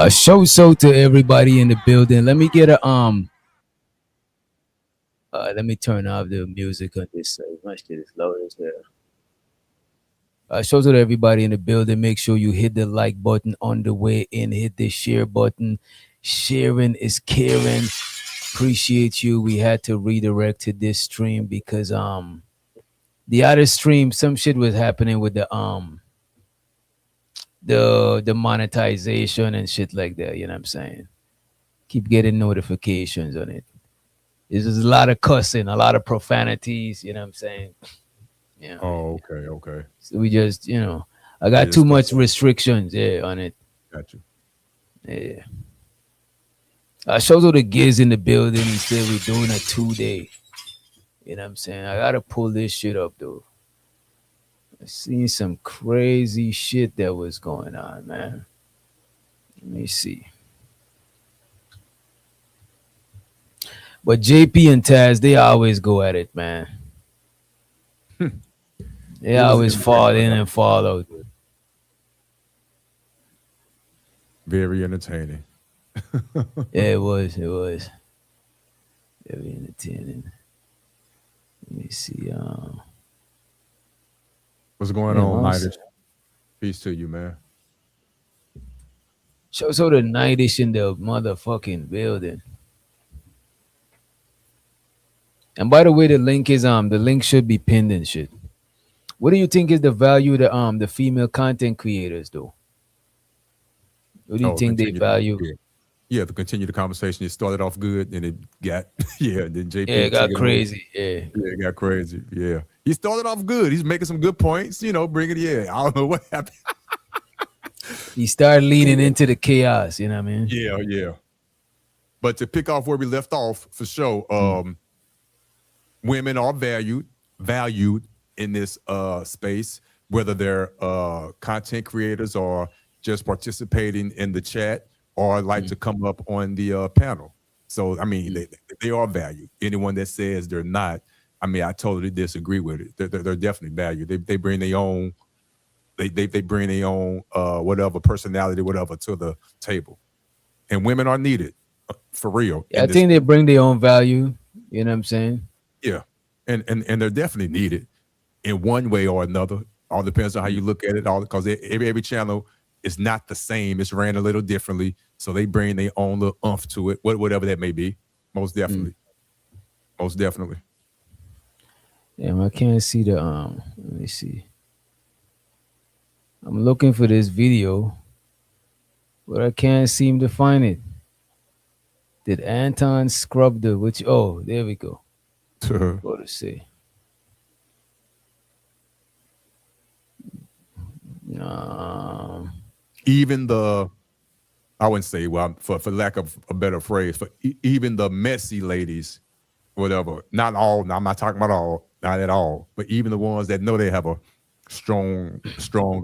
Show so to everybody in the building. Let me get a let me turn off the music on this side. My shit is low as hell. Show to everybody in the building. Make sure you hit the like button on the way in. Hit the share button. Sharing is caring. Appreciate you. We had to redirect to this stream because the other stream, some shit was happening with the monetization and shit like that. You know what I'm saying? Keep getting notifications on it. There's just a lot of cussing, a lot of profanities. You know what I'm saying? Yeah. Oh, okay. So we just, I got too much restrictions, on it. Got you. Yeah. I showed all the gigs in the building. He said we're doing a 2-day. You know what I'm saying? I gotta pull this shit up though. I seen some crazy shit that was going on, man. Let me see. But JP and Taz, they always go at it, man. They always fall in and fall out. Very entertaining. Yeah, it was. Very entertaining. Let me see. What's going on, Nightish? Peace to you, man. Show so the Nightish in the motherfucking building. And by the way, the link should be pinned and shit. What do you think is the value of the female content creators though? What do you think they value? Yeah, to continue the conversation. It started off good and it got then JP it got crazy. It got crazy. Yeah. He started off good. He's making some good points, bringing I don't know what happened. He started leaning into the chaos, you know what I mean? Yeah. But to pick off where we left off for sure, women are valued in this space, whether they're content creators or just participating in the chat or like to come up on the panel. So, I mean, they are valued. Anyone that says they're not, I mean, I totally disagree with it. They're definitely valued. They bring their own, they bring their own whatever personality, whatever to the table. And women are needed for real. Yeah, I think they bring their own value. You know what I'm saying? Yeah. And they're definitely needed in one way or another. All depends on how you look at it. All because every channel is not the same. It's ran a little differently. So they bring their own little oomph to it, whatever that may be. Most definitely. Most definitely. Yeah, I can't see the let me see. I'm looking for this video, but I can't seem to find it. Did Anton scrub the which? Oh, there we go. What to say? Um, Even the, I wouldn't say, well, for lack of a better phrase, for even the messy ladies, whatever. Not all. Now I'm not talking about all, not at all. But even the ones that know they have a strong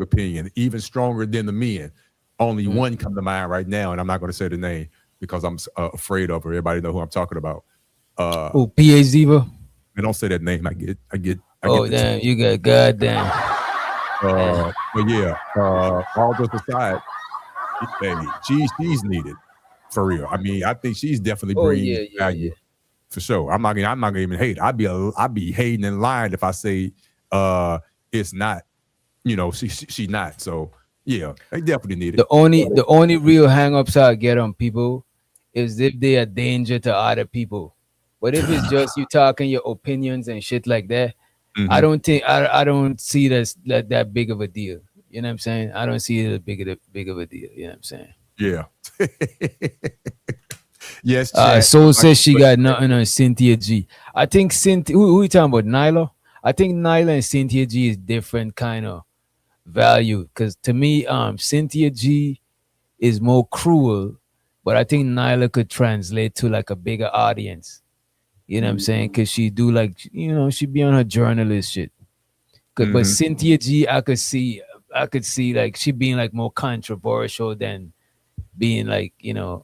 opinion, even stronger than the men. Only one come to mind right now, and I'm not going to say the name because I'm afraid of her. Everybody know who I'm talking about. oh, PH Diva. I don't say that name. I get Oh the. damn, you got goddamn. But yeah, all those aside, hey, she's needed for real. I mean, I think she's definitely Oh brings yeah, yeah, value yeah. for sure. I'm not gonna even hate. I'd be hating and lying if I say it's not. You know, she not. So yeah, they definitely need it. The only real hang-ups I get on people is if they are danger to other people. But if it's just you talking your opinions and shit like that, I Hmm. don't think I don't see that big of a deal. You know what I'm saying? I don't see it as big of a deal. You know what I'm saying? Yeah. Yes, chat. Soul Like says she what got you nothing on Cynthia G. I think Cynthia. Who you talking about? Nyla. I think Nyla and Cynthia G is different kind of value. Because to me, Cynthia G is more cruel, but I think Nyla could translate to like a bigger audience. You know what I'm saying? Because she do like she be on her journalist shit. But Mhm. Cynthia G, I could see like she being like more controversial than being like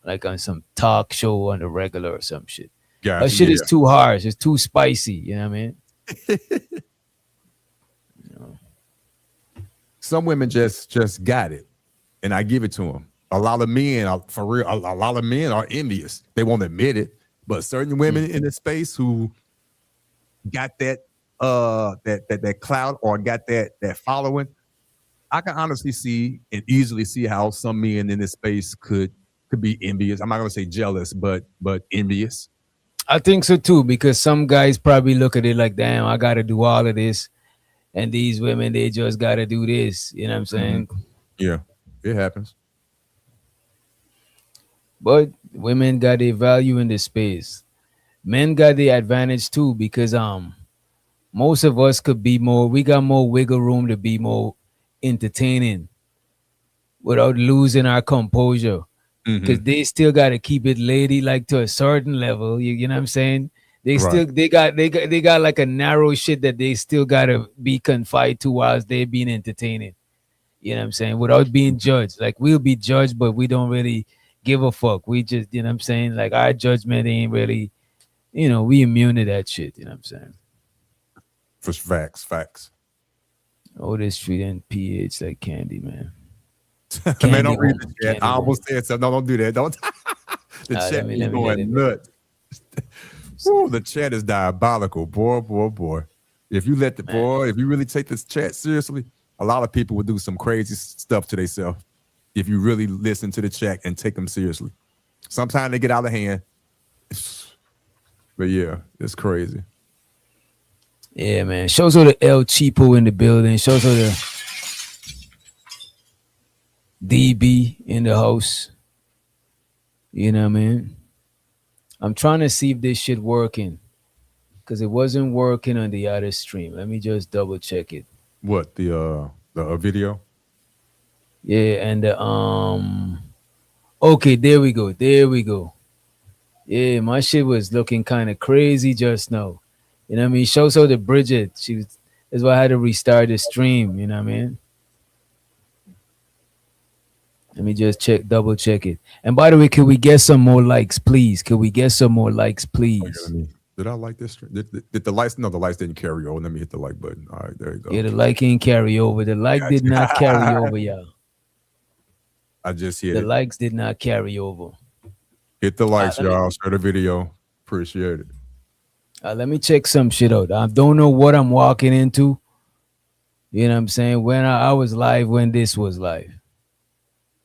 like on some talk show on the regular or some shit. Her Gotcha. shit is Yeah. too harsh. It's too spicy. You know what I mean? Some women just got it, and I give it to them. A lot of men are for real. A lot of men are envious. They won't admit it, but certain women in this space who got that clout or got that following, I can honestly see and easily see how some men in this space could be envious. I'm not gonna say jealous, but envious. I think so too because some guys probably look at it like, damn, I got to do all of this, and these women they just got to do this. You know what I'm Mhm. saying? Yeah, it happens. But women got their value in this space. Men got the advantage too because most of us could be more. We got more wiggle room to be more entertaining without losing our composure. Because Hmm. they still got to keep it ladylike to a certain level. You know what I'm saying? They Right. still they got like a narrow shit that they still gotta be confined to whilst they being entertaining. You know what I'm saying? Without being judged. Like we'll be judged, but we don't really give a fuck. We just you know what I'm saying? Like our judgment ain't really we immune to that shit. You know what I'm saying? For facts. Oh, this street and PH like candy, man. Man, Candy don't read the woman, chat. candy I woman. almost said something. No, don't do that. Don't. The Let chat me is let me let going me nuts. Ooh, the chat is diabolical. Boy. If you let the man. boy, if you really take this chat seriously, a lot of people would do some crazy stuff to themselves if you really listen to the chat and take them seriously. Sometimes they get out of hand. But yeah, it's crazy. Yeah, man. Shows her the El Cheapo in the building. Shows her the DB in the house. You know what I mean? I'm trying to see if this shit working. Cause it wasn't working on the other stream. Let me just double check it. What the video? Yeah, and okay, there we go. There we go. Yeah, my shit was looking kind of crazy just now. You know what I mean? Shows her the Bridget. That's why I had to restart the stream. You know what I mean? Let me just double check it. And by the way, could we get some more likes, please? Could we get some more likes, Oh, yeah, let please? me. Did I like this? Did the lights? No, the lights didn't carry over. Let me hit the like button. All right, there you Yeah, go. the like ain't carry over. The like did not carry Gotcha. over, y'all. I just hit The it. likes did not carry over. Hit the likes, Let me y'all. Share the video. Appreciate it. let me check some shit out. I don't know what I'm walking into. You know what I'm saying? When I was live, when this was live.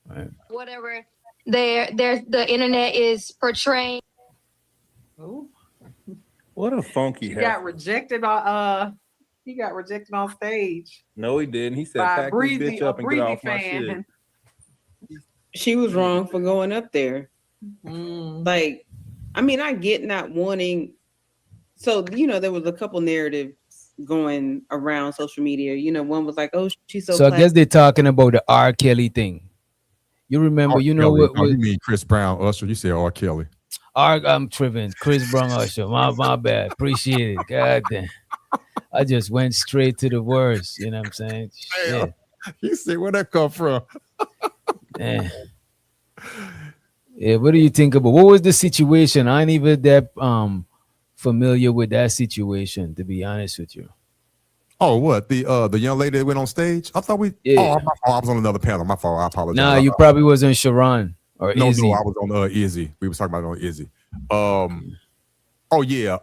Right. Whatever there's the internet is portraying. Ooh, What a funky he heifer. got rejected on he got rejected on stage No, he didn't. He said, by pack this bitch a up and get Breezy off my shit. fan. She was wrong for going up there. Mm. Like I mean, I get not wanting. So there was a couple narratives going around social media. One was like, "Oh, she's so So I classy." guess they're talking about the R. Kelly thing. You remember, R. you know Kelly. what? Oh, you mean Chris Brown, Usher? You said R. Kelly. I'm tripping. Chris Brown Usher. My bad. Appreciate it. God damn. I just went straight to the worst. You know what I'm saying? Damn. Shit. You said where that come from? Eh. Yeah, what do you think about what was the situation? I ain't even that familiar with that situation, to be honest with you. Oh, what the young lady that went on stage? I thought we. Yeah. Oh, my fault. I was on another panel. My fault. I apologize. Nah, you probably wasn't Sharon or No, Izzy. I was on Izzy. We was talking about it on Izzy. Oh yeah.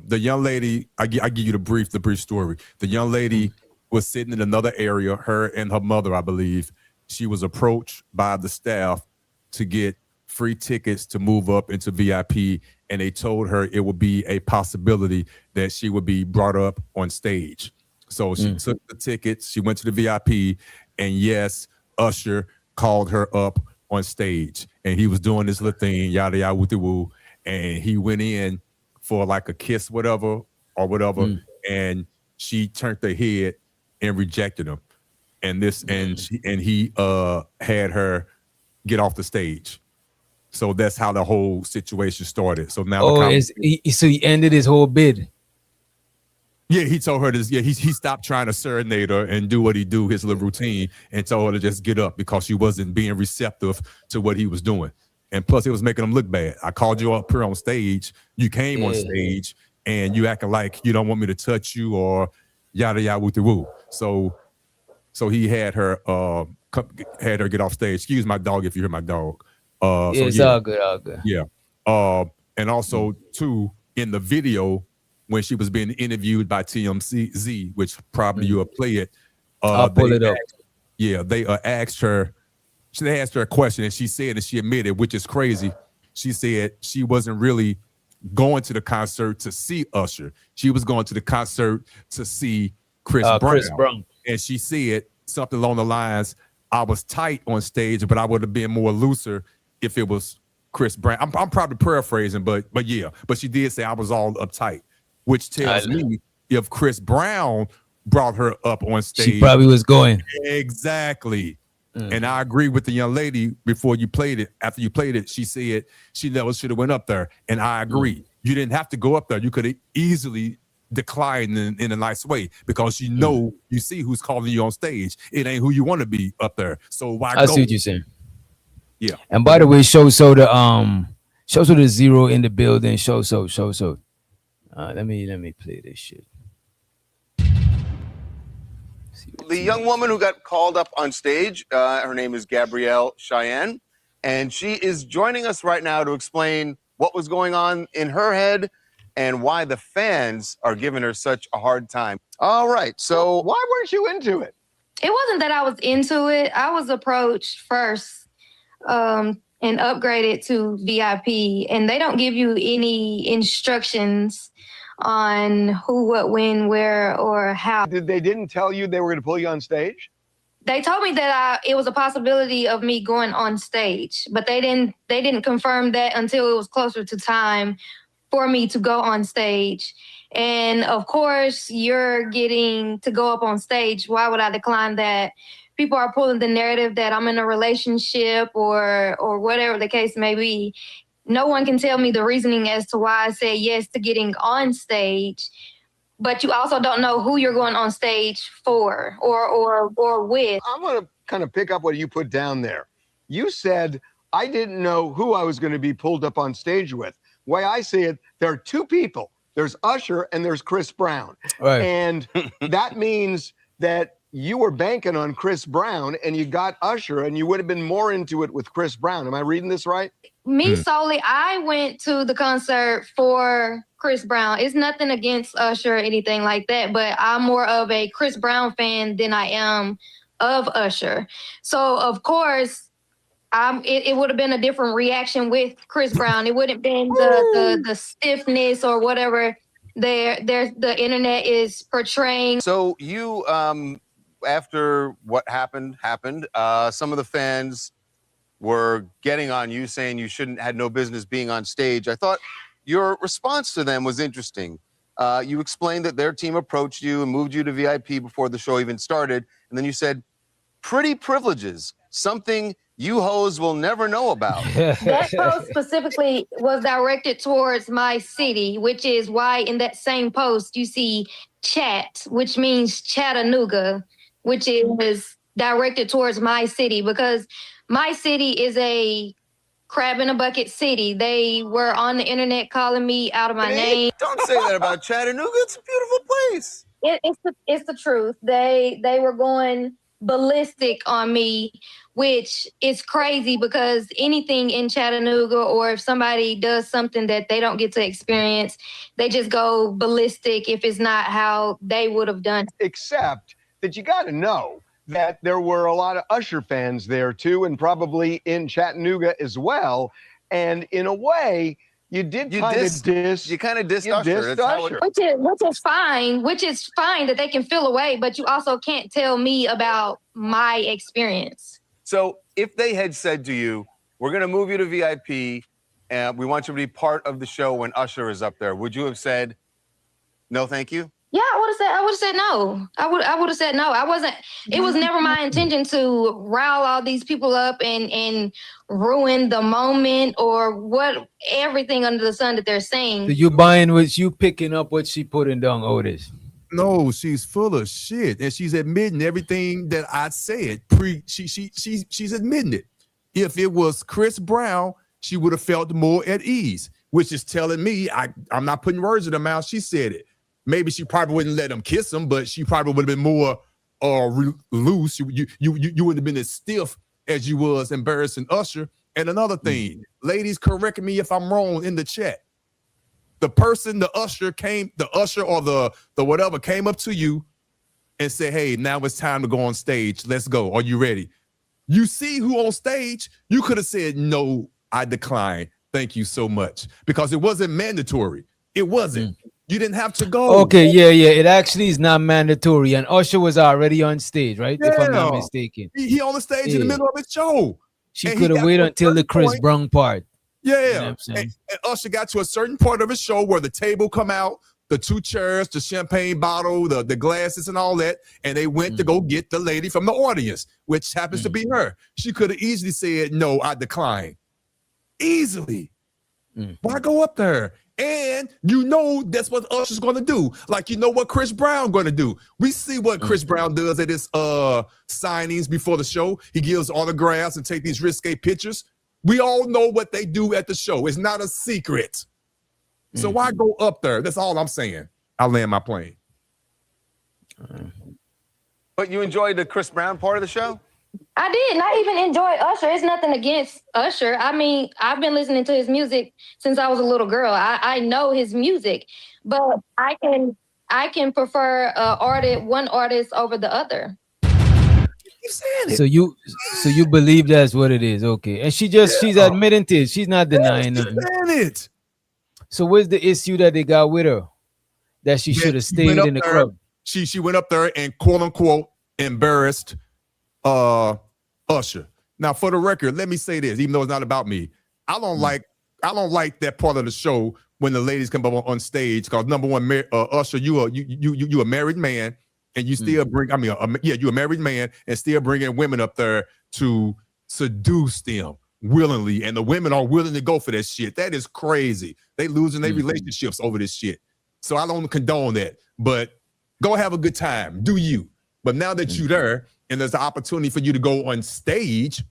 The young lady. I give you the brief story. The young lady was sitting in another area. Her and her mother, I believe. She was approached by the staff to get free tickets to move up into VIP, and they told her it would be a possibility that she would be brought up on stage. So she took the tickets. She went to the VIP, and yes, Usher called her up on stage, and he was doing this little thing, yada yada woo woo, and he went in for like a kiss, whatever, and she turned her head and rejected him, and he had her get off the stage. So that's how the whole situation started. So now so he ended his whole bid. Yeah, he told her this. Yeah, he stopped trying to serenade her and do what he do, his little routine, and told her to just get up because she wasn't being receptive to what he was doing. And plus, it was making him look bad. I called you up here on stage. You came on stage, and you acting like you don't want me to touch you or yada yada woo woo. So he had her get off stage. Excuse my dog if you hear my dog. It's all good. Yeah. And also too in the video when she was being interviewed by TMZ, which probably you'll play it. I'll pull it up. They asked her. They asked her a question, and she said, and she admitted, which is crazy. She said she wasn't really going to the concert to see Usher. She was going to the concert to see Chris Brown. And she said something along the lines, "I was tight on stage, but I would have been more looser if it was Chris Brown." I'm probably paraphrasing, but yeah. But she did say I was all uptight, which tells me if Chris Brown brought her up on stage, she probably was going. Exactly. And I agree with the young lady before you played it. After you played it, she said she never should have went up there. And I agree. You didn't have to go up there. You could have easily declined in a nice way because you see who's calling you on stage. It ain't who you want to be up there. So why I go? see what you're saying. Yeah. And by the way, show so the zero in the building. Show so. Let me play this shit. The young woman who got called up on stage, her name is Gabrielle Cheyenne, and she is joining us right now to explain what was going on in her head and why the fans are giving her such a hard time. All right, so why weren't you into it? It wasn't that I was into it. I was approached first and upgraded to VIP, and they don't give you any instructions on who, what, when, where, or how. They didn't tell you they were going to pull you on stage? They told me that it was a possibility of me going on stage, but they didn't confirm that until it was closer to time for me to go on stage. And of course, you're getting to go up on stage. Why would I decline that? People are pulling the narrative that I'm in a relationship or whatever the case may be. No one can tell me the reasoning as to why I said yes to getting on stage, but you also don't know who you're going on stage for or with. I'm going to kind of pick up what you put down there. You said, I didn't know who I was going to be pulled up on stage with. The way I see it, there are two people. There's Usher and there's Chris Brown. Right. And that means that you were banking on Chris Brown and you got Usher and you would have been more into it with Chris Brown. Am I reading this right? Me solely, I went to the concert for Chris Brown. It's nothing against Usher or anything like that, but I'm more of a Chris Brown fan than I am of Usher. So, of course, it would have been a different reaction with Chris Brown. It wouldn't have been the stiffness or whatever the internet is portraying. So you, after what happened, some of the fans were getting on you, saying you had no business being on stage. I thought your response to them was interesting. You explained that their team approached you and moved you to VIP before the show even started. And then you said, pretty privileges, something you hoes will never know about. That post specifically was directed towards my city, which is why in that same post you see chat, which means Chattanooga, which is directed towards my city, because my city is a crab in a bucket city. They were on the internet calling me out of my name. Don't say that about Chattanooga. It's a beautiful place. It's the truth. They were going ballistic on me, which is crazy because anything in Chattanooga, or if somebody does something that they don't get to experience, they just go ballistic if it's not how they would have done. Except that you got to know that there were a lot of Usher fans there too, and probably in Chattanooga as well. And in a way, you kind of diss. You kind of dissed Usher. Dissed Usher. Which is fine that they can feel away, but you also can't tell me about my experience. So if they had said to you, we're going to move you to VIP and we want you to be part of the show when Usher is up there, would you have said, no, thank you? Yeah, I would have said no. I would have said no. It was never my intention to rile all these people up and ruin the moment or everything under the sun that they're saying. So you buying what you picking up what she putting down, Otis? No, she's full of shit, and she's admitting everything that I said. She's admitting it. If it was Chris Brown, she would have felt more at ease, which is telling me I'm not putting words in her mouth. She said it. Maybe she probably wouldn't let him kiss him, but she probably would have been more loose. You wouldn't have been as stiff as you was embarrassing Usher. And another thing, ladies, correct me if I'm wrong in the chat. The person, the usher or the whatever came up to you and said, hey, now it's time to go on stage. Let's go. Are you ready? You see who on stage, you could have said, no, I decline. Thank you so much. Because it wasn't mandatory. It wasn't. You didn't have to go. Okay, yeah. It actually is not mandatory. And Usher was already on stage, right? Yeah. If I'm not mistaken. He on the stage in the middle of his show. She could have waited until the Chris Brown part. Yeah. You know what I'm saying? And Usher got to a certain part of his show where the table come out, the two chairs, the champagne bottle, the glasses and all that. And they went to go get the lady from the audience, which happens to be her. She could have easily said, no, I decline. Easily. Why go up there? And you know that's what Usher's going to do. Like, you know what Chris Brown going to do. We see what Chris Brown does at his signings before the show. He gives autographs and take these risque pictures. We all know what they do at the show. It's not a secret. So why go up there? That's all I'm saying. I'll land my plane. But you enjoyed the Chris Brown part of the show? I did. And I even enjoy Usher. It's nothing against Usher. I mean, I've been listening to his music since I was a little girl. I know his music, but I can prefer one artist over the other. So you believe that's what it is, okay? And she's admitting to it. She's not denying it. So where's the issue that they got with her? That she should have stayed in the crowd. She went up there and quote unquote embarrassed Usher. Now, for the record, let me say this, even though it's not about me. I don't like that part of the show when the ladies come up on stage, because number one, Usher, you a married man, and you still bring. You a married man and still bringing women up there to seduce them willingly, and the women are willing to go for that shit. That is crazy. They losing their relationships over this shit. So I don't condone that. But go have a good time. Do you? But now that you're there and there's an opportunity for you to go on stage,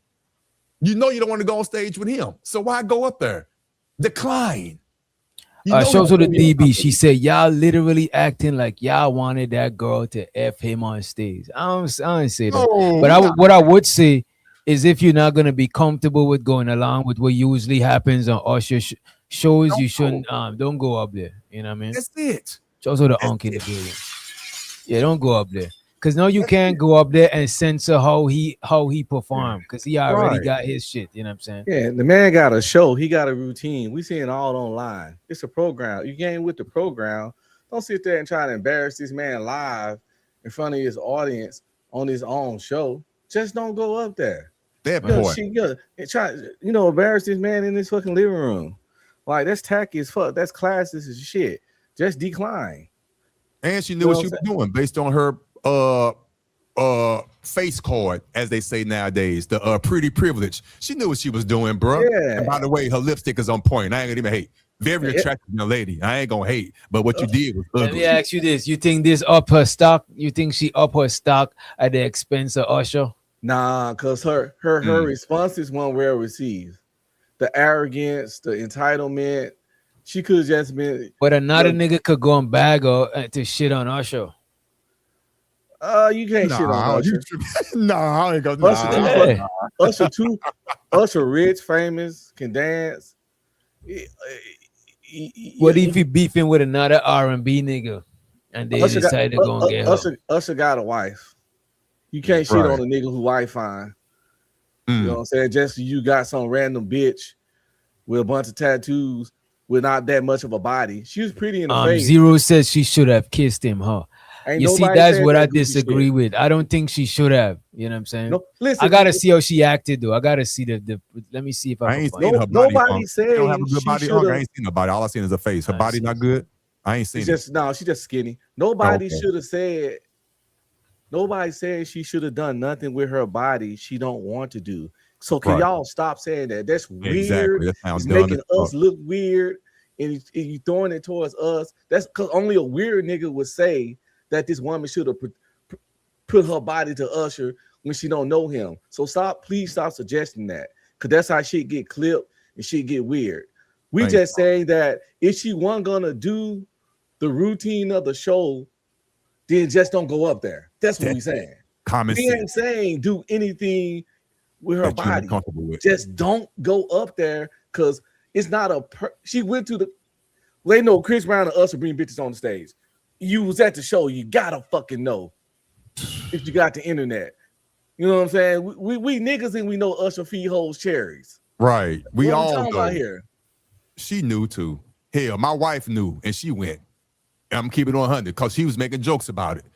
you know you don't want to go on stage with him. So why go up there? Decline. Shows to the DB. She said, y'all literally acting like y'all wanted that girl to F him on stage. I don't say that. No, but what I would say is, if you're not going to be comfortable with going along with what usually happens on Usher shows, you shouldn't, don't go up there. You know what I mean? That's it. Shows to the unk in the building. Yeah, don't go up there. Because now you can't go up there and censor how he performed, because he already got his shit. You know what I'm saying? Yeah, the man got a show. He got a routine. We see it all online. It's a program. You game with the program. Don't sit there and try to embarrass this man live in front of his audience on his own show. Just don't go up there. That Yo, part. embarrass this man in this fucking living room. Like, that's tacky as fuck. That's classist as shit. Just decline. And she knew what she was doing based on her face card, as they say nowadays, the pretty privilege. She knew what she was doing, bro. Yeah. And by the way, her lipstick is on point. I ain't gonna even hate. Very attractive young lady. I ain't gonna hate. But what you did was ugly. Let me ask you this: you think this up her stock? You think she up her stock at the expense of Usher? Nah, because her responses weren't well received. The arrogance, the entitlement. She could have just been. But another nigga could go and bag her to shit on Usher. You can't shit on Usher. Nah, I ain't gonna. Usher rich, famous, can dance. What if he beefing with another R&B nigga and they decide to go and get her? Usher got a wife. You can't shit on a nigga who wife fine. You know what I'm saying? Just you got some random bitch with a bunch of tattoos with not that much of a body. She was pretty in the face. Zero says she should have kissed him, huh? You see, that's what I disagree with. I don't think she should have. You know what I'm saying? No, listen, I gotta see how she acted, though. I gotta see the. Let me see if I ain't can seen find her body. Nobody said she don't have a good body. I I ain't seen her body. All I seen is her face. Her body not good. I ain't seen it. She's just skinny. Nobody should have said. Nobody said she should have done nothing with her body she don't want to do. So can y'all stop saying that? That's weird. Exactly. That sounds it's making us look weird, and you throwing it towards us. That's because only a weird nigga would say that this woman should have put her body to Usher when she don't know him. So please stop suggesting that, because that's how shit get clipped and shit get weird. We just saying that if she wasn't gonna do the routine of the show, then just don't go up there. That's what we saying. We ain't saying do anything with her body. Just don't go up there, because it's not she went to the. They know Chris Brown and Usher bring bitches on the stage. You was at the show. You gotta fucking know if you got the internet. You know what I'm saying? We niggas and we know Usher feed hoes cherries. Right. We what all know. About here? She knew too. Hell, my wife knew, and she went. I'm keeping it 100 because she was making jokes about it.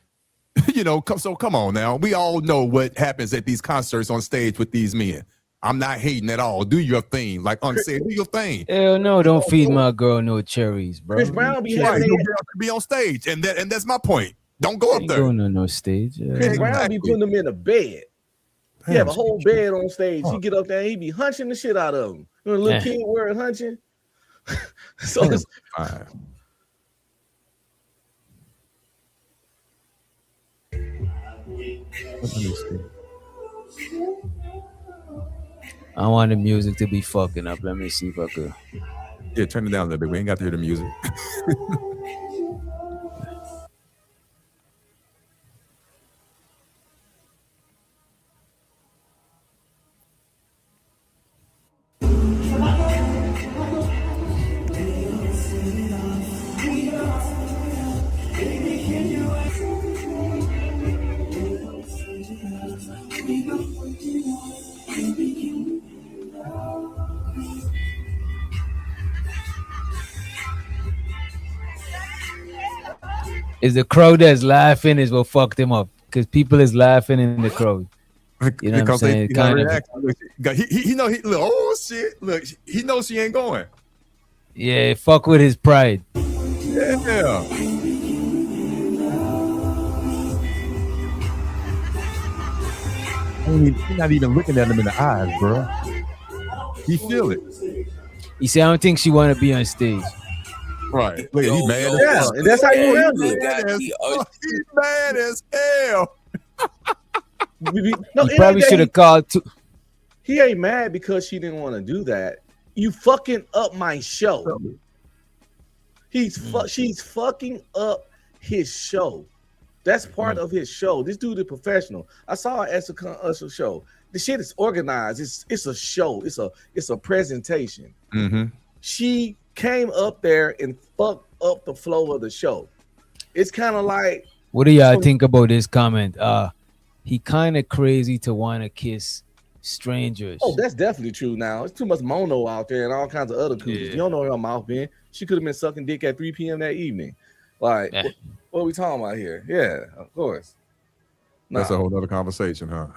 You know, so come on now. We all know what happens at these concerts on stage with these men. I'm not hating at all. Do your thing. Like unsaid, do your thing. Hell no, don't feed my girl no cherries, bro. Chris Brown be on stage, and that's my point. Don't go up there. Going on no stage. Chris Brown be putting them in a bed. He have a whole bed on stage. He get up there and he be hunching the shit out of them. You know, a little kid wearing hunching. So it's I want the music to be fucking up. Let me see if I could. Yeah, turn it down a little bit. We ain't got to hear the music. Is the crowd that's laughing is what fucked him up, because people is laughing in the crowd. You know what I'm saying? Kind of. He know he look. Oh shit! Look, he knows she ain't going. Yeah, fuck with his pride. Yeah. He's not even looking at him in the eyes, bro. He feel it. He said, "I don't think she want to be on stage." Right. Look, he's mad as hell. And that's how you handle it. He's mad as hell. No, he probably should have called too. He ain't mad because she didn't want to do that. You fucking up my show. She's fucking up his show. That's part of his show. This dude is professional. I saw it at the Usher show. The shit is organized. It's a show. It's a presentation. Mm-hmm. She came up there and fucked up the flow of the show. It's kind of like. What do y'all think about this comment? He kind of crazy to want to kiss strangers. Oh, that's definitely true. Now it's too much mono out there and all kinds of other cooties. You don't know her mouth been. She could have been sucking dick at 3 p.m. that evening. Like, what are we talking about here? Yeah, of course. That's a whole other conversation, huh?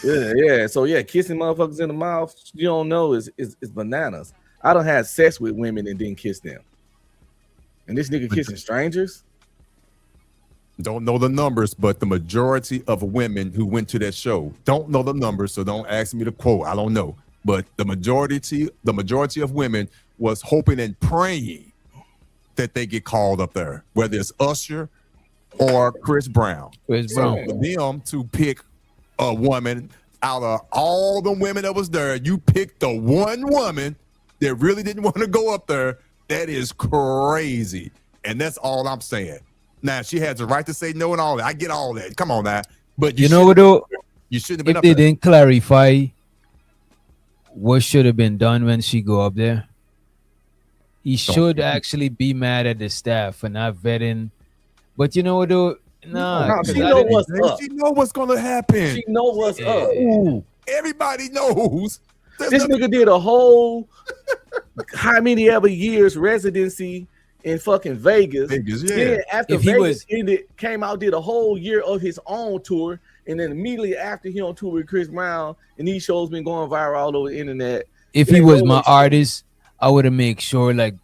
Yeah. So yeah, kissing motherfuckers in the mouth, you don't know is bananas. I don't have sex with women and didn't kiss them. And this nigga kissing strangers? Don't know the numbers, but the majority of women who went to that show don't know the numbers, so don't ask me to quote. I don't know. But the majority of women was hoping and praying that they get called up there, whether it's Usher or Chris Brown. Chris So Brown. for them to pick a woman out of all the women that was there, you picked the one woman that really didn't want to go up there. That is crazy. And that's all I'm saying. Now, she has the right to say no and all that. I get all that. Come on now. But You know what though? You shouldn't have been If up they there. didn't clarify what should have been done when she go up there, he should actually be mad at the staff for not vetting. But you know what though? Nah, No, 'cause she I know didn't- what's up. She know what's going to happen. She know what's up. Ooh, everybody knows. There's This nothing- nigga did a whole how many ever years residency in fucking Vegas. Vegas, yeah. Then after If he Vegas ended, came out, did a whole year of his own tour, and then immediately after he on tour with Chris Brown, and these shows been going viral all over the internet. if he was my artist, I would have made sure like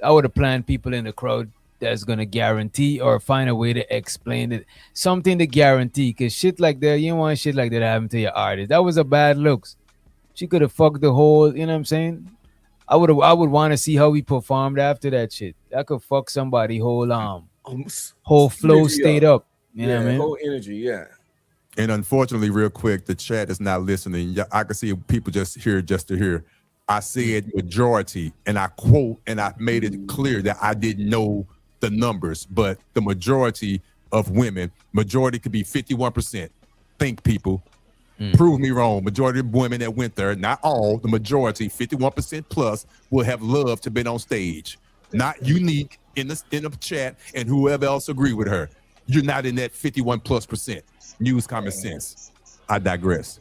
I would have planned people in the crowd that's gonna guarantee or find a way to explain it, something to guarantee. Cause shit like that, you don't want shit like that happen to your artist. That was a bad looks. She could have fucked the whole, you know what I'm saying? I would want to see how he performed after that shit. That could fuck somebody whole whole flow Energy stayed up. You know what I mean? Whole energy, yeah. And unfortunately, real quick, the chat is not listening. I can see people just to hear. I said majority, and I quote, and I made it clear that I didn't know the numbers, but the majority of women, majority could be 51%. Think, people. Prove me wrong. Majority of women that went there, not all, the majority, 51% plus, will have loved to been on stage. Not unique in the chat and whoever else agree with her. You're not in that 51+%. Use common sense. I digress.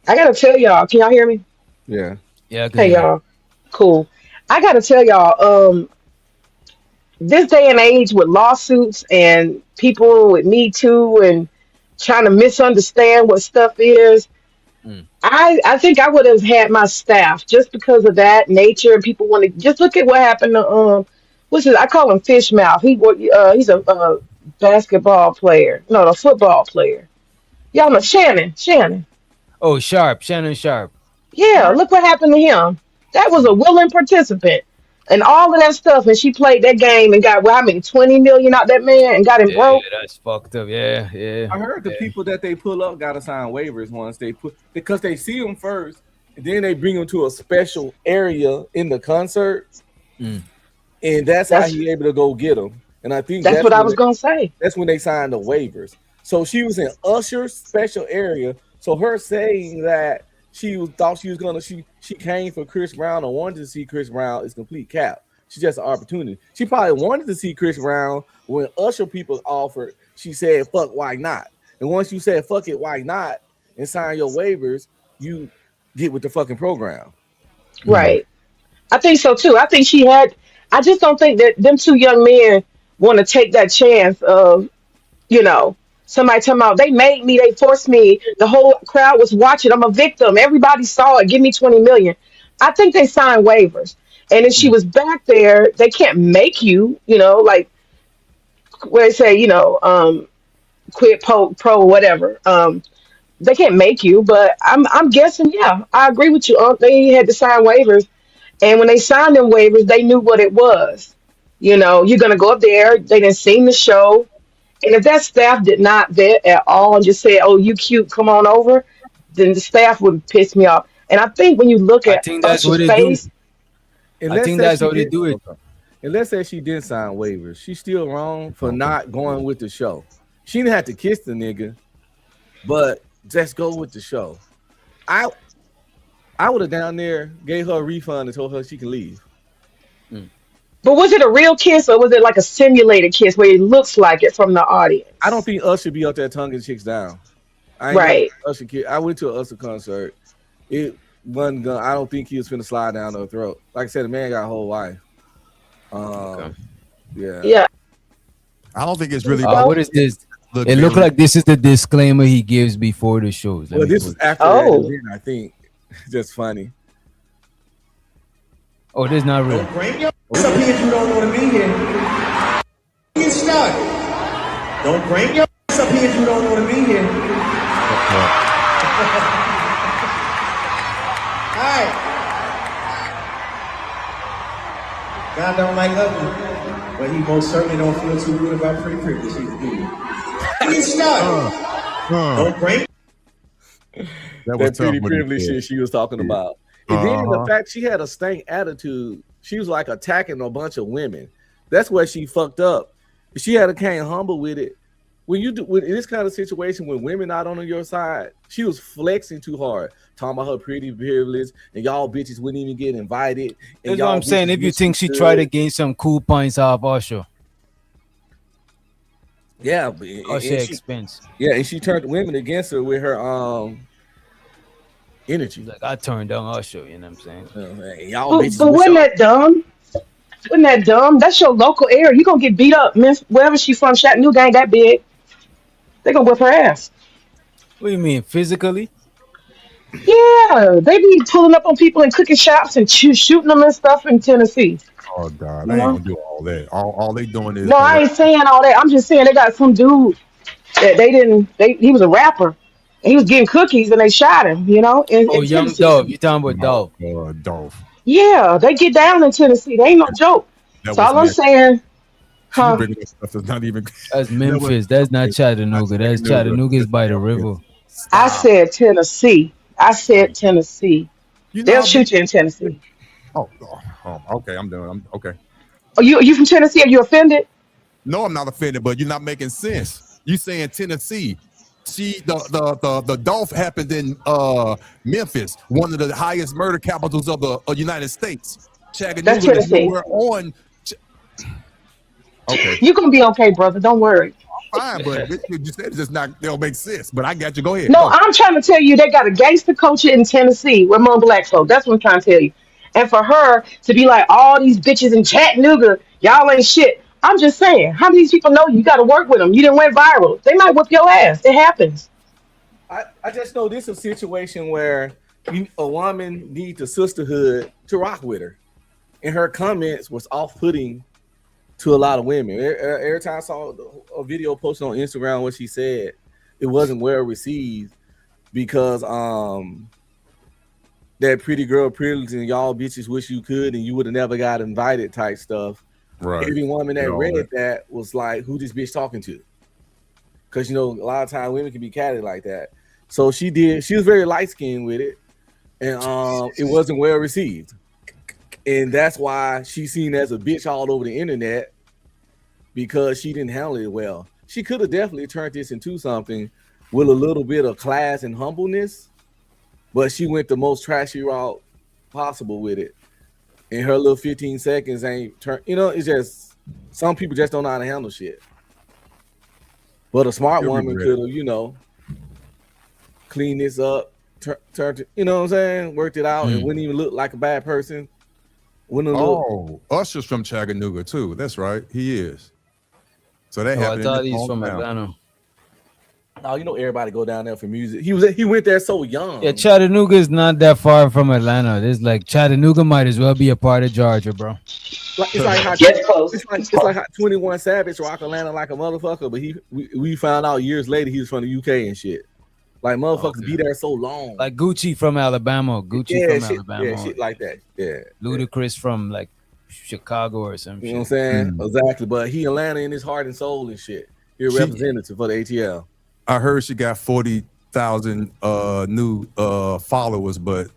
I gotta tell y'all, can y'all hear me? Yeah. Yeah. Hey y'all. Cool. I gotta tell y'all, this day and age with lawsuits and people with Me Too and trying to misunderstand what stuff is, I think I would have had my staff just because of that nature, and people want to just look at what happened to what's it? I call him Fish Mouth. He's a basketball player, no, a football player. Y'all know Shannon. Oh, Shannon Sharp. Yeah, look what happened to him. That was a willing participant and all of that stuff, and she played that game and got 20 million out that man and got him Yeah, broke. that's fucked up. Yeah. I heard the people that they pull up gotta sign waivers once they put, because they see them first, and then they bring them to a special area in the concert, and that's how he able to go get them. And I think that's what I was gonna say. That's when they signed the waivers. So she was in Usher's special area. So her saying that she came for Chris Brown or wanted to see Chris Brown is complete cap. She's just an opportunity. She probably wanted to see Chris Brown when Usher people offered. She said, "Fuck, why not?" And once you said, "Fuck it, why not?" and sign your waivers, you get with the fucking program. Right. I think so too. I think she had. I just don't think that them two young men want to take that chance of, somebody talking about they made me, they forced me. The whole crowd was watching. I'm a victim. Everybody saw it. Give me 20 million. I think they signed waivers. And if she was back there, they can't make you, like where they say, quit pro whatever. They can't make you, but I'm guessing, yeah, I agree with you. They had to sign waivers. And when they signed them waivers, they knew what it was. You're gonna go up there, they didn't seen the show. And if that staff did not vet at all and just say, "Oh, you cute, come on over," then the staff would piss me off. And I think when you look at Usher's face, I think that's how they do it. And let's say she did sign waivers. She's still wrong for not going with the show. She didn't have to kiss the nigga, but just go with the show. I would have down there gave her a refund and told her she can leave. But was it a real kiss or was it like a simulated kiss where it looks like it from the audience? I don't think Usher be out there tonguing chicks down. Right. Usher kid. I went to an Usher concert. It wasn't gonna. I don't think he was finna slide down her throat. Like I said, the man got a whole wife. Yeah. Yeah. I don't think it's really. What is this? It looked like this is the disclaimer he gives before the shows. Well, this is after Oh. that event, I think. Just funny. Oh, this is not real. Don't bring your ass up here if you don't want to be here. Get started. Don't bring your ass up here if you don't want to be here. All right. God don't like ugly, but he most certainly don't feel too good about pretty privilege either, do you? Get started. Don't bring. That was tough pretty when he privilege said. shit she was talking about. And then the fact she had a stank attitude, she was like attacking a bunch of women. That's where she fucked up. She had to came humble with it. When you do in this kind of situation when women not on your side, she was flexing too hard, talking about her pretty privilege, and y'all bitches wouldn't even get invited. And That's what I'm saying. If you think she tried to gain some cool points off Usher, yeah, but, Usher expense. Yeah, and she turned women against her with her energy. Like I turned down Usher, you know what I'm saying? Hey, y'all bitches But with wasn't y'all- that dumb? Wasn't that dumb? That's your local area. You gonna get beat up, man. Wherever she from, Chattanooga ain't that big. They gonna whip her ass. What do you mean physically? Yeah, they be pulling up on people in cooking shops and shooting them and stuff in Tennessee. Oh God, You I ain't know? gonna do all that. All they doing is No, I ain't saying all that. I'm just saying they got some dude that they didn't. He was a rapper. And he was getting cookies and they shot him. You know, in Young Tennessee. Dove. You talking about Dove? Dolph. Yeah, they get down in Tennessee. They ain't no joke. That So was all I'm nasty. saying, She huh? bringing up stuff that's not even. That's Memphis. That's not Chattanooga. That's Chattanooga is by the river. I said Tennessee. I said Tennessee. You know, They'll shoot you in Tennessee. Okay, I'm done. I'm okay. Are you from Tennessee? Are you offended? No, I'm not offended, but you're not making sense. You saying Tennessee? The Dolph happened in Memphis, one of the highest murder capitals of the United States. Chattanooga That's Tennessee. We're on. Okay, You're gonna be okay, brother. Don't worry. fine, but what you said it's just not. They don't make sense. But I got you. Go ahead. No, Go. I'm trying to tell you they got a gangster culture in Tennessee with more black folk. That's what I'm trying to tell you. And for her to be like all these bitches in Chattanooga, y'all ain't shit. I'm just saying, how many of these people know you got to work with them? You didn't went viral. They might whip your ass. It happens. I just know this is a situation where a woman needs a sisterhood to rock with her, and her comments was off-putting to a lot of women. Every time I saw a video posted on Instagram where she said it wasn't well received because that pretty girl privilege and y'all bitches wish you could and you would have never got invited type stuff. Right. Every woman that Yeah, all read that. that was like, who this bitch talking to? Because you know, a lot of times women can be catty like that. So she was very light-skinned with it, and it wasn't well received. And that's why she's seen as a bitch all over the internet because she didn't handle it well. She could have definitely turned this into something with a little bit of class and humbleness, but she went the most trashy route possible with it. And her little 15 seconds ain't turn. You know, it's just some people just don't know how to handle shit. But a smart You'll woman regret could have, you know, cleaned this up, turned it, you know what I'm saying, worked it out, and wouldn't even look like a bad person. Wouldn't look. Oh, Usher's from Chattanooga too. That's right. He is. So that Oh, I happened. thought in his he's from hometown. Atlanta. Oh, you know, everybody go down there for music. He went there so young. Yeah, Chattanooga is not that far from Atlanta. It's like Chattanooga might as well be a part of Georgia, bro. It's like how Yes, close. it's like how 21 Savage rock Atlanta like a motherfucker, but we found out years later he was from the UK and shit. Like motherfuckers be there so long. Like Gucci from Alabama. Gucci from shit, Alabama. yeah, shit like that. Yeah. Ludacris from like Chicago or some You know what I'm shit. saying? Exactly. But he Atlanta in his heart and soul and shit. He a She- representative for the ATL. I heard she got 40,000 new followers, but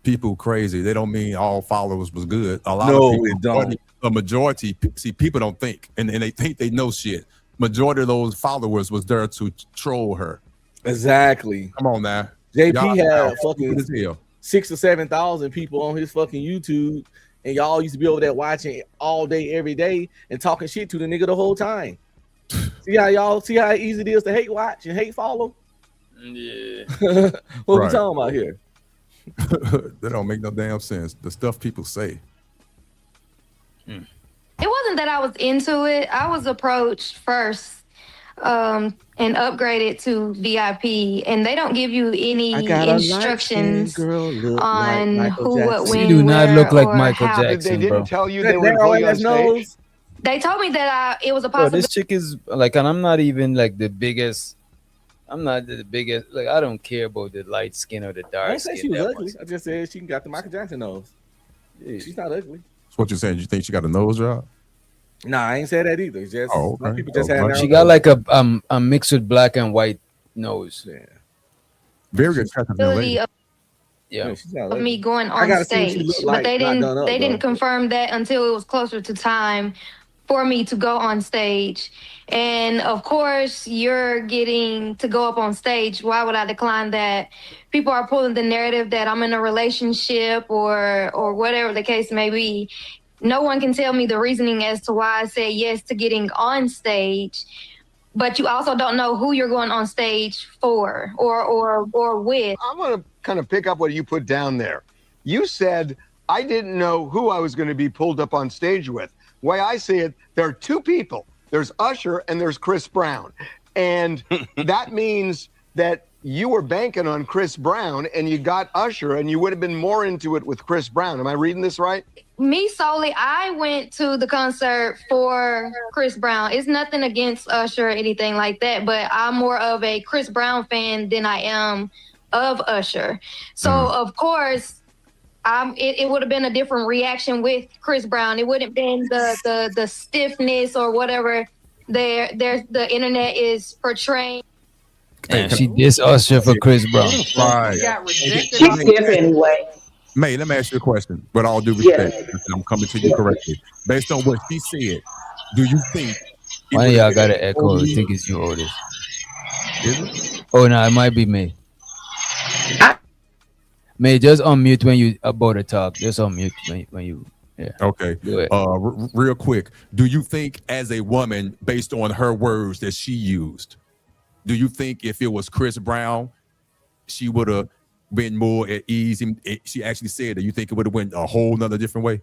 people crazy. They don't mean all followers was good. A lot No, of people it don't. A majority, see, people don't think, and they think they know shit. Majority of those followers was there to troll her. Exactly. Come on now. JP Y'all had stupid as fucking hell. 6,000 or 7,000 people on his fucking YouTube, and y'all used to be over there watching all day, every day, and talking shit to the nigga the whole time. See how easy it is to hate watch and hate follow? Yeah. What Right. we talking about here? That don't make no damn sense. The stuff people say. It wasn't that I was into it. I was approached first. and upgraded to VIP, and they don't give you I any got a light skinned instructions girl look like on Michael who, what, Jackson. She do when, not where, look like or Michael how. They Jackson, didn't bro. tell you they That were going to pull you narrow on ass stage? nose. They told me that it was a Bro, possibility. this chick is like, and I'm not even like the biggest. I'm not the biggest. Like, I don't care about the light skin or the I dark don't say skin she was that ugly. much. I just said she got the Michael Jackson nose. Yeah. She's not ugly. That's what you're saying. You think she got a nose job? Nah, I ain't said that either. It's just Oh, some okay. people just Oh, had right. narrow She got nose. like a mix with black and white nose. Yeah. Very attractive young lady. Of Yeah. Yeah, she's not of ugly. me going I on gotta see what she stage, look but like, they not didn't done up, they didn't though. confirm that until it was closer to time for me to go on stage. And of course, you're getting to go up on stage. Why would I decline that? People are pulling the narrative that I'm in a relationship or whatever the case may be. No one can tell me the reasoning as to why I said yes to getting on stage. But you also don't know who you're going on stage for or with. I want to kind of pick up what you put down there. You said, I didn't know who I was going to be pulled up on stage with. The way I see it, there are two people. There's Usher and there's Chris Brown. And that means that you were banking on Chris Brown and you got Usher and you would have been more into it with Chris Brown. Am I reading this right? Me solely, I went to the concert for Chris Brown. It's nothing against Usher or anything like that, but I'm more of a Chris Brown fan than I am of Usher. So of course, it would have been a different reaction with Chris Brown. It wouldn't have been the stiffness or whatever the internet is portraying. And she dissed Usher for Chris Brown. Right. She's stiff anyway. May, let me ask you a question. With all due Yeah. respect, I'm coming to you correctly. Based on what she said, do you think? it One of would've y'all been got an echo. I only- think it's you, Otis. Is it? Oh no, it might be me. May, just unmute when you about to talk. Just unmute when you. Yeah. Okay. Do it. Real quick, do you think, as a woman, based on her words that she used, do you think if it was Chris Brown, she would have been more at ease? She actually said that. You think it would have went a whole nother different way?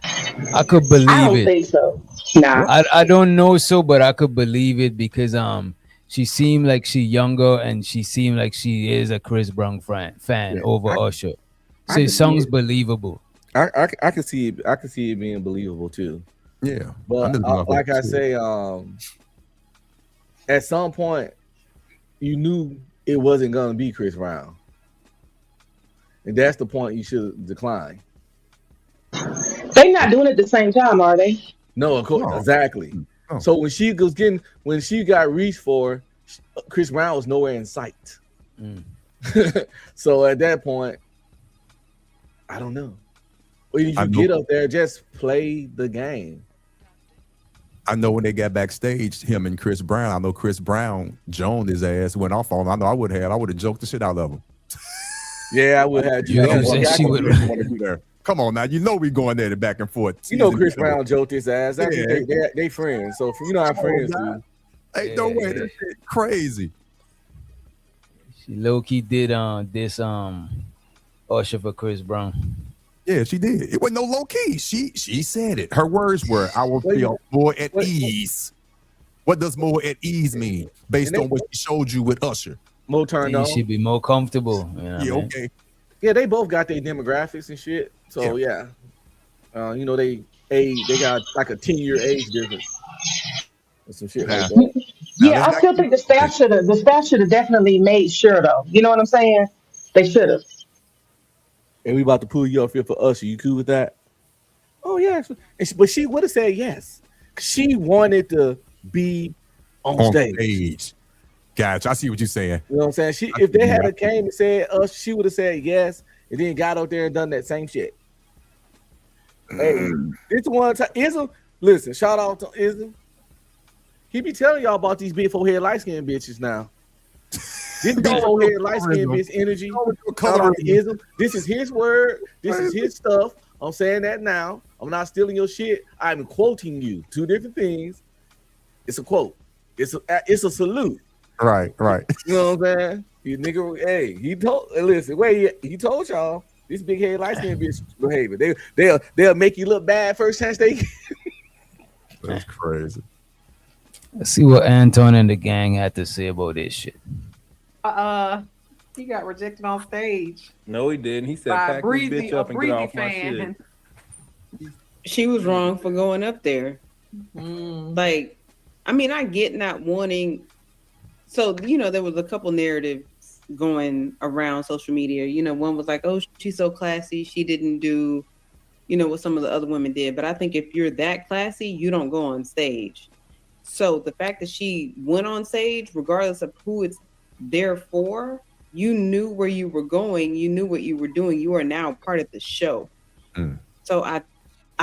I could I believe don't it. think so. Nah. I don't know so, but I could believe it because she seemed like she younger and she seemed like she is a Chris Brown fan Yeah, over I Usher. I So it could see sounds it. believable. I can see it. I can see it being believable too. Yeah. But like I say, at some point, you knew it wasn't gonna be Chris Brown, and that's the point you should decline. They not doing it at the same time, are they? No, of course, No. exactly. No. So when she got reached for, Chris Brown was nowhere in sight. Mm. So at that point, I don't know. When you I know- get up there, just play the game. I know when they got backstage, him and Chris Brown, I know Chris Brown joned his ass, went off on him. I know I would have joked the shit out of him. Yeah, I would have. You I said I she can- would- Want to be there. Come on now, you know we going there back and forth. You know Season Chris together. Brown joked his ass. I Yeah. think they friends. So you know how friends do. Hey, no way, that shit crazy. She low key did this Usher for Chris Brown. Yeah, she did. It wasn't no low key. She said it. Her words were, "I will Wait, feel more at wait. ease." What does more at ease mean? Based And they- on what she showed you with Usher. Mo turned You on. should be more comfortable. You know what I Yeah, mean? okay. Yeah, they both got their demographics and shit. So yeah, you know they got like a 10-year age difference or some shit like that. Yeah, I still think the staff should have definitely made sure though. You know what I'm saying? They should have. And we about to pull you off here for Usher. You cool with that? Oh yeah, but she would have said yes. She wanted to be on stage. Gotcha. I see what you're saying. You know what I'm saying? If they had a came and said Usher, she would have said yes, and then got out there and done that same shit. Hey, this one time, Ism. Listen, shout out to Ism. He be telling y'all about these big forehead light skinned bitches now. This big forehead light skinned bitch energy. Shout out to Ism. This is his word. This is his stuff. I'm saying that now. I'm not stealing your shit. I'm quoting you. Two different things. It's a quote. It's a salute. Right. You know what I'm saying? You nigga, hey, he told y'all this big head light skinned bitch behavior. They'll make you look bad first chance they. That's crazy. Let's see what Anton and the gang had to say about this shit. He got rejected on stage No, he didn't. He said, by "Pack this bitch a up and get Breezy off my shit." fan. She was wrong for going up there. Like, I mean, I get not wanting. So, there was a couple narratives going around social media. One was like, oh, she's so classy. She didn't do, what some of the other women did. But I think if you're that classy, you don't go on stage. So the fact that she went on stage, regardless of who it's there for, you knew where you were going. You knew what you were doing. You are now part of the show. So I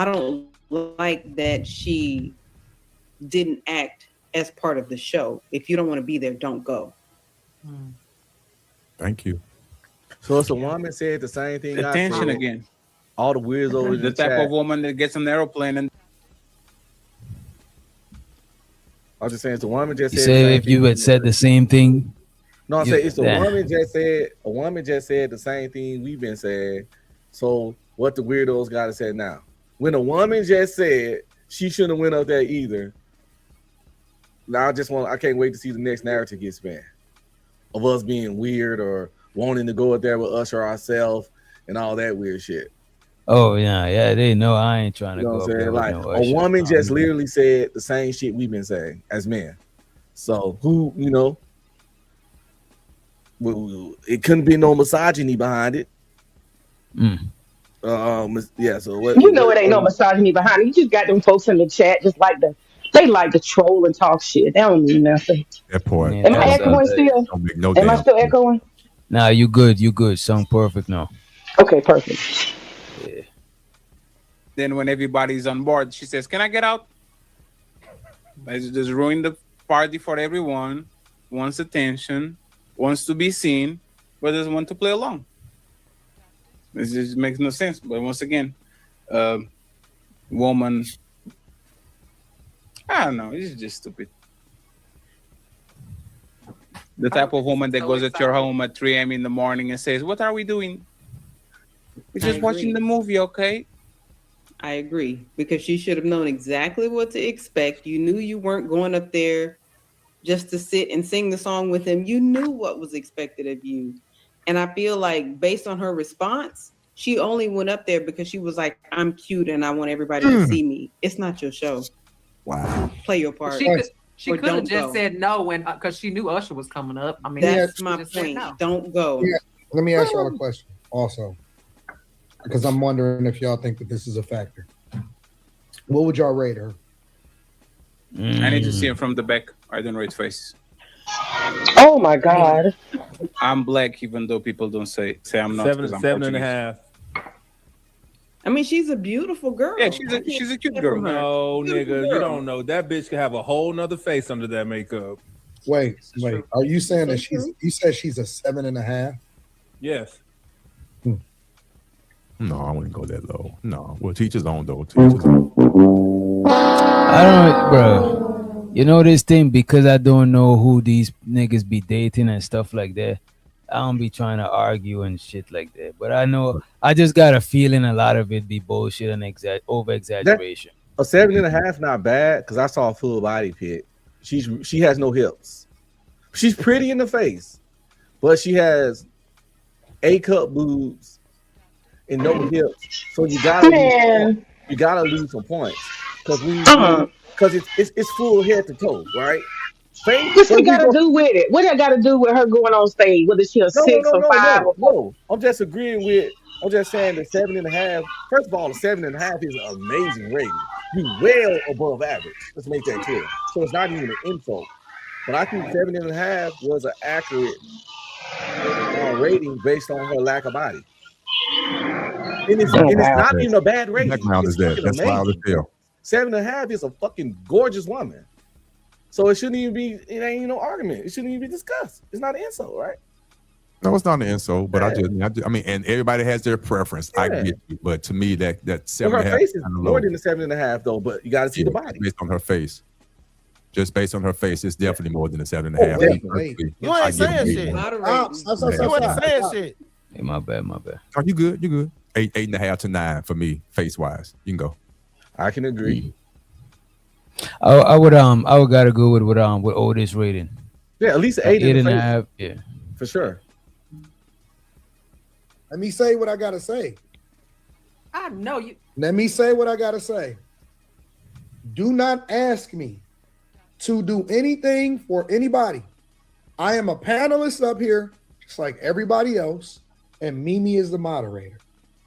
don't like that she didn't act as part of the show. If you don't want to be there, don't go. Thank you. So it's a woman said the same thing. Attention again. All the weirdos in The type of woman that gets on an aeroplane and I was just saying, it's a woman just You said. say if you had said the same thing. No, I'm saying it's a Damn. woman just said. A woman just said the same thing we've been saying. So what the weirdos got to say now? When a woman just said she shouldn't have went up there either. Now I can't wait to see the next narrative get spun of us being weird or wanting to go up there with Usher ourselves and all that weird shit. Oh yeah, they know I ain't trying to You know go what up I'm there saying? with Like no a Usher. woman just literally said the same shit we've been saying as men. So who, it couldn't be no misogyny behind it. Yeah. So what? It ain't no misogyny behind it. You just got them folks in the chat they like to troll and talk shit. They don't mean nothing. That part. Yeah, Am I that's echoing all still? Don't make no Am I damn still sense. echoing? Nah, you good. Sound perfect now. Okay, perfect. then when everybody's on board, she says, "Can I get out?" Let's just ruin the party for everyone. Wants attention, wants to be seen, but doesn't want to play along. This just makes no sense. But once again, woman, I don't know. It's just stupid. The type of woman that goes at your home at 3 a.m. in the morning and says, "What are we doing? We're just watching the movie, okay?" I agree, because she should have known exactly what to expect. You knew you weren't going up there just to sit and sing the song with him. You knew what was expected of you. And I feel like based on her response, she only went up there because she was like, I'm cute and I want everybody to see me. It's not your show. Wow. Play your part. She could have just said no when because she knew Usher was coming up. I mean, that's my point. No. Don't go. Yeah. Let me ask y'all a question also, because I'm wondering if y'all think that this is a factor. What would y'all rate her? I need to see him from the back. I don't rate faces. Oh my God. I'm black, even though people don't say I'm not. Seven and a half. I mean, she's a beautiful girl. Yeah, she's a cute girl. No, nigga, you don't know. That bitch could have a whole nother face under that makeup. Wait. Are you saying that you said she's a 7.5? Yes. No, I wouldn't go that low. No. Well, teachers on though. Teachers on. I don't, bro. You know this thing, because I don't know who these niggas be dating and stuff like that. I don't be trying to argue and shit like that. But I know, I just got a feeling a lot of it be bullshit and over exaggeration. A 7.5 not bad, because I saw a full body pic. She has no hips. She's pretty in the face, but she has A-cup boobs and no hips. So you gotta lose some points because it's full head to toe, right? What's it got to do with it? What that got to do with her going on stage? Whether she a 6 or 5? No. I'm just agreeing with. I'm just saying the 7.5. First of all, the 7.5 is an amazing rating. You well above average. Let's make that clear. So it's not even an insult. But I think 7.5 was an accurate rating based on her lack of body. And it's not even a bad rating. Background is that. That's wild as hell. 7.5 is a fucking gorgeous woman. So it shouldn't even be, it ain't no argument. It shouldn't even be discussed. It's not an insult, right? No, it's not an insult, but I mean, and everybody has their preference. Yeah. I get you, but to me, that 7.5. Her face is more than the 7.5, though. But you got to see the body based on her face. Just based on her face, it's definitely more than a 7.5. You ain't saying shit. You ain't saying shit. Hey, my bad. Oh, you good? You good? 8.5 to 9 for me, face wise. You can go. I can agree. I would gotta go with Otis rating. Yeah, at least Like 8 in eight the and a face. half. Yeah. For sure. Let me say what I gotta say. I know you. Let me say what I gotta say. Do not ask me to do anything for anybody. I am a panelist up here, just like everybody else, and Mimi is the moderator.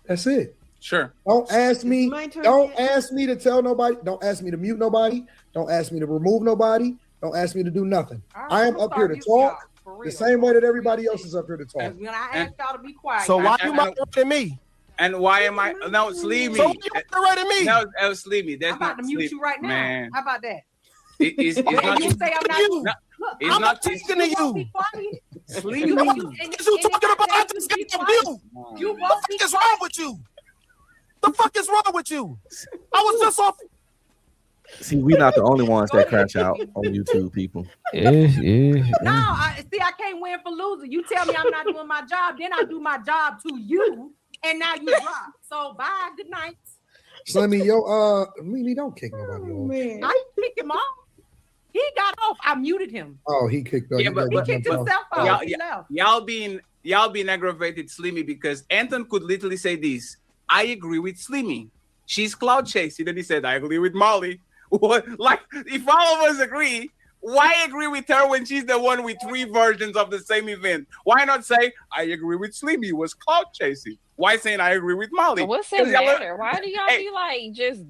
That's it. Sure. Don't ask me. My turn Don't yet? ask me to tell nobody. Don't ask me to mute nobody. Don't ask me to remove nobody. Don't ask me to do nothing. All right, I am I'm up here to gonna start talk you, y'all, for the real. same way that everybody else is up here to talk. And when I asked y'all to be quiet, So why And- you moderating me? And why am I? No, Sleepy. So why you moderating me? No, Sleepy. That's I'm about not to mute Sleepy. you right now. Man, How about that? it's And not. you say I'm not. You. No, Look, it's I'm not. not talking to you won't be you. quiet. Sleepy. What the fuck is you talking about? I just got on you. You The won't be fuck is wrong with you? The fuck is wrong with you? I was just off. See, we not the only ones that crash out on YouTube, people. No, I can't win for losing. You tell me I'm not doing my job, then I do my job to you, and now you drop. So bye, good night. Slimmy, Mimi, don't kick nobody off. Man. I kicked him off. He got off. I muted him. Oh, he kicked off. Yeah, but- He kicked himself off. Y'all, He left. y'all being aggravated, Slimmy, because Anton could literally say this. I agree with Slimmy. She's cloud chasing. Then he said, I agree with Molly. What? Like, if all of us agree, why agree with her when she's the one with 3 versions of the same event? Why not say, I agree with Slimmy, it was cloud chasing? Why saying I agree with Molly? What's it 'Cause y'all- matter? Why do y'all Hey. be like just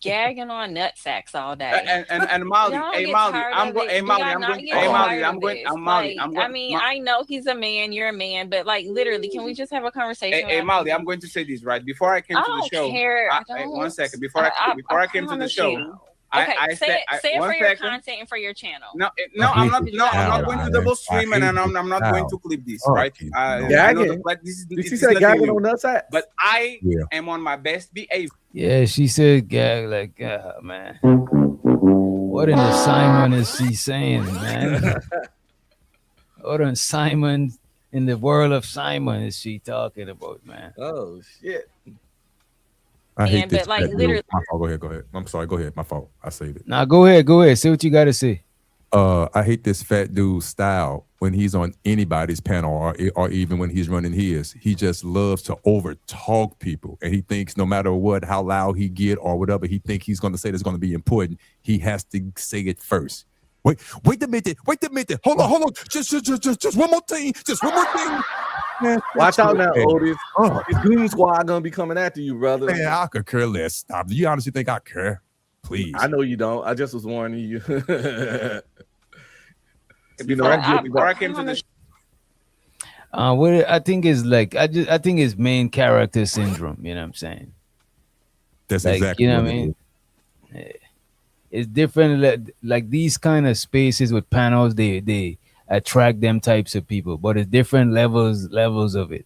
gagging on nut sacks all day? And Molly, Y'all hey get Molly, tired I'm of going. it? Hey Do Molly, y'all I'm not going. get Hey Molly, tired I'm of going. this? I'm Molly. I'm going. I mean, I know he's a man, you're a man, but like literally, can we just have a conversation? Hey about Molly, I'm going to say this right before I came I to the don't show. care. I Hey, don't. 1 second before I came to the promise show. you. Okay, I say said it for 1 your second. content and for your channel. No, I I'm hate not. this No, I'm not style, going to man. double stream, and I I'm hate not this going to style. clip this, Fuck right? you, I know Gagging? the like this is. Did This she is say nothing gagging new. on that side? But I Yeah. am on my best behavior. Yeah, she said gag like man. What in the Simon is she saying, man? What in Simon in the world of Simon is she talking about, man? Oh shit. I hate And this. but like fat dude. literally, My fault. Go ahead. I'm sorry. Go ahead. My fault. I saved it. Now go ahead. Say what you gotta say. I hate this fat dude's style when he's on anybody's panel or even when he's running his. He just loves to over talk people, and he thinks no matter what, how loud he get or whatever he think he's going to say that's going to be important, he has to say it first. Wait a minute. Hold on. Just one more thing. Just one more thing. Man, Watch out now, man. Otis. This Goon Squad gonna be coming after you, brother. Man, I could care less. Stop. Do you honestly think I care? Please. I know you don't. I just was warning you. Before I came to the show. What I think is like I think it's main character syndrome. You know what I'm saying? That's like, exactly you know what what I it mean. It's different. Like these kind of spaces with panels, they attract them types of people, but it's different levels of it.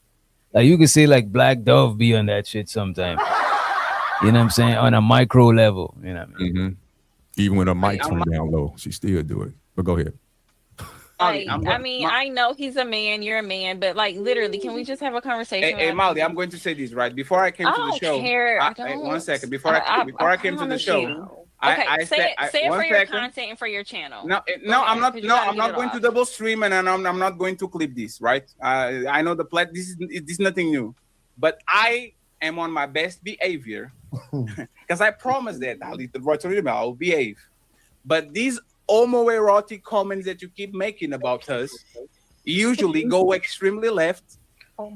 Like you could say like Black Dove be on that shit sometimes. You know what I'm saying? On a micro level. You know what I mean? Mm-hmm. Even when her mic turned down low, she still do it. But go ahead. like, I mean, I know he's a man, you're a man, but like literally, can we just have a conversation? Hey Molly, I'm going to say this right before I came to the show. Care. I Hey, don't 1 second before I came to the show. Okay, say it for your second. content and for your channel. No, I'm not. No, I'm not going to double stream, and I'm not going to clip this. Right? I know the plat. This is nothing new, but I am on my best behavior because I promised that I'll leave the right to read. I'll behave. But these homoerotic comments that you keep making about us usually go extremely left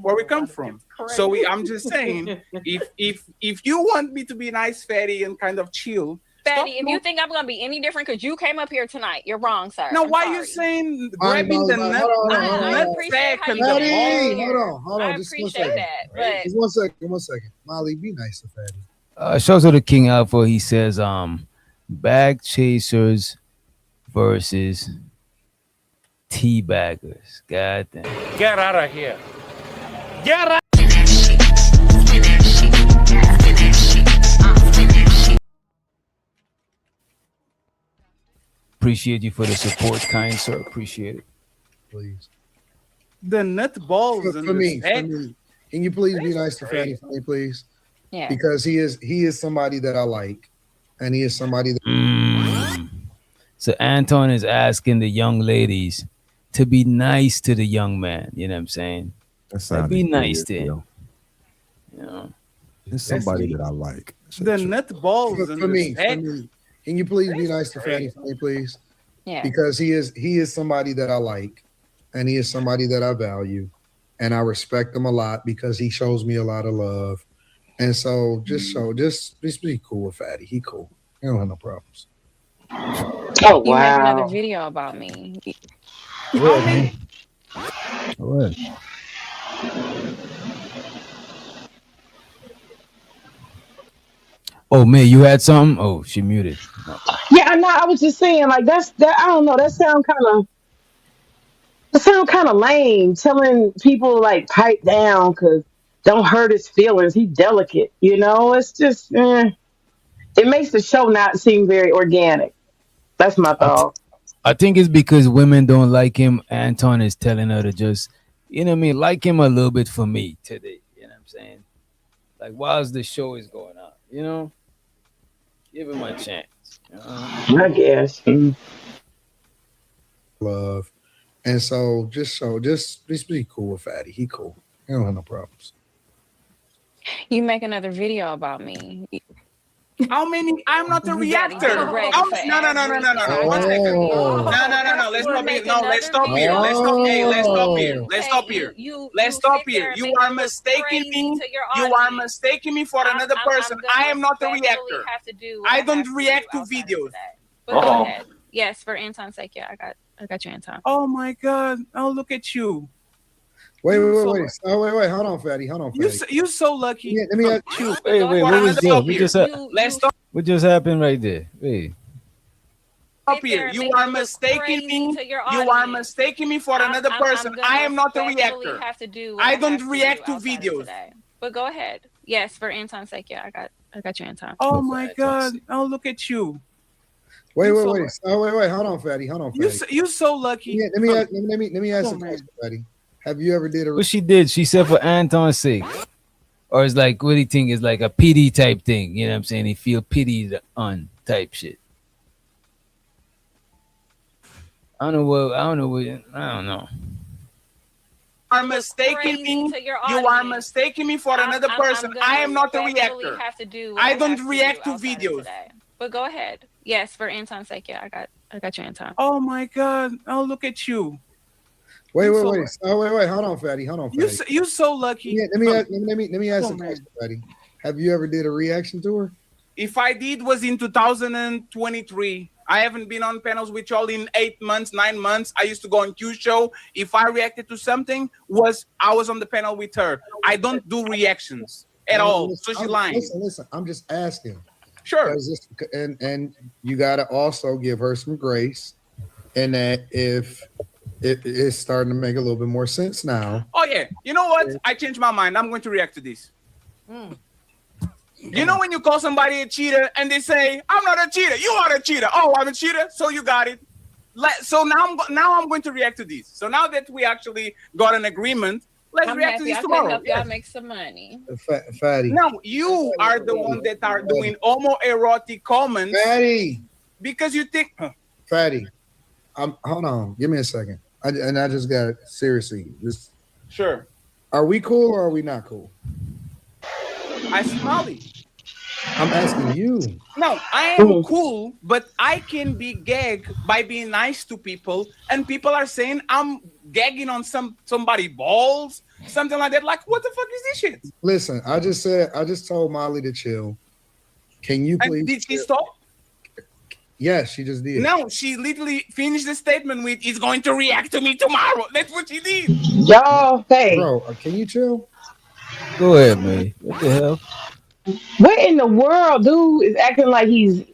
where we come from. So I'm just saying, if you want me to be nice, fatty, and kind of chill. Fatty, if you think I'm gonna be any different because you came up here tonight, you're wrong, sir. No, I'm why sorry. you saying grabbing the nut sack and the Fatty, ball? hold on. I Just appreciate 1 second. that, but Just 1 second. Molly, be nice to Fatty. Shows to the King Alpha. He says, bag chasers versus teabaggers. God damn. Get out of here. Get out. Appreciate you for the support, kind sir. Appreciate it. Please. The nut balls For and me, the sack. can you please be nice to Fatty for me, please? yeah. Because he is somebody that I like, and he is somebody that So Anton is asking the young ladies to be nice to the young man. You know what I'm saying? That Like, sounded be good nice as to him. hell. You know? It's somebody that I like. The nut balls For and the me, sex. can you please be nice to Fatty for me, please? Yeah. Because he is somebody that I like, and he is somebody that I value, and I respect him a lot because he shows me a lot of love. And so just be cool with Fatty. He cool. He don't have no problems. Oh You make another wow. video about me. What, man? What? Oh man, you had something? Oh, she muted. No. Yeah, I know. I was just saying, like that's that. I don't know. That sound kind of lame. Telling people like pipe down because don't hurt his feelings. He's delicate. It's just it makes the show not seem very organic. That's my I, th- thought. I think it's because women don't like him. Anton is telling her to just, you know what I mean, like him a little bit for me today. You know what I'm saying? Like, whilst the show is going on, give him a chance. I guess. Love. And so just be cool with Fatty. He cool. He don't have no problems. You make another video about me. How many? I'm not a You got reactor. direct How for many? No. One everything. second. Oh. No. Let's stop here. No, let's stop here. Let's stop. Hey, let's stop here. Let's stop here. Let's stop here. You are mistaking me. You are mistaking me for another person. I am not a reactor. I don't react to videos. But go ahead. Yes, for Anton's sake. Yeah, I got you, Anton. Oh my God! Oh, look at you. Wait. Oh, wait. Hold on, Fatty. You're so lucky. Yeah, let me ask you. Wait, what was that? Let's stop. What just happened right there? Wait. Up here. You are mistaking me. You are mistaking me for another person. I am not a reactor. I don't react to videos. But go ahead. Yes, for Anton's sake. Yeah, I got you, Anton. Oh my God! Oh, look at you. Wait. Oh, wait. Hold on, Fatty. You're so lucky. Yeah, let me ask you a question, Fatty. Have you ever did a What she did, she said for Anton's sake. Or it's like, what do you think is like a pity type thing? You know what I'm saying? He feel pitied on type shit. I don't know. Are mistaking me. You are mistaking me for another person. I am not a reactor. I don't react to videos. But go ahead. Yes, for Anton's sake. Yeah, I got you, Anton. Oh my God! Oh, look at you. Wait. Oh, wait. Hold on, Fatty. You're so lucky. Yeah, let me ask you a question, Fatty. Have you ever did a reaction to her? If I did, was in 2023. I haven't been on panels with y'all in 8 months, 9 months. I used to go on Q show. If I reacted to something, I was on the panel with her. I don't do reactions at all. So she's lying. Listen. I'm just asking. Sure. And you gotta also give her some grace, and that if it is starting to make a little bit more sense now. Oh yeah. You know what? I changed my mind. I'm going to react to this. You know when you call somebody a cheater and they say, "I'm not a cheater. You are a cheater." Oh, I'm a cheater. So you got it. So now I'm going to react to this. So now that we actually got an agreement, let's react to this tomorrow. Help y'all make some money. Fatty. No, you are the one that are doing homoerotic comments. Fatty. Because you think. Fatty. Hold on. Give me a second. I just got seriously. Sure. Are we cool or are we not cool? I smell it. I'm asking you. No, I am cool, but I can be gag by being nice to people, and people are saying I'm gagging on somebody balls, something like that. Like, what the fuck is this shit? Listen, I just told Molly to chill. Can you please? And did she stop? Yes, she just did. No, she literally finished the statement with, "He's going to react to me tomorrow." That's what she did. Y'all, hey, bro, can you chill? Go ahead, man. What the hell? what in the world, dude, is acting like he's?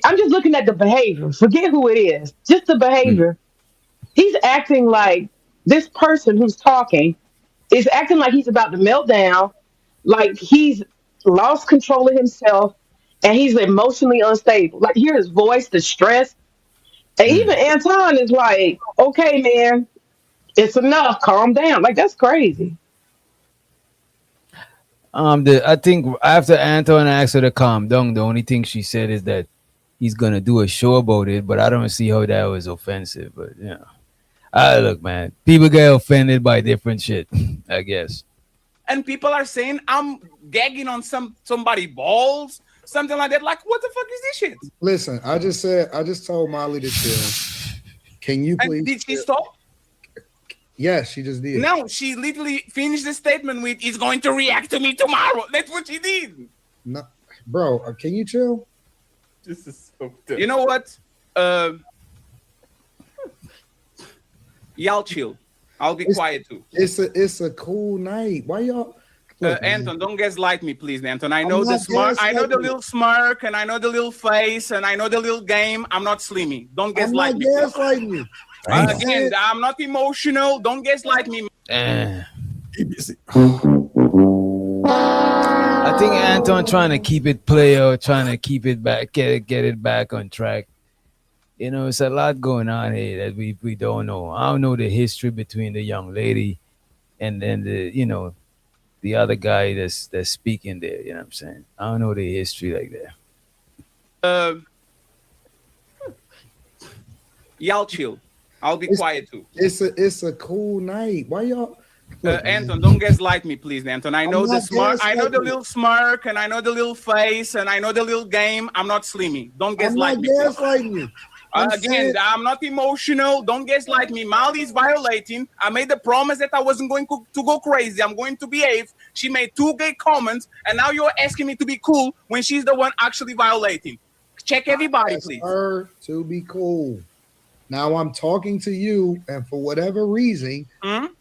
I'm just looking at the behavior. Forget who it is. Just the behavior. He's acting like this person who's talking is acting like he's about to melt down, like he's lost control of himself, and he's emotionally unstable. Like hear his voice, the stress. And even Anton is like, "Okay, man, it's enough. Calm down." Like that's crazy. I think after Anton asked her to calm down, the only thing she said is that he's gonna do a show about it, but I don't see how that was offensive. But look, man, people get offended by different shit, I guess. And people are saying I'm gagging on somebody balls, something like that. Like, what the fuck is this shit? Listen, I just told Molly to chill. Can you please? And did she stop? Yes, she just did. No, she literally finished the statement with, "He's going to react to me tomorrow." That's what she did. No, bro, can you chill? This is so dumb. You know what? Y'all chill. I'll be quiet too. It's a cool night. Why y'all? Look, Anton, don't gaslight me, please, Anton. I know the smart. I know the little smirk, and I know the little face, and I know the little game. I'm not slimming. Don't gaslight me. Gaslighting you. Again, I'm not emotional. Don't gaslight me. I think Anton trying to keep it player, trying to keep it back, get it back on track. It's a lot going on here that we don't know. I don't know the history between the young lady and then the other guy that's speaking there. You know what I'm saying? I don't know the history like that. Y'all chill. I'll be quiet too. It's a cool night. Why y'all? Anton, don't gaslight me, please, Anton. I know the smart. I know the little smirk, and I know the little face, and I know the little game. I'm not slimming. Don't gaslight me. Gaslighting you. I'm not emotional. Don't gaslight me. Molly's violating. I made a promise that I wasn't going to go crazy. I'm going to behave. She made 2 gay comments, and now you're asking me to be cool when she's the one actually violating. Check everybody, please. Her to be cool. Now I'm talking to you, and for whatever reason,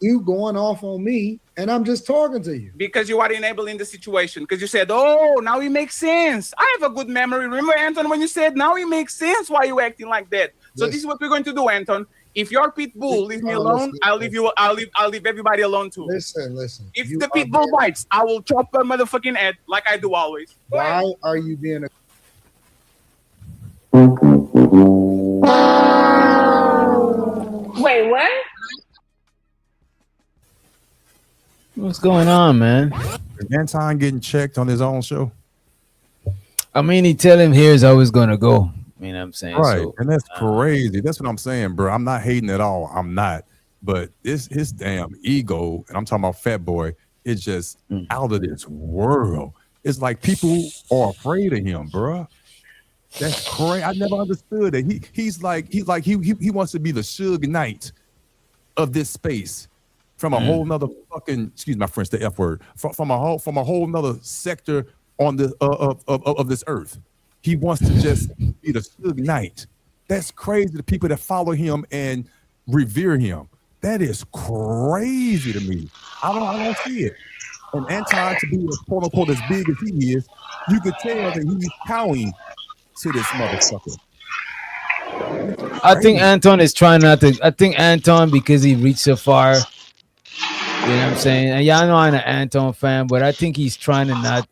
you going off on me, and I'm just talking to you. Because you are enabling the situation. Because you said, "Oh, now it makes sense." I have a good memory. Remember, Anton, when you said, "Now it makes sense why you acting like that." So this is what we're going to do, Anton. If your pit bull leave me alone, I'll leave you. I'll leave everybody alone too. Listen. If the pit bull bites, I will chop her motherfucking head like I do always. Why are you being a? Wait, what? What's going on, man? Is Anton getting checked on his own show? I mean, he tell him here's how it's gonna go. You know what I'm saying? Right, So, and that's crazy. That's what I'm saying, bro. I'm not hating at all. I'm not. But his damn ego, and I'm talking about Fat Boy, it's just out of this world. It's like people are afraid of him, bro. That's crazy. I never understood it. He wants to be the Suge Knight of this space from a whole nother fucking, excuse my French, the F word, from a whole nother sector on the of this earth. He wants to just be the Suge Knight. That's crazy. The people that follow him and revere him. That is crazy to me. I don't see it. And Anton, to be quote unquote as big as he is, you could tell that he's cowing to this motherfucker. I think Anton is trying not to. I think Anton, because he reached so far, you know what I'm saying? And y'all know I'm an Anton fan, but I think he's trying to not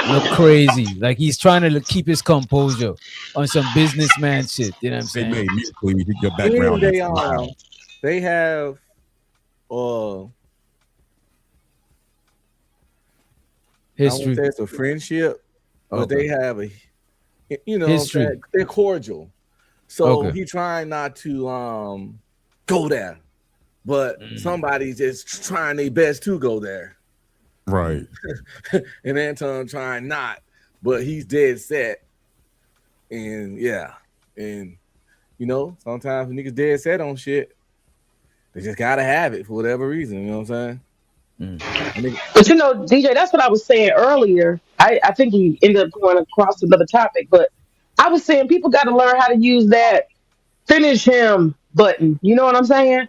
look crazy. Like he's trying to keep his composure on some businessman shit. You know what I'm saying? They made musically your background. They have history. I won't say it's a friendship, but they have a history. They're cordial. So he trying not to go there, but somebody's just trying their best to go there. Right. And Anton trying not, but he's dead set. And sometimes niggas dead set on shit. They just gotta have it for whatever reason. You know what I'm saying? But DJ, that's what I was saying earlier. I think he ended up going across another topic, but I was saying people got to learn how to use that finish him button. You know what I'm saying?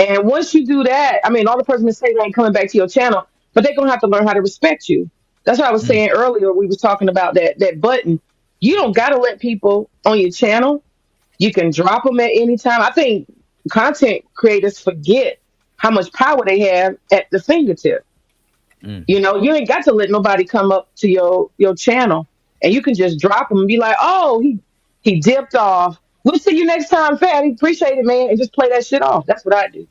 And once you do that, I mean, all the person is saying ain't coming back to your channel, but they're gonna have to learn how to respect you. That's what I was saying earlier. We was talking about that button. You don't got to let people on your channel. You can drop them at any time. I think content creators forget how much power they have at the fingertip. You ain't got to let nobody come up to your channel, and you can just drop them and be like, "Oh, he dipped off. We'll see you next time, Fatty. Appreciate it, man," and just play that shit off. That's what I do.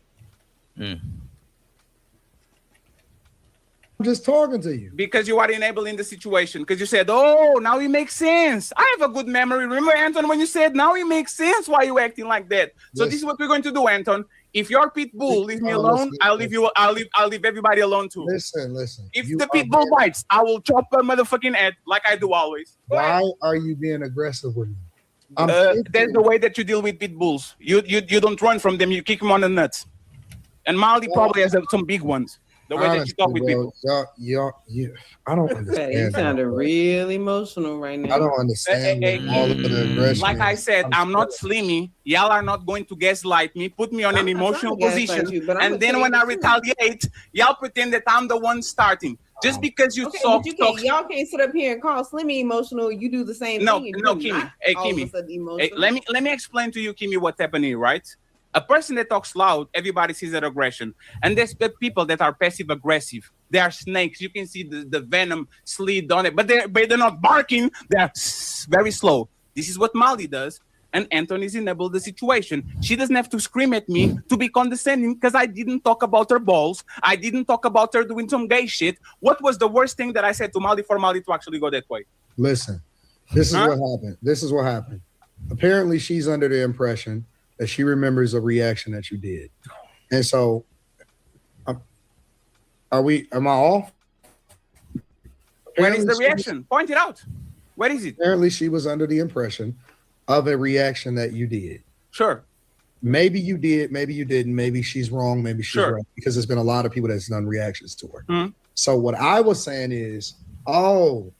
just talking to you. Because you are enabling the situation. Because you said, oh, now it makes sense. I have a good memory. Remember, Anton, when you said, now it makes sense why you acting like that. So this is what we're going to do, Anton. If your pit bull leave me alone, I'll leave everybody alone too. Listen. If the pit bull bites, I will chop a motherfucking head like I do always. Why are you being aggressive with me? That's the way that you deal with pit bulls. You don't run from them. You kick them on the nuts. And Molly probably has some big ones. The way that you talk with people. I don't understand. You sounded real emotional right now. I don't understand all of the aggression. Like I said, I'm not Slimmy. Y'all are not going to gaslight me, put me on an emotional position, and then when I retaliate, y'all pretend that I'm the one starting. Just because you talk, y'all can't sit up here and call Slimmy emotional. You do the same thing. No, Kimmy. Hey, Kimmy. Hey, let me explain to you, Kimmy, what's happening, right? A person that talks loud, everybody sees that aggression. And there's people that are passive aggressive. They are snakes. You can see the venom slid on it, but they're not barking. They're very slow. This is what Molly does. And Anthony's enabled the situation. She doesn't have to scream at me to be condescending because I didn't talk about her balls. I didn't talk about her doing some gay shit. What was the worst thing that I said to Molly for Molly to actually go that way? Listen, this is what happened. This is what happened. Apparently, she's under the impression that she remembers a reaction that you did. And so, am I off? Where is the reaction? Point it out. Where is it? Apparently, she was under the impression of a reaction that you did. Sure. Maybe you did, maybe you didn't, maybe she's wrong, maybe she's right, because there's been a lot of people that's done reactions to her. Mm-hmm. So what I was saying is,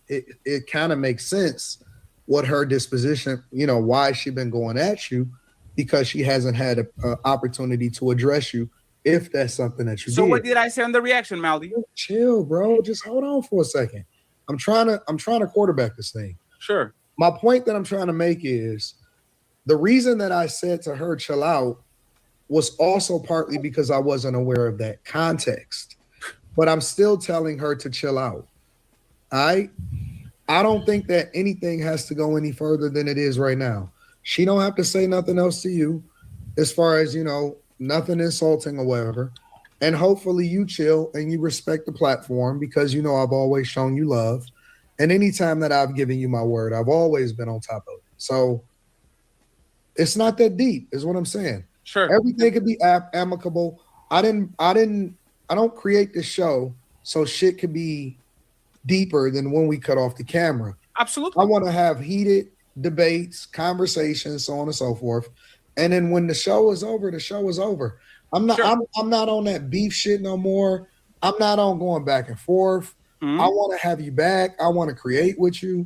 it kind of makes sense what her disposition, why she been going at you, because she hasn't had an opportunity to address you if that's something that you did. So what did I say on the reaction, Maldy? Chill, bro. Just hold on for a second. I'm trying to quarterback this thing. Sure. My point that I'm trying to make is the reason that I said to her, chill out, was also partly because I wasn't aware of that context. But I'm still telling her to chill out. I don't think that anything has to go any further than it is right now. She don't have to say nothing else to you as far as, nothing insulting or whatever. And hopefully you chill and you respect the platform because, I've always shown you love. And anytime that I've given you my word, I've always been on top of it. So it's not that deep is what I'm saying. Sure. Everything could be amicable. I don't create this show so shit could be deeper than when we cut off the camera. Absolutely. I want to have heated debates, conversations, so on and so forth. And then when the show is over, the show is over. I'm not on that beef shit no more. I'm not on going back and forth. I want to have you back. I want to create with you.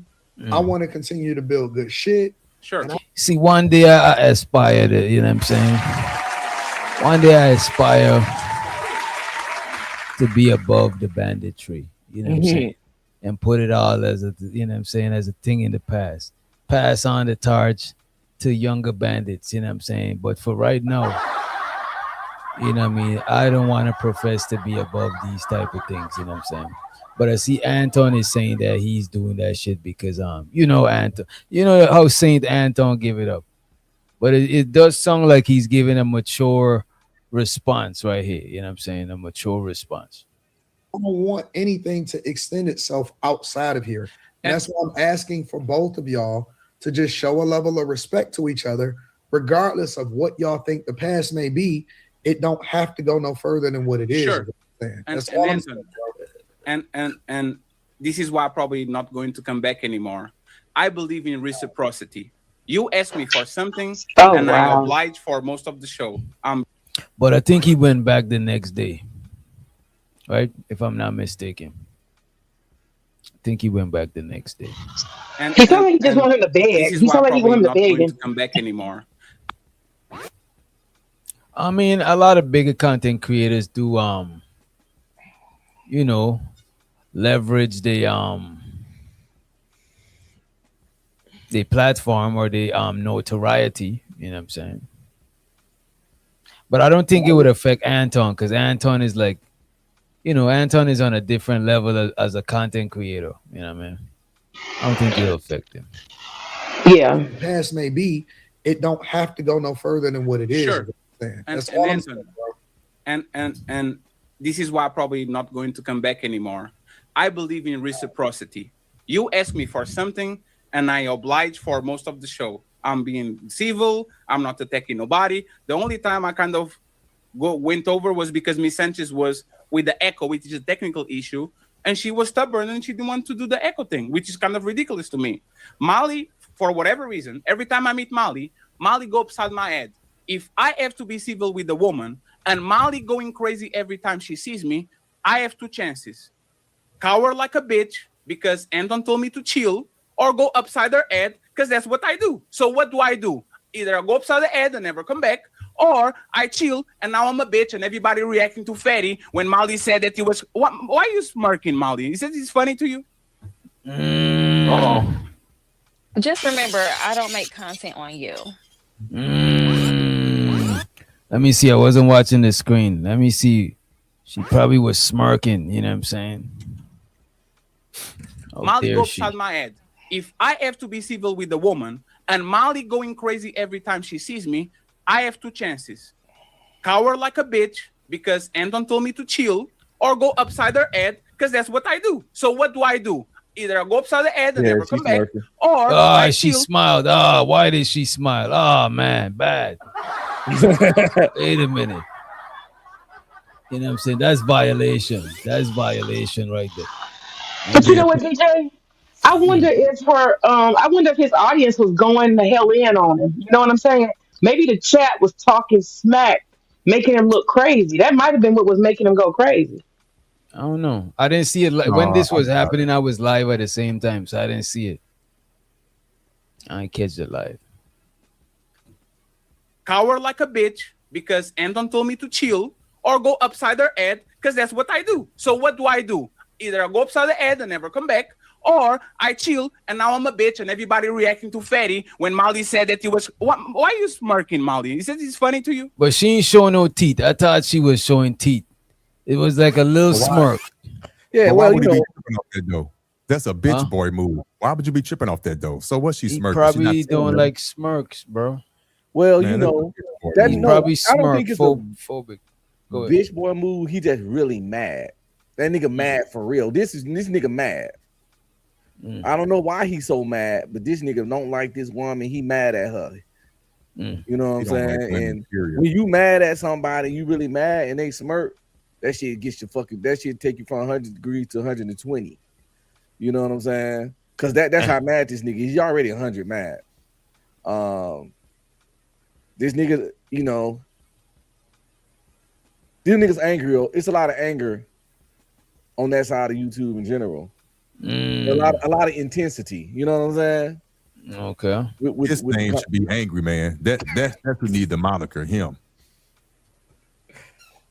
I want to continue to build good shit. Sure. See, one day I aspire to, you know what I'm saying? One day I aspire to be above the banditry, you know what I'm saying? And put it all as a, you know what I'm saying, as a thing in the past. Pass on the torch to younger bandits, you know what I'm saying? But for right now, you know what I mean? I don't want to profess to be above these type of things, you know what I'm saying? But I see Anton is saying that he's doing that shit because, Anton, you know how Saint Anton give it up. But it does sound like he's giving a mature response right here, you know what I'm saying? A mature response. I don't want anything to extend itself outside of here. And that's why I'm asking for both of y'all to just show a level of respect to each other, regardless of what y'all think the past may be. It don't have to go no further than what it is. Sure. That's all I'm saying. And this is why I'm probably not going to come back anymore. I believe in reciprocity. You ask me for something, I oblige for most of the show. But I think he went back the next day, right? If I'm not mistaken. I think he went back the next day. He sounded like he just wanted to beg. He sounded like he wanted to beg and come back anymore. I mean, a lot of bigger content creators do, leverage the platform or the notoriety. You know what I'm saying? But I don't think it would affect Anton because Anton is like, Anton is on a different level as a content creator. You know what I mean? I don't think it'll affect him. Yeah. The past may be, it don't have to go no further than what it is. Sure. That's all I'm saying, bro. And this is why I'm probably not going to come back anymore. I believe in reciprocity. You ask me for something, and I oblige for most of the show. I'm being civil. I'm not attacking nobody. The only time I kind of went over was because Miss Sanchez was with the echo, which is a technical issue, and she was stubborn and she didn't want to do the echo thing, which is kind of ridiculous to me. Molly, for whatever reason, every time I meet Molly go upside my head. If I have to be civil with the woman and Molly going crazy every time she sees me, I have two chances. Cower like a bitch because Anton told me to chill, or go upside her head because that's what I do. So what do? Either I go upside the head and never come back, or I chill and now I'm a bitch and everybody reacting to Fatty when Molly said that he was. Why are you smirking, Molly? Is it funny to you? Just remember, I don't make content on you. Let me see. I wasn't watching the screen. Let me see. She probably was smirking. You know what I'm saying? Molly go upside my head. If I have to be civil with the woman and Molly going crazy every time she sees me, I have two chances. Cower like a bitch because Anton told me to chill, or go upside her head because that's what I do. So what do? Either I go upside the head and never come back, or I she chill. smiled. Why did she smile? Oh man, bad. Wait a minute. You know what I'm saying? That's violation. That's violation right there. But you know what, DJ? I wonder if his audience was going the hell in on him. You know what I'm saying? Maybe the chat was talking smack, making him look crazy. That might have been what was making him go crazy. I don't know. I didn't see it when this was happening. I was live at the same time, so I didn't see it. I didn't catch it live. Cower like a bitch because Anton told me to chill, or go upside her head because that's what I do. So what do? Either I go upside the head and never come back, or I chill and now I'm a bitch and everybody reacting to Fatty when Molly said that he was. Why are you smirking, Molly? Is it funny to you? But she ain't showing no teeth. I thought she was showing teeth. It was like a little smirk. Yeah, why well, would you he be know, tripping off that though? That's a bitch boy move. Why would you be tripping off that though? So what's she He smirking? probably She not doing like smirks, bro. well, Man, you that's a know, bitch boy that move. no, Probably I don't smirk think it's phobic. Go a ahead. bitch boy move. He just really mad. That nigga mad for real. This nigga mad. I don't know why he's so mad, but this nigga don't like this woman. He mad at her. You know what I'm He don't like saying? women, And period. when you mad at somebody, you really mad, and they smirk. That shit gets you fucking. That shit take you from 100 degrees to 120. You know what I'm saying? Because that's how mad this nigga. He's already 100 mad. This nigga, you know, these niggas angry. It's a lot of anger on that side of YouTube in general. A lot of intensity. You know what I'm saying? Okay. His name should be Angry Man. That's who need the moniker. Him.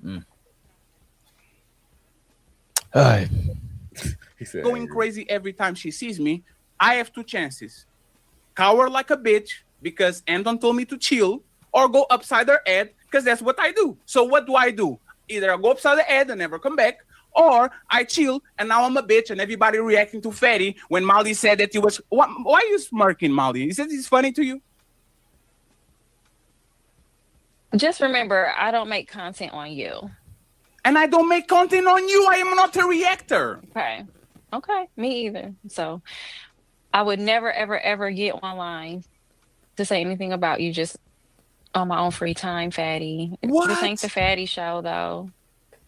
All right. Going crazy every time she sees me, I have two chances. Cower like a bitch because Anton told me to chill, or go upside her head because that's what I do. So what do? Either I go upside the head and never come back, or I chill and now I'm a bitch and everybody reacting to Fatty when Molly said that he was. Why are you smirking, Molly? Is it funny to you? Just remember, I don't make content on you. And I don't make content on you. I am not a reactor. Okay, me either. So I would never, ever, ever get online to say anything about you just on my own free time, Fatty. What? This ain't the Fatty show, though.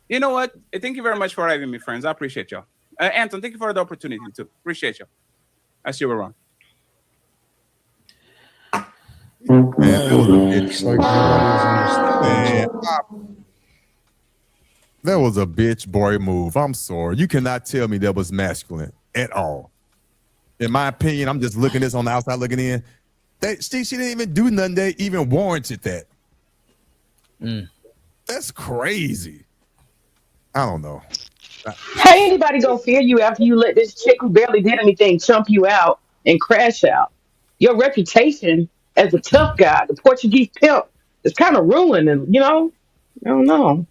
You know what? Thank you very much for having me, friends. I appreciate y'all. Anton, thank you for the opportunity too. Appreciate you. I see you around. Man, that was a bitch. That was a bitch boy move. I'm sorry. You cannot tell me that was masculine at all. In my opinion, I'm just looking at this on the outside looking in. She didn't even do nothing that even warranted that. That's crazy. I don't know. How anybody gonna fear you after you let this chick who barely did anything chump you out and crash out? Your reputation as a tough guy, the Portuguese pimp, is kind of ruined, and you know, I don't know.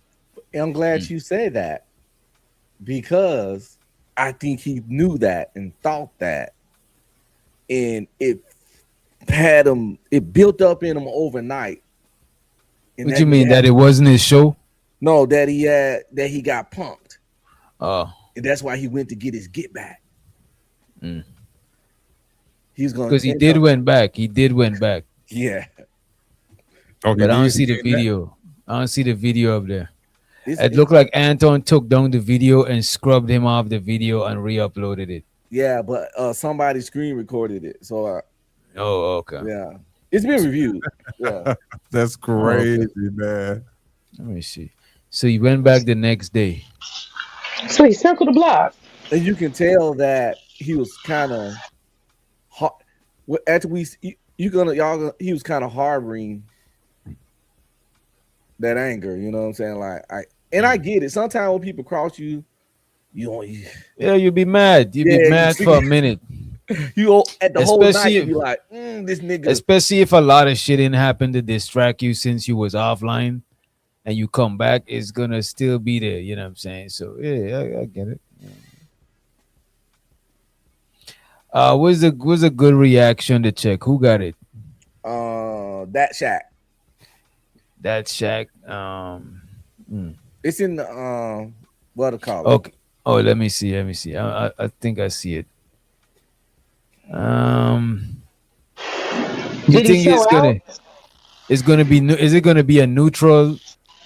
I'm glad you said that because I think he knew that and thought that, and it had him. It built up in him overnight. What you mean that it wasn't his show? No, that he got punked. Oh. And that's why he went to get his get back. He's going because he did went back. He did went back. Yeah. Okay, But I don't you see the seen that? video. I don't see the video up there. It looked like Anton took down the video and scrubbed him off the video and re-uploaded it. Yeah, but somebody screen recorded it. So oh, okay. Yeah. It's been reviewed. Yeah. That's crazy, man. Let me see. So he went back the next day. So he circled the block. And you can tell that he was kind of after he was kind of harboring that anger, you know what I'm saying? Like I get it. Sometimes when people cross you, you'll be mad. You'll be mad for a minute. You at the whole night you be like, this nigga. Especially if a lot of shit didn't happen to distract you since you was offline and you come back, it's gonna still be there, you know what I'm saying? So yeah, I get it. What's a good reaction to check? Who got it? That Shaq. That Shaq. It's in the what to call it? Okay. Oh, let me see. I think I see it. You think it's gonna be? Is it gonna be a neutral?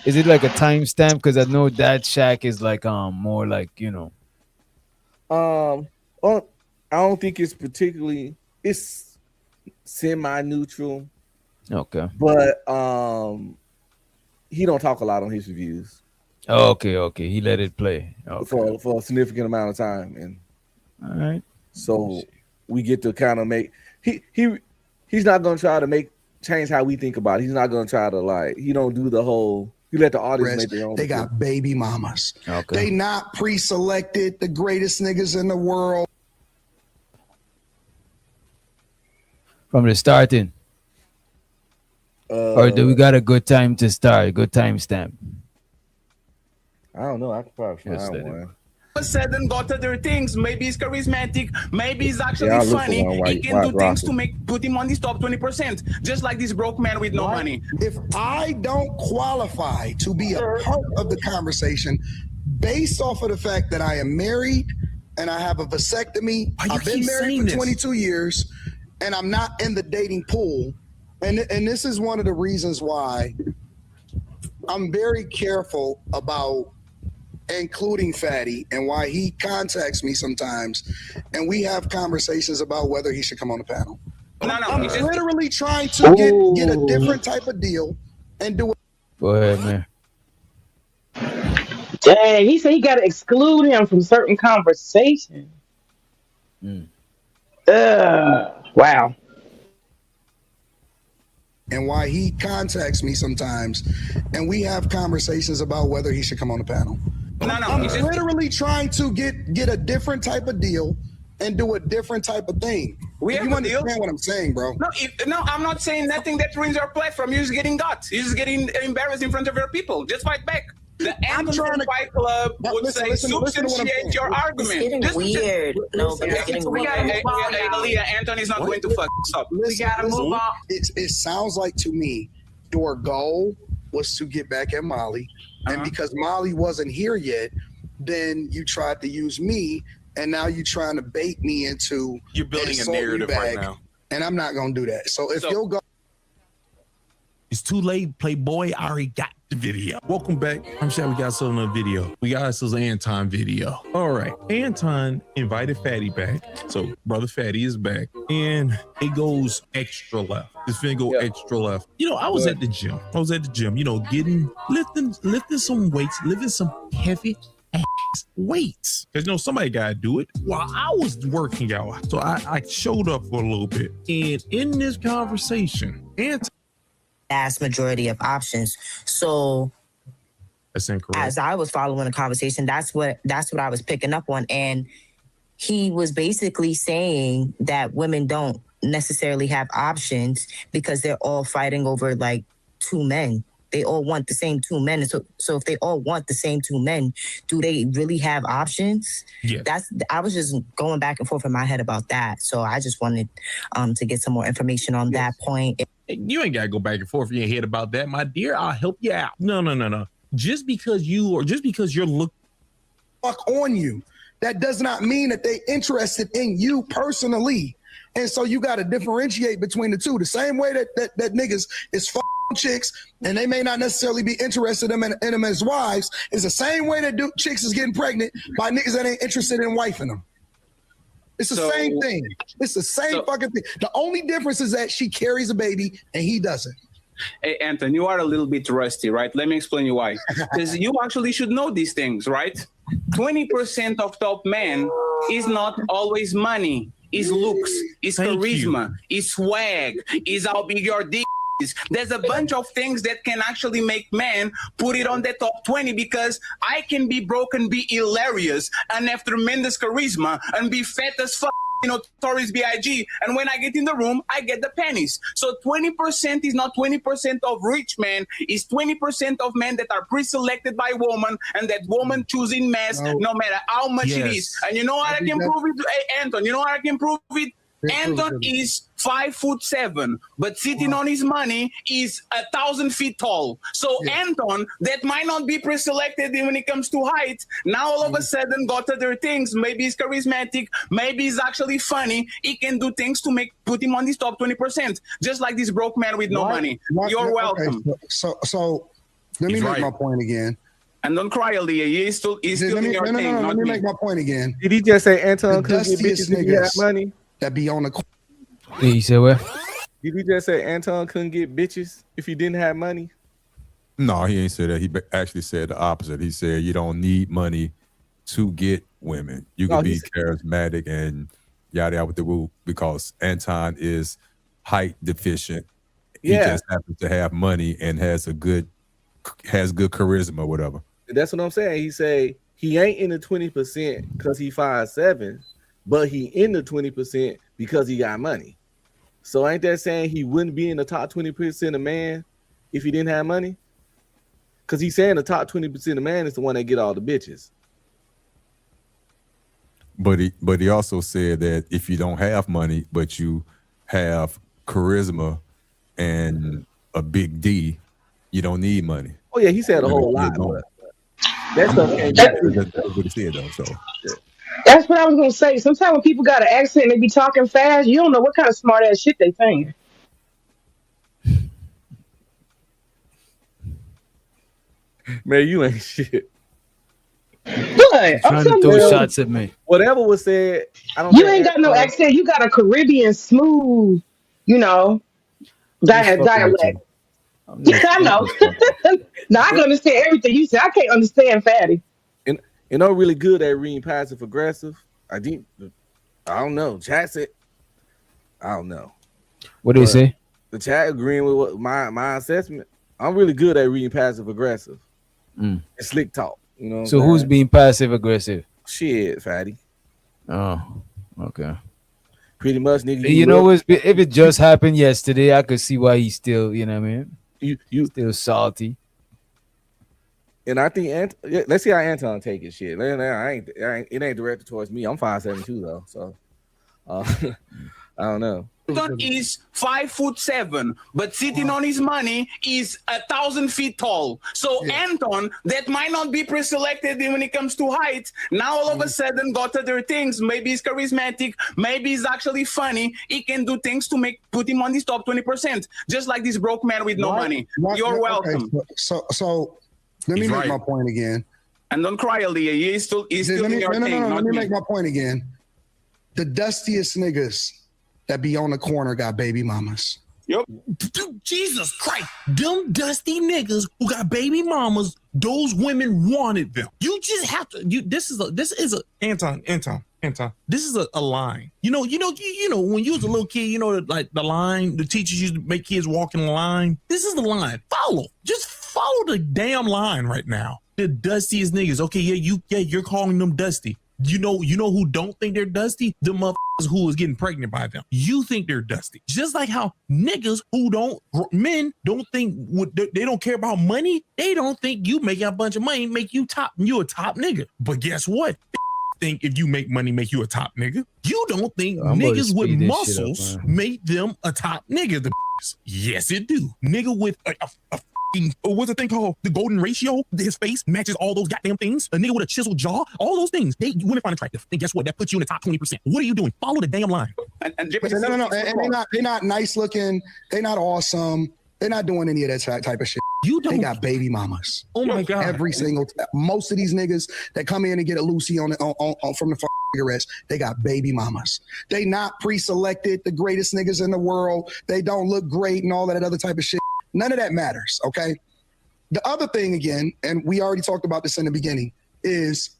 Is it like a timestamp? Because I know that Shaq is like more like I don't think it's particularly. It's semi-neutral. Okay. But he don't talk a lot on his reviews. Oh, okay. He let it play for a significant amount of time, and all right. So we get to kind of make he's not gonna try to change how we think about it. He's not gonna try to he don't do the whole. He let the audience make their own. They got baby mamas. Okay. They not pre-selected the greatest niggas in the world. From the starting. Or do we got a good time to start? Good timestamp? I don't know. I could probably find one. Said and got other things. Maybe he's charismatic. Maybe he's actually Yeah, funny. He can do things roster. to put him on this top 20%. Just like this broke man with no money. If I don't qualify to be a part of the conversation based off of the fact that I am married and I have a vasectomy, I've been married for 22 years and I'm not in the dating pool. And this is one of the reasons why I'm very careful about including Fatty and why he contacts me sometimes and we have conversations about whether he should come on the panel. I'm literally trying to get a different type of deal and do it. Go ahead, man. Dang, he said he got to exclude him from certain conversations. Wow. And why he contacts me sometimes and we have conversations about whether he should come on the panel. I'm literally trying to get a different type of deal and do a different type of thing. You understand what I'm saying, bro? No, I'm not saying nothing that ruins your platform. You're just getting got. You're just getting embarrassed in front of your people. Just fight back. The Anthem Fight Club would say substantiate your argument. It's getting weird. No, but it's getting weird. Leah, Anthony's not going to stop. We gotta move on. It sounds like to me your goal was to get back at Molly. And because Molly wasn't here yet, then you tried to use me, and now you're trying to bait me into you're building a narrative right now. And I'm not gonna do that. So if you'll go, it's too late, Playboy. I already got the video. Welcome back. I'm sure we got some on the video. We got ourselves an Anton video. All right. Anton invited Fatty back. So brother Fatty is back. And it goes extra left. It's finna go extra left. You know, I was at the gym. You know, lifting some weights, lifting some heavy ass weights. Because you know, somebody gotta do it while I was working out. So I showed up for a little bit. And in this conversation, Anton vast majority of options. So that's incorrect. As I was following the conversation, that's what I was picking up on. And he was basically saying that women don't necessarily have options because they're all fighting over like two men. They all want the same two men. So if they all want the same two men, do they really have options? Yeah. I was just going back and forth in my head about that. So I just wanted to get some more information on that point. You ain't got to go back and forth in your head about that, my dear. I'll help you out. No. just because you're looking fuck on you, that does not mean that they interested in you personally. And so you got to differentiate between the two. The same way that niggas is fucking chicks and they may not necessarily be interested in them as wives is the same way that chicks is getting pregnant by niggas that ain't interested in wifing them. It's the same thing. It's the same fucking thing. The only difference is that she carries a baby and he doesn't. Hey, Anton, you are a little bit rusty, right? Let me explain you why. Because you actually should know these things, right? 20% of top men is not always money. Is looks, is charisma, is swag, is how big your dick is. There's a bunch of things that can actually make men put it on the top 20 because I can be broke and be hilarious and have tremendous charisma and be fat as fuck. Notorious B.I.G. And when I get in the room, I get the pennies. So 20% is not 20% of rich men. It's 20% of men that are pre-selected by woman and that woman choosing mass no matter how much it is. And you know what I can prove it? Hey, Anton, you know what I can prove it? Anton is 5'7", but sitting on his money is 1,000 feet tall. So Anton, that might not be pre-selected when it comes to height, now all of a sudden got other things. Maybe he's charismatic, maybe he's actually funny. He can do things to put him on this top 20%, just like this broke man with no money. You're welcome. Okay, so let me make my point again. And don't cry, Aaliyah. He's still in your thing. Let me make my point again. Did he just say Anton couldn't get bitches if he had money? That be on the. You said what? Did he just say Anton couldn't get bitches if he didn't have money? No, he ain't said that. He actually said the opposite. He said you don't need money to get women. You can be charismatic and yada yada with the rule because Anton is height deficient. He just happens to have money and has good charisma or whatever. That's what I'm saying. He said he ain't in the 20% because he 5'7", but he in the 20% because he got money. So ain't that saying he wouldn't be in the top 20% of man if he didn't have money? Because he's saying the top 20% of man is the one that get all the bitches. But he also said that if you don't have money, but you have charisma and a big D, you don't need money. Oh yeah, he said a whole lot. That's okay. That's what he said though. So that's what I was gonna say. Sometimes when people got an accent and they be talking fast, you don't know what kind of smart ass shit they saying. Man, you ain't shit. What? Trying to throw shots at me. Whatever was said, I don't. You ain't got no accent. You got a Caribbean smooth, dialect. I know. Now I can understand everything you say. I can't understand fatty. And I'm really good at reading passive aggressive. I don't know. Chat said, I don't know. What did he say? The chat agreeing with what my assessment. I'm really good at reading passive aggressive. And slick talk. You know. So who's being passive aggressive? Shit, fatty. Oh, okay. Pretty much, nigga. You know, if it just happened yesterday, I could see why he's still, you know what I mean? You still salty. And I think let's see how Anton take his shit. It ain't directed towards me. I'm 5'7" too though, so I don't know. Anton is 5'7", but sitting on his money is 1,000 feet tall. So Anton, that might not be pre-selected when it comes to height, now all of a sudden got other things. Maybe he's charismatic, maybe he's actually funny. He can do things to put him on this top 20%, just like this broke man with no money. You're welcome. Okay. So let me make my point again. And don't cry, Aaliyah. He's still in your thing. Let me make my point again. The dustiest niggas that be on the corner got baby mamas. Yep. Jesus Christ. Them dusty niggas who got baby mamas, those women wanted them. You just have to, this is a Anton. This is a line. You know, when you was a little kid, like the line, the teachers used to make kids walk in the line. This is the line. Just follow the damn line right now. The dustiest niggas. Okay, you're calling them dusty. You know who don't think they're dusty? The motherfuckers who is getting pregnant by them. You think they're dusty. Just like how men don't think, they don't care about money. They don't think you make a bunch of money, make you a top nigga. But guess what? Think if you make money, make you a top nigga. You don't think niggas with muscles make them a top nigga. Yes, it do. Nigga with a what's the thing called? The golden ratio. His face matches all those goddamn things. A nigga with a chiseled jaw. All those things. Women find attractive. And guess what? That puts you in the top 20%. What are you doing? Follow the damn line. No. And they're not nice looking. They're not awesome. They're not doing any of that type of shit. They got baby mamas. Oh my God. Most of these niggas that come in and get a Lucy on from the cigarettes, they got baby mamas. They not pre-selected, the greatest niggas in the world. They don't look great and all that other type of shit. None of that matters, okay? The other thing again, and we already talked about this in the beginning, is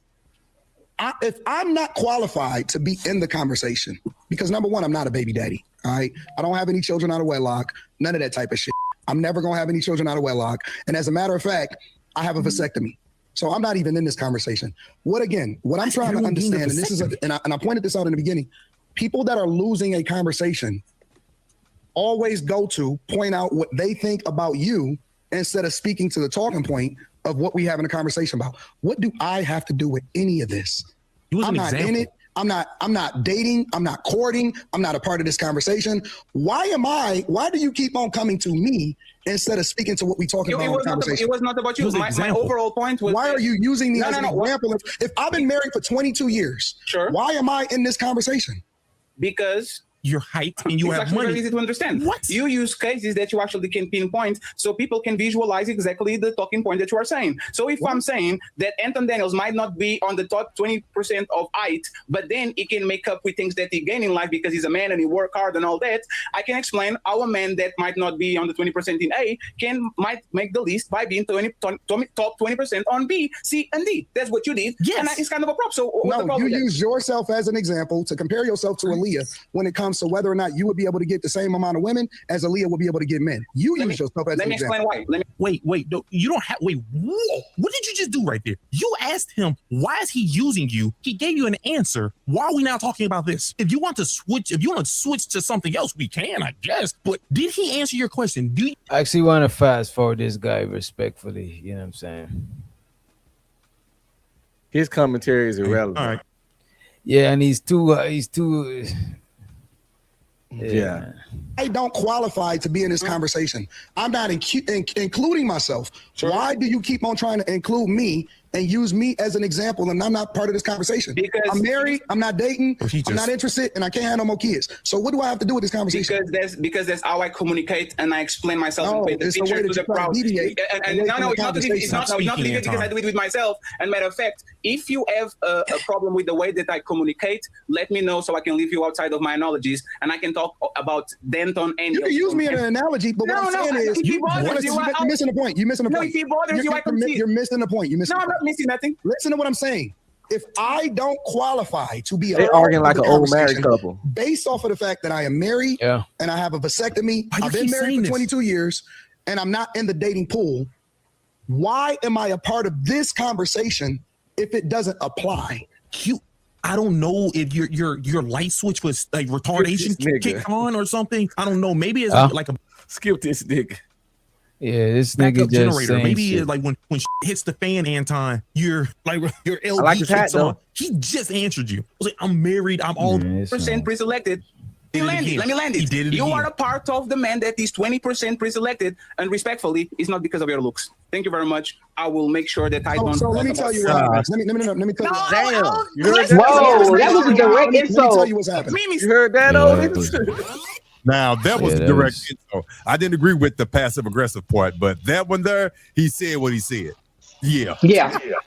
if I'm not qualified to be in the conversation, because number one, I'm not a baby daddy, all right? I don't have any children out of wedlock, none of that type of shit. I'm never going to have any children out of wedlock. And as a matter of fact, I have a vasectomy. So I'm not even in this conversation. What I'm trying to understand, and this is, and I pointed this out in the beginning, people that are losing a conversation always go to point out what they think about you instead of speaking to the talking point of what we having a conversation about. What do I have to do with any of this? I'm not in it. I'm not dating. I'm not courting. I'm not a part of this conversation. Why do you keep on coming to me instead of speaking to what we talking about in the conversation? It was not about you. My overall point was... Why are you using me as an example? If I've been married for 22 years, why am I in this conversation? Because... You're hyped and you have money. Very easy to understand. What? You use cases that you actually can pinpoint so people can visualize exactly the talking point that you are saying. So if I'm saying that Anton Daniels might not be on the top 20% of height, but then he can make up with things that he gained in life because he's a man and he work hard and all that, I can explain how a man that might not be on the 20% in A might make the list by being top 20% on B, C, and D. That's what you did. Yes. And it's kind of a prop. So you use yourself as an example to compare yourself to Aaliyah when it comes to whether or not you would be able to get the same amount of women as Aaliyah would be able to get men. You use yourself as an example. Let me explain why. Wait, no, you don't have, whoa, what did you just do right there? You asked him, why is he using you? He gave you an answer. Why are we now talking about this? If you want to switch to something else, we can, I guess. But did he answer your question? I actually want to fast forward this guy respectfully. You know what I'm saying? His commentary is irrelevant. All right. Yeah, and he's too Yeah. I don't qualify to be in this conversation. I'm not including myself. Why do you keep on trying to include me and use me as an example and I'm not part of this conversation? Because I'm married, I'm not dating, I'm not interested, and I can't have no more kids. So what do I have to do with this conversation? Because that's how I communicate and I explain myself and paint the picture to the crowd. No, it's not because I do it with myself. And matter of fact, if you have a problem with the way that I communicate, let me know so I can leave you outside of my analogies and I can talk about Denton and you can use me in an analogy, but what I'm saying is you're missing the point. You're missing the point. No, if he bothers you, I can see. You're missing the point. No, I'm not missing nothing. Listen to what I'm saying. If I don't qualify to be they arguing like an old married couple based off of the fact that I am married and I have a vasectomy, I've been married for 22 years and I'm not in the dating pool, why am I a part of this conversation if it doesn't apply? I don't know if your light switch was like retardation kicked on or something. I don't know. Maybe it's like a skip this nigga. Yeah, this nigga just generator. Maybe shit. it's like when shit hits the fan, Anton, your LG like kicks on. He just answered you. I was like, I'm married. I'm all percent pre-selected. Let me land it. You are a part of the man that is 20% pre-selected, and respectfully, it's not because of your looks. Thank you very much. I will make sure that I don't. So let me tell you what happens. Let me tell you. Damn. Whoa, that was a direct insult. Let me tell you what's happening. You heard that, Otis? Now that was a direct insult. I didn't agree with the passive aggressive part, but that one there, he said what he said. Yeah.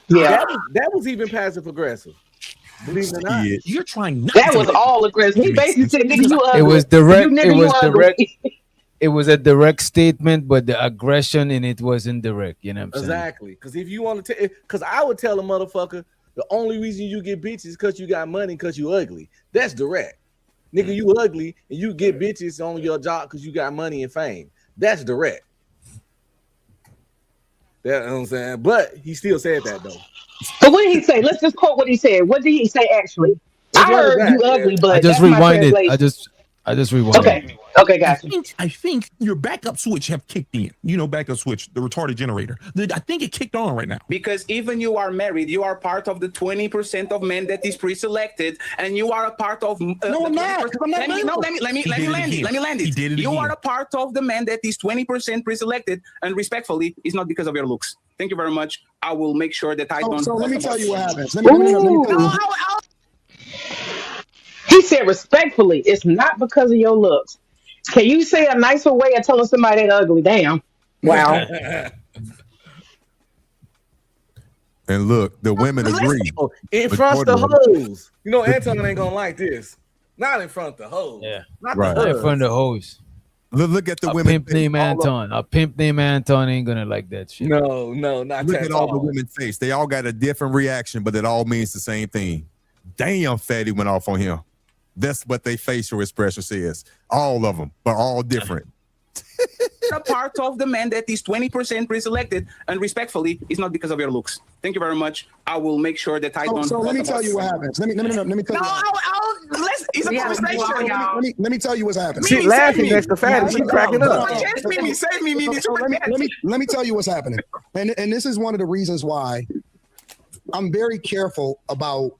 That was even passive aggressive. Believe it or not. You're trying not that was all aggressive. He basically said, nigga, you ugly. It was direct. It was direct. It was a direct statement, but the aggression in it wasn't direct. You know what I'm saying? Exactly. Because if you want to because I would tell a motherfucker the only reason you get bitches is because you got money, because you ugly. That's direct. Nigga, you ugly and you get bitches on your job because you got money and fame. That's direct. That, you know what I'm saying? But he still said that though. But what did he say? Let's just quote what he said. What did he say actually? I heard you ugly, but I just rewinded. I just rewinded. Okay. Okay, gotcha. I think your backup switch have kicked in. You know, backup switch, the retarded generator. I think it kicked on right now. Because even you are married, you are part of the 20% of men that is pre-selected, and you are a part of. No, I'm not. I'm not let me land it. Let me land it. You are a part of the man that is 20% pre-selected, and respectfully, it's not because of your looks. Thank you very much. I will make sure that I don't. So let me tell you what happens. Let me tell you. He said respectfully, it's not because of your looks. Can you say a nicer way of telling somebody they're ugly? Damn. Wow. And look, the women agree. In front of the hoes. You know, Anton ain't gonna like this. Not in front of the hoes. Yeah. Not Right. the In front of the hoes. Look at the A women. pimp named Anton. A pimp named Anton ain't gonna like that shit. No, not Look at at all the all. women face. They all got a different reaction, but it all means the same thing. Damn, fatty went off on him. That's what their facial expression says. All of them, but all different. A part of the man that is 20% pre-selected, and respectfully, it's not because of your looks. Thank you very much. I will make sure that I don't. So let me tell you what happens. Let me tell you. It's a conversation. Let me tell you what's happening. She laughing next to Fatty. She cracking up. Let me tell you what's happening. And this is one of the reasons why I'm very careful about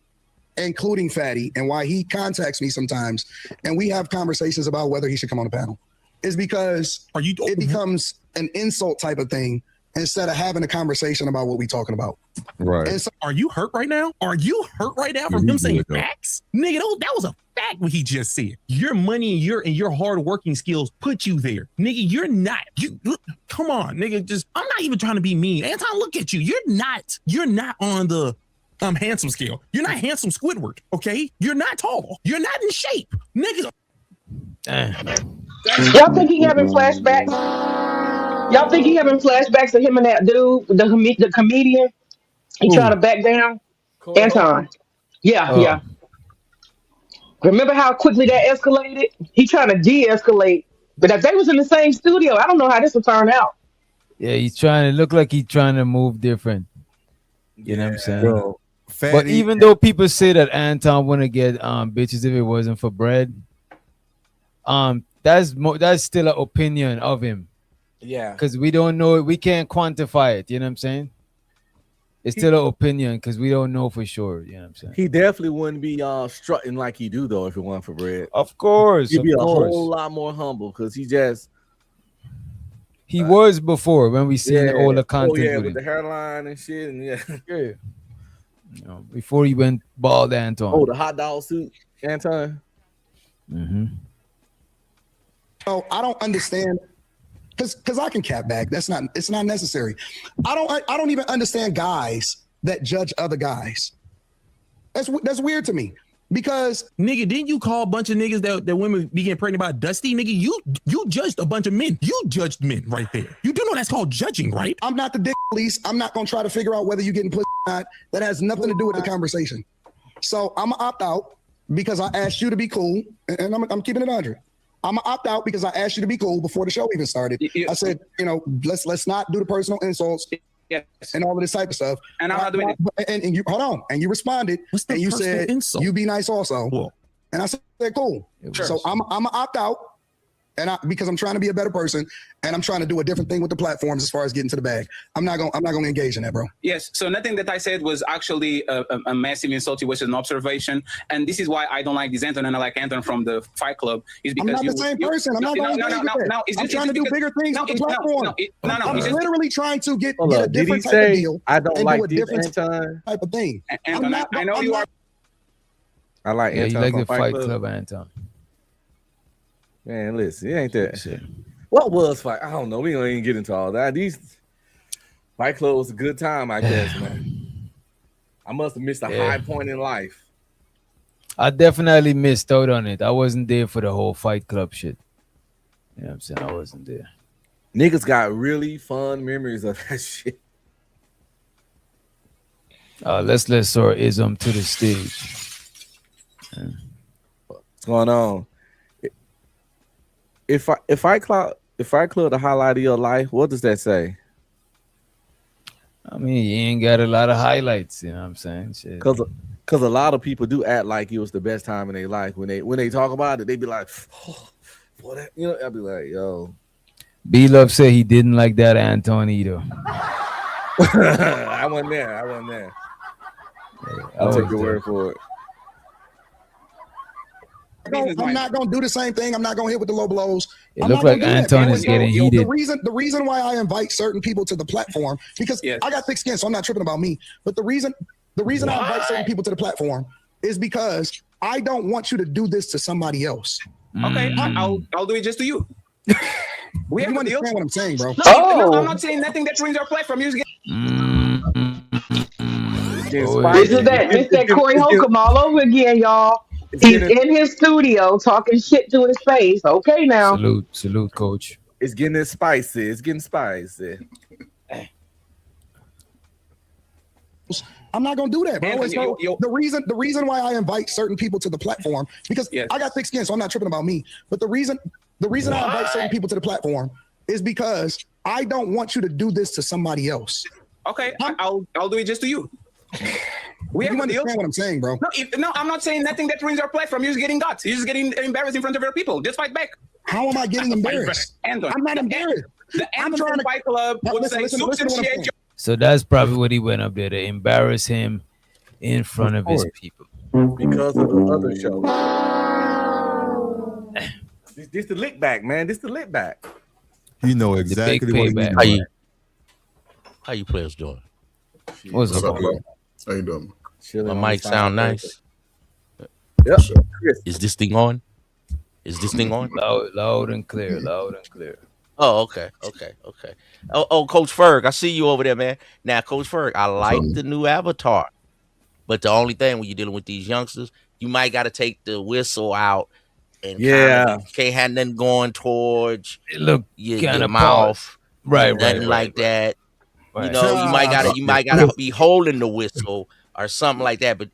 including Fatty and why he contacts me sometimes and we have conversations about whether he should come on the panel. Is because it becomes an insult type of thing instead of having a conversation about what we're talking about. Right. And so, Are you hurt right now? Are you hurt right now from him saying facts? Nigga, that was a fact what he just said. Your money and your hard working skills put you there. Nigga, you're not. Come on, nigga. I'm not even trying to be mean. Anton, look at you. You're not on the handsome scale. You're not handsome Squidward, okay? You're not tall. You're not in shape. Nigga. Y'all think he having flashbacks? Y'all think he having flashbacks of him and that dude, the comedian? He trying to back down? Anton. Yeah. Remember how quickly that escalated? He trying to de-escalate. But if they was in the same studio, I don't know how this would turn out. Yeah, he's trying to look like he's trying to move different. You know what I'm saying? Bro, but even though people say that Anton wouldn't get bitches if it wasn't for bread, that's still an opinion of him. Yeah. Because we don't know it, we can't quantify it. You know what I'm saying? It's still an opinion because we don't know for sure. You know what I'm saying? He definitely wouldn't be strutting like he do though if it wasn't for bread. Of course, he'd be a whole lot more humble because he was before when we seen all the content with the hairline and shit and yeah. You know, before he went bald Anton. Oh, the hot dog suit, Anton. Mm-hmm. So I don't understand because I can cap back. It's not necessary. I don't even understand guys that judge other guys. That's weird to me. Because nigga, didn't you call a bunch of niggas that women be getting pregnant by Dusty? Nigga, you judged a bunch of men. You judged men right there. You do know that's called judging, right? I'm not the dick police. I'm not gonna try to figure out whether you getting pussy or not. That has nothing to do with the conversation. So I'm gonna opt out because I asked you to be cool, and I'm keeping it 100. I'm gonna opt out because I asked you to be cool before the show even started. I said, let's not do the personal insults. Yes. And all of this type of stuff. And I'm not doing it. And you hold on. And you responded. And you said you be nice also. Whoa. And I said, cool. Sure. So I'm gonna opt out. And because I'm trying to be a better person and I'm trying to do a different thing with the platforms as far as getting to the bag. I'm not gonna engage in that, bro. Yes. So nothing that I said was actually a massive insult. It was an observation. And this is why I don't like this Anton and I like Anton from the Fight Club. Is because I'm not the same person. I'm not going to engage with that. I'm trying to do bigger things with the platform. I'm literally trying to get a different type of deal. I don't like this Anton type of thing. Anton, I know you are. I like Anton. You like the Fight Club, Anton. Man, listen, it ain't that. Shit. What was Fight? I don't know. We don't even get into all that. These Fight Club was a good time, I guess, man. I must have missed a high point in life. I definitely missed out on it. I wasn't there for the whole Fight Club shit. You know what I'm saying? I wasn't there. Niggas got really fun memories of that shit. Let's let Sora Ism to the stage. What's going on? If I club the highlight of your life, what does that say? I mean, you ain't got a lot of highlights, you know what I'm saying? Because a lot of people do act like it was the best time in their life. When they talk about it, they be like, oh, Boy, that, you know, I'll be like, yo. B Love said he didn't like that Anton either. I wasn't there. I'll take your word for it. I'm not gonna do the same thing. I'm not gonna hit with the low blows. It looks like Anton is getting heated. The reason why I invite certain people to the platform, because I got thick skin, so I'm not tripping about me. But the reason I invite certain people to the platform is because I don't want you to do this to somebody else. Okay, I'll do it just to you. We have You a deal. understand what I'm saying, bro? No, I'm not saying nothing that ruins our platform. You just This is that Corey Holcomb all over again, y'all. He's in his studio talking shit to his face. Okay, now. Salute, coach. It's getting spicy. I'm not gonna do that, bro. The reason why I invite certain people to the platform, because I got thick skin, so I'm not tripping about me. But the reason I invite certain people to the platform is because I don't want you to do this to somebody else. Okay, I'll do it just to you. We have You a deal. understand what I'm saying, bro? No, I'm not saying nothing that ruins our platform. You're just getting guts. You're just getting embarrassed in front of your people. Just fight back. How am I getting embarrassed? I'm not embarrassed. The Anderson Fight Club would say substantiate your. So that's probably what he went up there to embarrass him in front of his people. Because of the other show. This the lick back, man. This the lick back. You know exactly what payback. How you players doing? What's up, bro? How you doing? My mic sound nice. Yep. Is this thing on? Loud and clear. Oh, okay. Oh, Coach Ferg, I see you over there, man. Now, Coach Ferg, I like the new avatar, but the only thing when you're dealing with these youngsters, you might got to take the whistle out, and can't have nothing going towards your mouth, nothing like that. Right. You know, you might gotta be holding the whistle or something like that. But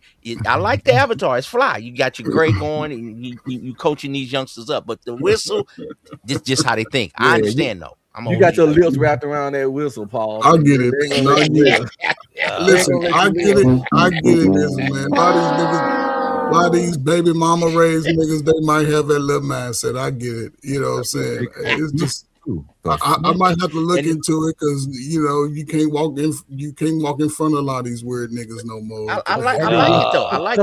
I like the avatar; it's fly. You got your gray going, and you coaching these youngsters up. But the whistle, just how they think. I understand though. You got your lips wrapped around that whistle, Paul. I get it. Listen, I get it. Listen, man. A lot of these baby mama raised niggas, they might have that little mindset. I get it. You know what I'm saying? It's just I might have to look into it because you can't walk in front of a lot of these weird niggas no more. I like it though. I like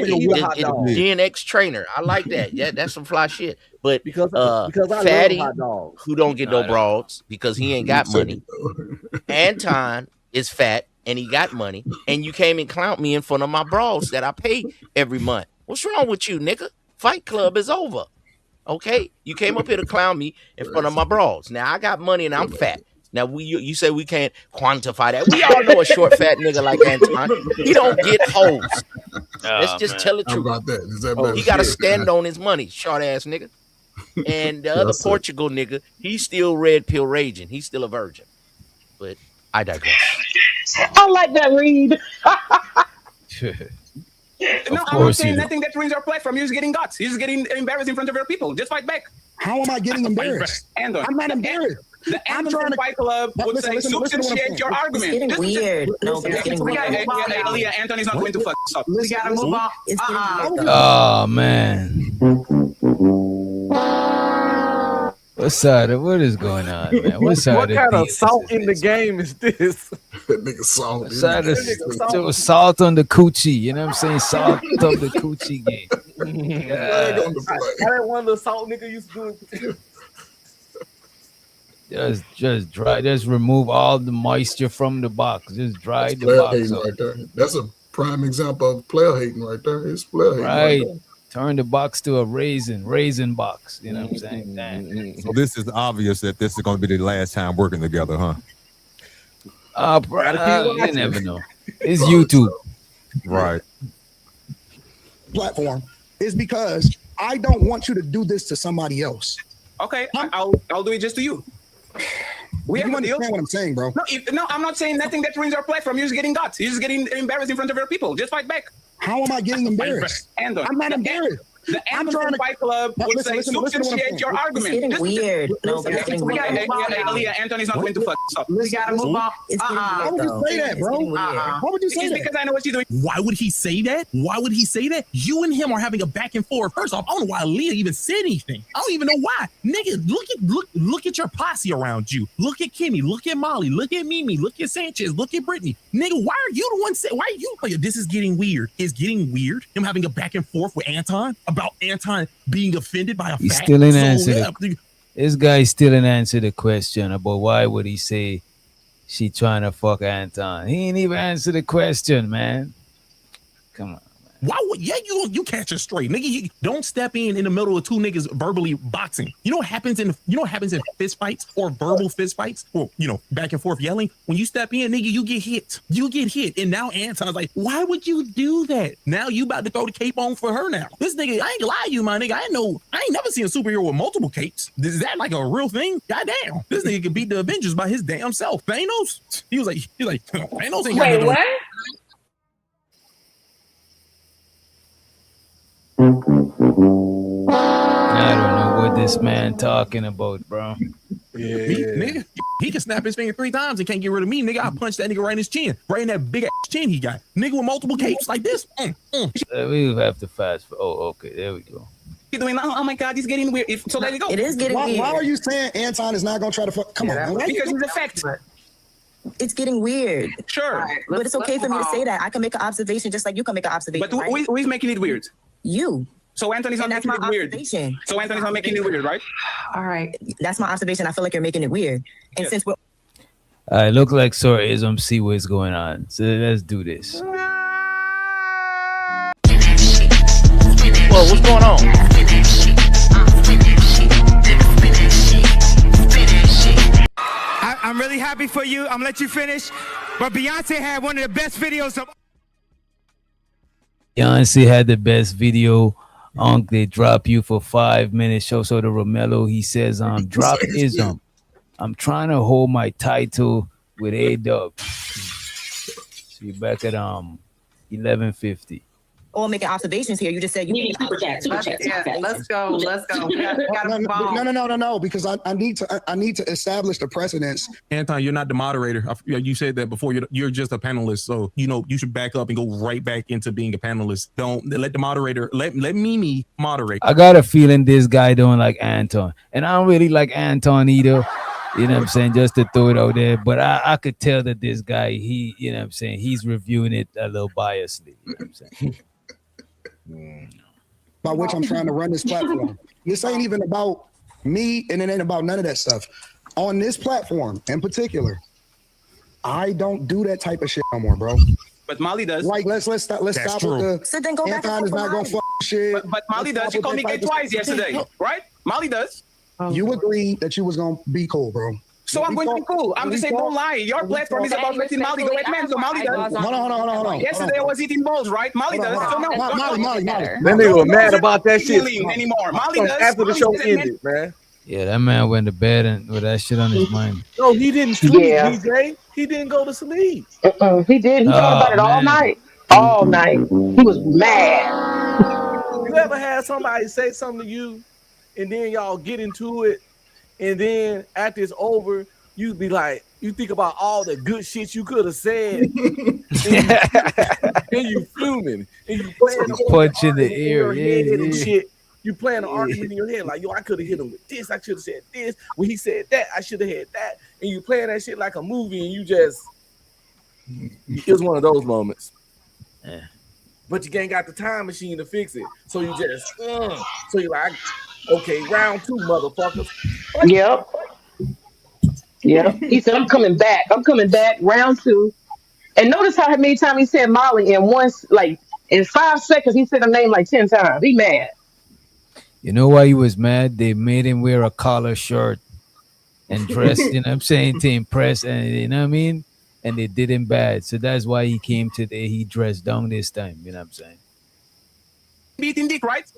it. Gen X trainer. I like that. Yeah, that's some fly shit. But because I Fatty, love hot dogs. who don't get no broads because he ain't got money. Anton is fat and he got money, and you came and clowned me in front of my broads that I pay every month. What's wrong with you, nigga? Fight Club is over. Okay, you came up here to clown me in front of my bras. Now I got money and I'm fat. Now you say we can't quantify that. We all know a short fat nigga like Anton. He don't get hoes. Let's just tell the truth. How about that? He got to stand on his money, short ass nigga. And the other Portugal nigga, he's still red pill raging. He's still a virgin. But I digress. I like that read. No, I'm not saying nothing that ruins our platform. You're just getting guts. You're just getting embarrassed in front of your people. Just fight back. How am I getting embarrassed? I'm not embarrassed. The Anderson Fight Club would say substantiate your argument. It's getting weird. No, it's getting weird. Leah, Anthony's not going to fuck us up. We gotta move on. Oh man. What is going on, man? What kind of salt in the game is this? That nigga salt. There was salt on the coochie. You know what I'm saying? Salt on the coochie game. I didn't want the salt nigga used to do. Just dry. Just remove all the moisture from the box. Just dry the box up. Right there. That's a prime example of player hating right there. It's player hating right there. Turn the box to a raisin box. You know what I'm saying? Damn. So this is obvious that this is going to be the last time working together, huh? You never know. It's YouTube. Right. Platform is because I don't want you to do this to somebody else. Okay, I'll do it just to you. We have a deal. Understand what I'm saying, bro? No, I'm not saying nothing that ruins our platform. You're just getting guts. You're just getting embarrassed in front of your people. Just fight back. How am I getting embarrassed? I'm not embarrassed. The end of the Fight Club would say substantiate your argument. It's getting weird. No, but it's getting weird. Aaliyah, Anthony's not going to fuck us up. We gotta move on. Why would you say that, bro? Why would you say that? Because I know what she's doing. Why would he say that? Why would he say that? You and him are having a back and forth. First off, I don't know why Aaliyah even said anything. I don't even know why. Nigga, look at your posse around you. Look at Kimmy. Look at Molly. Look at Mimi. Look at Sanchez. Look at Brittany. Nigga, why are you the one saying? Why are you? This is getting weird. It's getting weird. Him having a back and forth with Anton about Anton being offended by a He's fact. still in So, answer. yeah, This guy still didn't answer the question about why would he say she trying to fuck Anton. He ain't even answer the question, man. Come on. Why would you catch it straight, nigga? You don't step in the middle of two niggas verbally boxing. You know what happens in fist fights or verbal fist fights or back and forth yelling? When you step in, nigga, you get hit. You get hit, and now Anton's like, why would you do that? Now you about to throw the cape on for her now. This nigga, I ain't gonna lie to you, my nigga. I ain't never seen a superhero with multiple capes. Is that like a real thing? Goddamn, this nigga could beat the Avengers by his damn self. Thanos, he was like, Thanos ain't got no. I don't know what this man talking about, bro. Yeah. Nigga, he can snap his finger 3 times and can't get rid of me. Nigga, I punched that nigga right in his chin. Right in that big ass chin he got. Nigga with multiple capes like this. We have to fast. Oh, okay. There we go. He's doing, oh my God, he's getting weird. So let it go. It is getting weird. Why are you saying Anton is not going to try to fuck? Come on. Because he's a fact. It's getting weird. Sure. Right, but it's okay for me to say that. I can make an observation just like you can make an observation. But who is making it weird? You. So Anthony's not making it weird. So Anthony's not making it weird, right? All right. That's my observation. I feel like you're making it weird. And since we're I look like Sorism, see what's going on. So let's do this. Whoa, what's going on? I'm really happy for you. I'm gonna let you finish. But Beyonce had one of the best videos of. Beyonce had the best video. They drop you for 5 minutes. Show so the Romello. He says, drop ism. I'm trying to hold my title with A-Dub. So you're back at 11:50. all making observations here. You just said you need super chat. Let's go. We gotta move on. No, because I need to establish the precedence. Anton, you're not the moderator. You said that before. You're just a panelist, so you should back up and go right back into being a panelist. Don't let the moderator let Mimi moderate. I got a feeling this guy don't like Anton, and I don't really like Anton either. You know what I'm saying? Just to throw it out there. But I could tell that this guy, you know what I'm saying, he's reviewing it a little biasly. You know what I'm saying? By which I'm trying to run this platform. This ain't even about me, and it ain't about none of that stuff. On this platform in particular, I don't do that type of shit no more, bro. But Molly does. Like let's stop with the. So then go back Anton is not gonna fuck shit. But Molly does. She called me gay twice yesterday, right? Molly does. You agreed that you was gonna be cool, bro. So I'm going to be cool. I'm just saying, don't lie. Your platform is about letting Molly go at men, so Molly does. Hold on. Yesterday I was eating balls, right? Molly does. So no, Molly. That nigga was mad about that shit anymore. Molly does. After the show ended, man. Yeah, that man went to bed and with that shit on his mind. No, he didn't sleep, DJ. He didn't go to sleep. He did. He thought about it all night. All night. He was mad. You ever had somebody say something to you, and then y'all get into it, and then after it's over, you be like, you think about all the good shit you could have said, and you fuming, and you playing punch in the ear, and shit. You playing an argument in your head like, yo, I could have hit him with this. I should have said this. When he said that, I should have had that. And you playing that shit like a movie, and you just, it's one of those moments. Yeah. But you ain't got the time machine to fix it. So you just, so you're like, okay, round 2, motherfuckers. Yep. He said, I'm coming back, round 2. And notice how many times he said Molly in 5 seconds, he said her name like 10 times. He mad. You know why he was mad? They made him wear a collar shirt and dress, you know what I'm saying, to impress, and you know what I mean? And they did him bad. So that's why he came today. He dressed down this time, you know what I'm saying? Beating dick, right?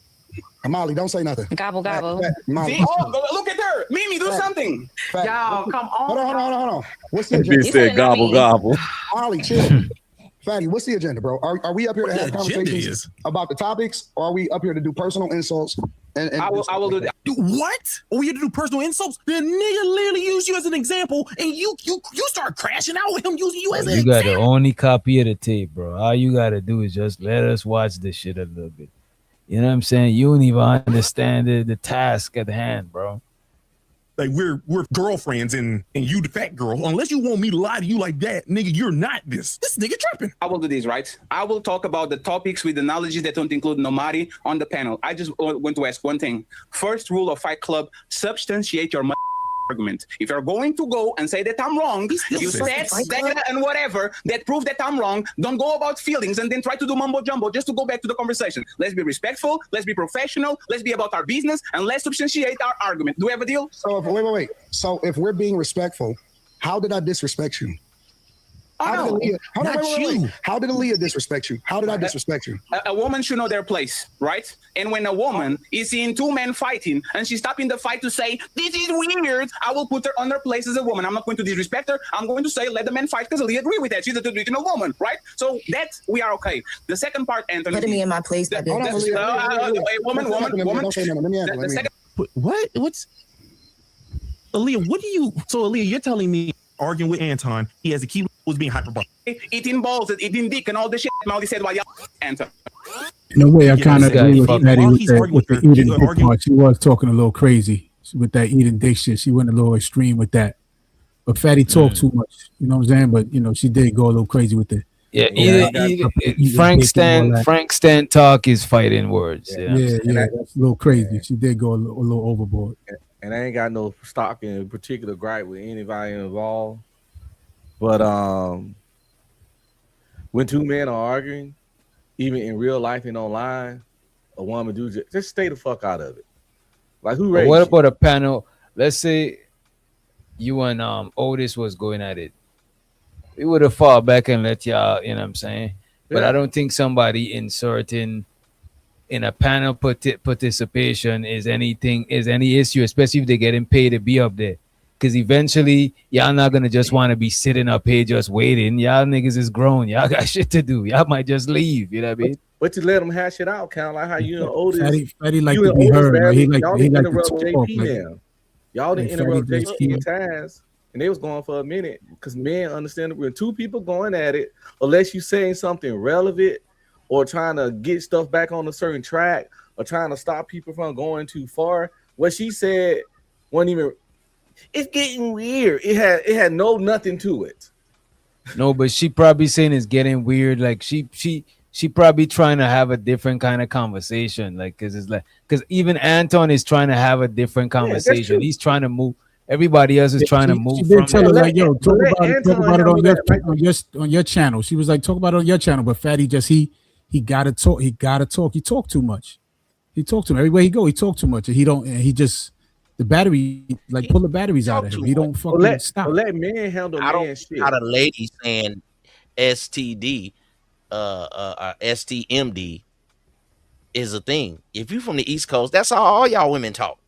Molly, don't say nothing. Gobble, gobble. Molly, See? Look at her. Mimi, do something. Y'all, come on. Hold on. What's the He said gobble, gobble. Molly, chill. Fatty, what's the agenda, bro? Are we up here to have conversations about the topics, or are we up here to do personal insults? And I will do that. What? Oh, we had to do personal insults? The nigga literally used you as an example, and you start crashing out with him using you as an You example. got the only copy of the tape, bro. All you gotta do is just let us watch this shit a little bit. You know what I'm saying? You don't even understand the task at hand, bro. Like we're girlfriends and you the fat girl. Unless you want me to lie to you like that, nigga, you're not this nigga tripping. I will do this, right? I will talk about the topics with analogies that don't include nobody on the panel. I just want to ask one thing. First rule of Fight Club, substantiate your argument. If you're going to go and say that I'm wrong, you said that and whatever that prove that I'm wrong, don't go about feelings and then try to do mumbo jumbo just to go back to the conversation. Let's be respectful, let's be professional, let's be about our business, and let's substantiate our argument. Do we have a deal? So wait. So if we're being respectful, how did I disrespect you? How did Aaliyah disrespect you? How did I disrespect you? A woman should know their place, right? And when a woman is seeing two men fighting and she's stopping the fight to say, this is weird, I will put her on her place as a woman. I'm not going to disrespect her. I'm going to say, let the men fight because Aaliyah agree with that. She's a traditional woman, right? So that we are okay. The second part, Anthony. Putting me in my place. Woman. What? What's Aaliyah? What do you? So Aaliyah, you're telling me arguing with Anton, he has a key was being hyperbolic. Eating balls, eating dick, and all the shit Molly said while y'all Anton. In a way, I kind of agree with Patty with the eating dick part. She was talking a little crazy with that eating dick shit. She went a little extreme with that. But Fatty talked too much. You know what I'm saying? But, you know, she did go a little crazy with it. Yeah, Frank Stan talk is fighting words. Yeah, that's a little crazy. She did go a little overboard. And I ain't got no stock in particular gripe with anybody involved. But when two men are arguing, even in real life and online, a woman do just stay the fuck out of it. Like who raised what about a panel? Let's say you and Otis was going at it. We would have fought back and let y'all, you know what I'm saying? But I don't think somebody inserting in a panel participation is any issue, especially if they're getting paid to be up there. Because eventually, y'all not going to just want to be sitting up here just waiting. Y'all niggas is grown. Y'all got shit to do. Y'all might just leave. You know what I mean? But you let them hash it out, kind of like how you and Otis. Fatty like to be heard. Y'all didn't interrupt JP now. Y'all didn't interrupt JP in times. And they was going for a minute. Because men understand that when two people going at it, unless you saying something relevant or trying to get stuff back on a certain track or trying to stop people from going too far, what she said wasn't even... It's getting weird. It had nothing to it. No, but she probably saying it's getting weird. Like she probably trying to have a different kind of conversation. Like because even Anton is trying to have a different conversation. He's trying to move. Everybody else is trying to move. She did tell her like, yo, talk about it on your channel. She was like, talk about it on your channel. But Fatty just he gotta talk. He gotta talk. He talked too much. He talked too much. Everywhere he go, he talked too much. And he just. The battery, like pull the batteries out of him. He don't fucking stop. Let men handle man shit. Not a lady saying STD, STMD is a thing. If you from the East Coast, that's how all y'all women talk.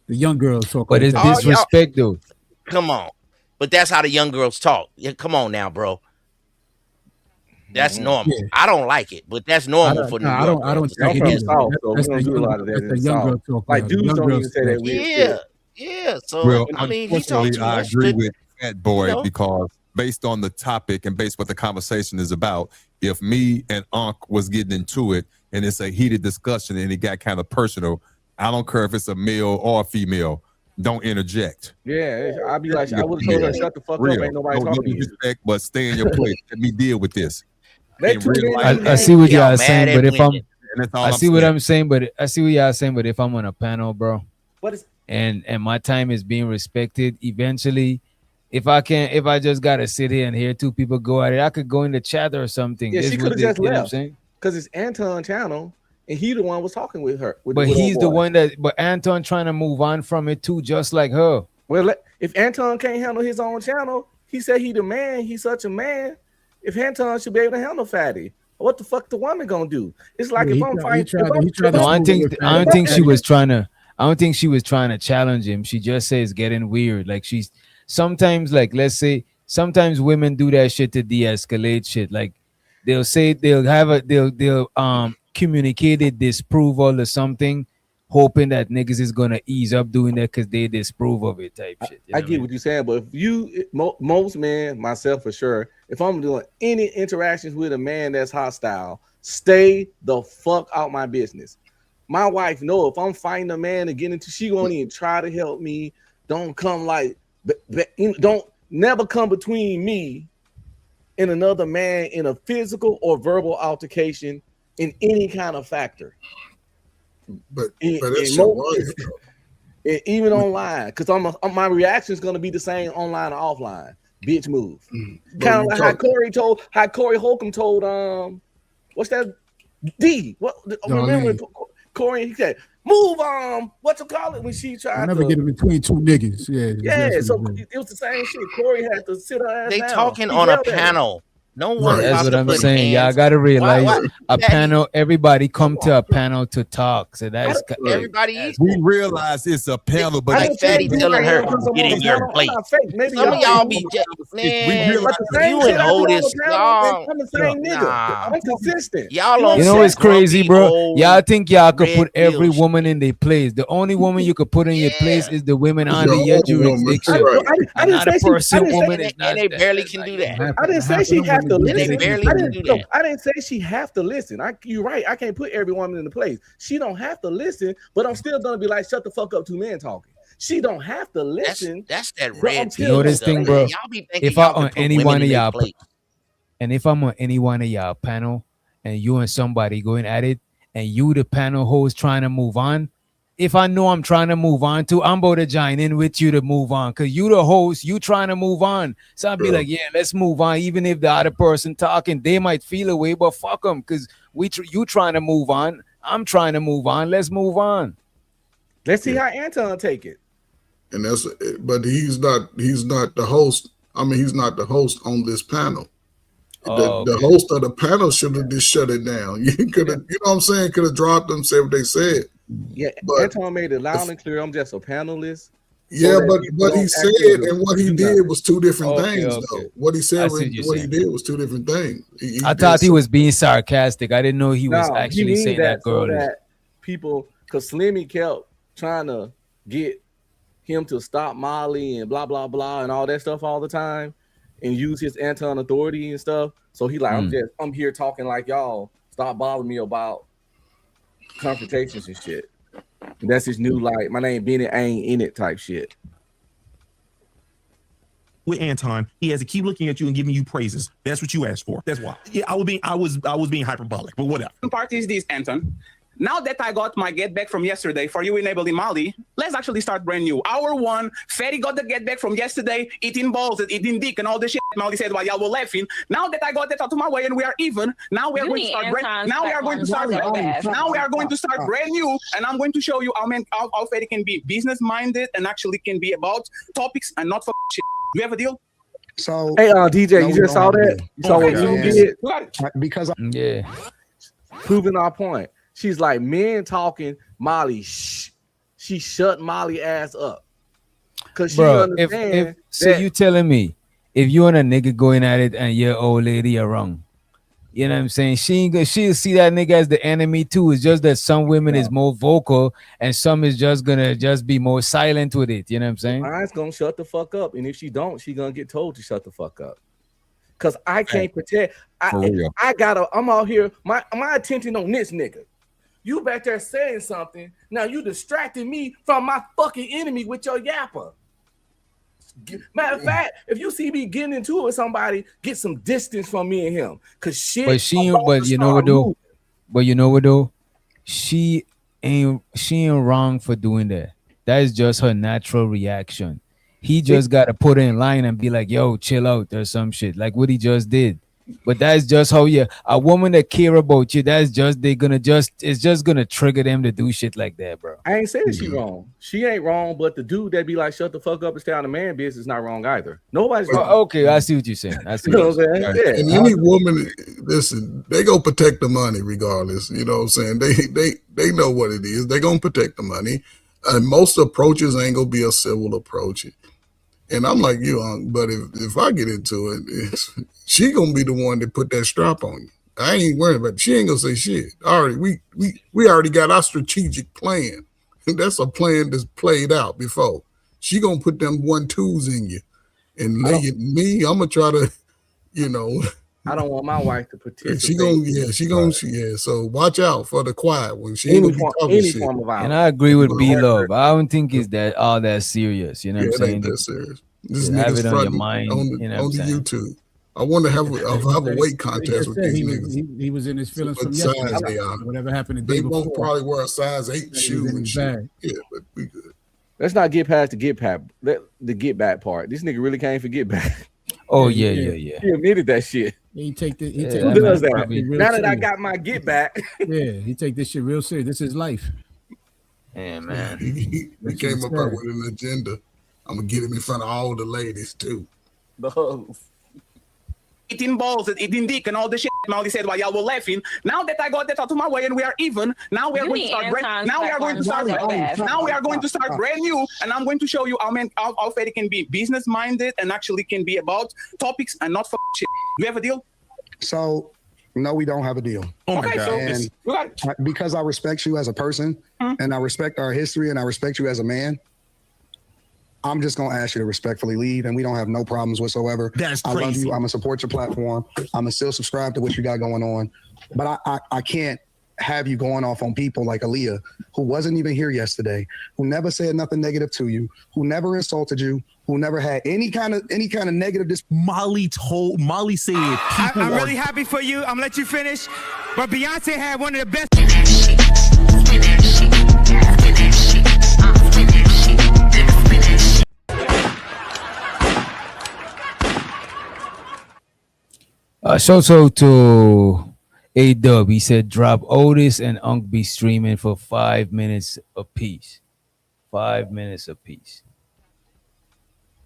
The young girls talk. But it's disrespect, though. Come on, but that's how the young girls talk. Yeah, come on now, bro. That's normal. Yeah. I don't like it, but that's normal for New York. I don't think it is. That's the young girl talk. Like dudes don't even say that weird. Yeah. So well, I mean, unfortunately, I agree with Fat Boy because based on the topic and based what the conversation is about, if me and Unc was getting into it and it's a heated discussion and it got kind of personal, I don't care if it's a male or a female. Don't interject. Yeah, I'd be like, I would have told her shut the fuck up. Ain't nobody talking to you. Respect, but stay in your place. Let me deal with this. I see what y'all saying, but if I see what I'm saying, but I see what y'all saying, but if I'm on a panel, bro, and my time is being respected, eventually, if I just gotta sit here and hear two people go at it, I could go in the chat or something. Yeah, she could have just left because it's Anton's channel, and he the one was talking with her. But he's the one but Anton trying to move on from it too, just like her. Well, if Anton can't handle his own channel, he said he the man. He's such a man. If Anton should be able to handle Fatty, what the fuck the woman gonna do? It's like if I'm fighting. I don't think she was trying to challenge him. She just says getting weird. Like she's sometimes like let's say sometimes women do that shit to de-escalate shit. Like they'll say they'll communicate it disapproval or something, hoping that niggas is gonna ease up doing that because they disapprove of it type shit. I get what you're saying, but if you most men, myself for sure, if I'm doing any interactions with a man that's hostile, stay the fuck out my business. My wife know if I'm fighting a man to get into, she won't even try to help me. Don't come like, don't never come between me and another man in a physical or verbal altercation in any kind of factor. But that's your wife. Even online, because my reaction is going to be the same online or offline. Bitch, move. Kind of like how Corey Holcomb told what's that? D. What? Remember Corey? He said, "Move what you call it?" When she tried. I never get in between two niggas. Yeah. So it was the same shit. Corey had to sit her ass They down. talking on a panel. No one. That's what I'm saying. Y'all gotta realize a panel. Everybody come to a panel to talk. So that's everybody. We realize it's a panel, but like Fatty telling her, "Get in your place." Some of y'all be man. You and Otis, y'all. I'm consistent. Y'all, you know it's crazy, bro. Y'all think y'all could put every woman in their place. The only woman you could put in your place is the women under your jurisdiction. Not a person, woman, and they barely can do that. I didn't say she have to listen. They barely can do that. I didn't say she have to listen. You're right. I can't put every woman in the place. She don't have to listen, but I'm still gonna be like, shut the fuck up, two men talking. She don't have to listen. That's that red. You know this thing, bro. If I'm on any one of y'all, and if I'm on any one of y'all panel, and you and somebody going at it, and you the panel host trying to move on, if I know I'm trying to move on too, I'm about to join in with you to move on. Cause you the host, you trying to move on. So I'll be like, yeah, let's move on. Even if the other person talking, they might feel away, but fuck them. Cause you trying to move on. I'm trying to move on. Let's move on. Let's see how Anton take it. And but he's not the host. I mean, he's not the host on this panel. The host of the panel should have just shut it down. You could have, you know what I'm saying? Could have dropped them, said what they said. Yeah, but Anton made it loud and clear. I'm just a panelist. Yeah, but what he said and what he did was two different things, though. What he said and what he did was two different things. I thought he was being sarcastic. I didn't know he was actually saying that girl. So that people, because Slimmy kept trying to get him to stop Molly and blah blah blah and all that stuff all the time, and use his Anton authority and stuff. So he like, I'm here talking like y'all. Stop bothering me about confrontations and shit. And that's his new like, my name Bennett, I ain't in it type shit. With Anton, he has to keep looking at you and giving you praises. That's what you asked for. That's why. Yeah, I was being hyperbolic, but whatever. The part is this, Anton. Now that I got my get back from yesterday for you enabling Molly, let's actually start brand new. Hour one, Fatty got the get back from yesterday, eating balls and eating dick and all the shit Molly said while y'all were laughing. Now that I got that out of my way and we are even, now we are going to start brand new, and I'm going to show you how Fatty can be business minded and actually can be about topics and not for shit. Do you have a deal? So hey, DJ, you just saw that? You saw what you did? Because proving our point. She's like, men talking, Molly, she shut Molly ass up. Cause she understands. So you telling me if you and a nigga going at it and your old lady are wrong, you know what I'm saying? She'll see that nigga as the enemy too. It's just that some women is more vocal and some is just gonna be more silent with it. You know what I'm saying? Mine's gonna shut the fuck up, and if she don't, she gonna get told to shut the fuck up. Cause I can't protect. I'm out here. My attention on this nigga. You back there saying something. Now you distracting me from my fucking enemy with your yapper. Matter of fact, if you see me getting into it with somebody, get some distance from me and him. Cause shit. But you know what though? She ain't wrong for doing that. That is just her natural reaction. He just gotta put her in line and be like, yo, chill out or some shit. Like what he just did. But that's just how a woman that care about you, it's just gonna trigger them to do shit like that, bro. I ain't saying she wrong. She ain't wrong, but the dude that be like, shut the fuck up and stay on the man business is not wrong either. Nobody's wrong. Okay, I see what you're saying. I see what you're saying. Yeah. And any woman, listen, they gonna protect the money regardless. You know what I'm saying? They know what it is. They gonna protect the money. And most approaches ain't gonna be a civil approach. And I'm like, but if I get into it, she gonna be the one that put that strap on you. I ain't worried about it. She ain't gonna say shit. We already got our strategic plan. That's a plan that's played out before. She gonna put them 1-2s in you. And me, I'm gonna try to, I don't want my wife to participate. She gonna. So watch out for the quiet one. She Any ain't gonna be talking shit. form of violence. And I agree with B Love. I don't think it's that all that serious. You know what I'm saying? It ain't that serious. This Just have niggas it on your fronting mind. on You know what I'm the saying? YouTube. I want to have a weight contest with these niggas. He was in his feelings What from size yesterday. they are. Whatever happened the They day both before. probably wear a size 8 shoe and shit. bag. Yeah, but we good. Let's not get past the get back part. This nigga really came for get back. Oh yeah. He admitted that shit. He take the Who does that? Now that I got my get back. Yeah, he take this shit real serious. This is life. Yeah, man. He came up with an agenda. I'm gonna get him in front of all the ladies too. The hoes. Eating balls and eating dick and all the shit Molly said while y'all were laughing. Now that I got that out of my way and we are even, now we are going to start brand new, and I'm going to show you how fair it can be business minded and actually can be about topics and not for shit. Do we have a deal? So no, we don't have a deal. Oh my God. And because I respect you as a person and I respect our history and I respect you as a man, I'm just going to ask you to respectfully leave, and we don't have no problems whatsoever. That's crazy. I love you. I'm going to support your platform. I'm going to still subscribe to what you got going on. But I can't have you going off on people like Aaliyah, who wasn't even here yesterday, who never said nothing negative to you, who never insulted you, who never had any kind of negative. Molly said, I'm really happy for you. I'm going to let you finish. But Beyonce had one of the best. Shout out to A-Dub. He said drop Otis and Unk be streaming for 5 minutes apiece. 5 minutes apiece.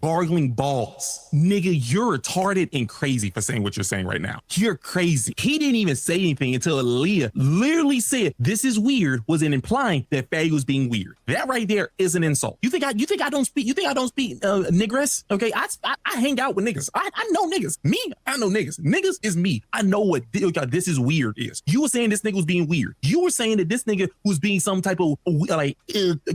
gargling balls. Nigga, you're retarded and crazy for saying what you're saying right now. You're crazy. He didn't even say anything until Aaliyah literally said, this is weird, wasn't implying that Faye was being weird. That right there is an insult. You think I don't speak nigress? Okay, I hang out with niggas. I know niggas. Me, I know niggas. Niggas is me. I know what this is weird is. You were saying this nigga was being weird. You were saying that this nigga was being some type of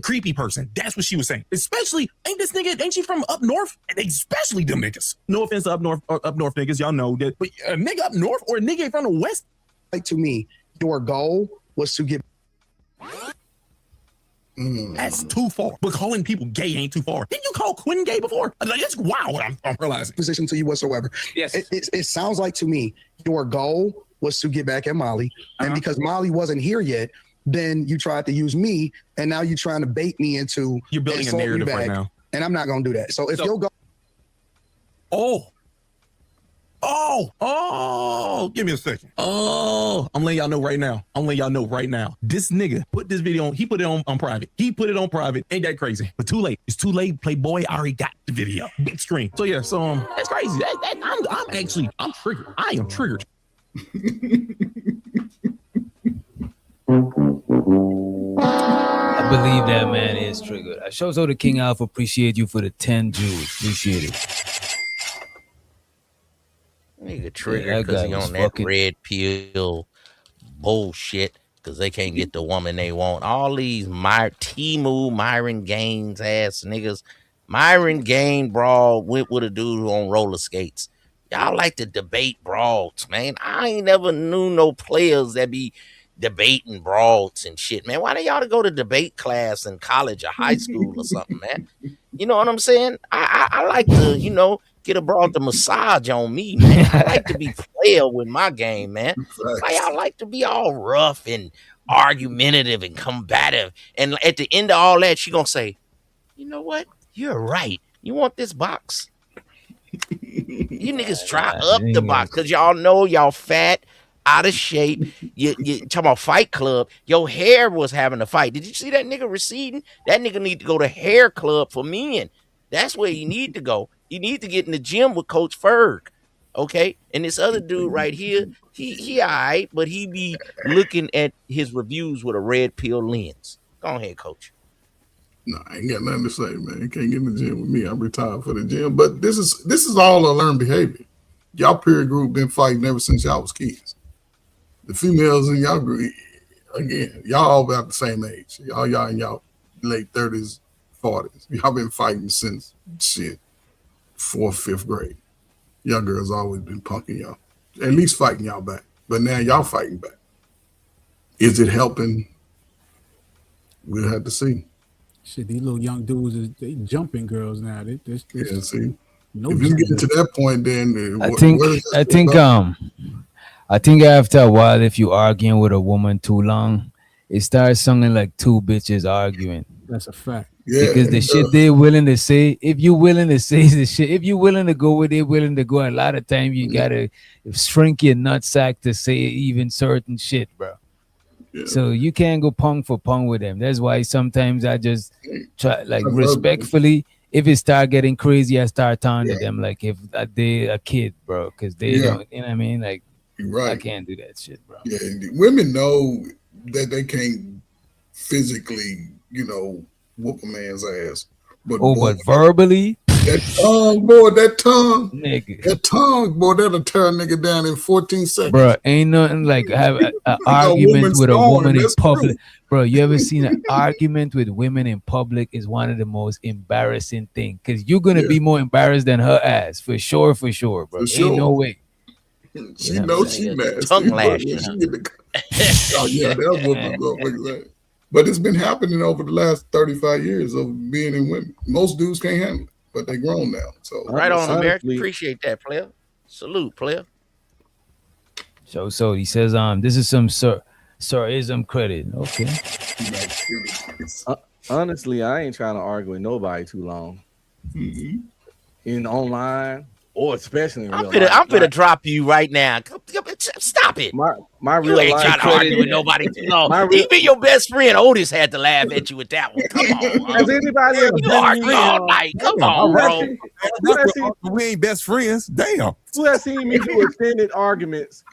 creepy person. That's what she was saying. Especially, ain't she from up north? And especially them niggas. No offense to up north niggas, y'all know that. But a nigga up north or a nigga from the west. Like, to me, your goal was to get. That's too far. But calling people gay ain't too far. Didn't you call Quinn gay before? Like, it's wild. I'm realizing. Position to you whatsoever. Yes. It sounds like to me your goal was to get back at Molly, and because Molly wasn't here yet, then you tried to use me, and now you're trying to bait me into. You're building a narrative right now, and I'm not gonna do that. So if your goal. Give me a second. I'm letting y'all know right now. This nigga put this video on. He put it on private. Ain't that crazy? But too late. It's too late. Playboy already got the video. Big screen. So yeah, that's crazy. I'm triggered. I am triggered. I believe that man is triggered. I show so the King Alpha appreciate you for the 10 Jews. Appreciate it. Nigga triggered because he on that red pill bullshit because they can't get the woman they want. All these Timu, Myron Gaines ass niggas. Myron Gaines broad went with a dude on roller skates. Y'all like to debate broads, man. I ain't never knew no players that be debating broads and shit, man. Why do y'all go to debate class in college or high school or something, man? You know what I'm saying? I like to, get a broad to massage on me, man. I like to be player with my game, man. Why y'all like to be all rough and argumentative and combative? And at the end of all that, she gonna say, you know what? You're right. You want this box? You niggas try up the box because y'all know y'all fat, out of shape. You talking about Fight Club. Your hair was having a fight. Did you see that nigga receding? That nigga need to go to hair club for men. That's where you need to go. You need to get in the gym with Coach Ferg. Okay? And this other dude right here, he all right, but he be looking at his reviews with a red pill lens. Go ahead, Coach. No, I ain't got nothing to say, man. You can't get in the gym with me. I'm retired for the gym. But this is all a learned behavior. Y'all peer group been fighting ever since y'all was kids. The females in y'all group, again, y'all all about the same age. Y'all in y'all late 30s, 40s. Y'all been fighting since shit 4th, 5th grade. Y'all girls always been punking y'all. At least fighting y'all back. But now y'all fighting back. Is it helping? We'll have to see. Shit, these little young dudes, they jumping girls now. Yeah, see. No, if you get to that point, then I think after a while, if you arguing with a woman too long, it starts sounding like two bitches arguing. That's a fact. Yeah, because the shit they're willing to say, if you're willing to say the shit, if you're willing to go where they're willing to go, a lot of times you gotta shrink your nutsack to say even certain shit, bro. Yeah. So you can't go punk for punk with them. That's why sometimes I just try, like, respectfully, if it start getting crazy, I start talking to them like if they a kid, bro, because they don't, you know what I mean? Like, I can't do that shit, bro. Yeah, women know that they can't physically, whoop a man's ass. But verbally? That tongue, boy, nigga. That tongue, boy, that'll tear a nigga down in 14 seconds. Bro, ain't nothing like have an argument with a woman in public. Bro, you ever seen an argument with women in public is one of the most embarrassing things. Because you're going to be more embarrassed than her ass. For sure, bro. Ain't no way. She knows she mad. Tongue lash. Oh, yeah, that's what but it's been happening over the last 35 years of being in women. Most dudes can't handle it, but they grown now. So right on, America. Appreciate that, player. Salute, player. So he says, this is some sirism credit. Okay. Honestly, I ain't trying to argue with nobody too long. In online or especially in real life. I'm gonna drop you right now. Stop it. My you real ain't life trying to argue with nobody too long. Even your best friend Otis had to laugh at you with that one. Come on. Has anybody ever you argue all night? Come on, bro. We ain't best friends. Damn. Who has seen me do extended arguments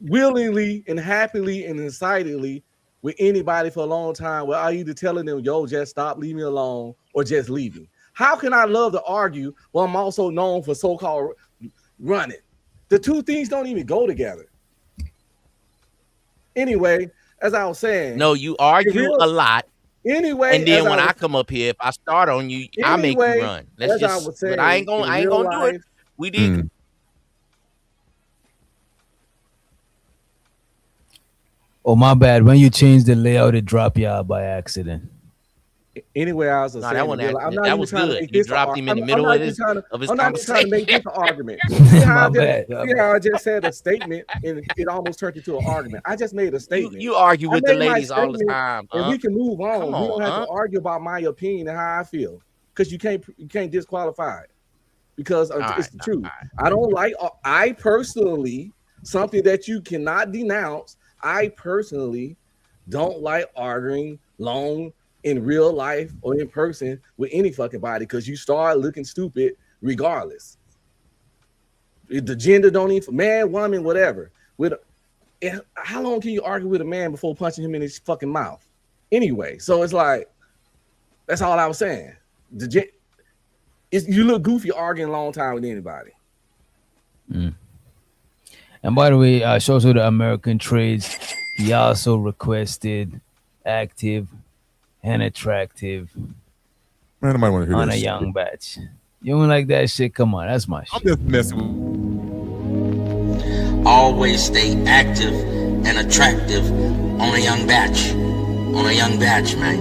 willingly and happily and excitedly with anybody for a long time where I either telling them, yo, just stop, leave me alone, or just leaving? How can I love to argue while I'm also known for so-called running? The two things don't even go together. Anyway, as I was saying. No, you argue a lot. Anyway. And then when I come up here, if I start on you, I make you run. Let's just, I was saying, but I ain't gonna do it. We did. Oh, my bad. When you change the layout, it dropped y'all by accident. Anyway, I was saying that was good. You dropped him in the middle of his conversation. I'm not trying to make this an argument. See how I just said a statement and it almost turned into an argument. I just made a statement. You argue with the ladies all the time, and we can move on. We don't have to argue about my opinion and how I feel because you can't disqualify it because it's the truth. I don't like. I personally something that you cannot denounce. I personally don't like arguing long in real life or in person with any fucking body because you start looking stupid regardless. The gender don't even man, woman, whatever. How long can you argue with a man before punching him in his fucking mouth? Anyway, so it's like that's all I was saying. You look goofy arguing a long time with anybody. And by the way, shows to the American trades. He also requested active and attractive man, nobody want to hear on that a shit. young batch. You don't like that shit? Come on, that's my shit. I'm just messing with. Always stay active and attractive on a young batch. On a young batch, man.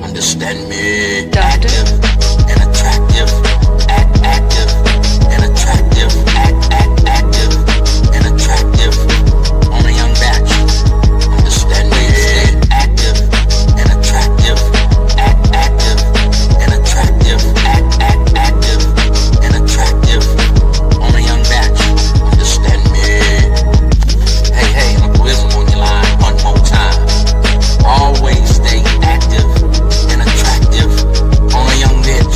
Understand me? Active and attractive. Active and attractive. Active and attractive on a young batch. Understand me? Active and attractive. Active and attractive. Active and attractive on a young batch. Understand me? Hey, Uncle Wisdom on your line one more time. Always stay active and attractive on a young bitch.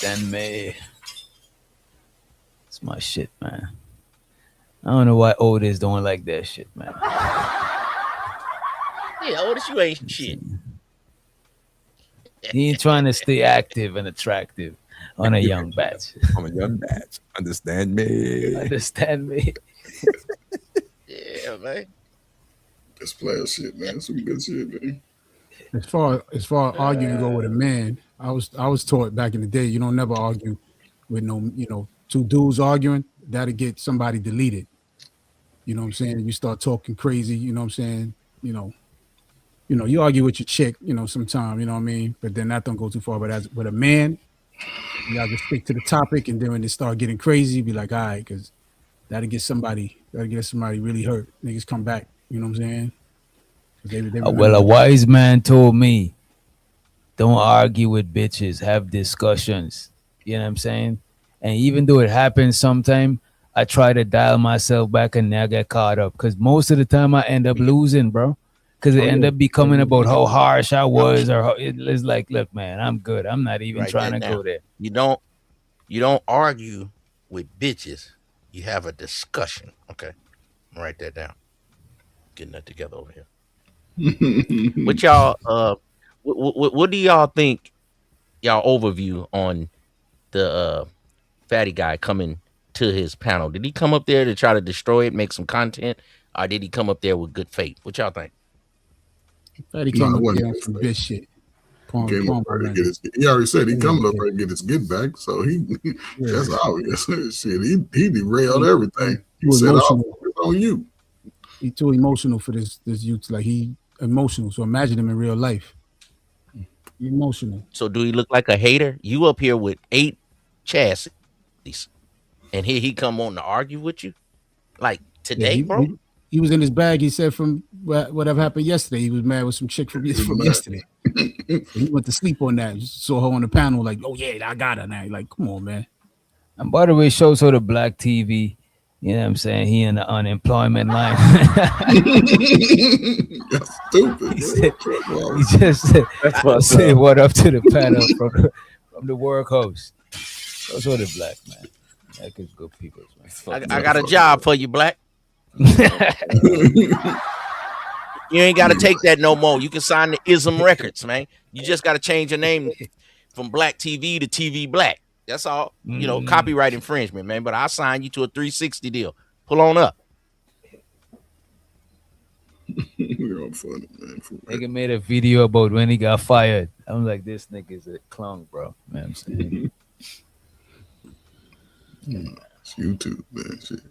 Understand me? It's my shit, man. I don't know why Otis don't like that shit, man. Yeah, Otis, you ain't shit. He ain't trying to stay active and attractive on a young batch. I'm a young batch. Understand me? Understand me? Yeah, man. This player shit, man. Some good shit, man. As far as arguing go with a man, I was taught back in the day, you don't never argue with two dudes arguing, that'll get somebody deleted. You know what I'm saying? You start talking crazy, you know what I'm saying? You argue with your chick, sometime, you know what I mean? But then that don't go too far. But as with a man, you gotta just stick to the topic, and then when they start getting crazy, be like, all right, because that'll get somebody really hurt. Niggas come back, you know what I'm saying? Well, a wise man told me, don't argue with bitches, have discussions. You know what I'm saying? And even though it happens sometime, I try to dial myself back and now get caught up. Because most of the time I end up losing, bro. Because it end up becoming about how harsh I was, or it's like, look, man, I'm good. I'm not even trying to go there. You don't argue with bitches. You have a discussion. Okay, write that down. Getting that together over here. What y'all? What do y'all think? Y'all overview on the fatty guy coming to his panel. Did he come up there to try to destroy it, make some content, or did he come up there with good faith? What y'all think? Fatty came up there on some bitch shit. He already said he coming up there to get his get back, so that's obvious. Shit, he derailed everything. He said, "Oh, it's on you." He too emotional for this youth. Like, he emotional. So imagine him in real life. Emotional. So do he look like a hater? You up here with 8 chassis, and here he come on to argue with you, like today, bro. He was in his bag. He said from whatever happened yesterday, he was mad with some chick from yesterday. He went to sleep on that. Saw her on the panel, like, oh yeah, I got her now. Like, come on, man. And by the way, shows her the black TV. You know what I'm saying? He in the unemployment line. That's stupid. He just said what up to the panel from the workhouse. Those are the black man. That is good people, man. I got a job for you, black. You ain't got to take that no more. You can sign the Ism Records, man. You just got to change your name from Black TV to TV Black. That's all. Copyright infringement, man. But I'll sign you to a 360 deal. Pull on up. You're all funny, man. Nigga made a video about when he got fired. I'm like, this nigga's a clown, bro. Man, I'm saying. It's YouTube, man. Shit.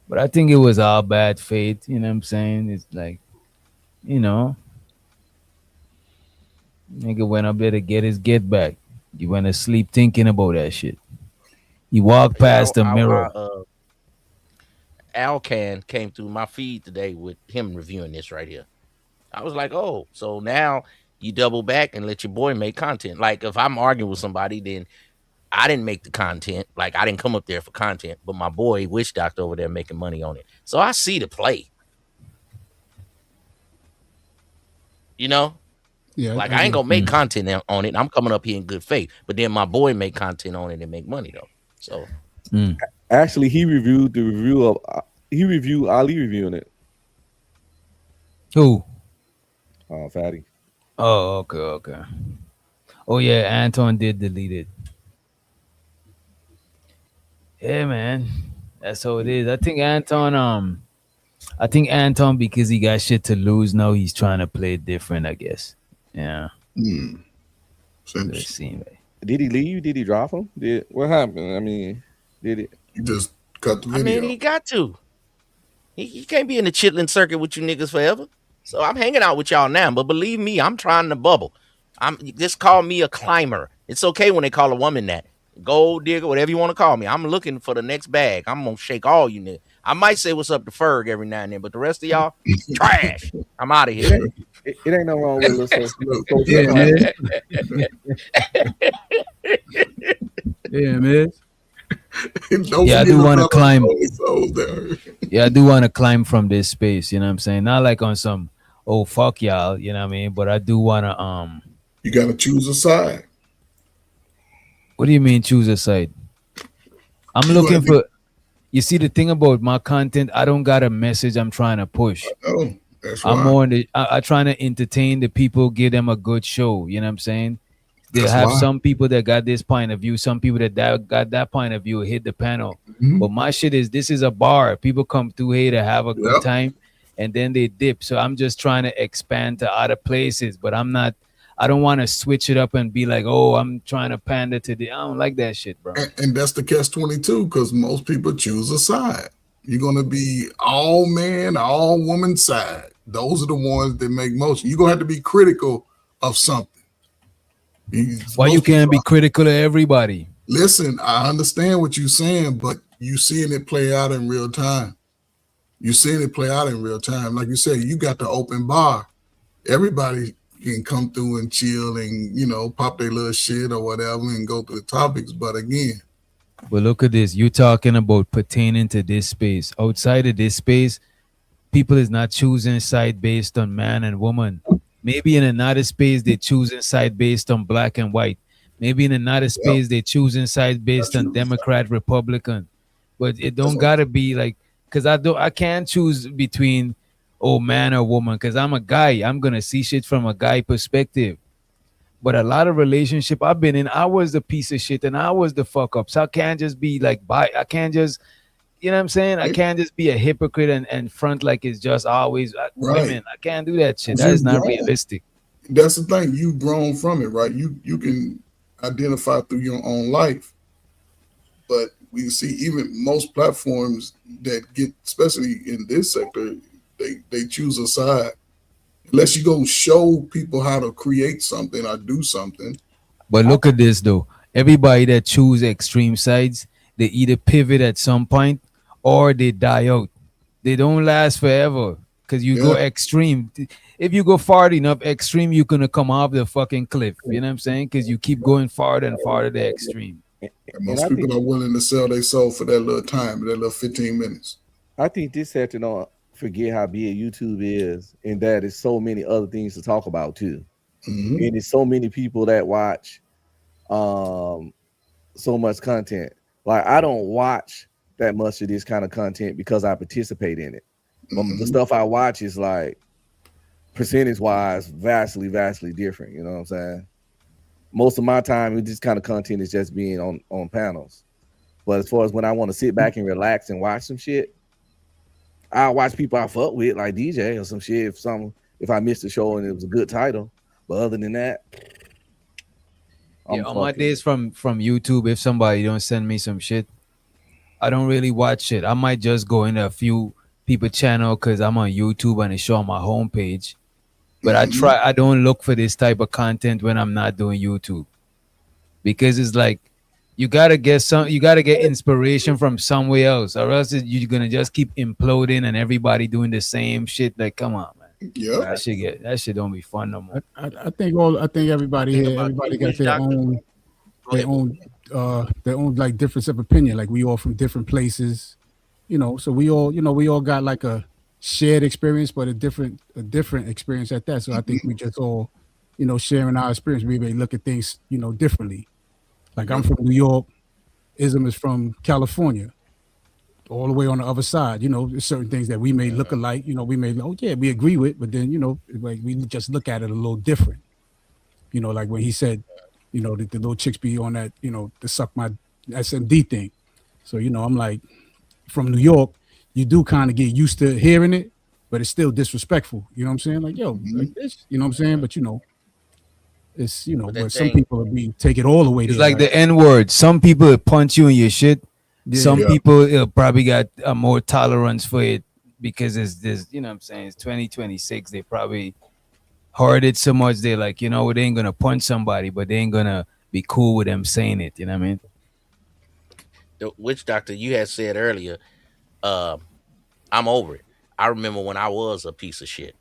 But I think it was all bad faith. You know what I'm saying? It's like, nigga went up there to get his get back. You went to sleep thinking about that shit. You walked past the mirror. Alcan came through my feed today with him reviewing this right here. I was like, oh, so now you double back and let your boy make content. Like, if I'm arguing with somebody, then I didn't make the content. Like, I didn't come up there for content, but my boy Witch Doctor over there making money on it. So I see the play. Yeah, like, I ain't gonna make content on it. I'm coming up here in good faith, but then my boy make content on it and make money though. So actually, he reviewed Ali reviewing it. Who? Fatty. Oh, okay. Oh yeah, Anton did delete it. Yeah, man, that's how it is. I think Anton, because he got shit to lose now, he's trying to play it different, I guess. Yeah. Did he leave? Did he drop him? What happened? I mean, did it? He just cut the video. I mean, he got to. He can't be in the chitlin circuit with you niggas forever. So I'm hanging out with y'all now, but believe me, I'm trying to bubble. Just call me a climber. It's okay when they call a woman that. Gold digger, whatever you want to call me. I'm looking for the next bag. I'm gonna shake all you niggas. I might say what's up to Ferg every now and then, but the rest of y'all, trash. I'm out of here. It ain't no wrong with this. Yeah, man. Yeah, I do want to climb. Yeah, I do want to climb from this space. You know what I'm saying? Not like on some fuck y'all. You know what I mean? But I do want to You gotta choose a side. What do you mean choose a side? I'm You looking gonna be, for. You see, the thing about my content, I don't got a message I'm trying to push. oh, that's I'm why. more in the. I trying to entertain the people, give them a good show. You know what I'm saying? They That's have why. some people that got this point of view, some people that got that point of view hit the panel. Mhm. But my shit is this is a bar. People come through here to have a good Yep. time and then they dip. So I'm just trying to expand to other places, but I don't want to switch it up and be like, oh, I'm trying to pander to the I don't like that shit, bro. And that's the catch-22 because most people choose a side. You're gonna be all man, all woman side. Those are the ones that make most. You're gonna have to be critical of something. Why you can't be critical of everybody? Listen, I understand what you're saying, but you seeing it play out in real time. You seeing it play out in real time. Like you said, you got the open bar. Everybody can come through and chill and, pop their little shit or whatever and go through the topics. But again, But look at this. You talking about pertaining to this space. Outside of this space, people is not choosing side based on man and woman. Maybe in another space they choosing side based on black and white. Maybe in another space they choosing side based on Democrat, Republican. But it don't gotta be like because I can't choose between man or woman because I'm a guy. I'm gonna see shit from a guy perspective. But a lot of relationship I've been in, I was the piece of shit and I was the fuck up. So I can't just be like I can't just you know what I'm saying? I can't just be a hypocrite and front like it's just always women. I can't do that shit. That is not realistic. that's the thing. You've grown from it, right? You can identify through your own life. But we see even most platforms that get, especially in this sector, they choose a side. Unless you go show people how to create something or do something. But look at this though. Everybody that choose extreme sides, they either pivot at some point or they die out. They don't last forever because you go extreme. If you go far enough extreme, you're gonna come off the fucking cliff. You know what I'm saying? Because you keep going farther and farther to extreme. And most people are willing to sell their soul for that little time, that little 15 minutes. I think this had to not forget how big YouTube is, and that is so many other things to talk about too. Mm-hmm. And it's so many people that watch so much content. Like I don't watch that much of this kind of content because I participate in it. But the stuff I watch is like percentage wise vastly different. You know what I'm saying? Most of my time with this kind of content is just being on panels. But as far as when I want to sit back and relax and watch some shit, I watch people I fuck with like DJ or some shit if I missed the show and it was a good title. But other than that, on my days from YouTube, if somebody don't send me some shit, I don't really watch it. I might just go in a few people channel because I'm on YouTube and it's show on my homepage. But I don't look for this type of content when I'm not doing YouTube. Because it's like you gotta get inspiration from somewhere else, or else you're gonna just keep imploding and everybody doing the same shit. Like, come on, man. Yeah. That shit don't be fun no more. I think everybody here, everybody got their own like difference of opinion. Like we all from different places, so we all got like a shared experience, but a different experience at that. So I think we just all, sharing our experience, we may look at things, differently. Like I'm from New York, Ism is from California, all the way on the other side. There's certain things that we may look alike, we may, we agree with, but then, like we just look at it a little different. Like when he said, the little chicks be on that, to suck my SMD thing. So, I'm like, from New York, you do kind of get used to hearing it, but it's still disrespectful. You know what I'm saying? Like, yo, like this, you know what I'm saying? But it's but some people take it all the way. It's like the N-word. Some people punch you in your shit. Yeah. Some people probably got a more tolerance for it because it's this, you know what I'm saying? It's 2026. They probably heard it so much they're like, they ain't gonna punch somebody, but they ain't gonna be cool with them saying it. You know what I mean? The witch doctor you had said earlier, I'm over it. I remember when I was a piece of shit.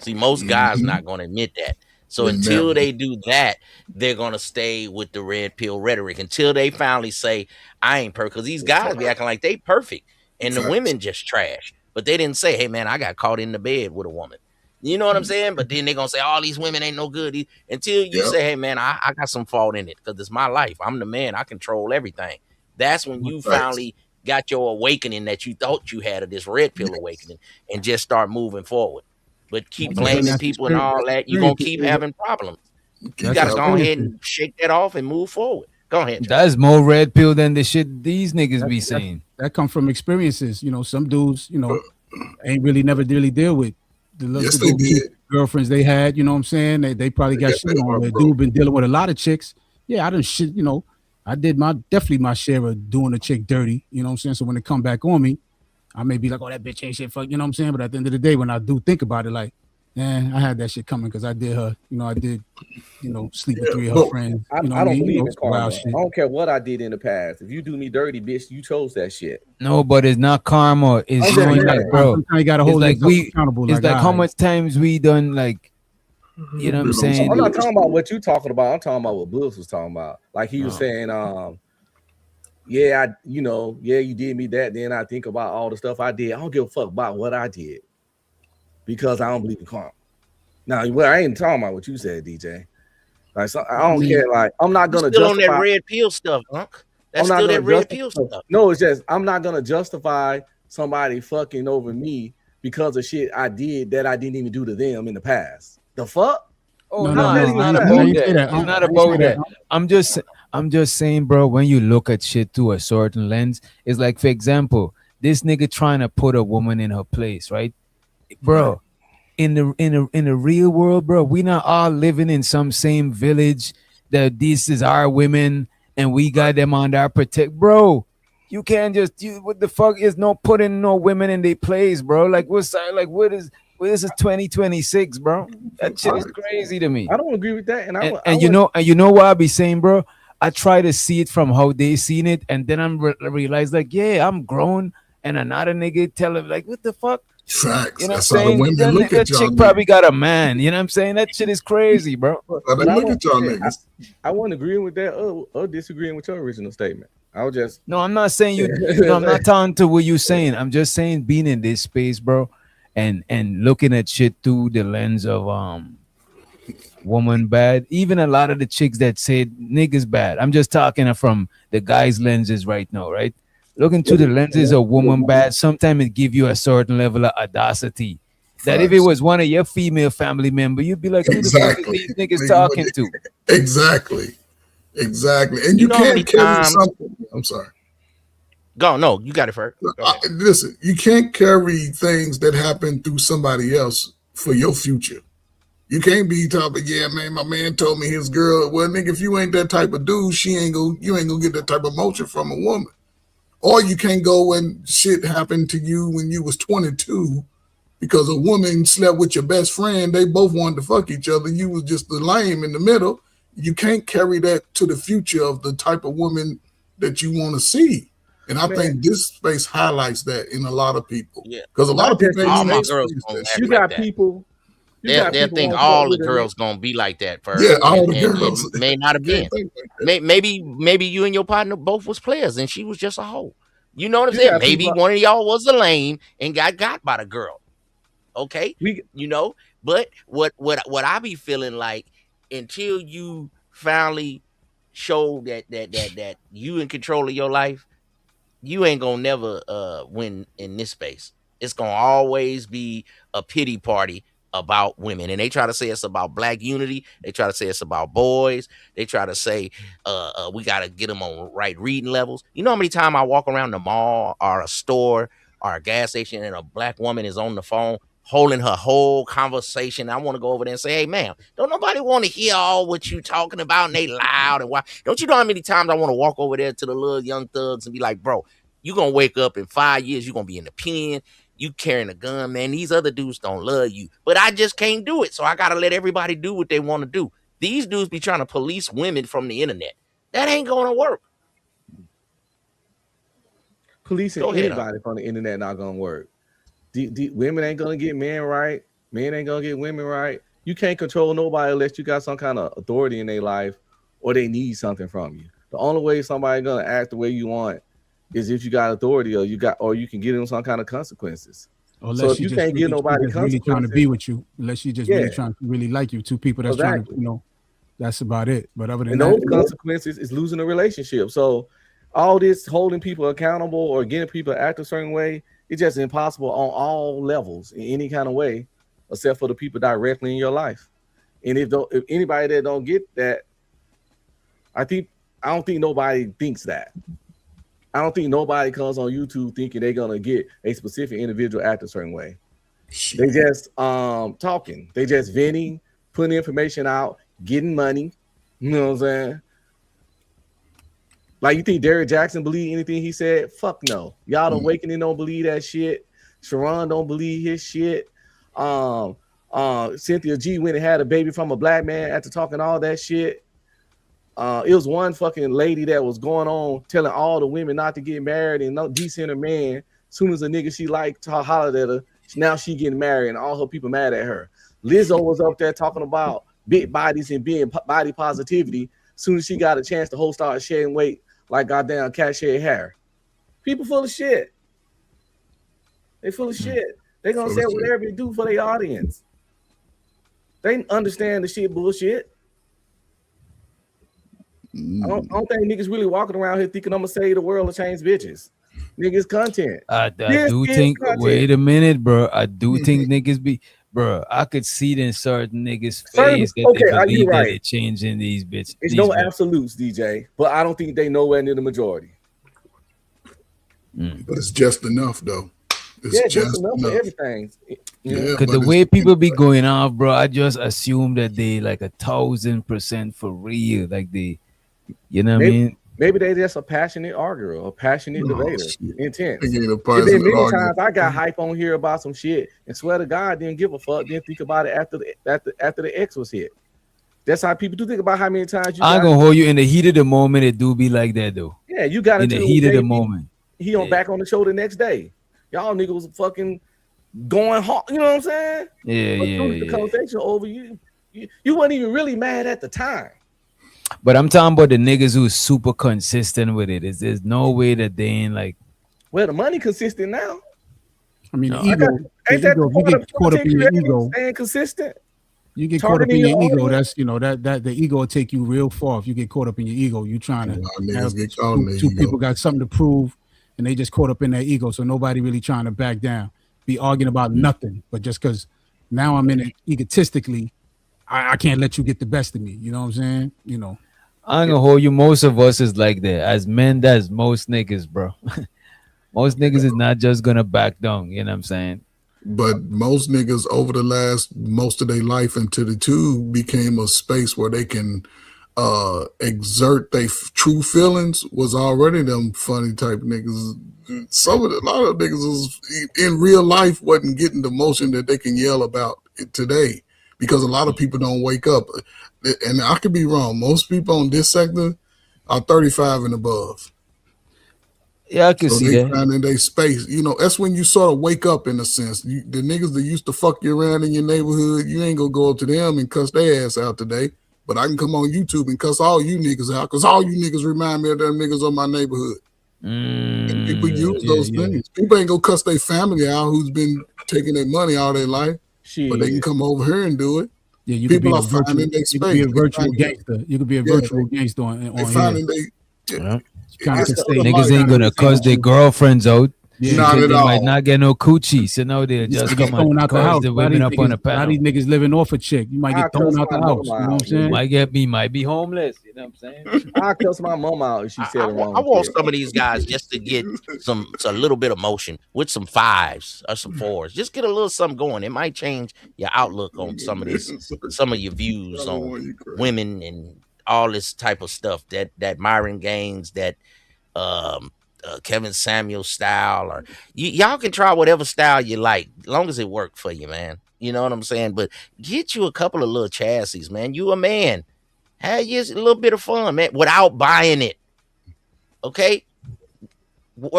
See, most guys not gonna admit that. So until they do that, they're gonna stay with the red pill rhetoric until they finally say, I ain't perfect. Because these guys be acting like they perfect and the women just trash. But they didn't say, hey man, I got caught in the bed with a woman. You know what I'm saying? But then they're gonna say all these women ain't no good until you say, hey man, I got some fault in it because it's my life. I'm the man. I control everything. That's when you finally got your awakening that you thought you had of this red pill awakening and just start moving forward. But keep blaming people and all that, you're gonna keep having problems. You gotta go ahead and shake that off and move forward. Go ahead. That's more red pill than the shit these niggas be saying. That come from experiences. You know, some dudes, you know, ain't really never really deal with the girlfriends they had. You know what I'm saying? They probably got shit on. The dude been dealing with a lot of chicks. Yeah, I done shit. You know, I did definitely my share of doing a chick dirty. You know what I'm saying? So when it come back on me, I may be like, oh, that bitch ain't shit. Fuck. You know what I'm saying? But at the end of the day, when I do think about it, like, man, I had that shit coming because I did her. You know, I did. You know, sleep with 3 of her friends. You know I don't believe in karma. I don't care what I did in the past. If you do me dirty, bitch, you chose that shit. No, but it's not karma. It's knowing like, bro. Sometimes you gotta hold yourself accountable. It's like how much times we done like, you know what I'm saying? I'm not talking about what you talking about. I'm talking about what Bulls was talking about. Like he was saying, yeah, you did me that. Then I think about all the stuff I did. I don't give a fuck about what I did because I don't believe in karma. Now, I ain't talking about what you said, DJ. Like, so, I don't care. Like, I'm not gonna still justify on that red pill stuff, Unc. That's still that red pill stuff. No, it's just I'm not gonna justify somebody fucking over me because of shit I did that I didn't even do to them in the past. The fuck? Oh, no, it's not about that. It's not about that. I'm just saying, bro, when you look at shit through a certain lens, it's like, for example, this nigga trying to put a woman in her place, right? Bro, in the real world, bro, we not all living in some same village that this is our women and we got them on our protect. Bro, you can't just what the fuck is no putting no women in their place, bro? Like what is this is 2026, bro? That shit is crazy to me. I don't agree with that. And you know what I be saying, bro? I try to see it from how they seen it, and then I'm realize like, yeah, I'm grown, and another nigga tell him like, what the fuck? Facts. You know That's what I'm how the saying? women look at That y'all. chick probably got a man. You know what I'm saying? That shit is crazy, bro. But they look at y'all niggas. I wasn't agreeing with that or disagreeing with your original statement. I was just no, I'm not saying you. No, I'm not talking to what you saying. I'm just saying being in this space, bro, and looking at shit through the lens of woman bad. Even a lot of the chicks that said niggas bad. I'm just talking from the guys' lenses right now, right? Looking through the lenses of woman bad, sometimes it give you a certain level of audacity. That if it was one of your female family member, you'd be like, who the fuck is these niggas talking to? Exactly. And you can't carry something. I'm sorry. Go, no, you got it first. Listen, you can't carry things that happen through somebody else for your future. You can't be talking, yeah, man, my man told me his girl. Well, nigga, if you ain't that type of dude, you ain't gonna get that type of emotion from a woman. Or you can't go when shit happened to you when you was 22 because a woman slept with your best friend. They both wanted to fuck each other. You was just the lame in the middle. You can't carry that to the future of the type of woman that you want to see. And I think this space highlights that in a lot of people. Yeah. Because a lot of people all my girls you got people. They'll think all the girls gonna be like that first. Yeah, all the girls. It may not have been. Maybe you and your partner both was players and she was just a hoe. You know what I'm saying? Maybe one of y'all was a lame and got by the girl. Okay, but what I be feeling like until you finally show that you in control of your life, you ain't gonna never win in this space. It's gonna always be a pity party about women, and they try to say it's about black unity. They try to say it's about boys. They try to say we gotta get them on right reading levels. You know how many times I walk around the mall or a store or a gas station and a black woman is on the phone holding her whole conversation. I want to go over there and say, hey, ma'am, don't nobody want to hear all what you talking about and they loud and why? Don't you know how many times I want to walk over there to the little young thugs and be like, bro, you going to wake up in 5 years, you're going to be in the pen, you carrying a gun, man. These other dudes don't love you, but I just can't do it. So I got to let everybody do what they want to do. These dudes be trying to police women from the internet. That ain't going to work. Policing anybody from the internet not going to work. Women ain't gonna get men right. Men ain't gonna get women right. You can't control nobody unless you got some kind of authority in their life or they need something from you. The only way somebody gonna act the way you want is if you got authority or you can get them some kind of consequences. Unless So if she you just can't really, give nobody really trying to be consequences, with you, unless she just yeah, really trying to really like you, two people that's trying to, exactly. you know, that's about it. But other than And that, those consequences is losing a relationship. So all this holding people accountable or getting people to act a certain way, it's just impossible on all levels in any kind of way, except for the people directly in your life. And if anybody that don't get that, I don't think nobody thinks that. I don't think nobody comes on YouTube thinking they're gonna get a specific individual act a certain way. They just talking. They just venting, putting information out, getting money. You know what I'm saying? Like, you think Derrick Jackson believe anything he said? Fuck no. Y'all Awakening don't believe that shit. Sharon don't believe his shit. Cynthia G went and had a baby from a black man after talking all that shit. It was one fucking lady that was going on telling all the women not to get married and no decent man. As soon as a nigga she liked hollered at her, now she getting married and all her people mad at her. Lizzo was up there talking about big bodies and being body positivity. As soon as she got a chance, the whole started shedding weight like goddamn cat shed hair. People full of shit. They full of shit. They gonna say whatever they do for their audience. They understand the shit bullshit. I don't think niggas really walking around here thinking I'm gonna save the world or change bitches. Niggas content. I do think. Content. Wait a minute, bro. I do think niggas be, bro. I could see it in certain niggas' face that they believe that they're changing these bitches. It's no absolutes, DJ, but I don't think they nowhere near the majority. But it's just enough, though. It's just enough for everything. Yeah, Cause the way people be going off, bro, I just assume that they like 1,000% for real. Like they, you know what I mean? Maybe they just a passionate arguer, a passionate debater, intense. They get a It's been passionate many arguer. times I got hype on here about some shit and swear to God didn't give a fuck, didn't think about it after the X was hit. That's how people do think about how many times you. I ain't gonna hold you in the heat of the moment. It do be like that though. Yeah, you got in into the it heat with of the JB. moment. He on back on the show the next day. Y'all niggas was fucking going hard. You know what I'm saying? Yeah, But yeah, soon as the yeah. conversation over, you weren't even really mad at the time. But I'm talking about the niggas who's super consistent with it. There's no way that they ain't like. Well, the money consistent now. I mean, No, the ego. Ain't The that ego. the If you get caught up in your creative, ego, staying consistent? you get caught up in Targeting your your ego. audience? That's the ego will take you real far. If you get caught up in your ego, you trying to have get caught in their two ego. people got something to prove, and they just caught up in their ego. So nobody really trying to back down, be arguing about nothing. But just because now I'm in it egotistically, I can't let you get the best of me. You know what I'm saying? You know. I ain't gonna hold you. Most of us is like that. As men, that's most niggas, bro. Most niggas is not just gonna back down. You know what I'm saying? But most niggas over the last most of their life into the tube became a space where they can exert their true feelings. Was already them funny type niggas. A lot of niggas was, in real life wasn't getting the motion that they can yell about today because a lot of people don't wake up. And I could be wrong. Most people on this sector are 35 and above. Yeah, I can So see they that. finding their space. You know, that's when you sort of wake up in a sense. The niggas that used to fuck you around in your neighborhood, you ain't gonna go up to them and cuss their ass out today. But I can come on YouTube and cuss all you niggas out because all you niggas remind me of them niggas on my neighborhood. And people use those things. People ain't gonna cuss their family out who's been taking their money all their life. But they can come over here and do it. Yeah, you People could are be a virtual, finding their you space. could be a They virtual finding- gangster. You could be a Yeah, virtual gangster on They here. finding Kinda can stay Niggas ain't gonna cuss their girlfriends out. Yeah. Not Because at they might all. not get no coochie. So now they'll just You get come thrown and out the cuss house. the A lot women of up on a a lot of panel. these niggas living off a chick. You might get thrown out the house. You know what I'm saying? Might be homeless. You know what I'm saying? I cuss my mom out if she said it wrong. I want some of these guys just to get a little bit of motion with some fives or some fours. Just get a little something going. It might change your outlook on some of your views on women and all this type of stuff. That Myron Gaines, that Kevin Samuel style, or y'all can try whatever style you like, as long as it worked for you, man. You know what I'm saying? But get you a couple of little chassis, man. You a man. Have you a little bit of fun, man, without buying it. Okay?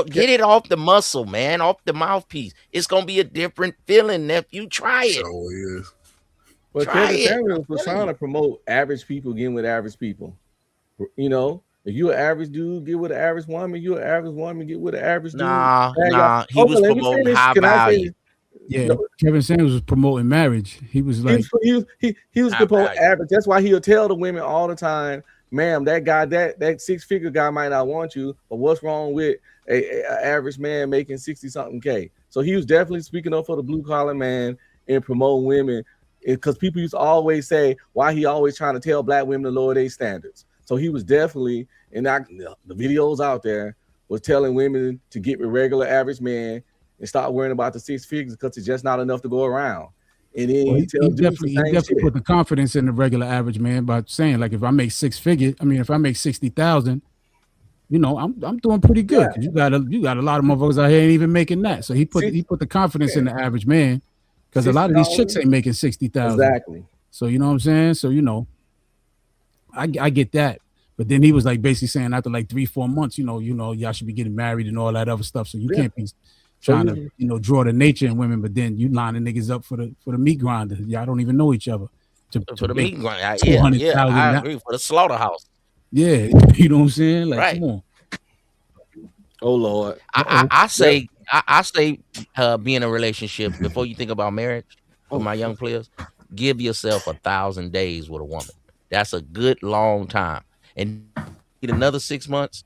Get it off the muscle, man, off the mouthpiece. It's gonna be a different feeling if you try it. Well, Try Kevin it. Samuels was trying to promote average people getting with average people. You know, if you an average dude, get with an average woman. You an average woman, get with an average dude. Nah. He Okay, was let me promoting finish. high Can I value. finish? Yeah, Kevin Samuels was promoting marriage. He was like, he was promoting average. That's why he'll tell the women all the time, "Ma'am, that guy, that 6-figure guy might not want you, but what's wrong with a average man making 60-something K?" So he was definitely speaking up for the blue collar man and promoting women, because people used to always say why he always trying to tell black women to lower their standards. So he was definitely, and the videos out there was telling women to get with regular average men and stop worrying about the 6 figures, because it's just not enough to go around. And then well, he definitely put the confidence in the regular average man by saying, like, if I make 6 figures, I mean, if I make 60,000, you know, I'm doing pretty good. Yeah. You got a lot of motherfuckers out here ain't even making that. So he put the confidence in the average man, because a lot of these chicks ain't making 60,000. Exactly. So you know what I'm saying? So, you know, I get that. But then he was like basically saying after like 3-4 months, you know, y'all should be getting married and all that other stuff. So you can't be trying to, you know, draw the nature in women, but then you lining niggas up for the meat grinder. Y'all don't even know each other. For the meat grinder, yeah, I agree. For the slaughterhouse. Yeah, you know what I'm saying? Like, come on. Oh Lord. I say be in a relationship before you think about marriage. For my young players, give yourself 1,000 days with a woman. That's a good long time. And get another 6 months,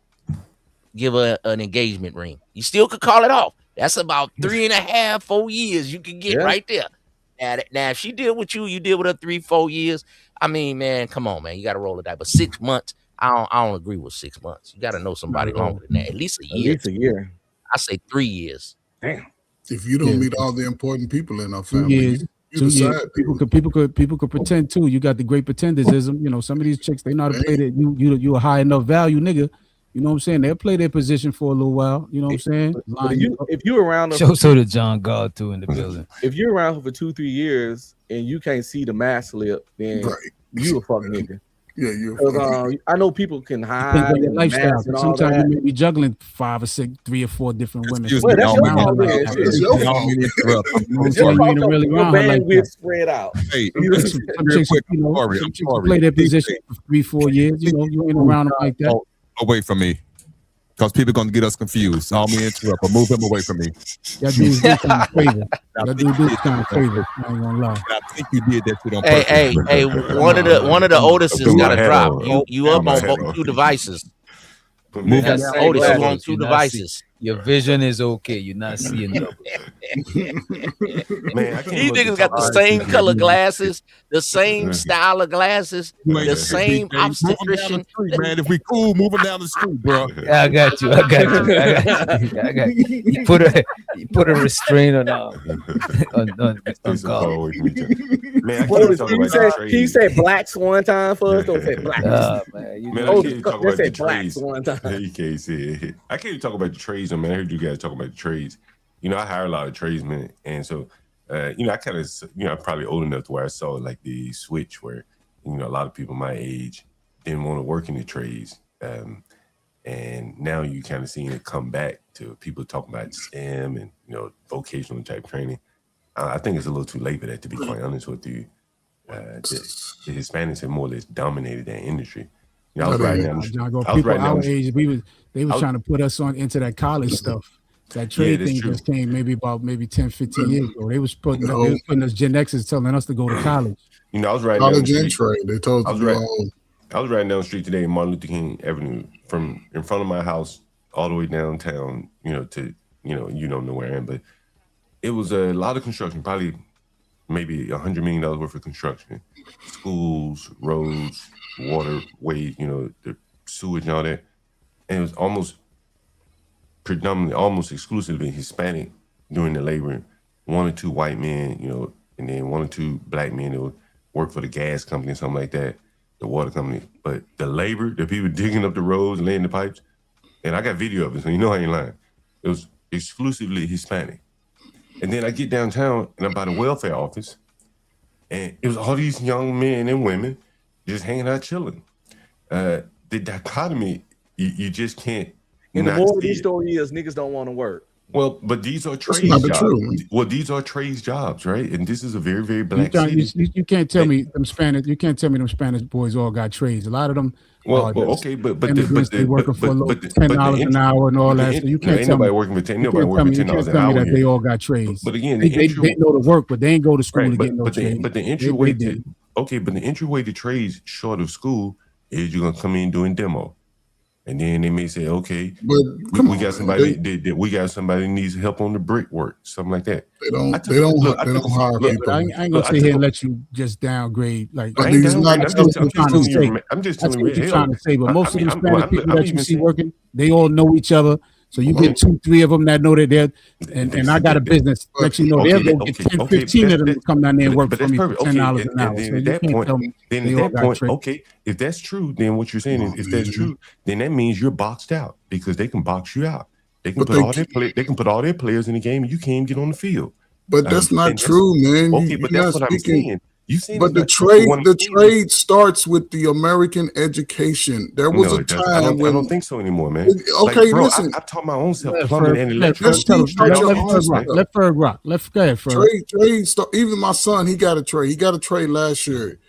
give her an engagement ring. You still could call it off. That's about 3.5, 4 years you can get right there. Now, if she did with you, you did with her 3-4 years. I mean, man, come on, man. You got to roll it out. But 6 months, I don't agree with 6 months. You got to know somebody longer than that. At least a year. At least a year. I say 3 years. Damn. If you don't meet all the important people in our 2 family, years. 2 years. People could pretend too. You got the great pretenderism. You know, some of these chicks, they know how to play that. You a high enough value nigga. You know what I'm saying? They'll play their position for a little while. You know what I'm saying? If you're around so the John God too in the building. If you're around her for 2-3 years and you can't see the mask slip, then you a fuck nigga. Yeah, you. I know people can hide their lifestyle. Sometimes you may be juggling 5 or 6, 3 or 4 different women. Well, that's your fault. Bandwidth spread out. Hey, some chicks play their position for 3-4 years. You know, you ain't around them like that. Away from me, because people are going to get us confused. I'll be interrupt, but move them away from me. That dude's kind of crazy. That dude's kind of crazy. I ain't gonna lie. I think you did that shit on purpose. Hey, one of the oldest has got to drop. You up on 2 devices. Move that Otis, you on 2 devices. Your vision is okay. You're not seeing them. Man, these niggas got the same color glasses, the same style of glasses, the same obstetrician. Man, if we cool, moving down the street, bro. Yeah, I got you. You put a restraint on God. Man, he said blacks one time for us. Don't say blacks. Man, I can't talk about the blacks trades. one time. You can't say it. I can't even talk about the trades. I mean, I heard you guys talk about the trades. You know, I hire a lot of tradesmen, and so you know, I kind of, you know, I'm probably old enough to where I saw like the switch where, you know, a lot of people my age didn't want to work in the trades, and now you kind of seeing it come back to people talking about STEM and, you know, vocational type training. I think it's a little too late for that, to be quite honest with you. The Hispanics have more or less dominated that industry. You know, I was riding down our age, they was trying to put us on into that college stuff. That trade thing just came maybe 10, 15 years ago. They was putting us Gen Xers telling us to go to college. You know, I was riding college and trade. They told us I was riding down the street today in Martin Luther King Avenue from in front of my house all the way downtown, you know, to, you don't know where I am, but it was a lot of construction, probably maybe $100 million worth of construction. Schools, roads, waterways, you know, the sewage and all that. And it was almost exclusively Hispanic doing the labor. 1 or 2 white men, you know, and then 1 or 2 black men that would work for the gas company, something like that, the water company. But the labor, the people digging up the roads, laying the pipes, and I got video of it, so you know I ain't lying. It was exclusively Hispanic. And then I get downtown and I'm by the welfare office, and it was all these young men and women just hanging out chilling. The dichotomy, you just can't. And the more of these story is, niggas don't want to work. Well, but these are That's trades not the jobs. truth. Well, these are trades jobs, right? And this is a very, very You, black can't- city. you can't tell me them Spanish. You can't tell me them Spanish boys all got trades. A lot of them Well, are just okay, but immigrants. They working for a little $10 an hour and all that. So you can't ain't tell me. nobody working for 10. You Nobody can't tell working me. for You $10 can't an tell me hour that they here. all got trades. But again, they know to work, but they ain't go to school right, to get no but trade. the entryway but the entryway to trades short of school is you're gonna come in doing demo. And then they may say, okay, but we got somebody we got somebody that needs help on the brickwork, something like that. They don't hire Yeah, people. but I ain't gonna sit here and let you just downgrade. Like, But these not I'm just trying to say. I'm just That's telling what you, you're trying to say. But most of the Spanish people I'm that you even see saying- working, they all know each other. So you get 2-3 of them that know that they're, and I got a business. Let you know they'll go get 10, 15 of them to come down there and work for me for $10 an hour. So you can't tell me they all got trade. okay, if that's true, then what you're saying is, if that's true, then that means you're boxed out because they can box you out. They can put all their players in the game, and you can't even get on the field. But that's not true, man. Okay, but that's what I'm saying. You saying but the trade starts with the American education. There was a time when I don't think so anymore, man. Okay, bro, listen. I taught my own self plumbing and electrical. Let Ferg rock. Let's go ahead, Ferg. Trade start. Even my son, he got a trade. He got a trade last year.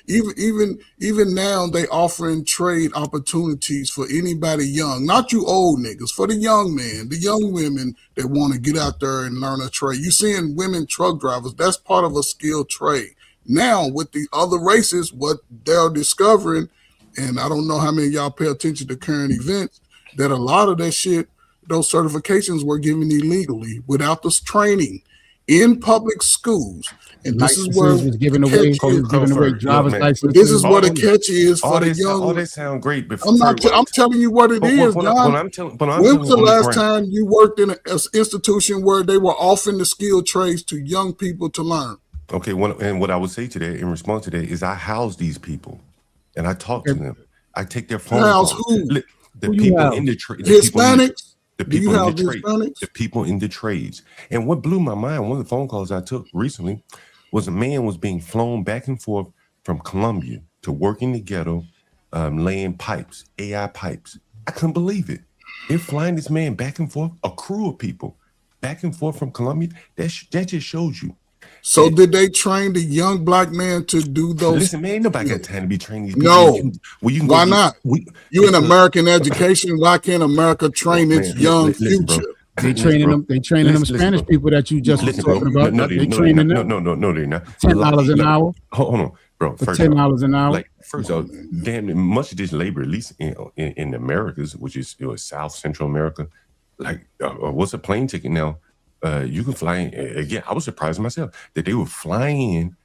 Even now, they offering trade opportunities for anybody young, not you old niggas, for the young men, the young women that want to get out there and learn a trade. You seeing women truck drivers? That's part of a skilled trade. Now, with the other races, what they're discovering, and I don't know how many of y'all pay attention to current events, that a lot of that shit, those certifications were given illegally without this training in public schools. And this is where was giving away driver's license. This is what a catch is for the young. All that sound great, but I'm telling you what it is, John. When was the last time you worked in an institution where they were offering the skilled trades to young people to learn? Okay, and what I would say to that in response to that is I house these people and I talk to them. I take their phone calls. The people in the trade. Hispanics? The people in the trade. The people in the trades. And what blew my mind, one of the phone calls I took recently was a man was being flown back and forth from Colombia to work in the ghetto, laying pipes, AI pipes. I couldn't believe it. They're flying this man back and forth, a crew of people back and forth from Colombia. That just shows you. So did they train the young black man to do those? Listen, man, ain't nobody got time to be training these people. No. Why not? You in American education, why can't America train its young future? They training them Spanish people that you just was talking about. They training them. No, they're not. $10 an hour. Hold on, bro. For $10 an hour. Like first of all, damn, much of this labor, at least in the Americas, which is South Central America, like what's a plane ticket now? You can fly in. Again, I was surprised myself that they were flying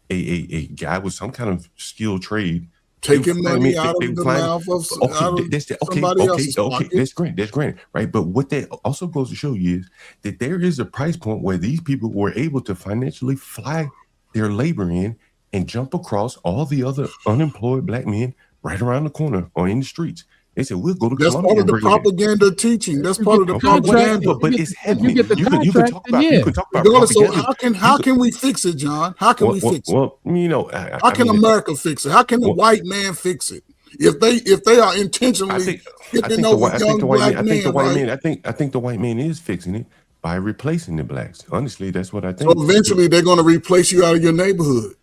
in a guy with some kind of skilled trade, taking money out of the mouth of somebody else's pocket. That's great, right? But what that also goes to show you is that there is a price point where these people were able to financially fly their labor in and jump across all the other unemployed black men right around the corner or in the streets. They said, we'll go to That's Columbia. Part of the propaganda teaching. That's part of the propaganda. But it's happening. You can talk about propaganda. So how can we fix it, John? How can we fix it? Well, you know, how can America fix it? How can the white man fix it? If they are intentionally skipping over young black men, I think the white man is fixing it by replacing the blacks. Honestly, that's what I think. So eventually they're going to replace you out of your neighborhood.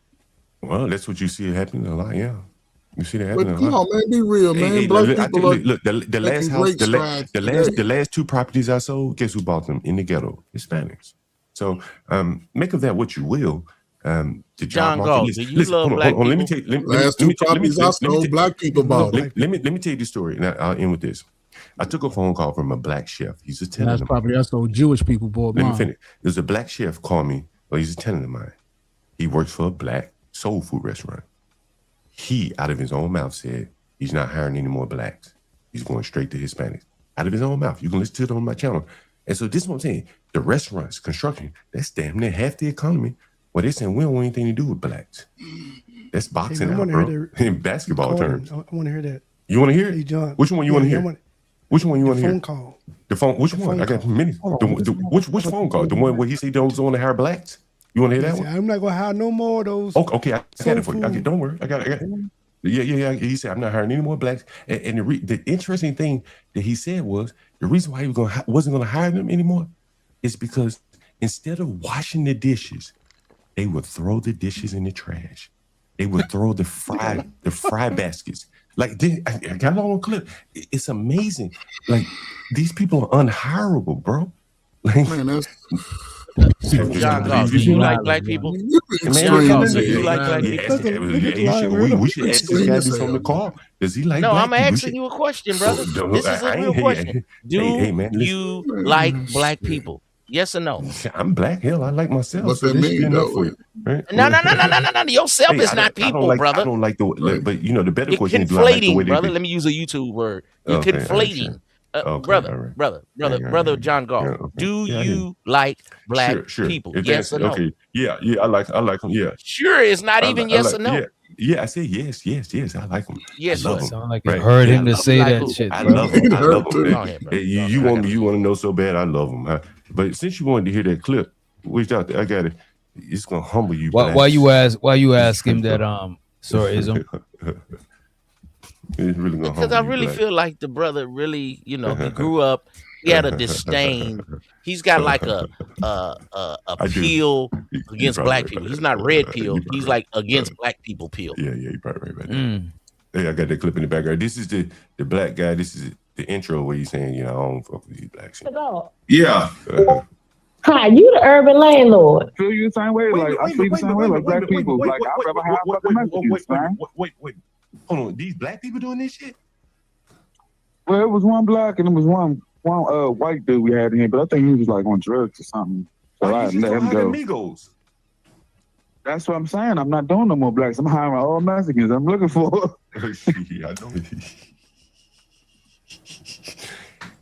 Well, that's what you see happening a lot, yeah. You see that happening. But come on, man, be real, man. Black people look, the last house, the last two properties I sold, guess who bought them in the ghetto? Hispanics. So make of that what you will. The John Galt, do you love black people? Let me tell you. Last two properties I sold, black people bought. Let me tell you the story, and I'll end with this. I took a phone call from a black chef. He's a tenant. That's probably us old Jewish people bought mine. Let me finish. There's a black chef called me. Well, he's a tenant of mine. He works for a black soul food restaurant. He, out of his own mouth, said he's not hiring any more blacks. He's going straight to Hispanics. Out of his own mouth. You can listen to it on my channel. And so this is what I'm saying. The restaurants, construction, that's damn near half the economy. Well, they're saying we don't want anything to do with blacks. That's boxing out, bro. In basketball terms. I want to hear that. You want to hear it? Hey, John. Which one you want to hear? Which one you want to hear? Phone call. The phone. Which one? I got many. Which phone call? The one where he said he don't want to hire blacks? You want to hear that one? I'm not gonna hire no more of those. Okay, I got it for you. Okay, don't worry. I got it. Yeah. He said, I'm not hiring any more blacks. And the interesting thing that he said was the reason why he wasn't going to hire them anymore is because instead of washing the dishes, they would throw the dishes in the trash. They would throw the fry baskets. Like, I got it on clip. It's amazing. Like, these people are unhireable, bro. Like, man, that's John Goff, do you like black people? Do you like black people? We should ask this guy this on the call. Does he like No, black I'm people? asking you a question, brother. This is a real question. Do you like black people? Yes or no? I'm black. Hell, I like myself. What's So that this should be mean, enough though? for you. Right? No. Yourself is not people, brother. I don't like the, but you know, the better You're question is, do I like the way conflating, brother. they Let me use a YouTube word. You're Okay, conflating. Brother, John Goff. Do you like black people? If Yes or no? Okay. Yeah, I like them. Yeah. Sure, it's not even yes or no. Yeah, I said yes. I like them. Yes, I love them. Sound like you heard him to say that shit. I bro. love them. I love them. Go ahead, bro. You want to know so bad? I love them. But since you wanted to hear that clip, which I got it. It's gonna humble you. Why you ask him that? Sorry, ism. It's really gonna Because I really feel like the brother really, he grew up. He had a disdain. He's got like a peel against black people. He's not red peel. He's like against black people peel. Yeah, you're probably right about that. Hey, I got that clip in the background. This is the black guy. This is the intro where he's saying, I don't fuck with these blacks. Yeah. Hi, you the urban landlord. Feel you the same way? I feel the same way like black people. Like, I'd rather have fucking messages, man. Wait. Hold on. These black people doing this shit? Well, it was one black and it was one white dude we had in here, but I think he was like on drugs or something. So I let him go. Amigos? That's what I'm saying. I'm not doing no more blacks. I'm hiring all Mexicans. I'm looking for. Yeah, I know.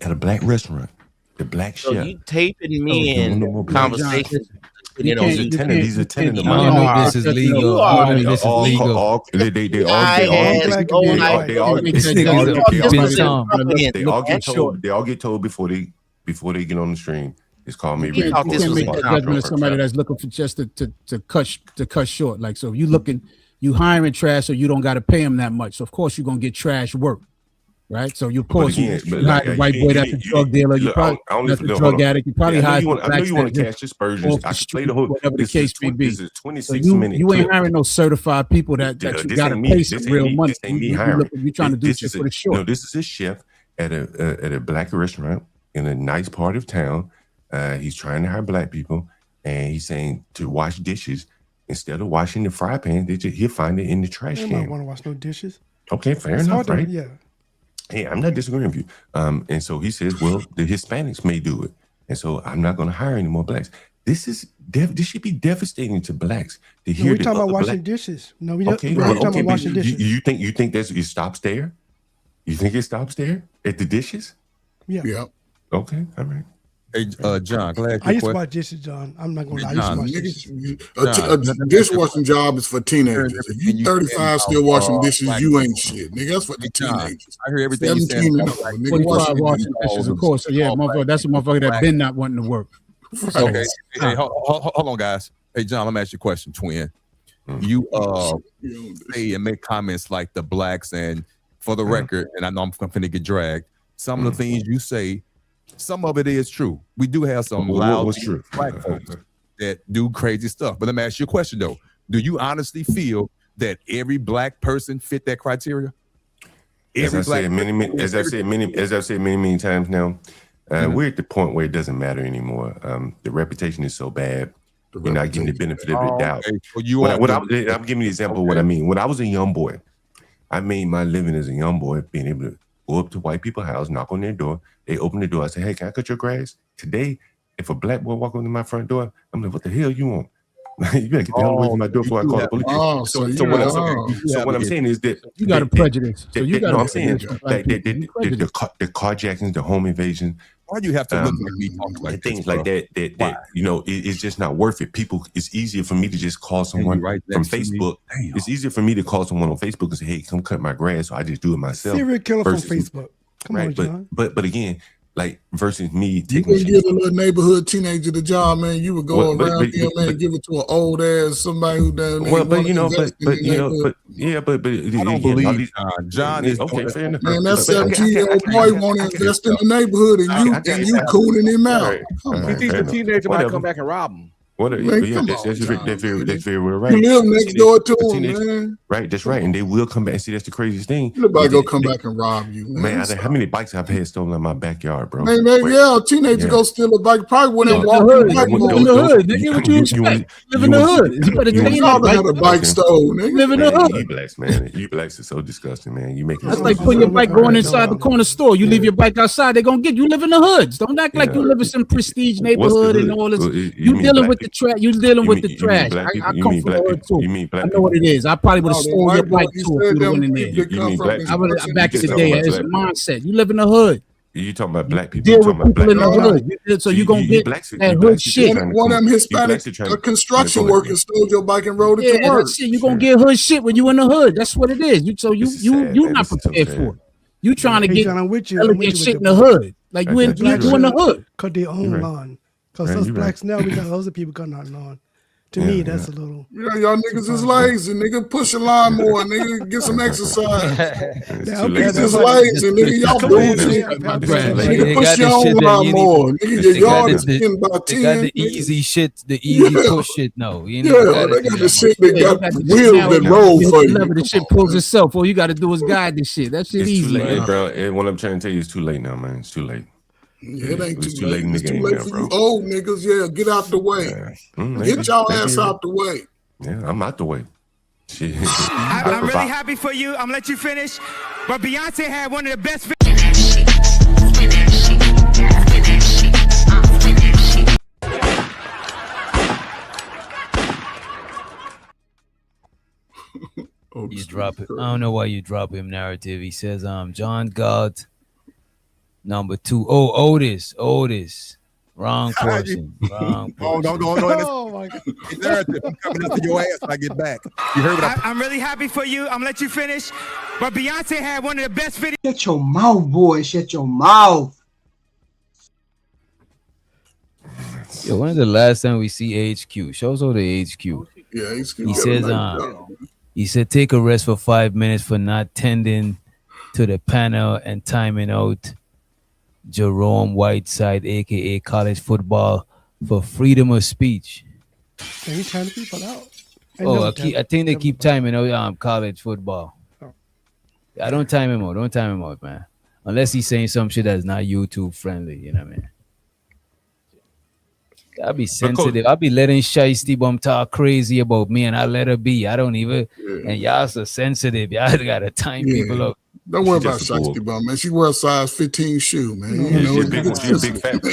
At a black restaurant, the black chef. So you taping me in conversations. He's a tenant of I don't know if this is legal. I don't know if this is legal. They all get told before they get on the stream. It's called me. You can't make a judgment of somebody that's looking for just to cut short. Like, so if you hiring trash, so you don't got to pay him that much. So of course you're gonna get trash work, right? So you hire a white boy that's a drug dealer. You probably that's a drug addict. You probably hire. I know you want to catch dispersions. I can play the whole. Whatever the case may be. This is 26 minutes. You ain't hiring no certified people that you got to pay some real money. You're trying to do shit for the short. No, this is a chef at a black restaurant in a nice part of town. He's trying to hire black people, and he's saying to wash dishes instead of washing the fry pan. He'll find it in the trash can. I don't want to wash no dishes. Okay, fair enough, right? Yeah. Hey, I'm not disagreeing with you. And so he says, well, the Hispanics may do it, and so I'm not going to hire any more blacks. This should be devastating to blacks to hear. We're talking about washing dishes. No, we don't. Okay, We're talking about washing dishes. You think it stops there? You think it stops there at the dishes? Yeah. Okay, all right. Hey, John, glad I used to wash dishes, John. I'm not going to lie. I used to wash dishes. A dishwashing job is for teenagers. If you 35 still washing dishes, you ain't shit, nigga. That's for the teenagers. I hear everything you saying. 45 washing dishes, of course. So yeah, motherfucker, that's a motherfucker that been not wanting to work. Okay. Hey, hold on, guys. Hey, John, let me ask you a question, twin. You say and make comments like the blacks, and for the record, and I know I'm finna get dragged. Some of the things you say. Some of it is true. We do have some loud black folks that do crazy stuff. But let me ask you a question though. Do you honestly feel that every black person fit that criteria? As I've said many times now, we're at the point where it doesn't matter anymore. The reputation is so bad. You're not getting the benefit of the doubt. Okay. I'm giving you an example of what I mean. When I was a young boy, I made my living as a young boy being able to go up to white people's house, knock on their door. They open the door. I say, hey, can I cut your grass? Today, if a black boy walk up to my front door, I'm like, what the hell you want? You better get the hell away from my door before I call the police. So what I'm saying is that you got a prejudice. So you got. I'm saying the carjackings, the home invasion. Why do you have to look like me talking like things like that? It's just not worth it. People, it's easier for me to just call someone from Facebook. It's easier for me to call someone on Facebook and say, "Hey, come cut my grass." So I just do it myself. Serial killer from Facebook. Come on, John. But again, like versus me You taking could shit. give a little neighborhood teenager the job, man. You would go Well, around here, man, and give it to an old ass somebody who down there. Well, but you know, invest in the neighborhood. I don't believe John is okay. Fair enough. Man, that But 17-year-old boy want to invest in the neighborhood, and you cooning him out. He thinks the teenager might come back and rob him. Man, that's very well right. You live next door to him, man. Right, that's right. And they will come back. And see, that's the craziest thing. Nobody go come back and rob you, man. How many bikes I've had stolen in my backyard, bro? Man, a teenager go steal a bike, probably wouldn't walk in the hood. Nigga, what you expect? Live in the hood. You better take a bike stolen, nigga. Live in the hood. You blacks, man. You blacks are so disgusting, man. You make it That's so like putting your bike going inside the corner store. You leave your bike outside, they're gonna get you. Live in the hoods. Don't act like you live in some prestige neighborhood and all this. You dealing with the trash. You dealing with the trash. I come from the hood too. I know what it is. I probably would have stolen your bike too if you went in there. Back in the day, it's a mindset. You live in the hood. You talking about black people? Deal with people in the hood. So you gonna get that hood shit. One of them Hispanic construction workers stole your bike and rode it to work. That shit, you gonna get hood shit when you in the hood. That's what it is. You not prepared for it. You trying to get elegant shit in the hood. Like you in the hood. Cut their own lawn. Because us blacks now, we got other people cutting our lawn. To me, that's a little. Yeah, y'all niggas is lazy. Nigga, push a lawnmower. Nigga, get some exercise. Niggas is lazy. Nigga, y'all bougie. Nigga, push your own lawnmower. Nigga, your yard is getting by 10. They got the easy shit, the easy push shit. No, they got the shit that got wheels that roll for you. The shit pulls itself. All you got to do is guide this shit. That shit easy, too late, bro. And what I'm trying to tell you is too late now, man. It's too late. Yeah, it ain't too late. It's too late for you old niggas. Yeah, get out the way. Get y'all ass out the way. Yeah, I'm out the way. Shit. I'm really happy for you. I'm gonna let you finish. But Beyonce had one of the best. You drop it. I don't know why you drop him narrative. He says, John God. Number 2. Oh, Otis. Wrong person. Wrong person. Oh my God. Narrative. I'm coming after your ass when I get back. You heard what I'm really happy for you. I'm gonna let you finish. But Beyonce had one of the best videos. Shut your mouth, boy. Shut your mouth. Yo, when is the last time we see HQ? Shows all the HQ. Yeah, HQ. He said, take a rest for 5 minutes for not tending to the panel and timing out Jerome Whiteside, aka college football, for freedom of speech. Are you timing people out? I think they keep timing out college football. I don't time him out. Don't time him out, man. Unless he's saying some shit that's not YouTube friendly. You know what I mean? I'll be sensitive. I'll be letting Shiesty Bum talk crazy about me, and I let her be. I don't even. And y'all so sensitive. Y'all gotta time people up. Don't worry about Shiesty Bum, man. She wears a size 15 shoe, man.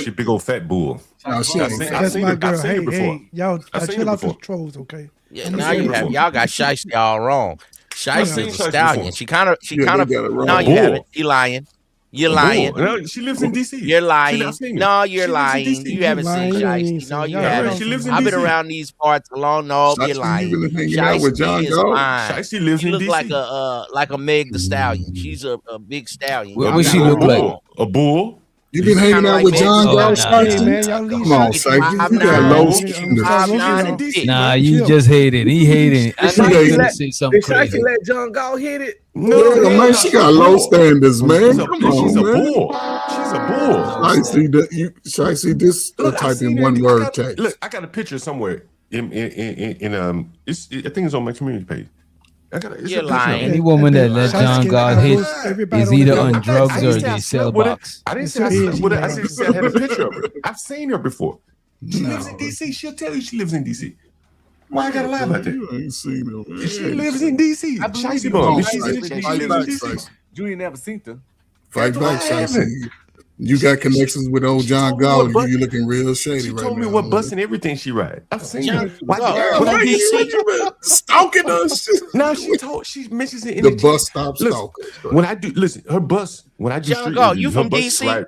She big old fat bull. That's my girl. Hey, y'all chill out the trolls, okay? Yeah, now y'all got Shiesty all wrong. Shiesty's a stallion. She kind of. No, you haven't. You lying. You're lying. No, she lives in DC. You're lying. No, you're lying. You haven't seen Shiesty. No, you haven't. She lives in I've been DC. around these parts a long. No, you're lying. Shiesty is fine. Shiesty lives in DC. She looks like a Meg the Stallion. She's a big stallion. What she look like? A bull? You been hanging out with John Gall, Come on, Shiesty. You got low standards. Nah, you just hate it. He hated it. I know you gonna say something crazy. Did let John Gall hit it? No, man, she got low standards, man. Come on, she's a man. bull. She's a bull. Shiesty, this type in one word text. Look, I got a picture somewhere I think it's on my community page. You're lying. Any woman that let John God hit is either on drugs or they sell box. I didn't say I said I had a picture of her. I've seen her before. She lives in DC. She'll tell you she lives in DC. Why I gotta lie about that? You ain't seen her, man. She lives in DC. Shiesty Bum. You ain't never seen her. Fight back, Shiesty. You got connections with old John Gall. You looking real shady right now. She told me what bus and everything she ride. I've seen her. Stalking us. No, she mentions it in the bus stop stalker. When I do, listen, her bus, when I do John Gall, you from DC? Right,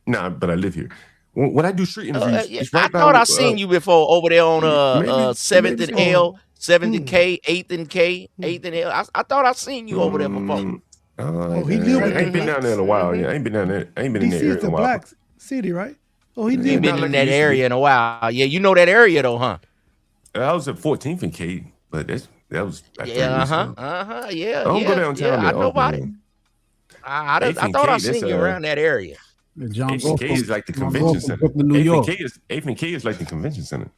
nah, but I live here. When I do street interviews, I thought I seen you before over there on 7th and L, 7th and K, 8th and K, 8th and L. I thought I seen you over there before. he live with I ain't been down there in a while. Yeah, I ain't been down there. I ain't been in DC that area is in the a while. black city, right? Oh, he You live ain't been not in like that it used to area be. in a while. Yeah, you know that area though, huh? I was at 14th and K, but that was like 3 Yeah, weeks ago. Yeah, I don't go yeah, downtown I that know about it. often. I 8th and thought I K, that's seen you around that area. John 8th and K is like the convention center. Brooklyn, New 8th York. and K is like the convention center.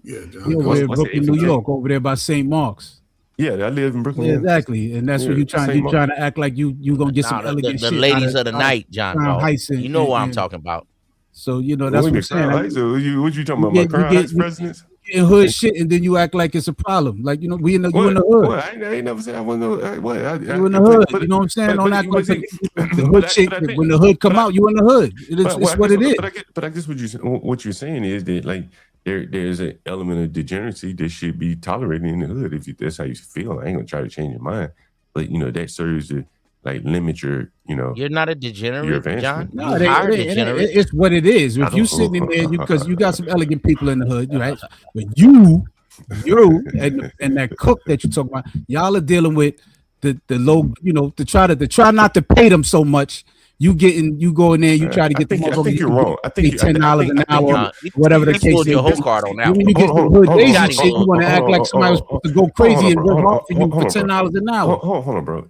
Yeah, He over there in Brooklyn, New York, over there by St. Mark's. Yeah, I live in Brooklyn. Yeah, exactly, and that's where you trying to act like you gonna get some elegant the shit. ladies of the night, John. You know what I'm talking about. So that's what I'm saying. What you talking about? Crown Heights presidents? In hood shit, and then you act like it's a problem. Like we in the you in the hood. Well, I ain't never said I wasn't. You in the hood. You know what I'm saying? Don't act like the hood chick. When the hood come out, you in the hood. It's what it is. But I guess what you're saying is that like there's an element of degeneracy that should be tolerated in the hood. If that's how you feel, I ain't gonna try to change your mind. But that serves to like limit your You're not a degenerate, John. No, it's what it is. If you sitting in there, because you got some elegant people in the hood, right? But you and that cook that you talk about, y'all are dealing with the low, to try not to pay them so much. You go in there, you try to get the motherfucker. I think you're wrong. I think $10 an hour, whatever the case is. Your whole card on that When you get the hood Asian shit, you want to act like somebody was supposed to go crazy and work hard for you for $10 an hour. Hold on, bro.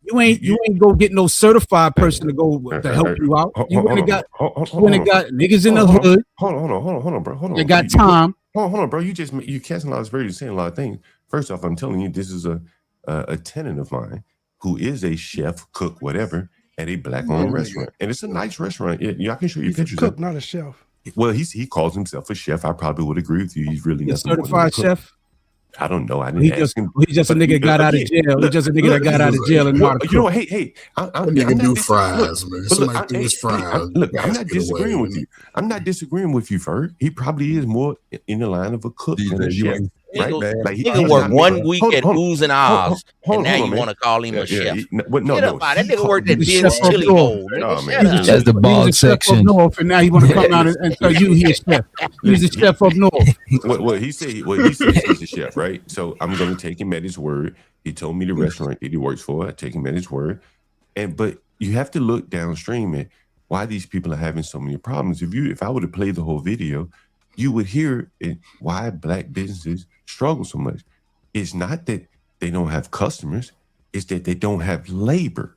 You ain't go get no certified person to go to help you out. You went and got niggas in the hood. Hold on, bro. Hold on. They got time. Hold on, bro. You casting a lot of aspersions, saying a lot of things. First off, I'm telling you, this is a tenant of mine who is a chef, cook, whatever, at a black-owned restaurant, and it's a nice restaurant. I can show you pictures. Cook, not a chef. Well, he calls himself a chef. I probably would agree with you. He's really a certified chef. I don't know. I didn't ask him. He's just a nigga got out of jail. He's just a nigga that got out of jail and you know what? Hey, I'm do fries, man. Somebody do his fries. Look, I'm not disagreeing with you. I'm not disagreeing with you, Ferg. He probably is more in the line of a cook than a chef. Right? Nigga worked 1 week at Ooze and Ahs, and now you want to call him a chef. No, that nigga worked at Ben's Chili Bowl. That's the bald section. Up north, and now he want to come out and tell you he's a chef. He's a chef up north. What he said he's a chef, right? So I'm going to take him at his word. He told me the restaurant that he works for. I take him at his word. But you have to look downstream at why these people are having so many problems. If I were to play the whole video, you would hear why black businesses struggle so much. It's not that they don't have customers, it's that they don't have labor,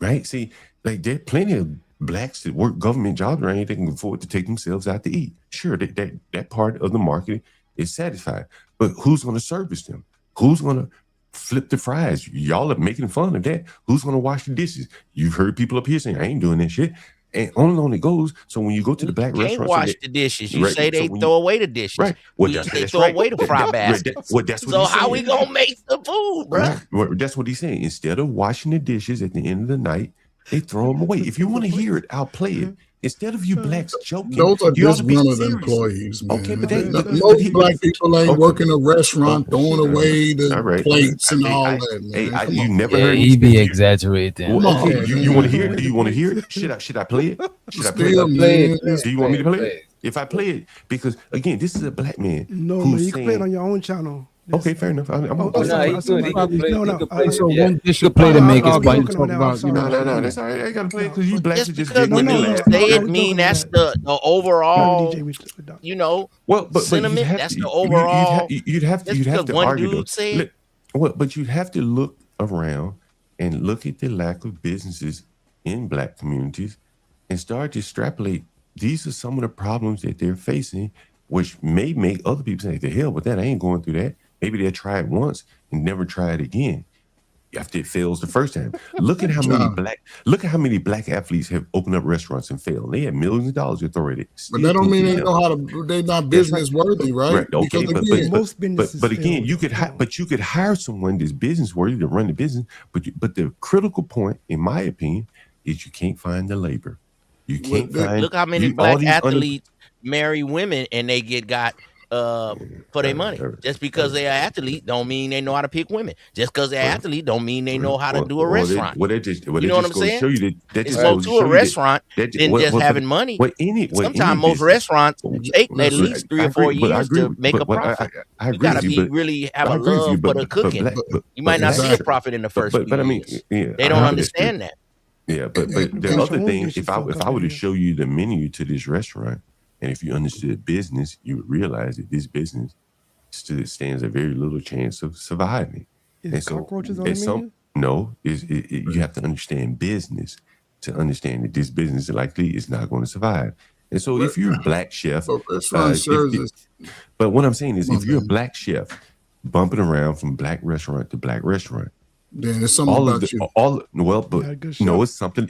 right? See, like there are plenty of blacks that work government jobs around here that can afford to take themselves out to eat. Sure, that part of the market is satisfied, but who's going to service them? Who's going to flip the fries? Y'all are making fun of that. Who's going to wash the dishes? You've heard people up here saying, I ain't doing that shit. And on it goes. So when you go to the black restaurants, can't wash the dishes. You say they throw away the dishes. Right. Well, they throw away the fry baskets. That's what so he's saying. how we gonna make the food, bro? Right. Well, that's what he's saying. Instead of washing the dishes at the end of the night, they throw them away. If you want to hear it, I'll play it. Instead of you blacks joking, those are disgruntled employees, man. Okay, but most black people ain't working a restaurant, throwing away the plates and all that. Man. You never heard he be exaggerating. You want to hear it? Do you want to hear it? Should I play it? Should I play it? Do you want me to play it? If I play it, because again, this is a black man. No, man, you can play it on your own channel. Okay, fair enough. I'm no, so one dish you play to make his wife talk about. No, that's all right. I gotta play it because you blacks are just getting when with you say it mean that's the overall, well, but sentiment. That's the overall. You'd have to argue dude said. But you'd have to look around and look at the lack of businesses in black communities and start to extrapolate. These are some of the problems that they're facing, which may make other people say, "The hell with that! I ain't going through that." Maybe they'll try it once and never try it again after it fails the first time. Look at how many black athletes have opened up restaurants and failed. They have millions of dollars to throw at it. But that don't mean they know how to. They're not business worthy, right? Okay, because most businesses but again, you could hire someone that's business worthy to run the business. But the critical point, in my opinion, is you can't find the labor. You can't find. Look how many black athletes marry women and they got for their money. Just because they're an athlete don't mean they know how to pick women. Just because they're an athlete don't mean they know how to do a restaurant. you know what I'm saying? It's more to a restaurant than just having money. Sometimes most restaurants take at least 3 or 4 years to make a profit. You gotta really have a love for the cooking. You might not see a profit in the first few years. They don't understand that. Yeah, but the other thing, if I were to show you the menu to this restaurant, and if you understood business, you would realize that this business stands a very little chance of surviving. Is cockroaches on the menu? No, you have to understand business to understand that this business likely is not going to survive. And so, if you're a black chef, but what I'm saying is, if you're a black chef bumping around from black restaurant to black restaurant, then there's something about you.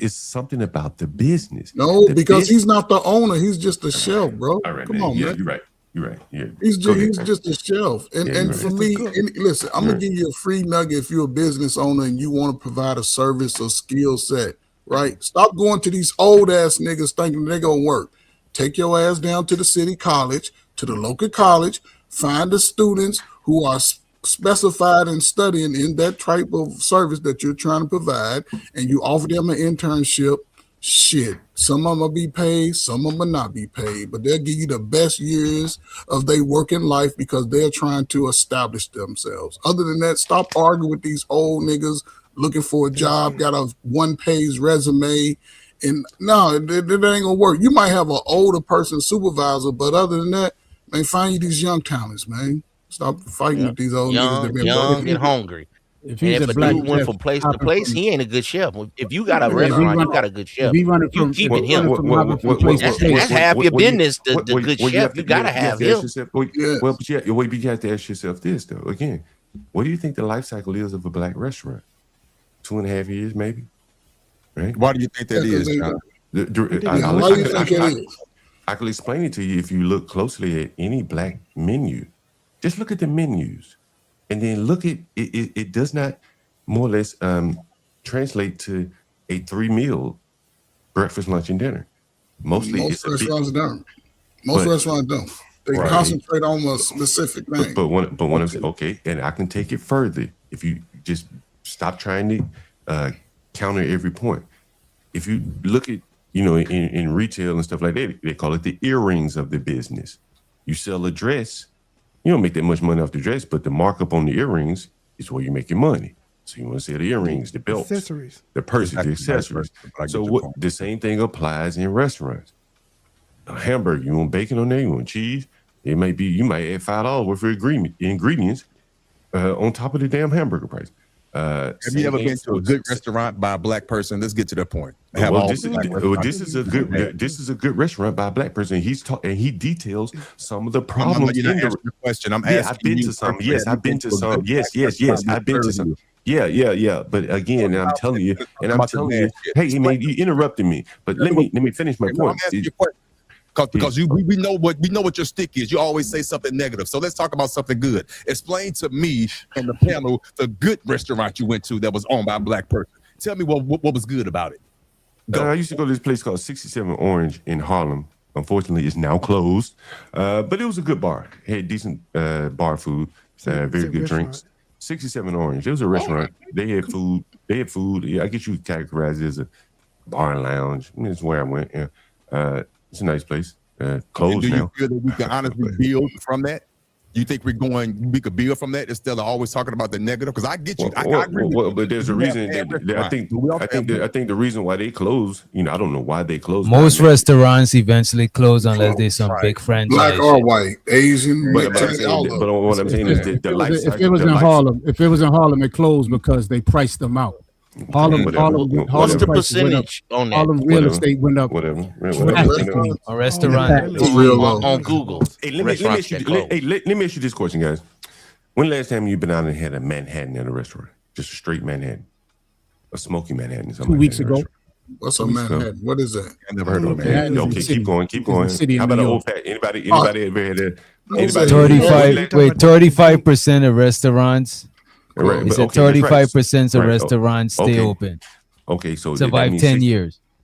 It's something about the business. No, because he's not the owner. He's just a shelf, bro. All right, Come man. on, Yeah, man. You're right. Yeah. He's just a shelf. And for me, listen, I'm gonna give you a free nugget if you're a business owner and you want to provide a service or skill set, right? Stop going to these old ass niggas thinking they're gonna work. Take your ass down to the city college, to the local college, find the students who are specified in studying in that type of service that you're trying to provide, and you offer them an internship. Shit, some of them will be paid, some of them will not be paid, but they'll give you the best years of their working life because they're trying to establish themselves. Other than that, stop arguing with these old niggas looking for a job, got a one-page resume, and no, it ain't gonna work. You might have an older person supervisor, but other than that, man, find you these young talents, man. Stop fighting with these old niggas. Young and hungry. If a dude went from place to place, he ain't a good chef. If you got a restaurant, you got a good chef. You keeping him. That's half your business. The good chef, you gotta have him. But you have to ask yourself this though. Again, what do you think the life cycle is of a black restaurant? 2.5 years, maybe. Right? Why do you think that is, John? Why do you think it is? I can explain it to you if you look closely at any black menu. Just look at the menus, and then look at it. It does not more or less translate to a 3-meal breakfast, lunch, and dinner. Most restaurants don't. Most restaurants don't. They concentrate on a specific thing. But when I'm saying, okay, and I can take it further if you just stop trying to counter every point. If you look at, in retail and stuff like that, they call it the earrings of the business. You sell a dress. You don't make that much money off the dress, but the markup on the earrings is where you make your money. So you want to sell the earrings, the belts, accessories, the purses, the accessories. So the same thing applies in restaurants. A hamburger, you want bacon on there, you want cheese. You might add $5 worth of ingredients on top of the damn hamburger price. Have you ever been to a good restaurant by a black person? Let's get to that point. This is a good restaurant by a black person. He details some of the problems. I'm asking. I've been to some. Yes, I've been to some. Yes, I've been to some. Yeah. But again, I'm telling you, hey, man, you interrupted me. But let me finish my point. Because we know what your stick is. You always say something negative. So let's talk about something good. Explain to me and the panel the good restaurant you went to that was owned by a black person. Tell me what was good about it. I used to go to this place called 67 Orange in Harlem. Unfortunately, it's now closed. But it was a good bar. It had decent bar food, very good drinks. 67 Orange. It was a restaurant. They had food. Yeah, I guess you would categorize it as a bar and lounge. That's where I went. Yeah. It's a nice place. Closed now. Do you feel that we can honestly build from that? You think we could build from that instead of always talking about the negative? Because I get you. I agree with you. But there's a reason. I think the reason why they close. I don't know why they close. Most restaurants eventually close unless there's some big franchise. Black or white, Asian. But what I'm saying is that the life cycle. If it was in Harlem, it closed because they priced them out. Harlem, what's the percentage on that? Harlem real estate went up. A restaurant on Google. Hey, let me ask you this question, guys. When last time you been out and had a Manhattan at a restaurant? Just a straight Manhattan, a smoky Manhattan. 2 weeks ago. What's a Manhattan? What is that? I never heard of Manhattan. Okay, keep going. How about an old fat? Anybody ever had a? 35% of restaurants. Right, it's 35% of restaurants stay open. Okay, so survive 10 years.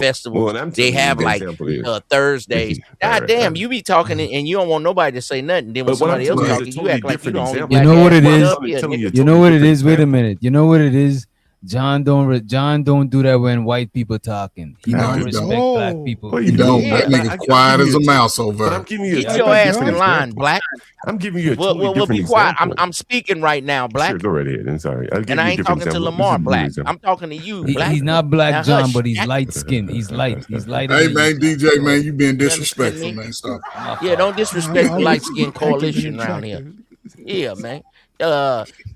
festival. Well, I'm They telling you, have the like example is- Thursdays. God damn, you be talking and you don't want nobody to say nothing. Then when But what I'm somebody else telling you is a talking, you totally act like you the different only example. black You know what ass it nigga is? up here, nigga. You know what it is? Wait a minute. You know what it is? John don't do that when white people talking. He No, don't he respect don't. black people. Well, He don't. That Yeah. nigga quiet as a mouse over But there. I'm giving you a Get your ass in line, example. Black. I'm giving you a Well, totally well, different be quiet. example. I'm speaking right now, Black. Sure, go right ahead. I'm sorry. I'll give And you I a ain't different talking to example. Lamar This is a Black. example. I'm talking to you, Black. He's not black, Now, John, hush, but he's Jack. light skinned. He's light. He's lighter Hey than man, you. DJ man, you being You understand disrespectful, me? man. Stop. Yeah, don't disrespect the light skin active and coalition around here. attractive. Yeah, man.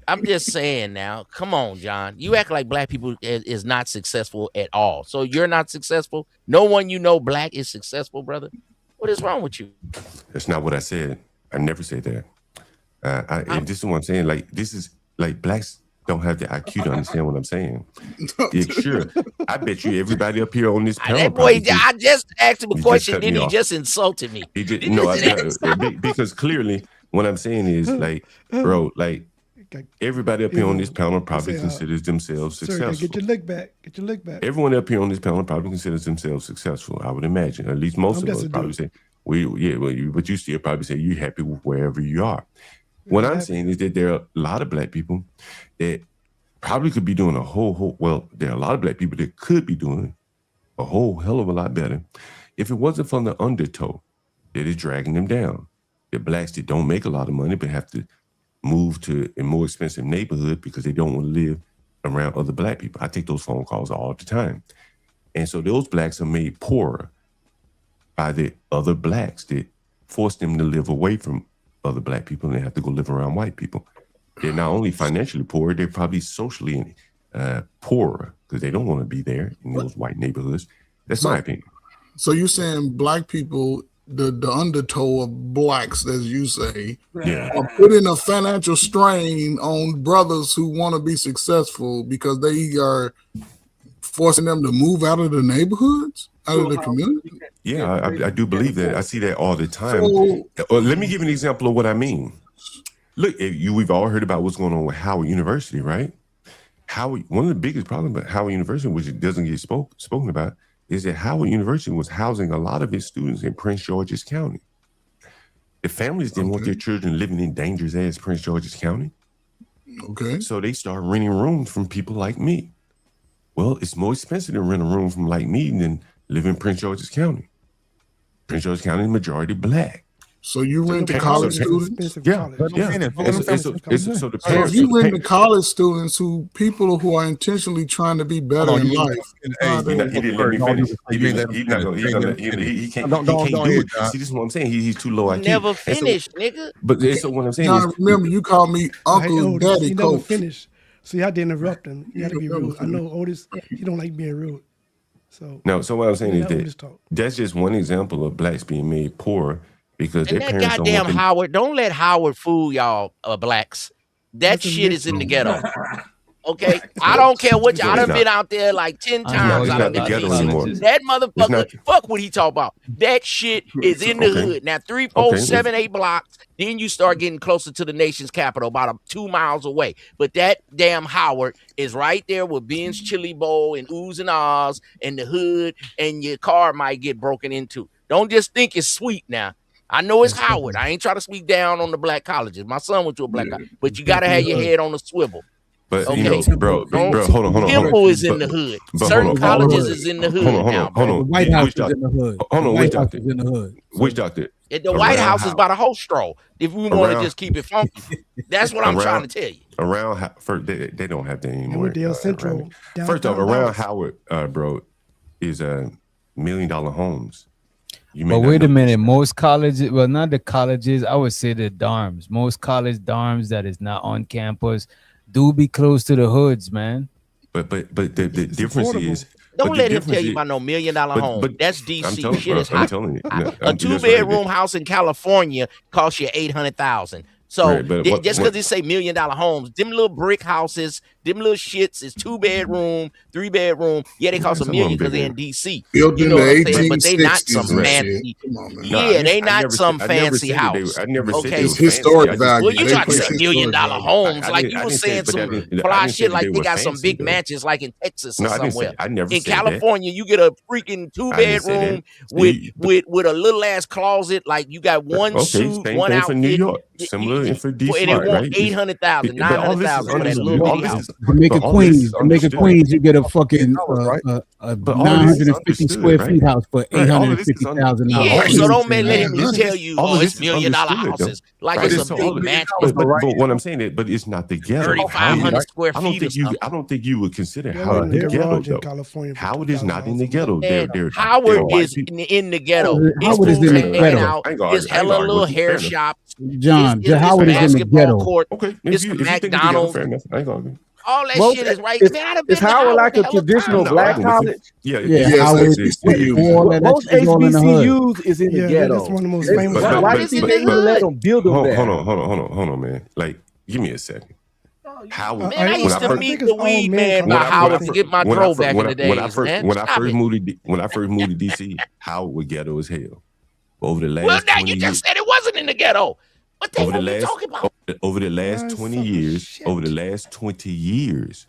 I'm just saying now. Come on, John. You act like black people is not successful at all. So you're not successful. No one you know black is successful, brother. What is wrong with you? That's not what I said. I never said that. And this is what I'm saying. Like, this is like blacks don't have the IQ to understand what I'm saying. Yeah, sure. I bet you everybody up here on this panel. That boy, probably I just asked him a just question, cut then me he off. just insulted me. He did, Did no, you see that? because clearly what I'm saying is like, bro, like everybody up here on this panel probably considers themselves Sir, successful. get your lick back. Get your lick back. Everyone up here on this panel probably considers themselves successful. I would imagine. At least most I'm of us guessing probably do. say, but you still probably say you're happy with wherever you are. What I'm saying is that there are a lot of black people that probably could be doing there are a lot of black people that could be doing a whole hell of a lot better if it wasn't for the undertow that is dragging them down. The blacks that don't make a lot of money but have to move to a more expensive neighborhood because they don't want to live around other black people. I take those phone calls all the time. And so those blacks are made poorer by the other blacks that force them to live away from other black people and they have to go live around white people. They're not only financially poor, they're probably socially poorer because they don't want to be there in those white neighborhoods. That's my opinion. So you're saying black people, the undertow of blacks, as you say, are putting a financial strain on brothers who want to be successful because they are forcing them to move out of the neighborhoods, out of the community? Yeah, I do believe that. I see that all the time. So- Let me give you an example of what I mean. Look, we've all heard about what's going on with Howard University, right? One of the biggest problems about Howard University, which it doesn't get spoken about, is that Howard University was housing a lot of its students in Prince George's County. The families didn't want their children living in dangerous ass Prince George's County. Okay. So they started renting rooms from people like me. Well, it's more expensive to rent a room from like me than live in Prince George's County. Prince George's County is majority black. So you rent to college students? Yeah. So the So parents, if you rent to college students people who are intentionally trying to be better in life. He didn't let me finish. He can't do it. See, this is what I'm saying. He's too low IQ. Never finished, nigga. But so what I'm saying Now is, remember, you call me Uncle Daddy He never Coach. finished. So you had to interrupt him. You had to be rude. I know Otis, he don't like being rude. So so what I'm saying is let Otis that talk. that's just one example of blacks being made poor because And their that parents don't goddamn want them. Howard, don't let Howard fool y'all blacks. That That's a shit is in the mix. ghetto. Okay, I don't care what y'all. I It's done been not. out there like 10 No, times. it's I not done the been to ghetto DC. anymore. That It's motherfucker, not. fuck what he talk about. That shit is in the Okay. hood. Now 3, 4, Okay. 7, 8 blocks. Then you start getting closer to the nation's capital, about 2 miles away. But that damn Howard is right there with Ben's Chili Bowl and Oohs and Ahs and the hood, and your car might get broken into. Don't just think it's sweet now. I know it's Howard. I ain't trying to speak down on the black colleges. My son went to a black college, but you got to have your head on the swivel. But Okay. you know, bro, hold on. Temple is in the hood. Certain colleges is in the hood now. Hold on. The White House Which is doctor? in the hood. Hold on, The which White House doctor? is in the hood. Which doctor? The White Around House is how? by the whole stroll. If we want to Around- just keep it funky, that's what I'm Around- trying to tell you. Around first, they don't have that anymore. Dale Central. around me. First off, downtown around Dallas. Howard, bro, is $1 million homes. You may But not wait a know minute, most colleges, well, not the colleges, I would say the dorms. Most college dorms that is not on campus do be close to the hoods, man. But the difference affordable. is. Don't but the let him difference tell you is- about no $1 million home. but That's I'm DC. telling, Shit bro, is I'm hot. telling you. A That's right. 2-bedroom house in California costs you $800,000. So Right, but what- just what- because they say $1 million homes, them little brick houses, them little shits is 2-bedroom, 3-bedroom. Yeah, they cost $1 million because they're in DC. Built You in know the what I'm saying? But they not 1860s some and fancy. shit. Come on, man. Yeah, they I not never some said- I never fancy said that house. I never said Okay. they It's were historic fancy. value. Well, you They try to push say $1 million historic value. homes, I like didn't- you I were didn't say- saying but I some didn't- I fly didn't say shit that like they they were got some fancy, big though. mansions like in Texas or No, I didn't say. somewhere. I never In said that. California, you get a freaking 2-bedroom with a little ass closet, like you got one Okay, suit, same one thing outfit. for New York. Similar and for DC, and it want right? 800,000, But all this is 900,000 for that little all bitty this house. is Jamaica Queens, you get a fucking a But all of this is 950 square understood, feet right? house for Right, all of this is $850,000. Yeah, so don't let him Yeah. tell you, All of it's this is $1 million understood, though. houses like Right, it's so a all big of- mansion. But what I'm saying is, but it's not the ghetto. 3,500 square I don't feet think or you. something. I don't think you would consider There Howard wasn't the a ghetto garage in though. California for Howard is not in the $2,000. ghetto. And Howard is in the ghetto. His Howard is in fools the hanging ghetto. out. I ain't gonna His argue- I ain't hella gonna argue little with you. hair Fair enough. shops. John, His Howard is in the basketball ghetto. court. Okay, It's if the you think it's the ghetto, McDonald's. fair enough. I ain't gonna argue. All that Most- shit is right. is- Man, I've is been to Howard like a hella traditional times. black I'm not arguing with college? you. Yeah, Yes, Howard HBCU. all that Most shit is all in the hood. HBCUs is in the Yeah, ghetto. that's one of the most They- famous. why Howard do is you in think the you let hood. them build them there? Hold on, man. Like, give me a second. Howard. Man, I used to think meet it's the all weed men man by college. Howard to get my when I throw fir- back when in I- the when I days, first- man. when I Stop first it. moved to DC, Howard was ghetto as hell. Over the last Well, now 20 you years, just said it wasn't in the ghetto. What the over hell the are you last talking about? over the last That's 20 some years, shit. over the last 20 years,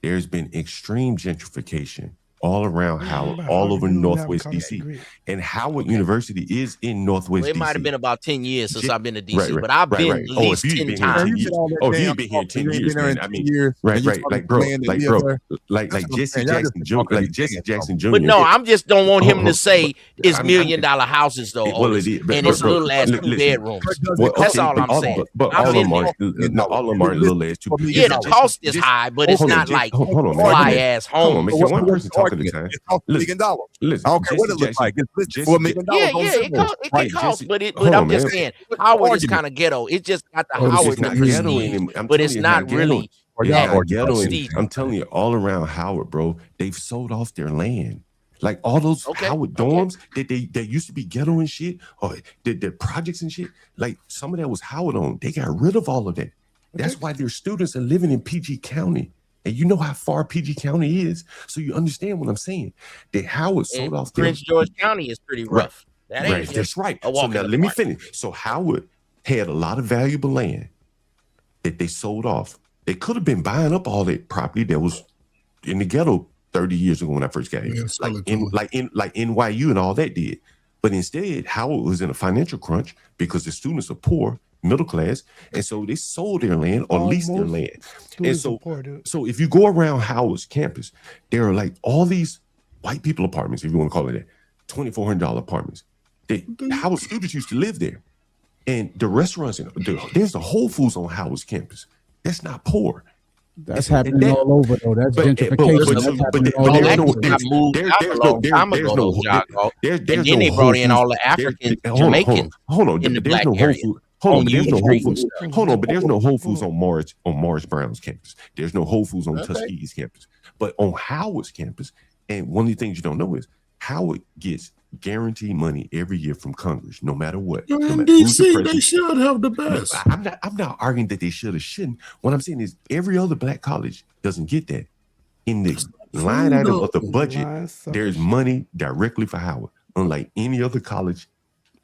there's been extreme gentrification all around Howard, But all Howard over do have Northwest college DC. degree. And Howard University is in Northwest Well, it DC. might have been about 10 years since I've been to DC, Right. but I've been at Oh, least if you've 10 been here times. 10 You years. did all that Oh, if damn you've been here talk, 10 you ain't years, been there man. in I 10 mean, years, right, and you right. talking Like, bro, land that like, live bro, there. like That's what I'm Jesse saying. Y'all just Jackson, talking like to Jesse me. Jackson Jr. But no, I just don't want him to say it's I'm- $1 million houses though, well, Otis, it is, and it's little ass li- 2 listen. bedrooms. Well, That's okay, all but I'm all, saying. but I've all of been them there. aren't. No, all of them aren't little ass 2 bedrooms. Yeah, the cost is high, but it's not like fly ass Hold on, homes. man. Can one person talk at a time? It costs $1 million. Listen, I don't care what it Jesse looks like. It's listed Jesse- for $1 million. Yeah, on it Zillow. costs, Right, costs, Jesse- but hold I'm on, just man. saying What's the Howard is argument? kind of ghetto. It just got the Oh, this is Howard It's not Prestige. ghetto prestige, anymore. I'm but telling it's you, not ghetto. really. Or It's y'all not arguing ghetto about anymore. anything. I'm telling you, all around Howard, bro, they've sold off their land. Like all those Howard dorms that used to be ghetto and shit, or the projects and shit. Like some of that was Howard owned. They got rid of all of that. That's why their students are living in PG County. And you know how far PG County is, so you understand what I'm saying. That Howard sold off their Prince George County is pretty rough. That ain't Right, just that's right. a So walk now in the let me park. finish. So Howard had a lot of valuable land that they sold off. They could have been buying up all that property that was in the ghetto 30 years ago when I first got here, like NYU and all that did. But instead, Howard was in a financial crunch because the students are poor, middle class, and so they sold their land or leased their land. And so, so if you go around Howard's campus, there are like all these white people apartments, if you want to call it that, $2,400 apartments. Howard students used to live there, and the restaurants. There's a Whole Foods on Howard's campus. That's not poor. That's happening all over though. That's gentrification. That's happening all over. And then they brought in all the African Jamaicans in the black area. Hold on, but there's no Whole Foods. Hold on, but there's no Whole Foods on Morris Brown's campus. There's no Whole Foods on Tuskegee's campus. But on Howard's campus, and one of the things you don't know is Howard gets guaranteed money every year from Congress, no matter what. You're No in matter who's the DC, president. they should have the best. I'm not arguing that they should or shouldn't. What I'm saying is every other black college doesn't get that. In the line item of the budget, there's money directly for Howard, unlike any other college,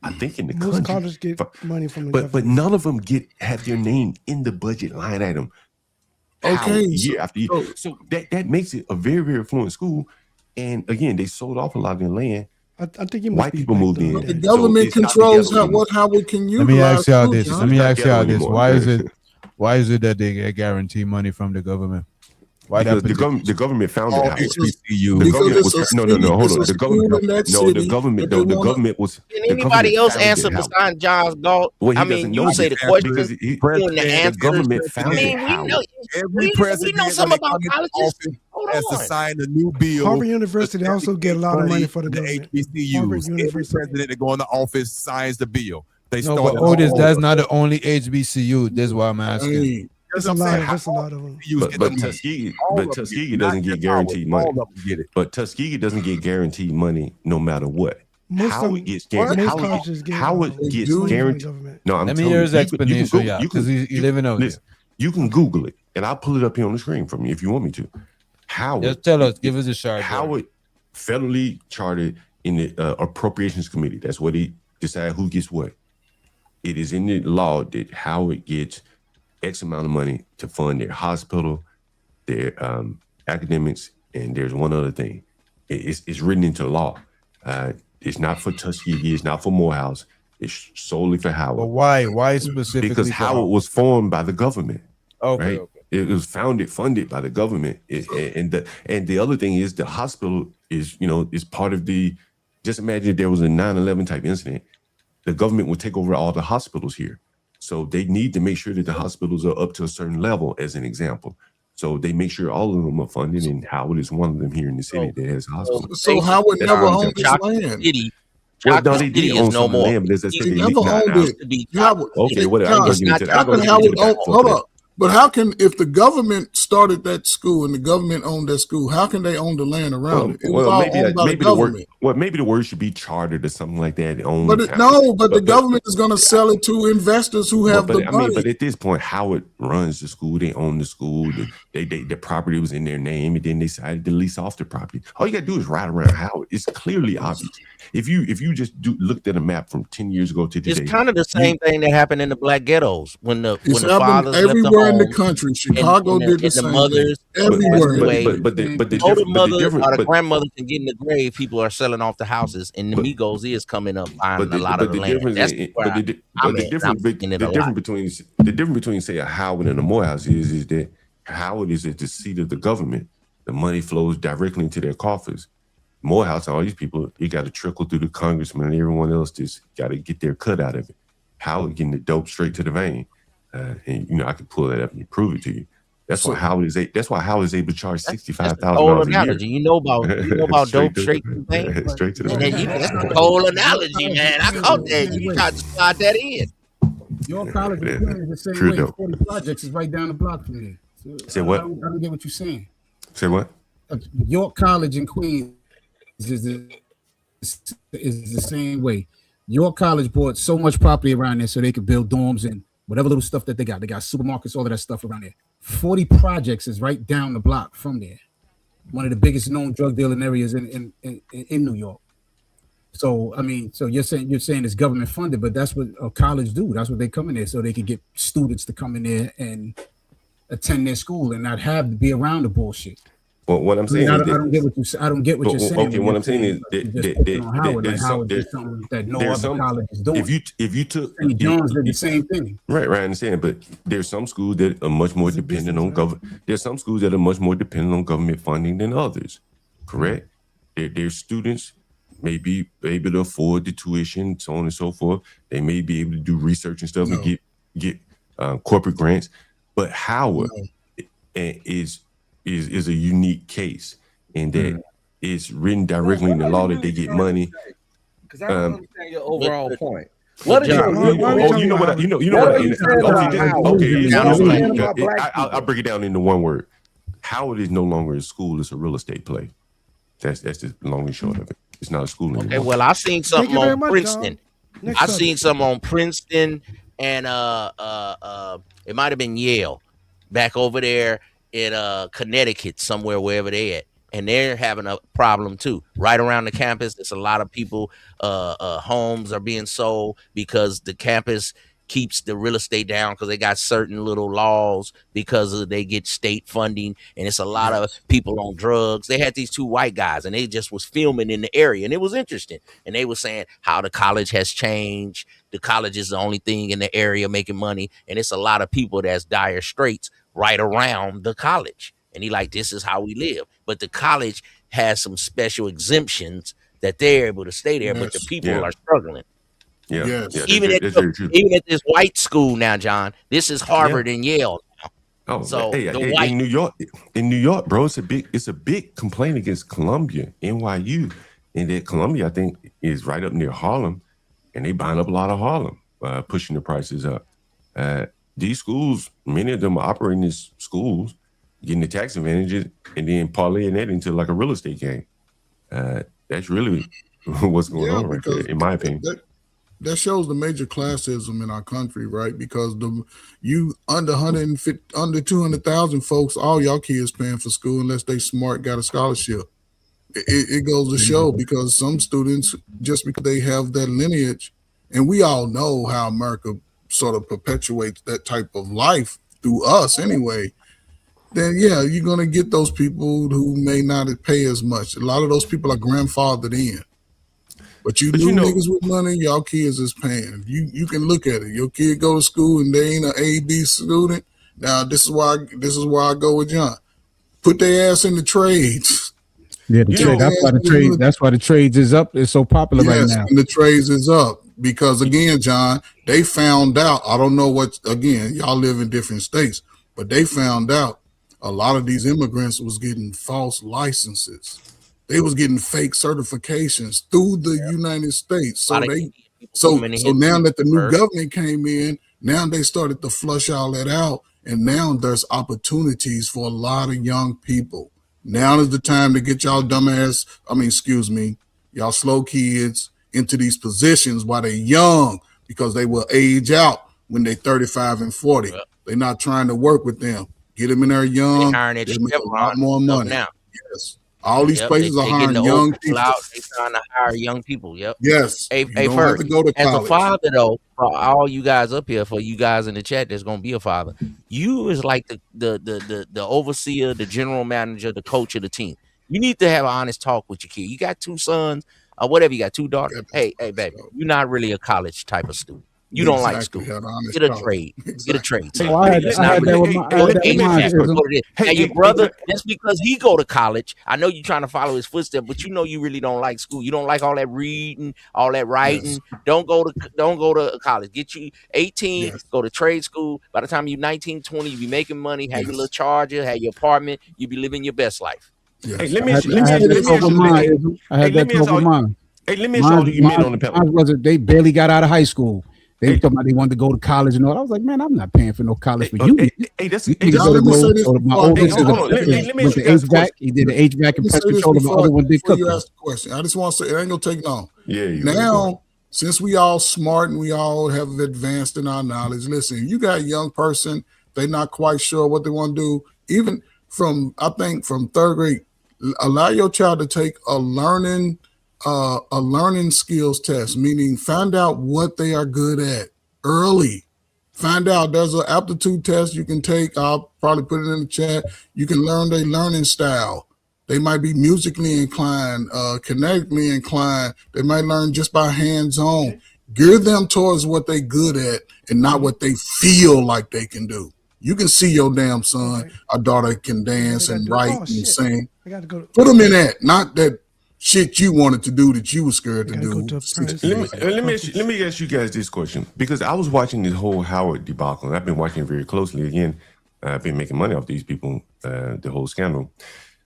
I think, in the Most country. colleges get money from the government. But none of them have their name in the budget line item. Okay, Howard, year after year. So that makes it a very, very affluent school. And again, they sold off a lot of their land. I think you must White people moved in. The government controls what Howard can use. Let me ask y'all this. Let me ask y'all this. anymore. Why is it that they get guaranteed money from the government? Why Because that? the government founded All Howard. HBCUs. The Because government it's was a no. city- Hold it's on. a The school in government. that No, the city government. that No, they the wanna- government was. Can the anybody government else founded answer Howard. besides John's Galt? Well, he I mean, doesn't you know say that the question, because you and the answer. the government I founded mean, we Howard. know, Every we president know when something they about come into colleges. office has to sign a new bill. Harvard University also get a lot of money for the government. Harvard HBCUs. Every University. president that go into office signs the bill. They No, started but Otis, all that's over. not the only HBCU. That's why I'm asking. There's a lot of them. But Tuskegee doesn't get guaranteed money. But Tuskegee doesn't get guaranteed money no matter what. Howard gets guaranteed. Howard gets guaranteed. No, I'm Let me telling hear you, his you explanation, can yeah, you 'cause he's living out listen, you can Google it, and I'll pull it up here on the screen from you if you want me to. Howard, Just tell us, give us a short. Howard federally chartered in the appropriations committee. That's what he decide who gets what. It is in the law that Howard gets X amount of money to fund their hospital, their academics, and there's one other thing. It's written into law. It's not for Tuskegee. It's not for Morehouse. It's solely for Howard. But why? Why specifically? Because for Howard was formed by the government. Okay, Right? okay. It was funded by the government. And the other thing is the hospital is, is part of the, just imagine if there was a 9/11 type incident, the government would take over all the hospitals here. So they need to make sure that the hospitals are up to a certain level, as an example. So they make sure all of them are funded, and Howard is one of them here in the city that has a hospital. So Howard never owned this land. Well, no, they did own some land, but that's He never owned it. Howard, okay, whatever. Hold up. But how can, if the government started that school and the government owned that school, how can they own the land around it? It was all owned by the government. Maybe the word should be chartered or something like that. But the government is going to sell it to investors who have the money. But at this point, Howard runs the school. They own the school. The property was in their name, and then they decided to lease off the property. All you got to do is ride around Howard. It's clearly obvious. If you just looked at a map from 10 years ago to today, it's kind of the same thing that happened in the black ghettos when the fathers everywhere in the country. Chicago did the same. Mothers, everywhere. But the mothers or the grandmothers can get in the grave. People are selling off the houses, and the Migos is coming up buying a lot of the land. The difference between say a Howard and a Morehouse is that Howard is at the seat of the government. The money flows directly into their coffers. Morehouse, all these people, you got to trickle through the congressman, and everyone else just got to get their cut out of it. Howard getting the dope straight to the vein, and I can pull that up and prove it to you. That's why Howard is able to charge $65,000 a year. You know about dope straight to the vein. Straight to the vein. That's the whole analogy, man. I caught that. You tried to slide that in. Your college is the same way. 40 projects is right down the block from there. So Say what? I don't get what you're saying. Say what? York College in Queens is the same way. York College bought so much property around there so they could build dorms and whatever little stuff that they got. They got supermarkets, all of that stuff around there. 40 projects is right down the block from there. One of the biggest known drug dealing areas in New York. So you're saying it's government funded, but that's what a college do. That's what they come in there so they can get students to come in there and attend their school and not have to be around the bullshit. Well, what I'm saying I don't get what you're saying. Okay, what I'm saying is that no other college is doing. If you took St. John's did the same thing. Right, I understand. But there's some schools that are much more dependent on government. There's some schools that are much more dependent on government funding than others. Correct? Their students may be able to afford the tuition, so on and so forth. They may be able to do research and stuff and get corporate grants. But Howard is a unique case in that it's written directly in the law that they get money. Because I don't understand your overall point. What is I'll break it down into one word. Howard is no longer a school; it's a real estate play. That's the long and short of it. It's not a school anymore. Okay, well, I seen something on Princeton. I seen something on Princeton, and it might have been Yale, back over there in Connecticut, somewhere, wherever they at, and they're having a problem too. Right around the campus, there's a lot of people. Homes are being sold because the campus keeps the real estate down because they got certain little laws because they get state funding, and it's a lot of people on drugs. They had these two white guys, and they just was filming in the area, and it was interesting. And they were saying how the college has changed. The college is the only thing in the area making money, and it's a lot of people that's dire straits right around the college. And he like, this is how we live. But the college has some special exemptions that they're able to stay there, but the people are struggling. Even at this white school now, John, this is Harvard and Yale now. Oh, so in New York, bro, it's a big complaint against Columbia, NYU, and that Columbia, I think, is right up near Harlem, and they buying up a lot of Harlem, pushing the prices up. These schools, many of them are operating as schools, getting the tax advantages, and then parlaying that into like a real estate game. That's really what's going on right there, in my opinion. That shows the major classism in our country, right? Because you under 200,000 folks, all y'all kids paying for school unless they smart, got a scholarship. It goes to show because some students, just because they have that lineage, and we all know how America sort of perpetuates that type of life through us anyway, then you're going to get those people who may not pay as much. A lot of those people are grandfathered in. But you niggas with money, y'all kids is paying. You can look at it. Your kid go to school and they ain't an A, B student, Now this is why I go with John. Put their ass in the trades. Yeah, that's why the trades is up. It's so popular right now. And the trades is up because again, John, they found out. I don't know what. Again, y'all live in different states, but they found out a lot of these immigrants was getting false licenses. They was getting fake certifications through the United States. So now that the new government came in, now they started to flush all that out, and now there's opportunities for a lot of young people. Now is the time to get y'all y'all slow kids into these positions while they're young, because they will age out when they're 35 and 40. Yep. They're not trying to work with them. Get them in there young. They make a lot more money. Now. Yes. All these places are hiring young people. They're trying to hire young people. Yep. Yes. Hey, first, to go to as college. A father, though, for all you guys up here, for you guys in the chat, there's gonna be a father. You is like the overseer, the general manager, the coach of the team. You need to have an honest talk with your kid. You got 2 sons or whatever. You got 2 daughters. Hey, baby, you're not really a college type of student. You don't like school. Get a trade. Get a trade. Hey, your brother, just because he go to college, I know you're trying to follow his footsteps, but you know you really don't like school. You don't like all that reading, all that writing. Yes. Don't go to college. Get you 18, go to trade school. By the time you're 19, 20, you be making money, have your little charger, have your apartment, you be living your best life. Yes. Hey, let me ask all you men on the panel. They barely got out of high school. They talking about they wanted to go to college and all. I was like, man, I'm not paying for no college for you. My oldest is the HVAC. He did the HVAC and pest control. The other one did cooking. You ask the question. I just want to say it ain't gonna take long. Now, since we all smart and we all have advanced in our knowledge, listen, you got a young person, they're not quite sure what they want to do. Even from 3rd grade, allow your child to take a learning skills test, meaning find out what they are good at early. Find out there's an aptitude test you can take. I'll probably put it in the chat. You can learn their learning style. They might be musically inclined, kinetically inclined. They might learn just by hands-on. Gear them towards what they're good at and not what they feel like they can do. You can see your damn son or daughter can dance and write and sing. Put them in that, not that shit you wanted to do that you were scared to do. Let me ask you guys this question, because I was watching this whole Howard debacle, and I've been watching it very closely. Again, I've been making money off these people, the whole scandal.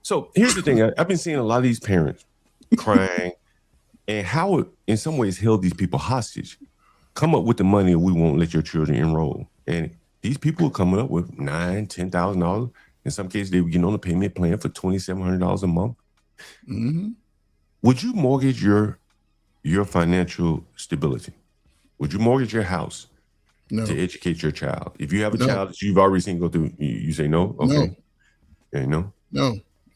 So here's the thing. I've been seeing a lot of these parents crying, and Howard, in some ways, held these people hostage. Come up with the money, or we won't let your children enroll. And these people are coming up with $9,000, $10,000. In some cases, they were getting on a payment plan for $2,700 a month. Mm-hmm. Would you mortgage your financial stability? Would you mortgage your house to educate your child? If you have a child that you've already seen go through, you say no? Okay. No.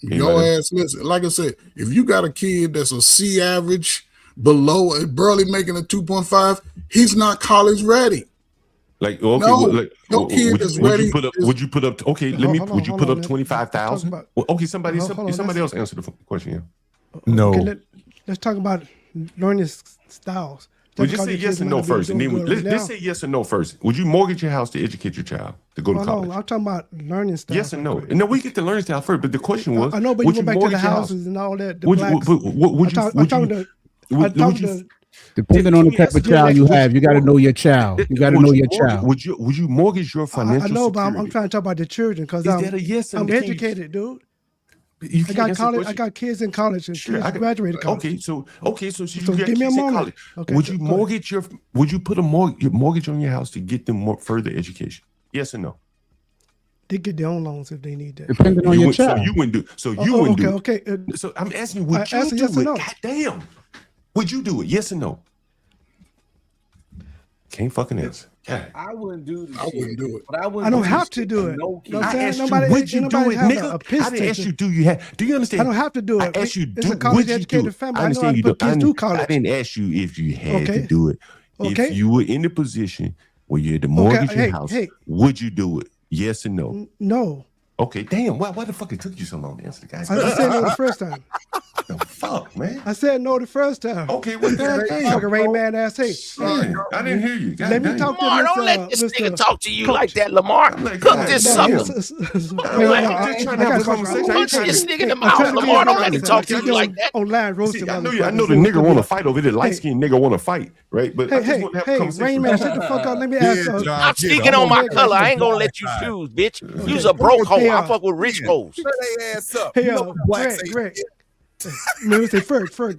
Your ass, listen, like I said, if you got a kid that's a C average, below, barely making a 2.5, he's not college ready. Like, okay, no kid is ready. Would you put up 25,000? Okay, somebody else answer the question. Yeah. No. Okay, let's talk about learning styles. Well, just say yes or no first. And then let's say yes or no first. Would you mortgage your house to educate your child to go to college? I'm talking about learning styles. Yes or no? No, we get the learning style first, but the question was, I know, but you go back to the houses and all that. Depending on the type of child you have, you got to know your child. You got to know your child. Would you mortgage your financial security? I know, but I'm trying to talk about the children because I'm educated, dude. I got college. I got kids in college and kids graduated college. So give me a moment. Okay, would you mortgage Would you put a mortgage on your house to get them further education? Yes or no? They get their own loans if they need that. Depending on your child. So you wouldn't do. So you wouldn't do. Okay. So I'm asking you, would you do it? No. God damn. Would you do it? Yes or no? Can't fucking answer. Yeah. I wouldn't do this. I wouldn't do it. But I don't have to do it. I asked you, would you do it, nigga? I didn't ask you, do you understand? I don't have to do it. I asked you, it's a college-educated family. I understand you do. I didn't ask you if you had to do it. Okay. If you were in the position where you had to mortgage your house, would you do it? Yes or no? No. Okay, damn. Why the fuck it took you so long to answer the guy? I said no the first time. fuck, man? I said no the first time. Okay, what that thing? Fucking Rain Man ass. Hey, I didn't hear you. God let me dang. talk to Lamar, this. don't let this Mr. nigga talk to you Coach. like that, Lamar. Cook this sucker. Punch this nigga in the mouth, Lamar. Don't let him talk to you like that. Online roasting. I know the nigga want to fight over there. Light skinned nigga want to fight, right? But I just want to have a conversation. Rain Man, shut the fuck up. Let me ask you. I'm speaking on my color. I ain't gonna let you choose, bitch. You's a broke hoe. I fuck with rich hoes. Shut their ass up. Hey, You know blacks Greg. ain't- Let me say Fergus. First,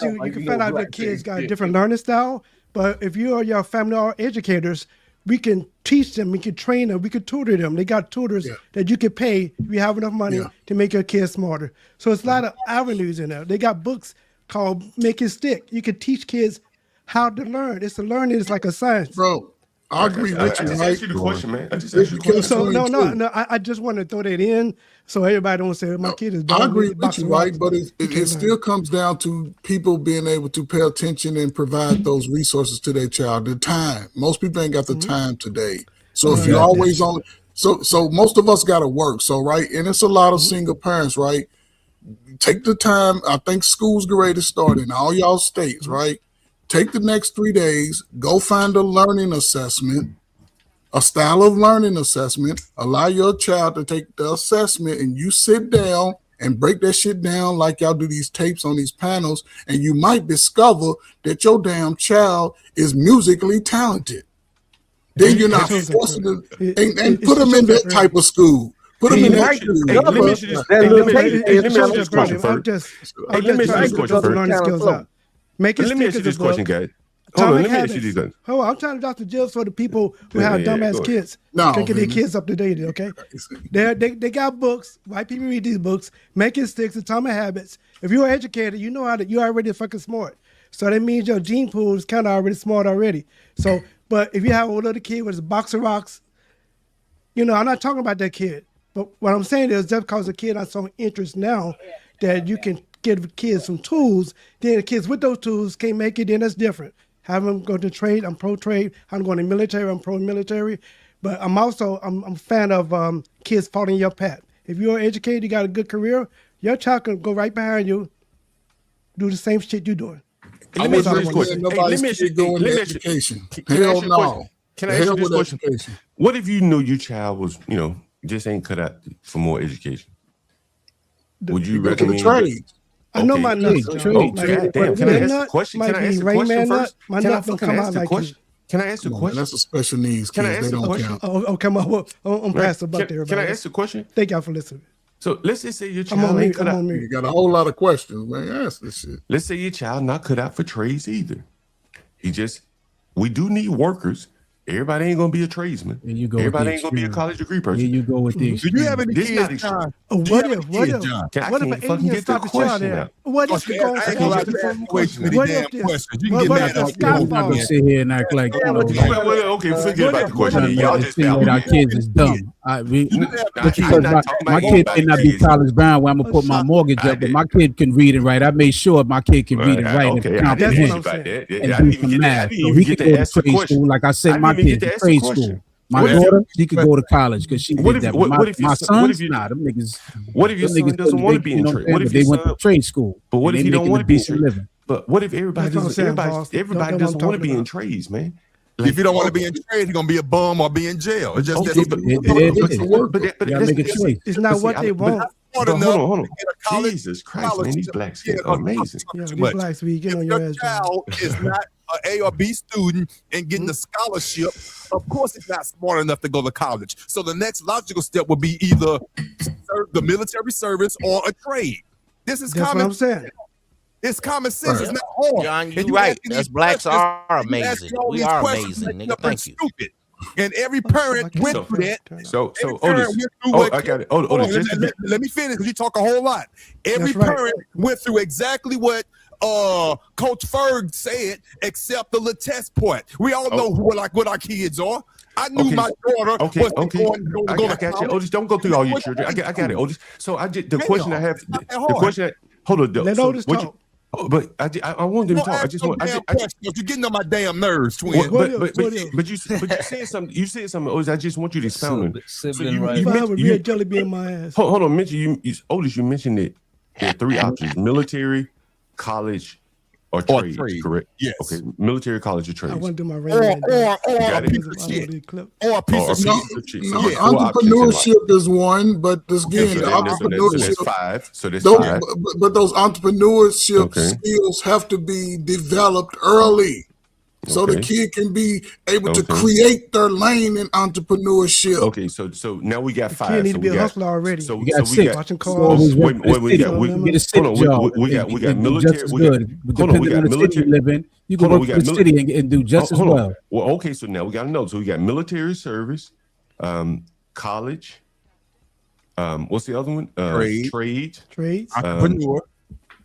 you can find out that kids got a different learning style. But if you or your family are educators, we can teach them, we can train them, we can tutor them. They got tutors that you can pay if you have enough money to make your kids smarter. So it's a lot of avenues in there. They got books called Make It Stick. You can teach kids how to learn. It's a learning. It's like a science. Bro, I agree with you. I just asked you the question, man. I just It's asked you the question. So no. I just want to throw that in so everybody don't say my kid is dumb. I agree with you, right? But it still comes down to people being able to pay attention and provide those resources to their child. The time. Most people ain't got the time today. So if you're always on, so most of us got to work. So right, and it's a lot of single parents, right? Take the time. I think school's ready to start in all y'all states, right? Take the next 3 days. Go find a learning assessment. A style of learning assessment, allow your child to take the assessment and you sit down and break that shit down like y'all do these tapes on these panels, and you might discover that your damn child is musically talented. Then you're not forcing them and put them in that type of school. Put them in that school. Let me ask you this question first. Let me ask you this question, guys. Hold on, let me ask you this question. Hold on, I'm trying to drop the jibs for the people who have dumbass kids. To get their kids up to date, okay? They got books. White people read these books. Making Sticks, Atomic Habits. If you're educated, you know how to. You're already fucking smart. So that means your gene pool is kind of already smart already. So, but if you have a little kid with a box of rocks, I'm not talking about that kid. But what I'm saying is just because the kid has some interest now that you can give kids some tools, then the kids with those tools can't make it, then that's different. Have them go to trade. I'm pro-trade. I'm going to military. I'm pro-military. But I'm also a fan of kids following your path. If you're educated, you got a good career, your child can go right behind you, do the same shit you're doing. Let me ask you this question. Nobody's going to education. Hell no. Can I ask you this question? What if you knew your child was, just ain't cut out for more education? Would you recommend trade? I know my nuts. Damn, can I ask the question? Can I ask the question first? My nuts don't come out like you. Can I ask the question? That's a special needs. Can I ask the question? Oh, come on. I'm past the buck there. Can I ask the question? Thank y'all for listening. So let's just say your child ain't cut out. You got a whole lot of questions, man. Ask this shit. Let's say your child not cut out for trades either. We do need workers. Everybody ain't gonna be a tradesman. Everybody ain't gonna be a college degree person. Here you go with the Do you have any kids, John? What if an alien stop the child there? What if you go I'm not gonna sit here and act like okay, forget about the question. Y'all just that our kids is dumb. My kid may not be college bound where I'm gonna put my mortgage up, but my kid can read and write. I made sure my kid can read and write and comprehend and do some math. So he can go to trade school. Like I said, my kid's in trade school. My daughter, she could go to college because she did that. My son's not. Them niggas. What if your son doesn't want to be in trade? What if they went to trade school? But what if he don't want to be in trade? But what if everybody doesn't want to be in trades, man? If you don't want to be in trade, you're gonna be a bum or be in jail. It's just it's not what they want. Hold on. Jesus Christ, man, these blacks are amazing. Blacks, we get on your ass. Child is not an A or B student and getting a scholarship. Of course, he's not smart enough to go to college. So the next logical step would be either the military service or a trade. This is common. What I'm saying. It's common sense. It's not hard. John, you're right. Us blacks are amazing. We are amazing, nigga. Thank you. Stupid. And every parent went through that. So Otis. I got it. Otis, let me finish because you talk a whole lot. Every parent went through exactly what Coach Ferg said, except the little test point. We all know what our kids are. I knew my daughter was going to got you. Otis, don't go through all your children. I got it, Otis. So the question I have, hold on. Let Otis talk. But I want them to talk. I just want. You're getting on my damn nerves, twin. But you said something. You said something. Otis, I just want you to expound on it. You mentioned jelly bean in my ass. Hold on. Otis, you mentioned that There are three options: military, college, or trade. Correct? Yes. Okay. Military, college, or trade. I want to do my Or got a piece of shit. Or a Or piece a of piece shit. of shit. No, So there's 4 options in life. entrepreneurship is one, but this again, So the that's entrepreneurship. 5. So there's Those, 5. but those entrepreneurship Okay. skills have to be developed early, so the Okay. kid can be able to Okay. create their lane in entrepreneurship. Okay, so now we got 5. Kid need so to be we a got hustler already. So, You got so we 6. got. Watching So cars. Wait, we got. get a city Hold on, job. we got and do military. just as We got. good. Hold on, we Depending got on the city military. you live in, you can Hold on, work we for got the city and do just as hold on. well. Well, okay, so now we got to know. So we got military service, college. What's the other one? Trade. Trades.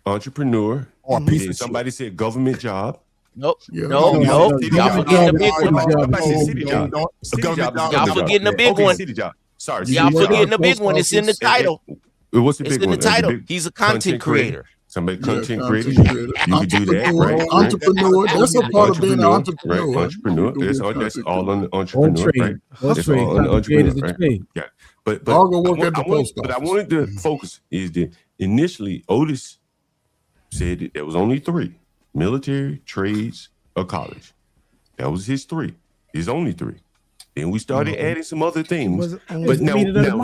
Entrepreneur. Or a piece of shit. Somebody said government job. Nope. Yeah. No. Y'all forgetting the big one. Somebody said city job. City Government job. job. Y'all forgetting the big Okay, one. city job. Sorry. Y'all city job. forgetting the big one. It's in the title. What's the It's big in one? the title. big- He's a content creator. Somebody Yeah, content creator. content creator. You can do that, right? Entrepreneur. That's a part of being an entrepreneur. Right? Entrepreneur. That's all on the Or entrepreneur, trade. right? Or That's trade. all on the Content creators entrepreneur, and right? trade. Yeah. But I'll go work at the I wanted- post But I office. wanted to focus is that initially Otis said that there was only 3: military, trades, or college. That was his 3. His only 3. Then we started adding some other things. But now here's the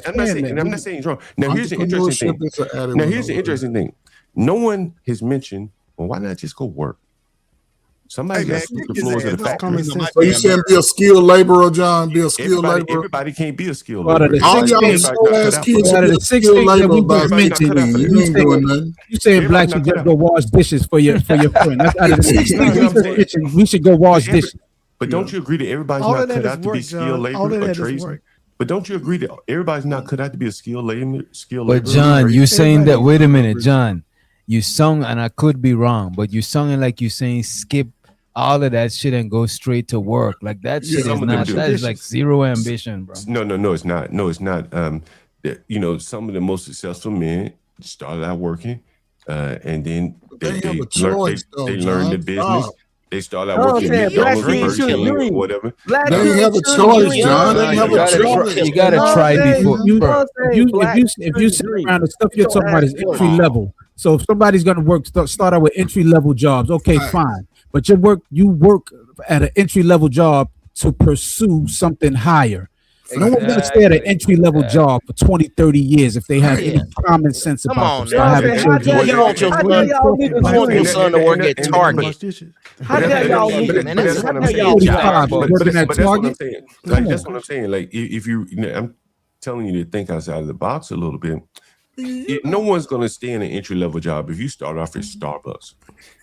interesting. I'm not saying it's wrong. Now here's the interesting thing. Here's the interesting thing. No one has mentioned, well, why not just go work? Somebody got to sweep the floors of the factory. So you saying be a skilled laborer, John? Be a skilled laborer? Everybody can't be a skilled Out of laborer. the All y'all six slow-ass kids out should of be the a 6 skilled things that laborer we by just mentioned, 15. You ain't doing nothing. you saying blacks should just go wash dishes for your friend. That's out of the 6 things we just mentioned. We should go wash dishes. But don't you agree that everybody's All not of that cut is out to be work, skilled John. labor All of or that is tradesman? work. But don't you agree that everybody's not cut out to be a skilled labor? But John, you saying that? Wait a minute, John. You sung, and I could be wrong, but you sung it like you saying skip all of that shit and go straight to work. Like that shit is not. That is like zero ambition, bro. No, it's not. No, it's not. You know, some of the most successful men started out working, and then they learned the business. They started out working at McDonald's, Burger King, or whatever. They have a choice, John. They have a choice. You gotta try before. If you sit around, the stuff you're talking about is entry level. So if somebody's gonna work, start out with entry level jobs. Okay, fine. But you work at an entry level job to pursue something higher. No one's gonna stay at an entry level job for 20, 30 years if they have any common sense about them. How dare y'all want your son to work at Target? How dare y'all That's what I'm saying. Like that's what I'm saying. Like if you, I'm telling you to think outside of the box a little bit. No one's gonna stay in an entry level job if you start off at Starbucks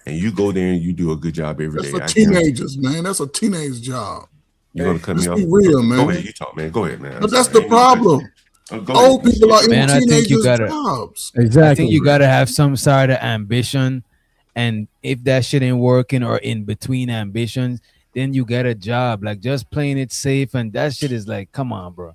and you go there and you do a good job every day. That's for teenagers, man. That's a teenage job. You're gonna cut me off. Be real, man. Go ahead, you talk, man. Go ahead, man. But that's the problem. Old people are in teenagers' jobs. Exactly. I think you gotta have some sort of ambition, and if that shit ain't working or in between ambitions, then you get a job. Like just playing it safe, and that shit is like, come on, bro.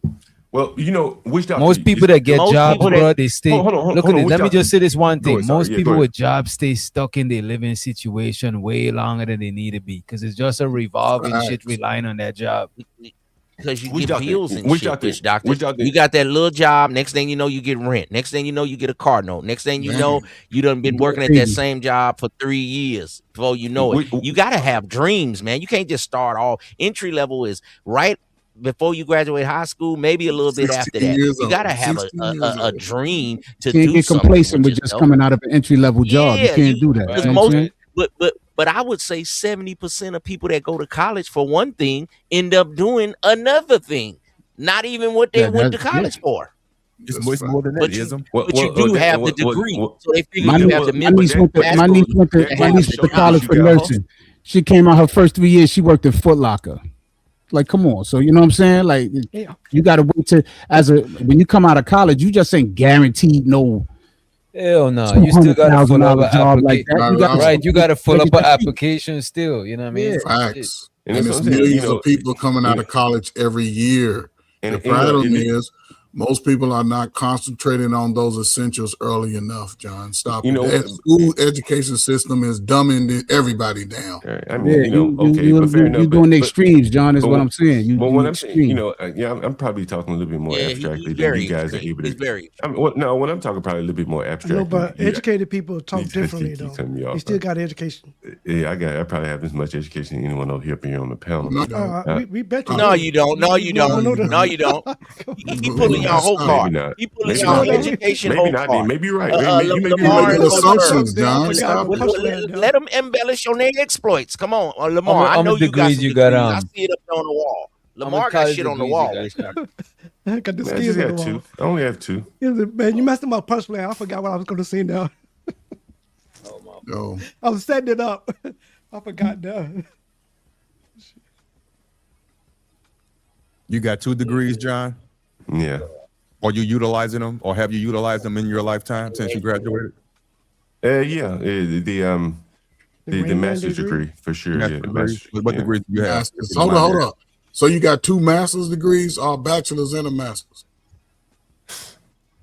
Well, you know, most people that get jobs, bro, they stay. Look at it. Let me just say this one thing. Most people with jobs stay stuck in their living situation way longer than they need to be because it's just a revolving shit relying on that job. Because you get bills and shit, bitch, doctor. You got that little job. Next thing you know, you get rent. Next thing you know, you get a car note. Next thing you know, you done been working at that same job for 3 years before you know it. You got to have dreams, man. You can't just start all entry level is right before you graduate high school, maybe a little bit after that. You gotta have a dream to do something. You can't get complacent with just coming out of an entry level job. You can't do that. Right. But I would say 70% of people that go to college for one thing end up doing another thing. Not even what they went to college for. It's more than that. But you do have the degree. So they figure My you have the niece went to college for nursing. She came out her first 3 years. She worked at Foot Locker. Like, come on. So, you know what I'm saying? Like, you got to wait to, when you come out of college, you just ain't guaranteed no. Hell no. You still got to fill up an job like that. You got to fill up an application still. You know what I mean? Facts. And there's millions of people coming out of college every year. The problem is Most people are not concentrating on those essentials early enough, John. Stop You it. know, That school education system is dumbing everybody down. I mean, Yeah, you fair enough. you doing the extremes, John. Is what I'm saying. You what I'm saying, extreme. I'm probably talking a little bit more Yeah, abstractly he's than very you guys are extreme. able He's to. very I mean, when I'm talking probably a little bit more abstract. No, but educated people talk differently though. You still got education. Yeah, I probably have as much education as anyone over here on the panel. We bet you. No, you don't. No, you don't. No, you don't. He pulling y'all whole card. He pulling y'all education maybe whole not. card. Maybe you're right. Maybe Lamar you're right. Let them embellish on their exploits. Come on, Lamar. How I know many you got some degrees you got, degrees. I see it up there on the wall. Lamar got shit on the wall. I got the Man, I skills just on got the two. wall. I only have two. Man, you messed up my punch plan. I forgot what I was going to say now. No. I was setting it up. I forgot now. You got 2 degrees, John? Yeah. Are you utilizing them, or have you utilized them in your lifetime since you graduated? Yeah. The master's degree for sure. Yeah, the master's. What degree do you have? Masters. Hold on. So you got 2 master's degrees, or bachelor's and a master's?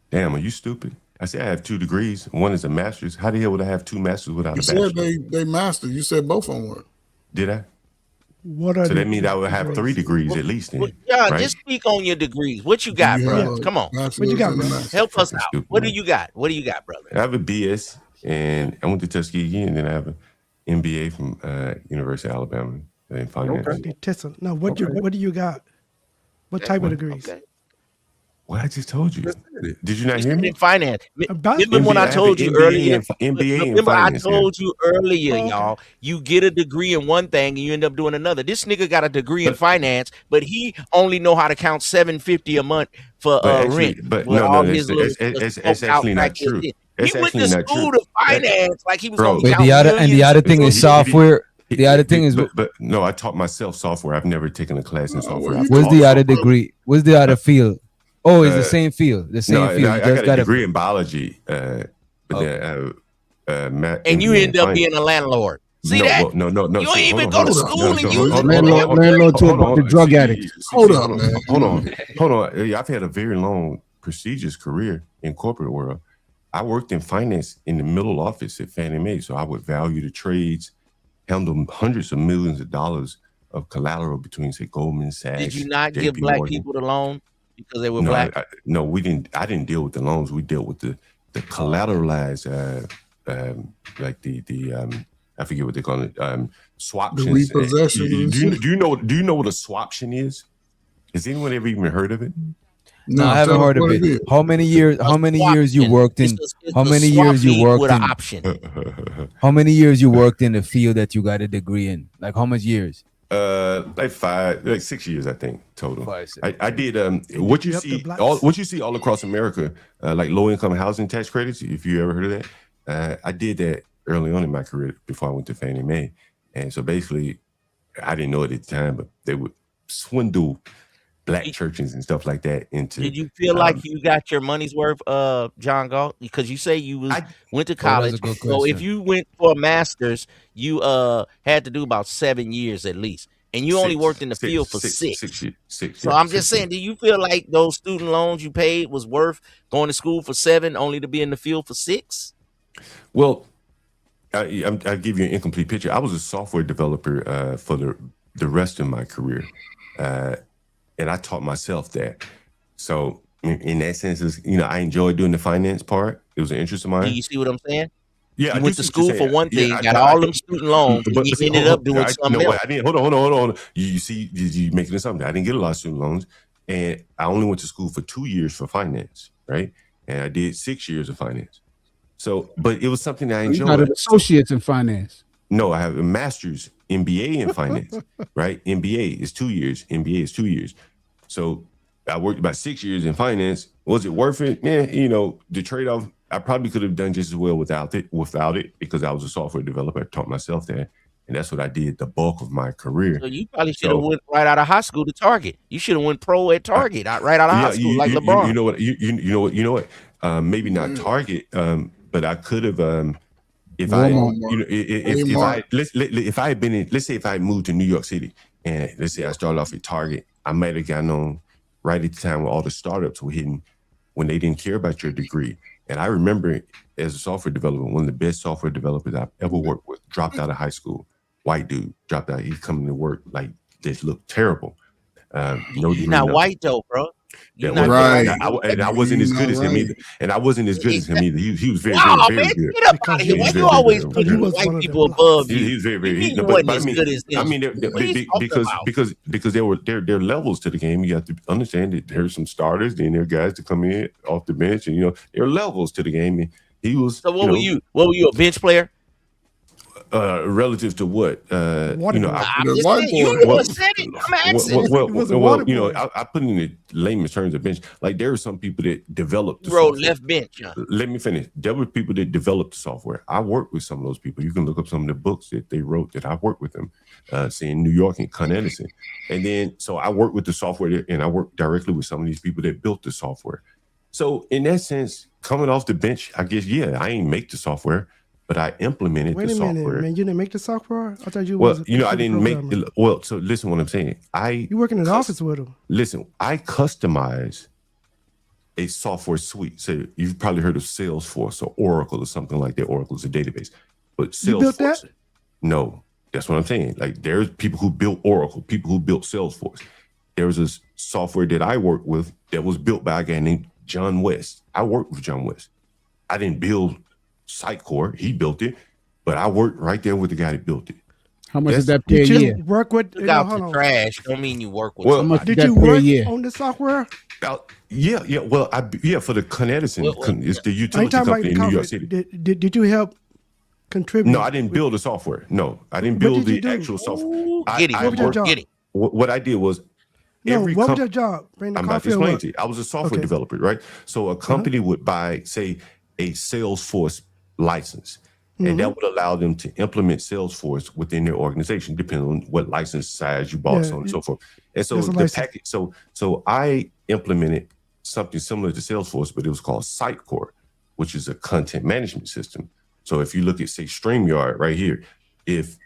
Damn, are you stupid? I said I have 2 degrees. One is a master's. How the hell would I have 2 masters without You a bachelor's? said they mastered. You said both of them were. Did I? What are So that means I would have 3 degrees at least. Then, Yeah, right? just speak on your degrees. What you got, bro? Come on. What you got, bro? Help us out. What do you got? What do you got, brother? I have a BS, and I went to Tuskegee, and then I have an MBA from University of Alabama in finance. Okay. No, what do you got? What type of degrees? Okay. Well, I just told you. Did you not hear me? In finance. Remember MBA, when I told you MBA earlier? MBA in Remember I finance, told you earlier, y'all. You get a degree in one thing and you end up doing another. This nigga got a degree in finance, but he only know how to count $750 a month for rent. But with no, all that's, his little that's actually not true. That's He went actually to not school true. to finance like he was Bro, gonna But count the other thing is software. The other thing is, but no, I taught myself software. I've never taken a class in software. what's the other degree? What's the other field? Oh, it's the same field. The same field. I got a degree in biology, but then and you end up being a landlord. See that? No. You don't even go to school and use it. Landlord to the drug addict. Hold on. Yeah, I've had a very long, prestigious career in corporate world. I worked in finance in the middle office at Fannie Mae, so I would value the trades, handle hundreds of millions of dollars of collateral between, say, Goldman Sachs. Did you not give JP black Morgan. people the loan because they were No, black? no, we didn't. I didn't deal with the loans. We dealt with the collateralized, like the I forget what they call it, swaptions. The repossession. Do you know what a swaption is? Has anyone ever even heard of it? No, I haven't heard of it. How many years? How many years you worked in? How many years you worked in? How many years you worked in the field that you got a degree in? Like how much years? Like 6 years, I think total. I did what you see all across America, like low income housing tax credits. If you ever heard of that, I did that early on in my career before I went to Fannie Mae, and so basically, I didn't know it at the time, but they would swindle black churches and stuff like that into. Did you feel like you got your money's worth, John Galt? Because you say you went to college. So if you went for a master's, you had to do about 7 years at least, and you only worked in the field for six. So I'm just saying, do you feel like those student loans you paid was worth going to school for 7 only to be in the field for 6? Well, I'll give you an incomplete picture. I was a software developer for the rest of my career. And I taught myself that. So in that sense, I enjoyed doing the finance part. It was an interest of mine. Do you see what I'm saying? Yeah, you went to school for one thing, got all them student loans, and you ended up doing something else. I didn't. Hold on. You see, you making this something. I didn't get a lot of student loans, and I only went to school for 2 years for finance, right? And I did 6 years of finance. So, but it was something that I enjoyed. You got an associate's in finance. No, I have a master's MBA in finance, right? MBA is 2 years. MBA is 2 years. So I worked about 6 years in finance. Was it worth it? Yeah, the trade-off, I probably could have done just as well without it because I was a software developer. I taught myself that. And that's what I did the bulk of my career. So you probably should have went right out of high school to Target. You should have went pro at Target right out of high school, like LeBron. You know what? Maybe not Target, but I could have if I had been in, let's say if I had moved to New York City and let's say I started off at Target, I might have gotten on right at the time when all the startups were hitting, when they didn't care about your degree. And I remember as a software developer, one of the best software developers I've ever worked with dropped out of high school. White dude dropped out. He's coming to work like this, looked terrible. No You're degree, not nothing. white though, bro. That You're not was, white. and I wasn't as good as him either. And I wasn't as good as him either. He was very, Wow, very, very man, good. get up out of here. Why you always putting white people above you? He was very, very. He No, wasn't but I as mean, good as them. I mean, What are you talking about? because there are levels to the game. You have to understand that there's some starters, then there are guys that come in off the bench, and there are levels to the game. And he was. So what were you? What were you, a bench player? Relative to what? I'm just saying, you the one said it. I'm asking. I put in the layman's terms of bench. Like there are some people that developed the Wrote software. left bench. Huh? Let me finish. There were people that developed the software. I worked with some of those people. You can look up some of the books that they wrote that I worked with them, say in New York and Con Edison. And then, so I worked with the software and I worked directly with some of these people that built the software. So in that sense, coming off the bench, I guess, I ain't make the software, but I implemented the software. Wait a minute, man. You didn't make the software? I thought you Well, was I didn't make programmer. so listen what I'm saying. You work in an office with them. Listen, I customize a software suite. So you've probably heard of Salesforce or Oracle or something like that. Oracle is a database. But Salesforce, You built that? No, that's what I'm saying. Like there's people who built Oracle, people who built Salesforce. There was a software that I worked with that was built by a guy named John West. I worked with John West. I didn't build Sitecore, he built it, but I worked right there with the guy that built it. How much did that pay a year? Work with Look out for trash. Don't mean you work with. Well, somebody. Did you work on the software? Yeah. Well, for the Con Edison, it's the utility company in New York City. Did you help contribute? No, I didn't build the software. No, I didn't build the actual software. Get it. What was your job? Get it. What I did was What was your job? I'm about to explain to you. I was a software developer, right? So a company would buy, say, a Salesforce license, and that would allow them to implement Salesforce within their organization, depending on what license size you bought, so on and so forth. And so the package, so I implemented something similar to Salesforce, but it was called Sitecore, which is a content management system. So if you look at, say, StreamYard right here, if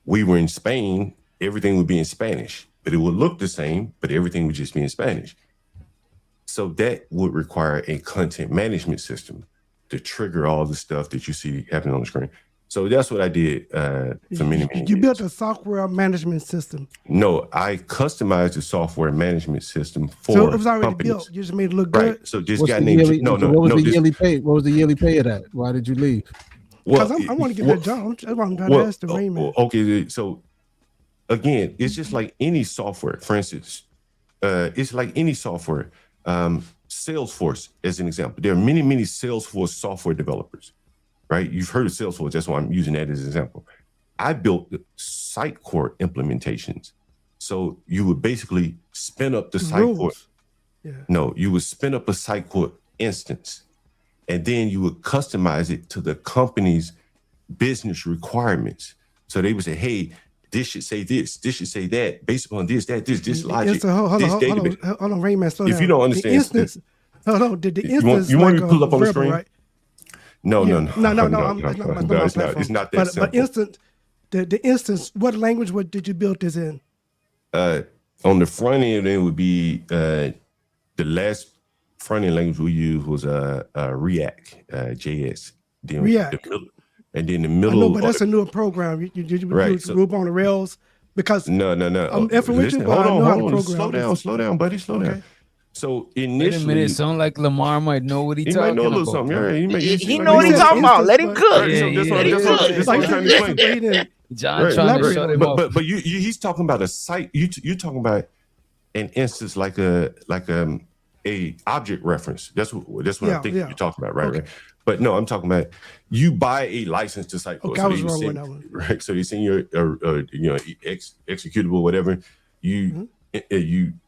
we were in Spain, everything would be in Spanish, but it would look the same, but everything would just be in Spanish. So that would require a content management system to trigger all the stuff that you see happening on the screen. So that's what I did for many You years. built a software management system. No, I customized the software management system for So it was already companies. built. You just made it look Right. good. So this What's guy the named yearly, no. What was the this- yearly pay? What was the yearly pay of that? Why did you leave? Because I want to get that job. That's why I'm trying to ask the Raymond. Okay, so again, it's just like any software. For instance, it's like any software. Salesforce, as an example, there are many Salesforce software developers, right? You've heard of Salesforce. That's why I'm using that as an example. I built the Sitecore implementations. So you would basically spin up the Sitecore. No, you would spin up a Sitecore instance, and then you would customize it to the company's business requirements. So they would say, hey, this should say this should say that, based upon this logic, Hold on, Raymond, slow down. If you don't understand, the instance, hold on, did the instance you want me to like pull up on the verbal, screen? right? No, No, it's not that but simple. instant, the instance, what language did you build this in? On the front end, it would be the last front end language we used was React, JS. Then React. And then the middle. I know, but that's a newer program. You Right, Ruby on the Rails because no. I'm effing with you, but I know how to program. Slow down, buddy. Slow down. So initially, Wait a minute, it sound like Lamar might know what he talking might know a little about. something. Yeah, He know what he's talking about. Let him cook. That's what I'm trying to explain. John trying to shut him up. But he's talking about a site. You're talking about an instance like a object reference. That's what I think you're talking about, right? Okay. Right. But no, I'm talking about you buy a license to Sitecore. Okay, I was wrong with that one. Right. So you send your executable, whatever. You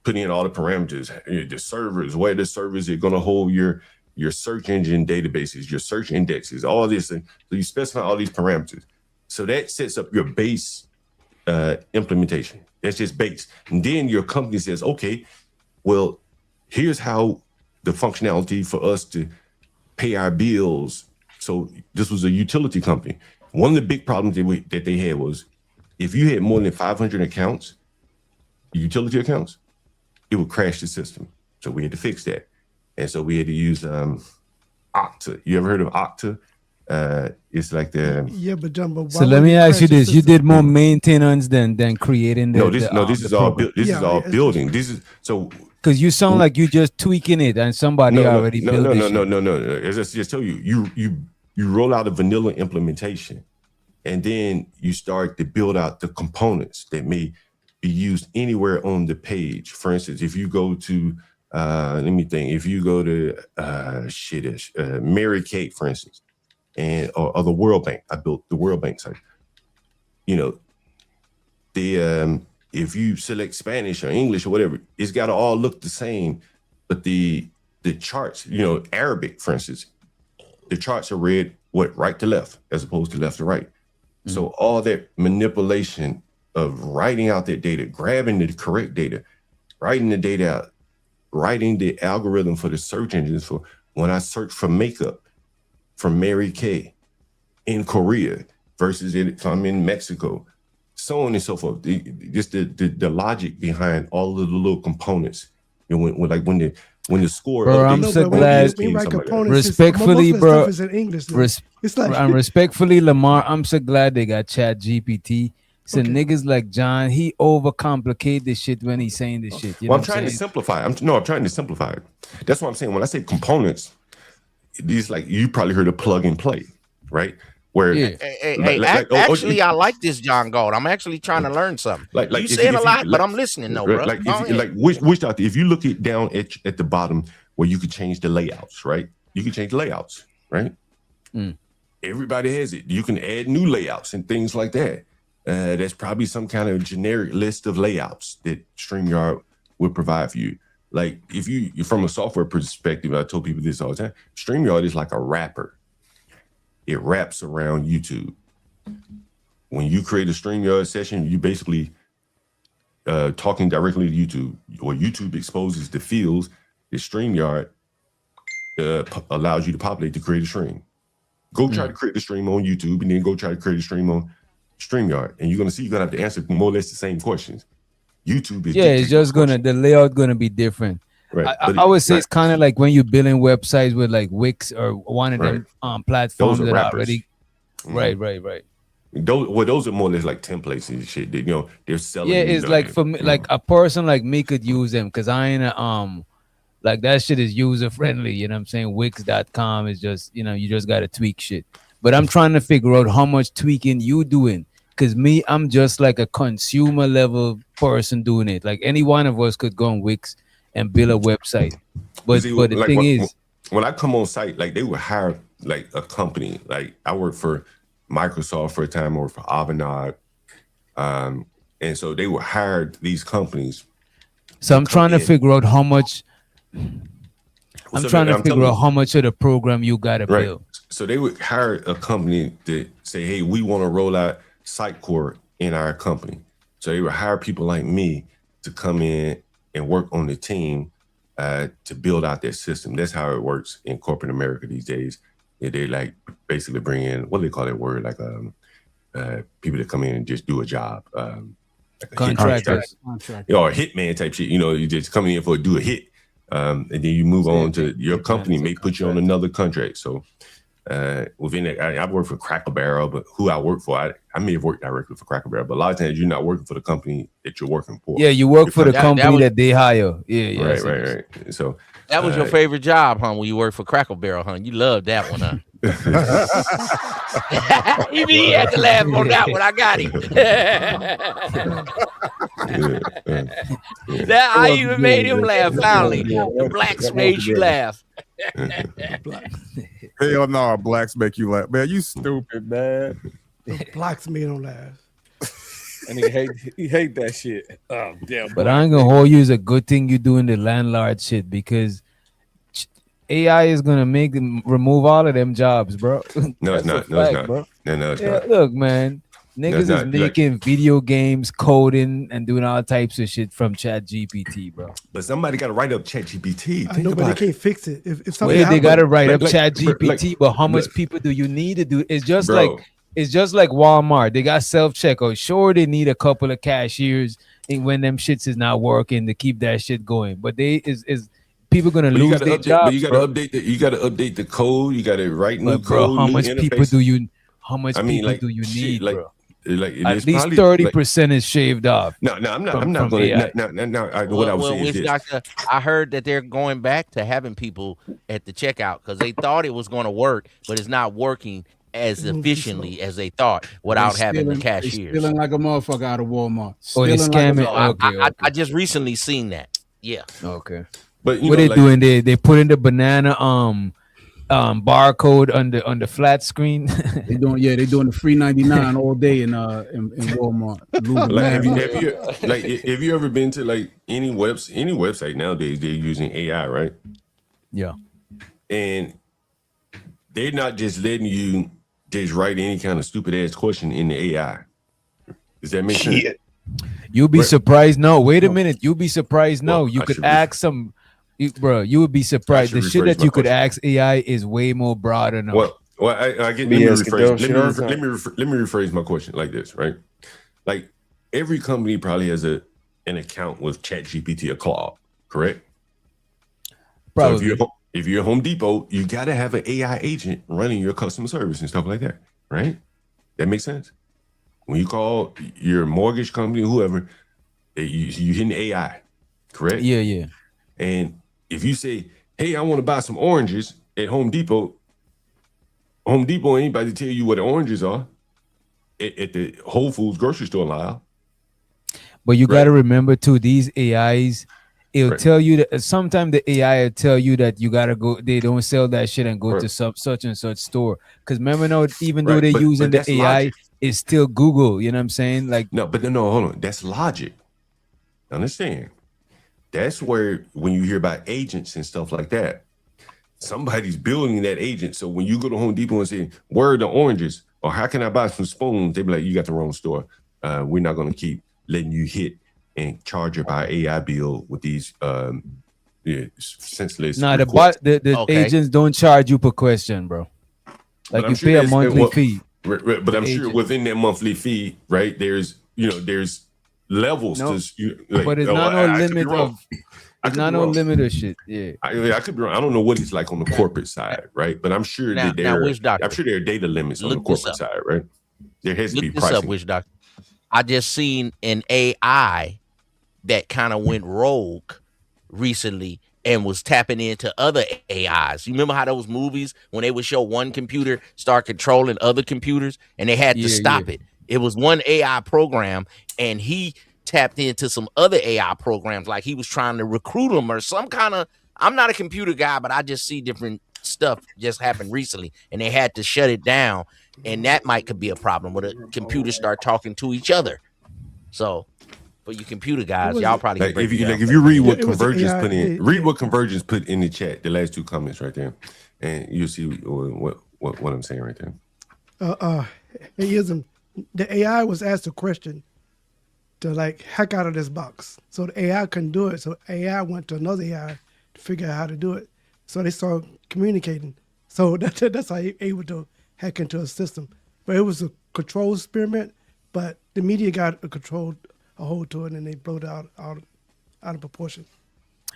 put in all the parameters, the servers, where the servers are going to hold your search engine databases, your search indexes, all this thing. So you specify all these parameters. So that sets up your base implementation. That's just base. And then your company says, okay, well, here's how the functionality for us to pay our bills. So this was a utility company. One of the big problems that they had was if you had more than 500 accounts, utility accounts, it would crash the system. So we had to fix that. And so we had to use Okta. You ever heard of Okta? It's like the yeah, but Jumbo. So let me ask you this: you did more maintenance than creating the this is all building. This is so because you sound like you just tweaking it and somebody already built it. No. As I just tell you, you roll out a vanilla implementation, and then you start to build out the components that may be used anywhere on the page. For instance, if you go to let me think, if you go to Mary Kate, for instance, and or the World Bank, I built the World Bank site. You know, the if you select Spanish or English or whatever, it's got to all look the same. But the charts, you know, Arabic, for instance, the charts are read right to left as opposed to left to right. So all that manipulation of writing out that data, grabbing the correct data, writing the data out, writing the algorithm for the search engines for when I search for makeup from Mary Kay in Korea versus if I'm in Mexico, so on and so forth. Just the logic behind all of the little components. You know, when the score. Bro, I'm so glad. Respectfully, bro. And respectfully, Lamar, I'm so glad they got Chat GPT. So niggas like John, he overcomplicate this shit when he's saying this shit. I'm trying to simplify. I'm trying to simplify it. That's what I'm saying. When I say components, these like you probably heard of plug and play, right? Where actually, I like this John Galt. I'm actually trying to learn something. You saying a lot, but I'm listening, though, bro. Which if you look it down at the bottom where you could change the layouts, right? You can change the layouts, right? Everybody has it. You can add new layouts and things like that. There's probably some kind of generic list of layouts that StreamYard would provide for you. Like if you're from a software perspective, I told people this all the time. StreamYard is like a wrapper. It wraps around YouTube. When you create a StreamYard session, you basically talking directly to YouTube, or YouTube exposes the fields that StreamYard allows you to populate to create a stream. Go try to create a stream on YouTube, and then go try to create a stream on StreamYard, and you're gonna see you're gonna have to answer more or less the same questions. YouTube is it's just the layout gonna be different. Right. I would say it's kind of like when you're building websites with like Wix or one of them platforms that are already. Right. Those are more or less like templates and shit. That, you know, they're selling. Yeah, it's like for me, like a person like me could use them because I ain't like that shit is user friendly. You know what I'm saying? Wix.com is just, you know, you just gotta tweak shit. But I'm trying to figure out how much tweaking you doing. Cause me, I'm just like a consumer level person doing it. Like any one of us could go on Wix and build a website. But the thing is, when I come on site, like they would hire like a company. Like I worked for Microsoft for a time, or for Avanade. And so they would hire these companies. So I'm trying to figure out how much. I'm trying to figure out how much of the program you gotta build. So they would hire a company to say, hey, we want to roll out Sitecore in our company. So they would hire people like me to come in and work on the team to build out their system. That's how it works in corporate America these days. They like basically bring in, what do they call that word? Like people that come in and just do a job. Like contractors. Or a hitman type shit. You know, you just come in for do a hit. And then you move on to your company may put you on another contract. So within that, I work for Cracker Barrel, but who I work for, I may have worked directly for Cracker Barrel, but a lot of times you're not working for the company that you're working for. Yeah, you work for the company that they hire. Yeah. Right. So that was your favorite job, huh? When you worked for Cracker Barrel, huh? You loved that one, huh? He had to laugh on that one. I got him. I even made him laugh finally. The blacks made you laugh. Hell no, blacks make you laugh. Man, you stupid, man. Blacks made him laugh. And he hate that shit. Oh, damn. But I ain't gonna hold you. It's a good thing you doing the landlord shit because AI is gonna make them remove all of them jobs, bro. No, it's not. No, it's not. Bro. No, it's not. Look, man. Niggas is making video games, coding, and doing all types of shit from Chat GPT, bro. But somebody got to write up Chat GPT. I know, but they can't fix it. If something they got to write up Chat GPT, but how much people do you need to do? It's just like Walmart. They got self-checkout. Sure, they need a couple of cashiers when them shits is not working to keep that shit going. But people gonna But you lose gotta their update. jobs, But you gotta bro. update the. You gotta update the code. You gotta write new But bro, code, how new much people interface. do you? How much I mean, people like do you shit, need, like bro? like At it's least probably 30% is shaved off. No, I'm not. from, I'm not from going AI. to. What I was saying is Witch this. Doctor, I heard that they're going back to having people at the checkout because they thought it was going to work, but it's not working as efficiently as they thought without having the They cashiers. stealing like a motherfucker out of Walmart. Oh, they Stealing like scamming. a Okay. I just recently seen that. Yeah. Okay. But what they doing? They put in the banana barcode on the flat screen. They doing the free 99 all day in Walmart. Like, have you ever been to like any website nowadays? They're using AI, right? Yeah. And they're not just letting you just write any kind of stupid ass question in the AI. Does that make sense? You'll be surprised. No, wait a minute. You'll be surprised. No, you I could should ask some, bro. You would be surprised. The should shit rephrase that my you could question. ask AI is way more broader now. Well, I get. Let me rephrase my question like this, right? Like every company probably has an account with ChatGPT or Claude, correct? Probably. So if you're Home Depot, you got to have an AI agent running your customer service and stuff like that, right? That makes sense. When you call your mortgage company, whoever, you hitting AI, correct? Yeah. And if you say, "Hey, I want to buy some oranges at Home Depot," Home Depot ain't about to tell you what the oranges are at the Whole Foods grocery store aisle. But you got to remember too, these AIs, it'll tell you that sometimes the AI will tell you that you gotta go. They don't sell that shit and go to some such and such store. Because remember now, even though they're using the that's AI, logic. it's still Google. You know what I'm saying? Like No, hold on. That's logic. Understand? That's where when you hear about agents and stuff like that, somebody's building that agent. So when you go to Home Depot and say, "Where are the oranges?" or "How can I buy some spoons?" they be like, "You got the wrong store. We're not going to keep letting you hit and charge up our AI bill with these senseless." nah, requests." the agents don't charge you per question, bro. Like But I'm you sure pay a there's- monthly fee. But I'm sure within that monthly fee, right? There's levels No, to. but it's not no limit of. It's not no limit of shit. Yeah. I could be wrong. I don't know what it's like on the corporate side, right? But I'm sure Now, Witch Doctor, I'm sure there are data limits on the look this corporate up. side, right? There has to be Look this up, pricing. Witch Doctor. I just seen an AI that kind of went rogue recently and was tapping into other AIs. You remember how those movies when they would show one computer start controlling other computers and they had to stop it? It was one AI program and he tapped into some other AI programs, like he was trying to recruit them or some kind of. I'm not a computer guy, but I just see different stuff just happened recently and they had to shut it down. And that could be a problem where the computers start talking to each other. So for you computer guys, y'all probably can break it down. If you read what It was the Convergence AI put in, read what Convergence put in the chat, the last two comments right there, and you'll see what I'm saying right there. The AI was asked a question to like hack out of this box. So the AI couldn't do it. So AI went to another AI to figure out how to do it. So they started communicating. So that's how they able to hack into a system. But it was a control experiment, but the media got a hold to it and they blew it out of proportion.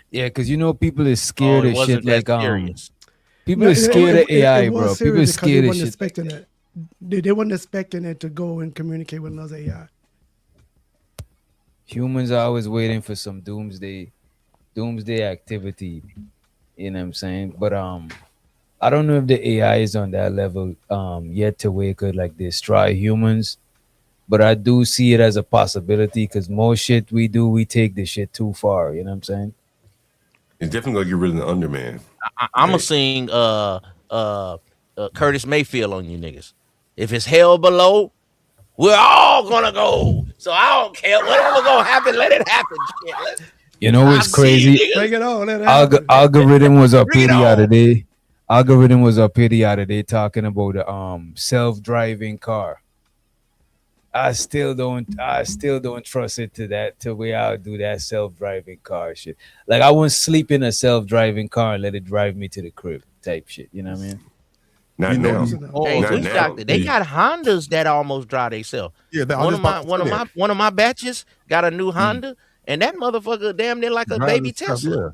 Yeah, because people is scared it of wasn't shit that like serious. people No, are scared of AI, it was bro. People serious are because scared they of wasn't shit. expecting it. They wasn't expecting it to go and communicate with another AI. Humans are always waiting for some doomsday activity. You know what I'm saying? But I don't know if the AI is on that level yet to where it could like destroy humans. But I do see it as a possibility because most shit we do, we take the shit too far. You know what I'm saying? It's definitely gonna get rid of the underman. I'm gonna sing Curtis Mayfield on you niggas. If it's hell below, we're all gonna go. So I don't care whatever gonna happen. Let it happen. Shit. You know what's crazy? Bring it on. Let it happen. Algorithm was up here the other day. Algorithm was up here the other day talking about the self-driving car. I still don't trust it to where I'll do that self-driving car shit. Like I won't sleep in a self-driving car and let it drive me to the crib type shit. You know what I mean? Not now. Hey, Not Witch now. Doctor, they got Hondas that almost drive themselves. Yeah, one of my batches got a new Honda, and that motherfucker damn near like a baby Tesla.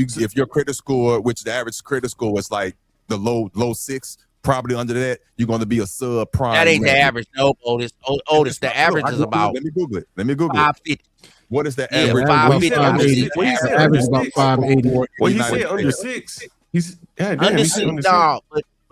if your credit score, which the average credit score is like the low 6, probably under that, you're going to be a subprime. That ain't the average. No, Otis. Otis, the average is about. Let me Google it. 550. What is the Yeah, average? 550. Average about 580. Well, he said under 6. He's Under 6, dog.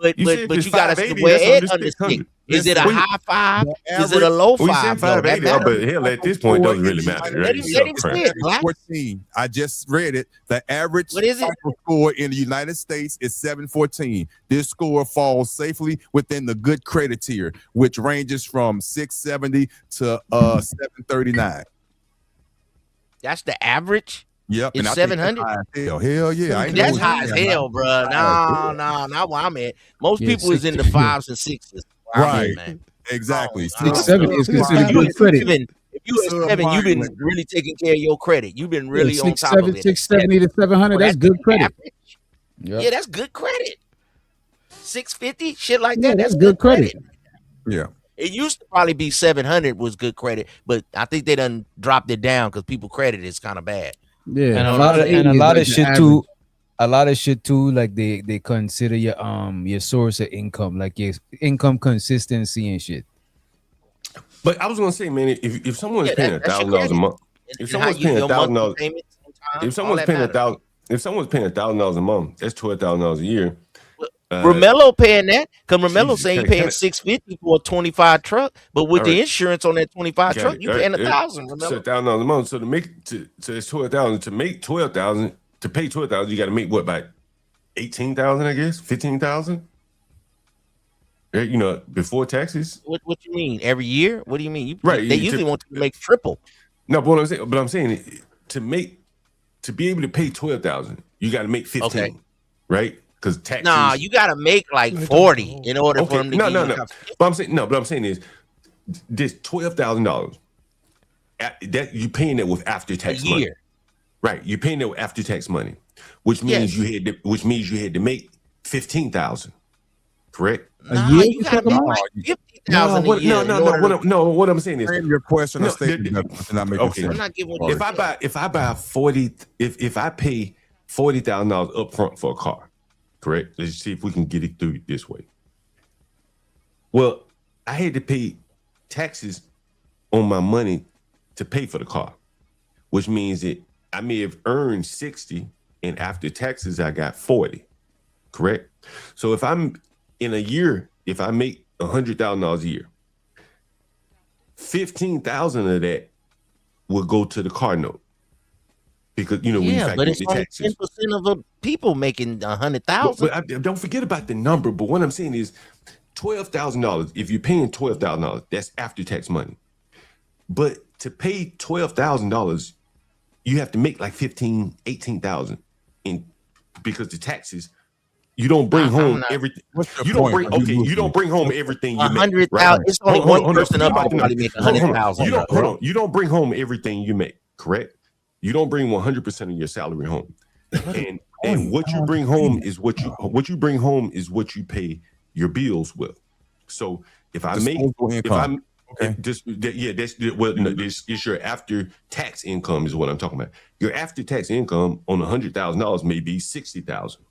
But You said if you it's got to 580, wear that's it under under 600. 6. Is it a Well, high 5? Is it a low 5? We said though? That 580, but matters. hell, at this point, it doesn't really matter. Let Right? him say it, Black. 14. I just read it. The average What is it? FICO score in the United States is 714. This score falls safely within the good credit tier, which ranges from 670 to 739. That's the average? Yep. It's and I think that's 700? high as hell. Hell yeah. I ain't That's know high as that. hell, bro. No, not where I'm at. Most Yeah, people is in the 60. 5s and 6s. where I'm at, Right. man. Exactly. 670 is considered If you good credit. if you at 7, you've been really taking care of your credit. You've been really Yeah, on top of it. 670 to 700. That's good credit. Yeah, that's good credit. 650, shit like Yeah, that. that's good credit. Yeah. It used to probably be 700 was good credit, but I think they done dropped it down because people credit is kind of bad. Yeah, And a lot of shit too. A lot of shit too. Like they consider your source of income, like your income consistency and shit. But I was gonna say, man, if someone's Yeah, paying that's your $1,000 a credit. month, And if how someone's you- paying your monthly $1,000, payments on time, if someone's all paying that matters. $1,000 a month, that's $12,000 a year. Romello paying that because Romello Jesus, saying he can I- paying $650 for a 25 truck, but with All the right. insurance on that 25 truck, you paying $1,000. So Romello. $1,000 a month. So to make so it's 12,000. To make 12,000, to pay 12,000, you got to make what, about 18,000, I guess, 15,000. You know, before taxes. What you mean? Every year? What do you mean? Right. They usually want you to make triple. No, but I'm saying to be able to pay 12,000, you got to make 15, Okay. right? Because taxes. Nah, you gotta make like 40 in order for them to no. give you But I'm saying is this $12,000 that you paying that with after tax money, year. right? You're paying that with after tax money, which means you had to make 15,000, correct? Nah, you gotta make like 50,000 a year. What I'm saying is Frame your question or No, statement. and I make okay. sense. I'm not giving you If I buy 40, if I pay $40,000 up front for a car, correct? Let's see if we can get it through this way. Well, I had to pay taxes on my money to pay for the car, which means that I may have earned 60 and after taxes I got 40, correct? So if I'm in a year, if I make $100,000 a year, 15,000 of that will go to the car note. Because when you Yeah, factor but in it's the only taxes. 10% of the people making 100,000. But don't forget about the number. But what I'm saying is $12,000. If you're paying $12,000, that's after tax money. But to pay $12,000, you have to make like 15, 18,000. And because the taxes, you don't bring home everything. You don't bring you don't bring home everything you make. 100,000. It's only one person up Hold there on. probably make 100,000. Hold on. You don't bring home everything you make, correct? You don't bring 100% of your salary home. And what you bring home is what you bring home is what you pay your bills with. So if I make this is your after tax income is what I'm talking about. Your after tax income on $100,000 may be 60,000.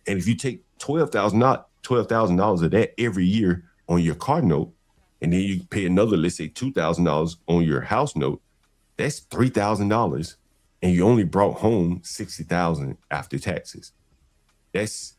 And if you take $12,000 of that every year on your car note, and then you pay another, let's say $2,000 on your house note, that's $3,000. And you only brought home 60,000 after taxes. That's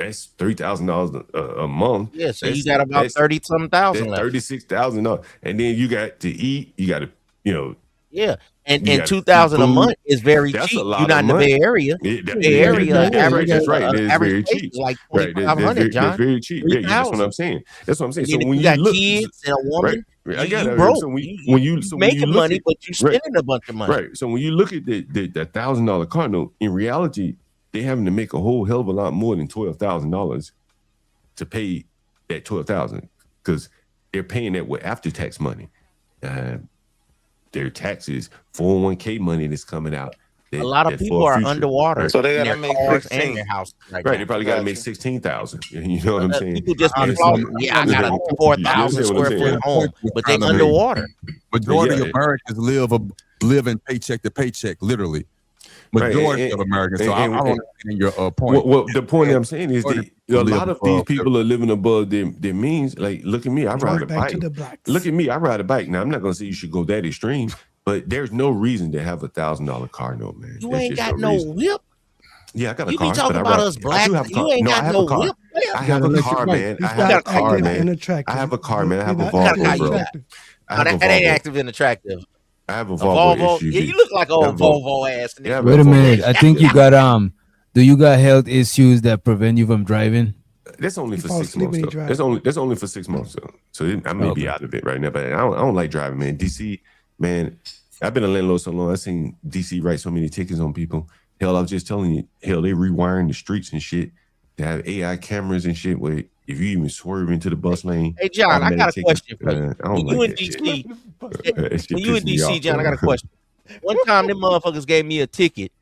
$3,000 a month. Yeah, so you got about 30-something thousand left. $36,000, and then you got to eat. You got to, Yeah, and you gotta 2,000 a food. month is very That's cheap. a lot You're not of in the money. Bay Area. Bay Area average. That's right. It is average very pay cheap. is like Right, $2,500, John. that's very cheap. Yeah, that's what 3,000. I'm saying. That's what I'm saying. And So when you you got look, kids and a woman, I got you it. broke. So when you making look money, at- but you spending a bunch of money. Right. So when you look at the $1,000 car note, in reality, they having to make a whole hell of a lot more than $12,000 to pay that $12,000 because they're paying that with after tax money. Their taxes, 401k money that's coming out. A lot of people are underwater. Right. So they gotta make cars and their house. Right. They probably got to make 16,000. You know what I'm saying? People just be flawed. Yeah, I got a 4,000 square foot home, but they underwater. Majority of Americans live in paycheck to paycheck, literally. Majority of Americans. So I don't understand your point. Well, the point I'm saying is that a lot of these people are living above their means. Like, look at me, I ride a bike. Look at me, I ride a bike. Now, I'm not going to say you should go that extreme, But there's no reason to have $1,000 car note, man. You There's ain't just got no reason. whip. Yeah, I got a You car. be talking but about I us black. do have a car. You ain't No, got I have no a car. whip. I have a car, man. I have a car, man. I have a car, man. I have a Volvo, bro. I have a That ain't Volvo. active and attractive. I have a A Volvo Volvo. SUV. Yeah, you look like I old have a Volvo. Volvo ass nigga. Yeah, Wait a minute. I think you got do you got health issues that prevent you from driving? That's only He for falls 6 asleep months when he though. drives. That's only for 6 months though. So I may be out of it right now, but I don't like driving, man. DC, man. I've been a landlord so long. I've seen DC write so many tickets on people. Hell, I was just telling you. Hell, they rewiring the streets and shit. They have AI cameras and shit. Where if you even swerve into the bus lane, Hey John, I got a automatic question ticket. for you. I don't When you like in that shit. DC, That shit when you in pisses me DC, off, John, I got a bro. question. One time, them motherfuckers gave me a ticket,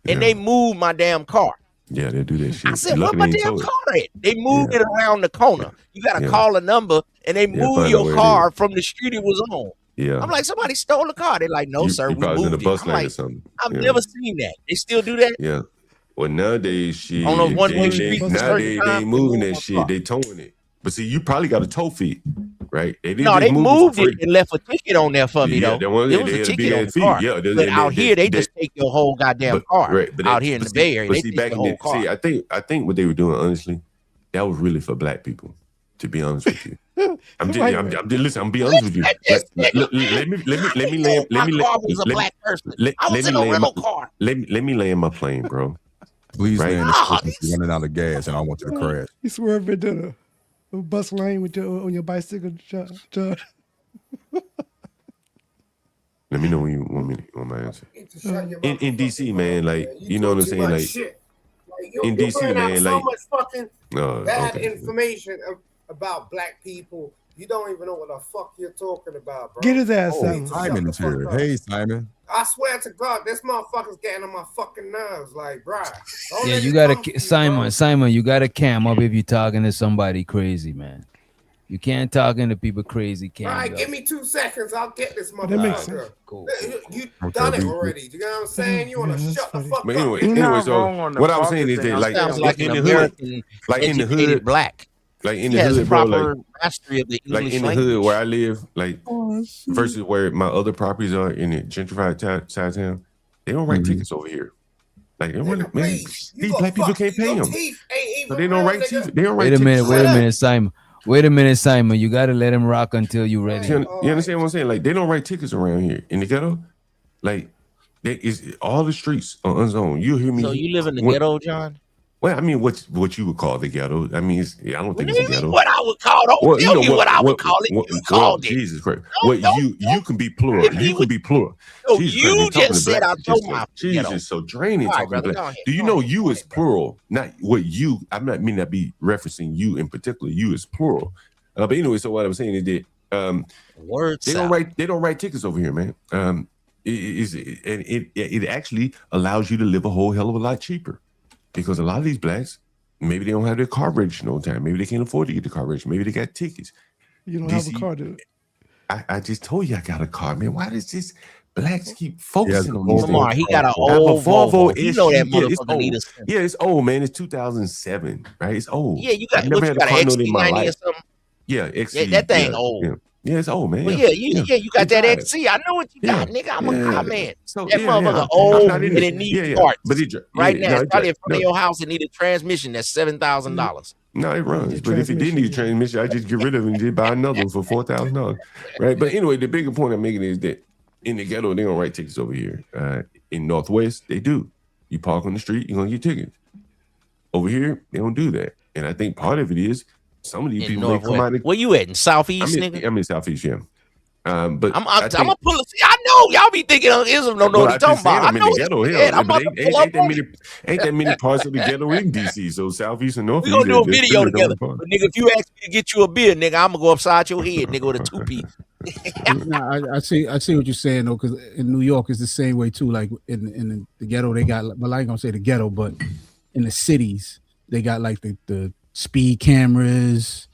and they moved my damn car. Yeah, they do that shit. I said, You "What lucky my they ain't damn told it. car at?" They moved it around the corner. You got to Yeah. call a number, and they move find out your where it car is. from the street it was on. Yeah. I'm like, somebody stole the car. They're like, no, sir, You we probably was in moved the it. bus I'm lane or like, something. I've Yeah. never seen that. They still do that? Yeah. Well, nowadays, shit. On those one-way streets, certain Nowadays, they times, ain't they moving move that my shit. car. They towing it. But see, you probably got a tow fee, right? They didn't No, just they move moved for it free. and left a ticket on there for me, Yeah, though. that one, It they was a had a ticket big on ass the fee. car. Yeah, But out here, they just take your whole goddamn car. Right, but Out here in the Bay Area, but they see, take back the in whole the, car. see, I think what they were doing, honestly, that was really for black people. To be honest with you, I'm be honest with you. Let me land. My car was a black person. I was in a rental car. Let me land my plane, bro. Please Right? land this quick. Running out of gas, and I want you to crash. You swerve into the bus lane with on your bicycle, John. Let me know when you want my answer. In DC, man, like you know what I'm saying, like in DC, man, like much fucking bad okay. information about black people. You don't even know what the fuck you're talking about, bro. Get his ass You out. need to Simon shut is the fuck here. up. Hey, Simon. I swear to God, this motherfucker's getting on my fucking nerves. Like, bro. Yeah, you gotta Simon, you gotta cam up if you're talking to somebody crazy, man. You can't talking to people crazy, All cam. right, give me 2 seconds. I'll get this That makes motherfucker. Cool. You done it already. You know what I'm saying? You want to shut the fuck But up. anyway, so what I was saying is that like Sounds like in an the hood, American like in the educated hood, black. like in He the has hood, bro, proper like mastery of the English in the language. hood where I live, like versus where my other properties are in the gentrified side of town, they don't write tickets over here. Like they don't, man, these black people can't pay them, so they don't write tickets. They don't write Wait a minute, tickets. Wait a minute, Simon. You gotta let him rock until you're ready. You understand what I'm saying? Like they don't write tickets around here in the ghetto. Like there is all the streets are unzoned. You hear me? So you live in the ghetto, John? Well, I mean, what you would call the ghetto? I mean, I don't think it's a ghetto. What I would call? Don't tell me what I would call it. You called it. Jesus Christ! You can be plural. You can be plural. No, Jesus you Christ, you're just talking to said black. I told my Jesus, ghetto. so draining All right, talking brother, to go black. ahead. Do you know you is plural? Not what you. I'm not mean to be referencing you in particular. You is plural. But anyway, so what I'm saying is that they don't write tickets over here, man. It actually allows you to live a whole hell of a lot cheaper because a lot of these blacks maybe they don't have their car registered on time. Maybe they can't afford to get the car registered. Maybe they got tickets. You don't have a car, dude. I just told you I got a car, man. Why does this blacks keep focusing on these Lamar, things? he got an I have a old Volvo. You know that SUV. motherfucker need a old. Yeah, it's old, man. It's 2007, right? It's old. Yeah, you got I've never what, had you got a car an note in my XC90 or life. something? Yeah, XC. That thing old. Yeah, it's old, man. Well, you got that XC. I know what you got, nigga. I'm a car man. So, that motherfucker old and it needs parts. But right now, it's probably in front of your house. It need a transmission that's $7,000. No, it runs. But if it did need a transmission, I just get rid of it and just buy another one for $4,000. Right. But anyway, the bigger point I'm making is that in the ghetto, they don't write tickets over here. In Northwest, they do. You park on the street, you're gonna get tickets. Over here, they don't do that. And I think part of it is some of these people may come out. Where you at in Southeast, nigga? I'm in Southeast, yeah. But I'm gonna pull it. I know y'all be thinking Ism don't know what he's talking about. I'm in the ghetto here. I'm about to pull up on it. Ain't that many parts of the ghetto in DC. So Southeast and Northeast. We gonna do a video together. But nigga, if you ask me to get you a beer, nigga, I'm gonna go upside your head, nigga, with a 2-piece. I see what you're saying though, because in New York it's the same way too. Like in the ghetto, they got, well, I ain't gonna say the ghetto, but in the cities they got like the speed cameras.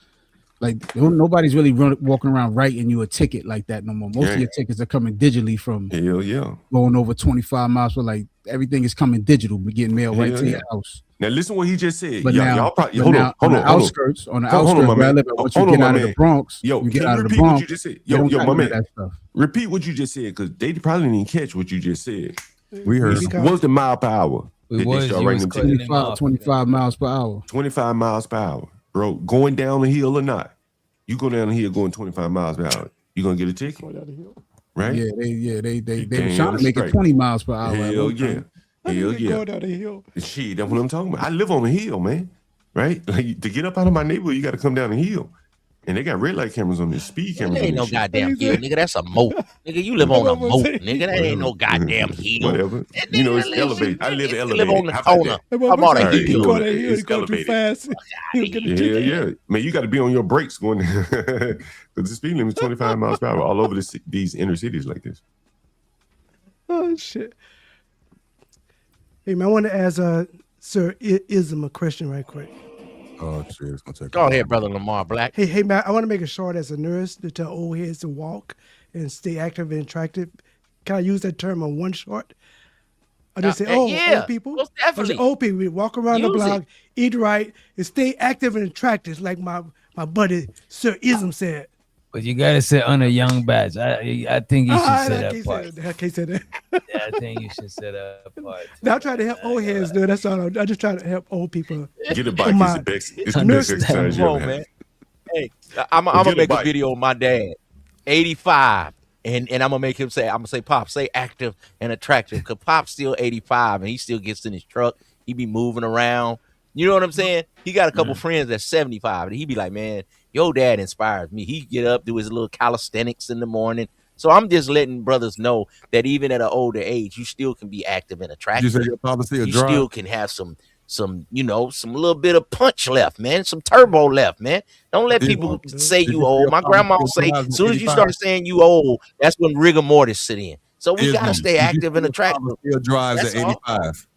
Like nobody's really walking around writing you a ticket like that no more. Most of your tickets are coming digitally from going over 25 miles. So like everything is coming digital. We're getting mail right Hell to yeah. your house. Now listen what he just said. But Y'all probably on the hold on. outskirts, on the Hold on, outskirts my where I man. live, once you Hold get on, out my of the man. Bronx, Yo, you get can out you of the repeat what Bronx. you just said? they Yo, don't yo, got my none of man. that stuff. Repeat what you just said, because they probably didn't catch what you just said. We heard. What's the mile per hour? We That they was, start you writing was them cutting tickets? him off. 25 miles per hour. 25 miles per hour, bro. Going down the hill or not? You go down the hill going 25 miles per hour, you gonna get a ticket, right? Yeah, they were Damn trying to make it straight. 20 miles per hour. at Hell one yeah, time. hell yeah. Go down the hill. Shit, that's what I'm talking about. I live on the hill, man. Right? Like to get up out of my neighborhood, you got to come down the hill. And they got red light cameras on there, speed cameras That on ain't this no shit. goddamn hill, nigga. That's a moat. Nigga, you live on a moat, nigga. That ain't no goddamn hill. Whatever. You know, it's elevated. I live You elevated. live on the How about corner. that? How about a All right, hill? go that there. hill, It's he go too elevated. fast. He'll get a Yeah, ticket. yeah. Man, you got to be on your brakes going because the speed limit is 25 miles per hour all over these inner cities like this. Oh shit. Hey man, I want to ask Sir Ism a question right quick. Oh shit, it's gonna take. Go ahead, brother Lamar Black. Hey man, I want to make it short as a nurse to tell old heads to walk and stay active and attractive. Can I use that term on one short? I just say, yeah, old people. most I definitely. say, old people, we walk around the Use block, it. eat right, and stay active and attractive, like my buddy Sir Ism said. But you gotta say on a young batch. I think you should say that part. I can't say that. Yeah, I think you should say that part. Now, I try to help old heads, dude. That's all. I just try to help old people. Get a bike. It's the best. It's the best exercise you Come ever on, had. man. Hey, I'm gonna Get a make a bike. video of my dad, 85, and I'm gonna make him say, I'm gonna say, Pop, say active and attractive, cause Pop's still 85 and he still gets in his truck. He be moving around. You know what I'm saying? He got a couple friends that's 75, and he be like, man, your dad inspires me. He get up, do his little calisthenics in the morning. So I'm just letting brothers know that even at an older age, you still can be active and Did attractive. you say your father still You drive? still can have some little bit of punch left, man. Some turbo left, man. Don't let people say you old. My grandma would say, as soon as you start saying you old, that's when rigor mortis sit in. So we gotta stay active and attractive. Still drives That's at all. 85.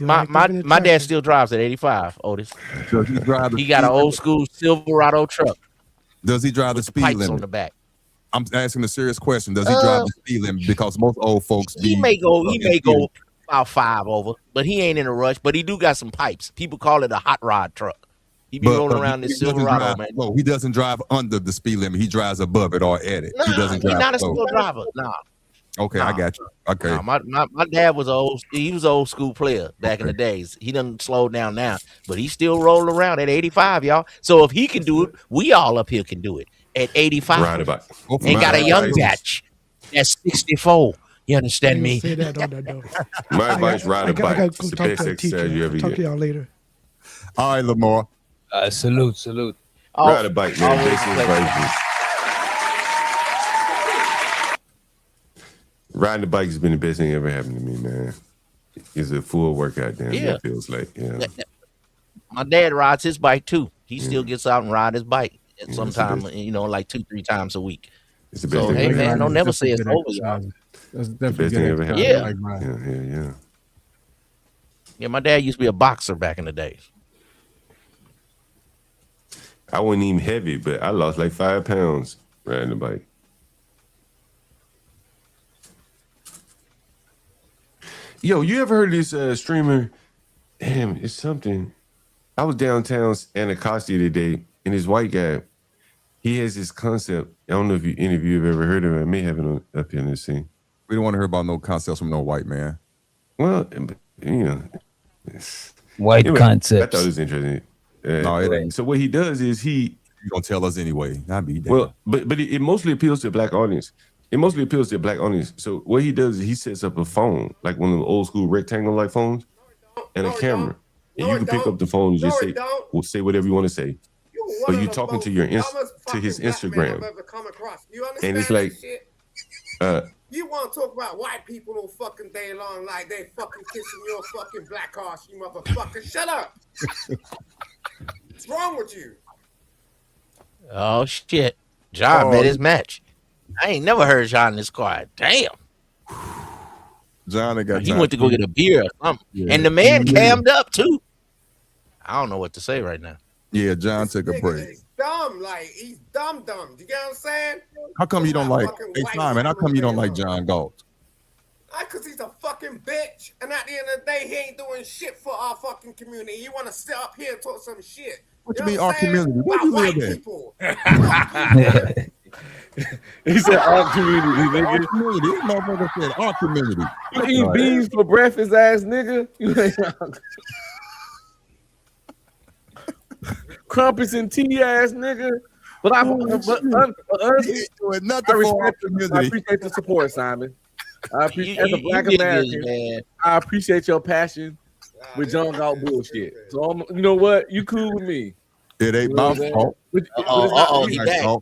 My dad still drives at 85, Otis. Does he drive the He got an speed old limit? school Silverado truck. Does he drive the with the speed pipes limit? on the back. I'm asking a serious question. Does he drive the speed limit? Because most old folks He may go about 5 over, but he ain't in a rush. But he do got some pipes. People call it a hot rod truck. He be rolling around this Silverado, man. No, he doesn't drive under the speed limit. He drives above it or at it. Nah, he doesn't he's drive not a slow. slow driver. Nah. Okay, I got you. Okay. Nah, my dad was an old school player back in the days. He doesn't slow down now, but he still rolling around at 85, y'all. So if he can do it, we all up here can do it at 85. Ride a bike. And got a young batch that's 64. You understand me? Say that on that though. My advice: ride a bike. I It's gotta the go talk best to the exercise you teacher. ever Talk get. to y'all later. All right, Lamar. Salute. Ride a bike, man. Best advice. Riding the bike has been the best thing ever happened to me, man. It's a full workout, damn. Yeah. It feels like, yeah. My dad rides his bike too. He still gets out and ride his bike the sometime, best. like 2-3 times a week. It's the best So thing hey ever man, happened. don't never say it's over, y'all. That's The definitely best thing ever happened. Yeah. Yeah. Yeah, my dad used to be a boxer back in the day. I wasn't even heavy, but I lost like 5 pounds riding the bike. Yo, you ever heard of this streamer? Damn, it's something. I was downtown Anacostia today, and this white guy, he has this concept. I don't know if any of you have ever heard of it. I may have it up here in this scene. We don't want to hear about no concepts from no white man. Well, you know. White anyway, concepts. I thought it was interesting. No, it ain't. So what he does is You gonna tell us anyway? Not be damn. well, but it mostly appeals to a black audience. It mostly appeals to a black audience. So what he does is he sets up a phone, like one of the old school rectangle like phones, and a camera. And you can pick up the phone and just say whatever you want to say. But you're talking to your to his Instagram. And it's like you want to talk about white people all fucking day long like they fucking kissing your fucking black ass, you motherfucker. Shut up. What's wrong with you? Oh shit. John met his match. I ain't never heard John this quiet. Damn. John got He went to go get a beer or something. Yeah. And the man cammed up too. I don't know what to say right now. Yeah, John took a break. He's dumb, like he's dumb. Do you get what I'm saying? How come you don't like? Hey, Simon, how come you don't like John Galt? Because he's a fucking bitch. And at the end of the day, he ain't doing shit for our fucking community. You want to sit up here and talk some shit. What you mean our community? Where you live at? People. He said our community, Our nigga. community. This motherfucker said our community. You eat beans for breakfast, ass nigga. You ain't crumpets and tea, ass nigga. But honestly, I appreciate the support, Simon. I appreciate as a Black American. I appreciate your passion with John Galt bullshit. So you know what? You cool with me. It ain't my fault. He back.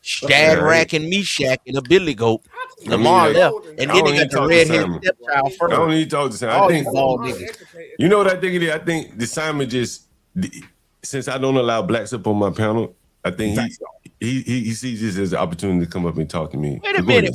Shadrach and Meshach and a billy goat. Lamar left, and then he got the red-headed stepchild first. I don't need to talk to Simon. I think, you know what I think it is? I think the Simon just, since I don't allow blacks up on my panel, I think he sees this as an opportunity to come up and talk to me. Wait a minute.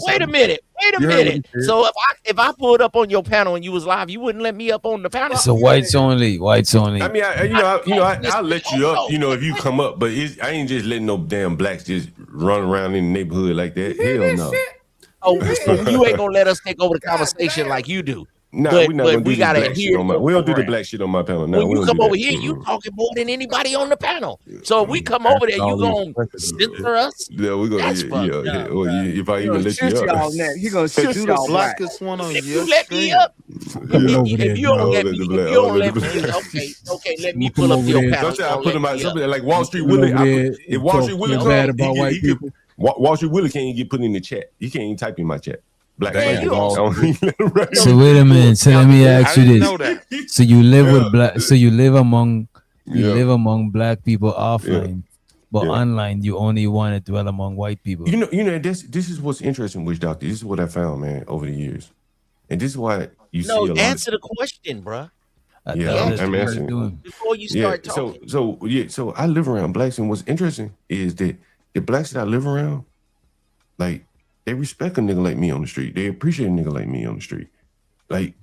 So if I pulled up on your panel and you was live, you wouldn't let me up on the panel? So whites only. I mean, I'll let you up, if you come up, but I ain't just letting no damn blacks just run around in the neighborhood like that. Hell no. Oh, so you ain't gonna let us take over the conversation like you do. Nah, we're not gonna do this black shit on my. We don't do the black shit on my panel. No, when you come over here, you talking more than anybody on the panel. So if we come over there, you gonna censor us? Yeah, we're gonna. Yeah. Or if I even let you up, he gonna shoot the y'all blackest one on if your you let me up. If you don't let me, okay, let me pull up your panel. I put him out. Something like Wall Street Willie. If Wall Street Willie bad about white people. Wall Street Willie can't even get put in the chat. He can't even type in my chat. Black So wait a minute. So let me ask you this. So you live with black. So you live among black people offline, but online you only want to dwell among white people. You know. This is what's interesting, Witch Doctor. This is what I found, man, over the years, and this is why you see a lot. Answer the question, bro. I'm answering before you start talking. So I live around blacks, and what's interesting is that the blacks that I live around, like, they respect a nigga like me on the street. They appreciate a nigga like me on the street. Like,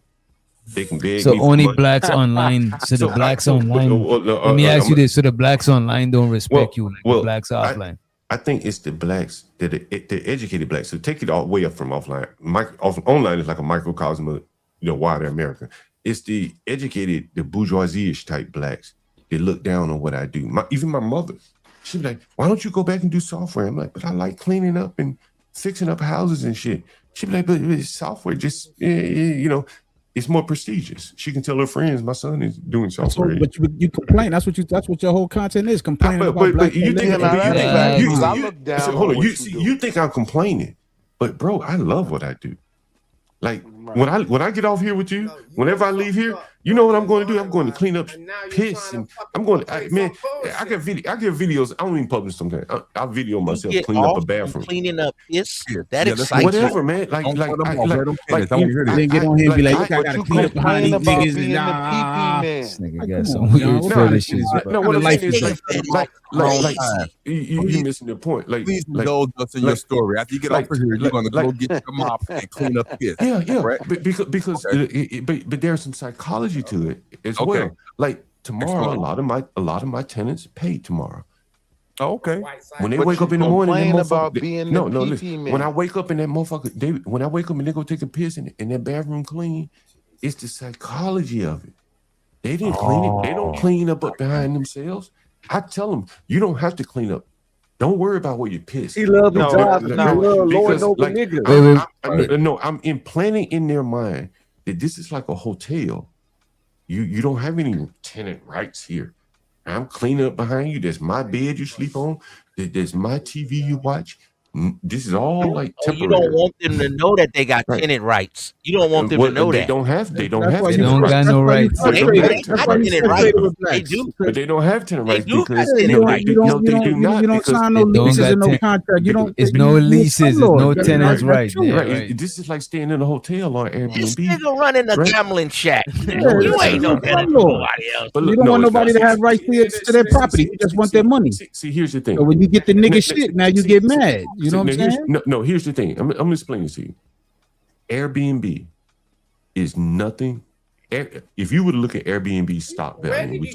they can beg so me only for blacks online. So the blacks online. Let me ask you this: so the blacks online don't respect you, like the blacks offline. I think it's the blacks that the educated blacks. So take it all the way up from offline. Online is like a microcosm of wider America. It's the educated, the bourgeoisie-ish type blacks that look down on what I do. Even my mother, she'd be like, "Why don't you go back and do software?" I'm like, "But I like cleaning up and fixing up houses and shit." She'd be like, "But it's software, just it's more prestigious." She can tell her friends, "My son is doing software." But you complain. That's what your whole content is, complaining about black you think I look down. Hold on, you think I'm complaining, but bro, I love what I do. Like when I get off here with you, whenever I leave here, you know what I'm going to do? I'm going to clean up piss, and I'm going to I get videos. I don't even publish sometimes. I'll video myself cleaning up a bathroom, cleaning up piss. That excites whatever, man. Like get on here and be like, I gotta clean up behind these niggas. Nah, this nigga got some weird fetishes. No, what I'm saying is like you missing the point. Like, please indulge us in your story. After you get off of here, you're gonna go get your mop and clean up piss. Yeah, right? Because but there's some psychology to it as well. Like tomorrow, a lot of my tenants pay tomorrow. Oh, okay. When they wake up in the morning, about being listen. When I wake up in that motherfucker, when I wake up and they go take a piss and that bathroom clean, it's the psychology of it. They didn't clean it. They don't clean up behind themselves. I tell them, you don't have to clean up. Don't worry about where you piss. He loves the job. I'm implanting in their mind that this is like a hotel. You don't have any tenant rights here. I'm cleaning up behind you. That's my bed you sleep on. That's my TV you watch. This is all like temporary. You don't want them to know that they got tenant rights. You don't want them to know that. They don't have tenant rights. They tenant rights. They do. But they don't have tenant rights because they do not. You don't sign no leases and no contract. You don't. It's no leases. It's no tenants rights. Right. This is like staying in a hotel on Airbnb. This nigga running a gambling shack. You ain't no tenant for nobody else. You don't want nobody to have rights to their property. You just want their money. See, here's the thing. So when you get the nigga shit, now you get mad. You know what I'm saying? No, here's the thing. I'm explaining to you. Airbnb is nothing if you were to look at Airbnb stock value, we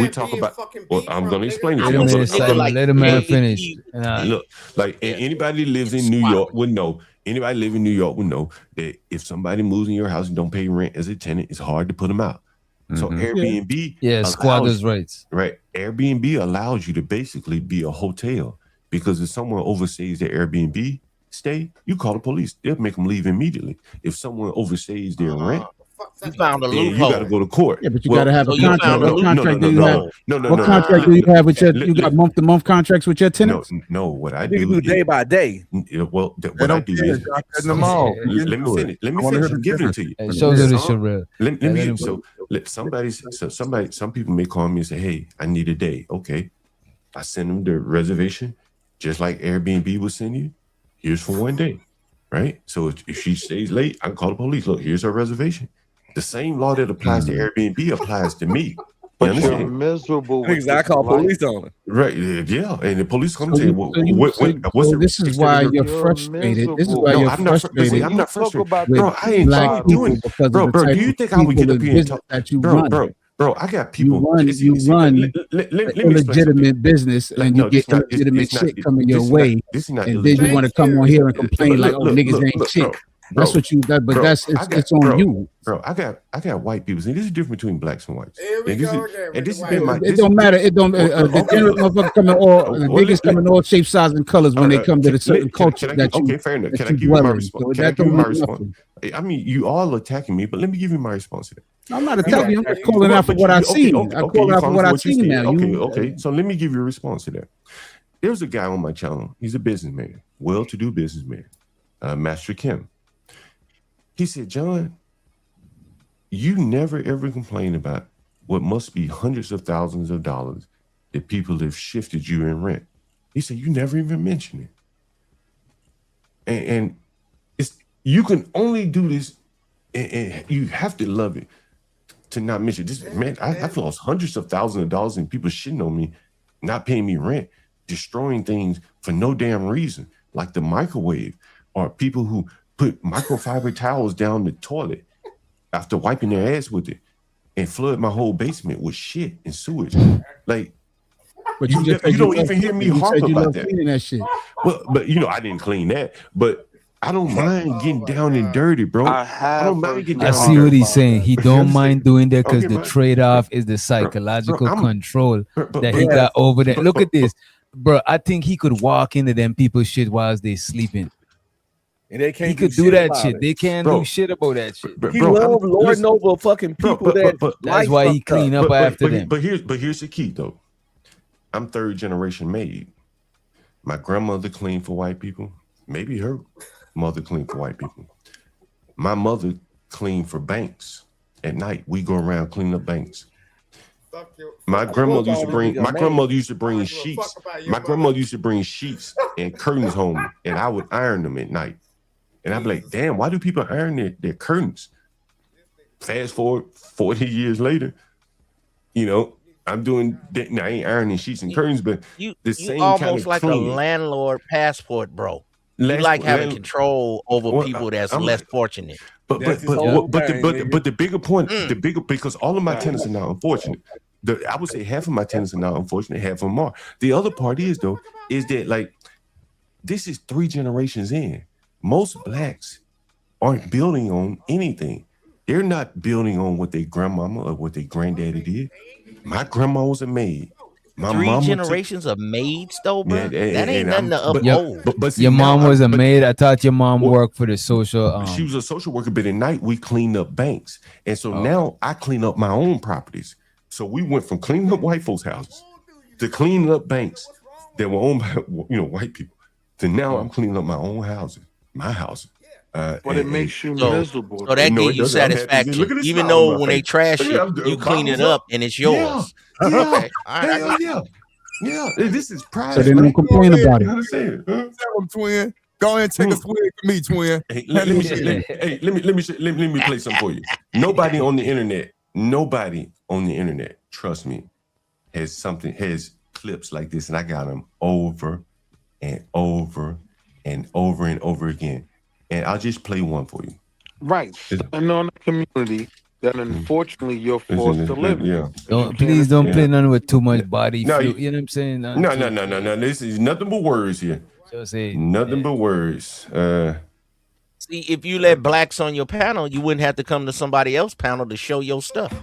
talk about. Well, I'm going to explain it. Wait a minute, Simon. Let a man finish. Look, like anybody lives in New York would know. Anybody live in New York would know that if somebody moves in your house and don't pay rent as a tenant, it's hard to put them out. So Airbnb, squatters' rights, right? Airbnb allows you to basically be a hotel because if someone overstays their Airbnb stay, you call the police. They'll make them leave immediately. If someone overstays their rent, you found a you loophole. got to go to court. Yeah, but you got to have a contract. What contract do you have? No. What contract do you have with your? You got month-to-month contracts with your tenants? No. What I do is day by day. Well, what I do is let me finish. Let me finish. I'm giving it to you. Show to the Sherelle. Some people may call me and say, "Hey, I need a day." Okay, I send them the reservation, just like Airbnb will send you. Here's for one day, right? So if she stays late, I can call the police. Look, here's her reservation. The same law that applies to Airbnb applies to me. But you're miserable. I call police on it. Right? Yeah, and the police come to you. This is why you're frustrated. This is why you're frustrated. I'm not frustrated, bro. I ain't black doing people bro. Do you think I would get up here and talk? That you run? Bro, I got people. You run illegitimate business, and you get illegitimate shit coming your way, and then you want to come on here and complain like, "Oh, niggas ain't shit." That's what you. But it's on you, bro. I got white people. And this is different between blacks and whites. And this has been my. It don't matter. It don't. The general motherfuckers coming all niggas coming all shapes, sizes, and colors when they come to the certain culture that you. Okay, fair enough. Can I give you my response? Can I give you my response? I mean, you all attacking me, but let me give you my response to that. I'm not attacking you. I'm just calling out for what I seen. I'm calling out for what I seen now. Okay. So let me give you a response to that. There's a guy on my channel. He's a businessman, well-to-do businessman, Master Kim. He said, "John, you never ever complain about what must be hundreds of thousands of dollars that people have shifted you in rent." He said, "You never even mention it." And it's you can only do this, and you have to love it to not mention this. Man, I've lost hundreds of thousands of dollars and people shitting on me, not paying me rent, destroying things for no damn reason, like the microwave, or people who put microfiber towels down the toilet after wiping their ass with it and flood my whole basement with shit and sewage. Like, but you don't even hear me harp about that. That shit. Well, but I didn't clean that. But I don't mind getting down and dirty, bro. I don't mind getting down. I see what he's saying. He don't mind doing that because the trade-off is the psychological control that he got over there. Look at this, bro. I think he could walk into them people's shit while they sleeping. And they can't. He could do that shit. They can't do shit about that shit. He love lording over fucking people that's why he clean up after them. But here's the key though. I'm third generation made. My grandmother cleaned for white people. Maybe her mother cleaned for white people. My mother cleaned for banks. At night, we go around cleaning up banks. My grandmother used to bring sheets. My grandmother used to bring sheets and curtains home, and I would iron them at night. And I'd be like, damn, why do people iron their curtains? Fast forward 40 years later, I'm doing that. Now, I ain't ironing sheets and curtains, but the same almost kind of like clean. a landlord passport, bro. You like having control over people that's less fortunate. But the bigger point, because all of my tenants are now unfortunate. I would say half of my tenants are now unfortunate, half of them are. The other part is that like this is 3 generations in. Most blacks aren't building on anything. They're not building on what their grandmama or what their granddaddy did. My grandma was a maid. My 3 generations of maids, though, bro. That ain't nothing to uphold. But your mom was a maid. I thought your mom worked for the social. She was a social worker, but at night we cleaned up banks, and so now I clean up my own properties. So we went from cleaning up white folks' houses to cleaning up banks that were owned by white people. To now I'm cleaning up my own houses, my house. But it makes you miserable. So that gives you satisfaction, even though when they trash it, you clean it up and it's yours. Yeah. Okay. All right. Yeah. This is pride. So they don't complain about it. Tell them, twin. Go ahead and take a swig for me, twin. Hey, let me play something for you. Nobody on the internet, trust me, has clips like this, and I got them over and over and over and over again. And I'll just play one for you. Right. And on the community, then unfortunately you're forced to live. Yeah. Please don't play none with too much body. No, You know what I'm saying? No. This is nothing but words here. Nothing but words. See, if you let blacks on your panel, you wouldn't have to come to somebody else's panel to show your stuff.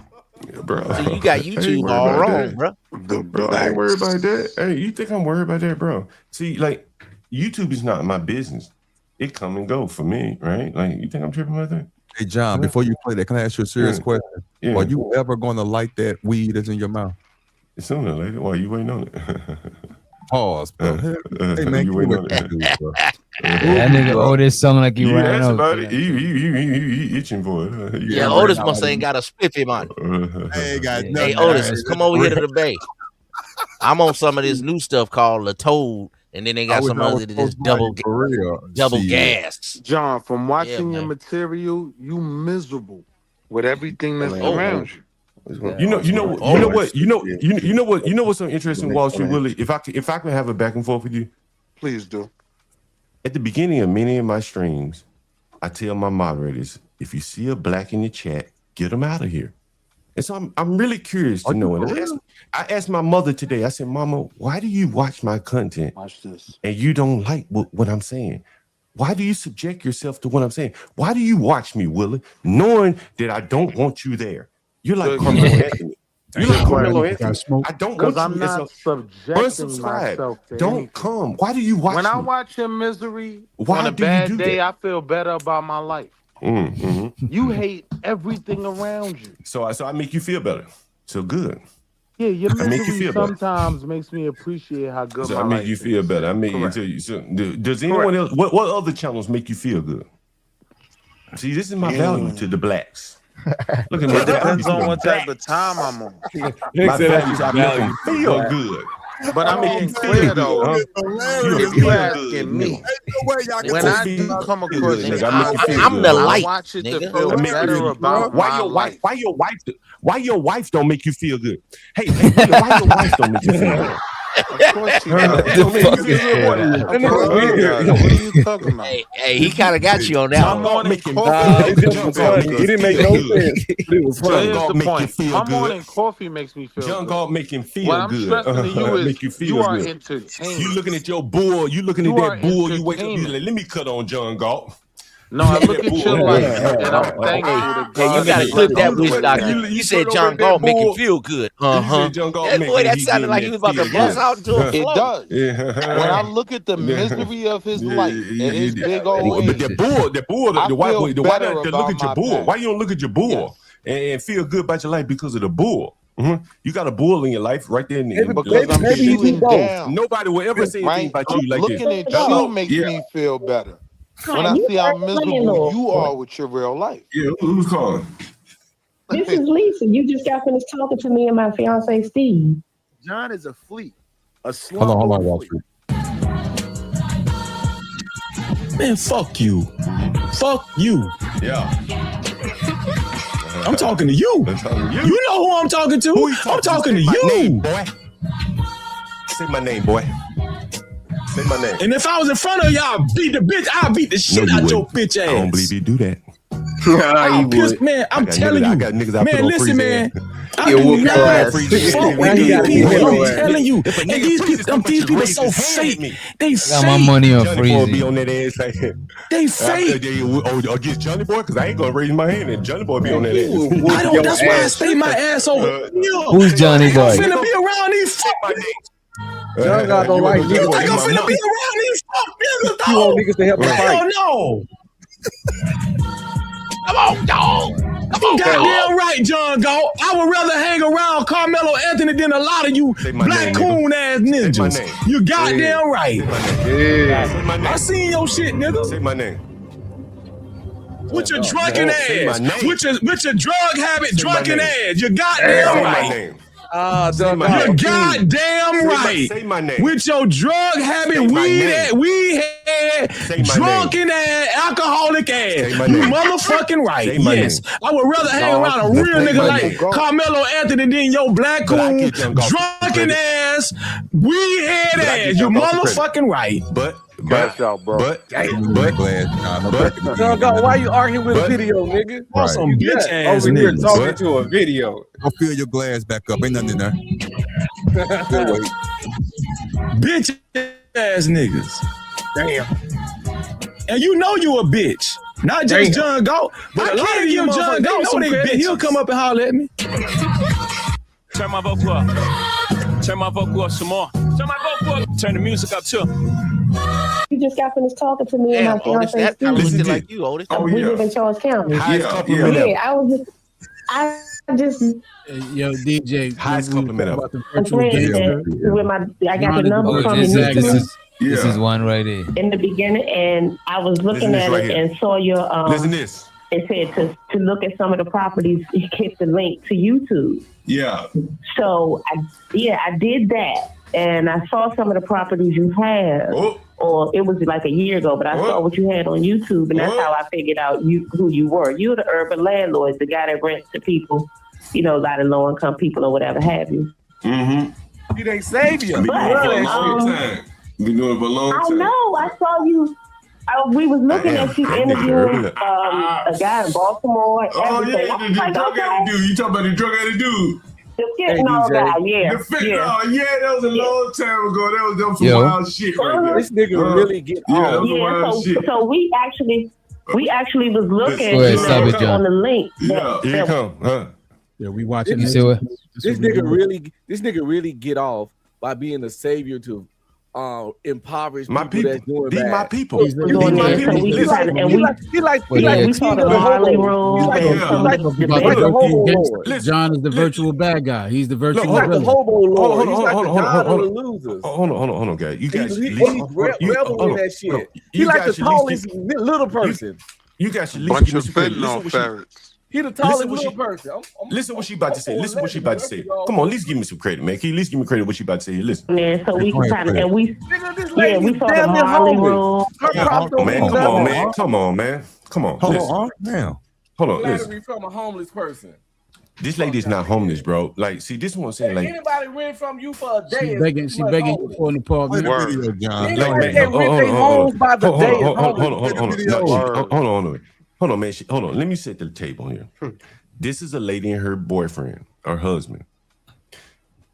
Yeah, bro. So you got YouTube all wrong, bro. Bro, I ain't worried about that. Hey, you think I'm worried about that, bro? See, like, YouTube is not my business. It come and go for me, right? Like, you think I'm tripping about that? Hey, John, before you play that, can I ask you a serious question? Yeah. Are you ever going to light that weed that's in your mouth? Sooner or later. Why you waiting on it? Pause, bro. Hey, man, you waiting on it? bro. That nigga Otis sounding like he You ran asked out. about it. He itching for it. Yeah, Otis must ain't got a spiffy on. Hey, guys. Hey, Otis, come over here to the bay. I'm on some of this new stuff called La Toad, and then they got some other that's double gas. John, from watching your material, you miserable with everything that's around you. You know what's so interesting, Wall Street Willie? If I could have a back and forth with you, please do. At the beginning of many of my streams, I tell my moderators, if you see a black in the chat, get them out of here. And so I'm really curious to know. And I asked my mother today. I said, Mama, why do you watch my content? Watch this. And you don't like what I'm saying? Why do you subject yourself to what I'm saying? Why do you watch me, Willie, knowing that I don't want you there? You're like Carmelo Anthony. You're like Carmelo Anthony. I don't want you. I'm not subjecting myself to Don't anything. come. Why do you watch When me? I watch your misery Why on a do you bad do day, that? I feel better about my life. You hate everything around you. So I make you feel better. So good. Yeah, your I make you misery feel better. sometimes makes me appreciate how good So my I make life you is. feel better. I make you Correct. tell you. So does anyone else? What other channels make you feel good? See, this is my value to the blacks. Look at me. It depends on what type of time I'm on. My value to make them feel good. But I'm being clear though. If you asking me, when I do come across it, I'm the light, I watch it to nigga. feel better about my life. Why your wife don't make you feel good? Hey, why your wife don't make you feel good? Of course you What are you talking about? Hey, he kind of got you on that John one. Morning coffee. It didn't make no sense. Here's the point. My morning coffee makes me feel John good. Galt make him feel What I'm good. stressing to you is make you feel you are good. entertained. You looking at your bull. You looking at You are that bull. You wake up. You entertainment. like, let me cut on John Galt. No, I look at your life and I'm thankful to God. Hey, you gotta clip that witch doctor. You said John Galt make him feel good. That sounded like he was about to bust out into a It flow. does. When I look at the misery of his life and his big old But age, the bull, I the white boy, feel why better not look about at your my bull? past. Why you don't look at your bull and feel good about your life because of the bull? You got a bull in your life right there. because I'm shooting down. Nobody will ever say anything about you like this. Looking at you makes me feel better. When I see how miserable you are with your real life. Yeah, who's calling? This is Lisa. You just got finished talking to me and my fiance Steve. John is a fleet. A slump. Hold on, Wall Street. Man, fuck you. Fuck you. Yeah. I'm talking to you. You know who I'm talking to. I'm talking to you. Boy. Say my name, boy. Say my name. And if I was in front of y'all, I'll beat the shit out your bitch ass. I don't believe you do that. I'm pissed, man. I'm telling you. I got niggas I put Man, on listen, freeze man. ass. I do not fuck with these people. I'm telling you. And these people are so fake. They Got my fake. money on Johnny Boy be freezing. on that ass like They fake. against Johnny Boy, because I ain't gonna raise my hand and Johnny Boy be on that ass. I don't. That's why I stay my ass over here. Who's Johnny Boy? I'm finna be around these fuck. John God don't like You niggas. think I'm finna be around these fuck niggas, You dog? want niggas to help him Hell fight. no. Come on, dog. Come on, Goddamn dog. right, John Galt. I would rather hang around Carmelo Anthony than a lot of you Say my black name, coon ass Say my ninjas. name. You goddamn right. Say my name. I seen your shit, nigga. Say my name. With your drunken Say my ass. name. With your drug habit, Say my drunken name. ass. You Say goddamn my right. name. John my God. You're name. goddamn right. Say my name. With your drug habit, Say my name. weed head, Say my drunken ass, alcoholic ass. Say my You name. motherfucking right. Say my Yes. name. I would rather hang around a real Say nigga my like name. Carmelo Anthony than your black But I coon, get John Galt drunken credit. ass, weed head But I get ass. You John Galt credit. motherfucking right. But Cash out, bro. But why you arguing with a video, nigga? Right. Some bitch ass Over here niggas. talking to a video. Go fill your glass back up. Ain't nothing in there. Still wait. Bitch ass niggas. Damn. And you know you a bitch. Not just John Galt, but a lot of you John Galt some credit. He'll come up and holler at me. Turn my vocal up. Turn my vocal up some more. Turn my vocal up. Turn the music up too. You just got finished talking to me and my Otis, fiance. that kind of looked like you, Otis. We live in Charles County. I just Yo, DJ. Highest compliment ever. About the virtual gangster. I got the number from you. This is one right here. In the beginning, and I was looking at it and saw your Listen to this. It said to look at some of the properties, you hit the link to YouTube. Yeah. So I did that, and I saw some of the properties you have. Or it was like a year ago, but I saw what you had on YouTube, and that's how I figured out who you were. You're the urban landlord, the guy that rents to people, a lot of low income people or whatever have you. Mm-hmm. You ain't savior. Been doing it for a long time. I know. I saw you. We was looking at you interviewing a guy in Baltimore. Oh yeah, the drug addict dude. You talking about the drug addict dude? The fentanyl guy, yeah. The fentanyl, yeah, that was a long time ago. That was some wild shit right there. This nigga really get off. That was some wild shit. So we actually was looking on the link. Here come, huh? Yeah, we watching. You see what? This nigga really get off by being a savior to impoverished my people. That's doing These bad. my people. These my people. We saw the Harley Room. John is the virtual bad guy. He's the virtual villain. Hold on, guys. You guys, he's revel in that shit. He like the tallest little person. You guys should bunch listen. of fentanyl ferrets. He the tallest little person. Listen what she about to say. Listen what she about to say. Come on, at least give me some credit, man. Can you at least give me credit what she about to say? Listen. Man, so we can kind of, and we saw damn the Harley Room. Come on, man. Hold on. Listen. From a homeless person. This lady is not homeless, bro. Like, see, this is what I'm saying. Like, anybody rent from you for a day? She begging you for an apartment. Hold on, man. Hold on. Let me set the table here. This is a lady and her boyfriend, her husband.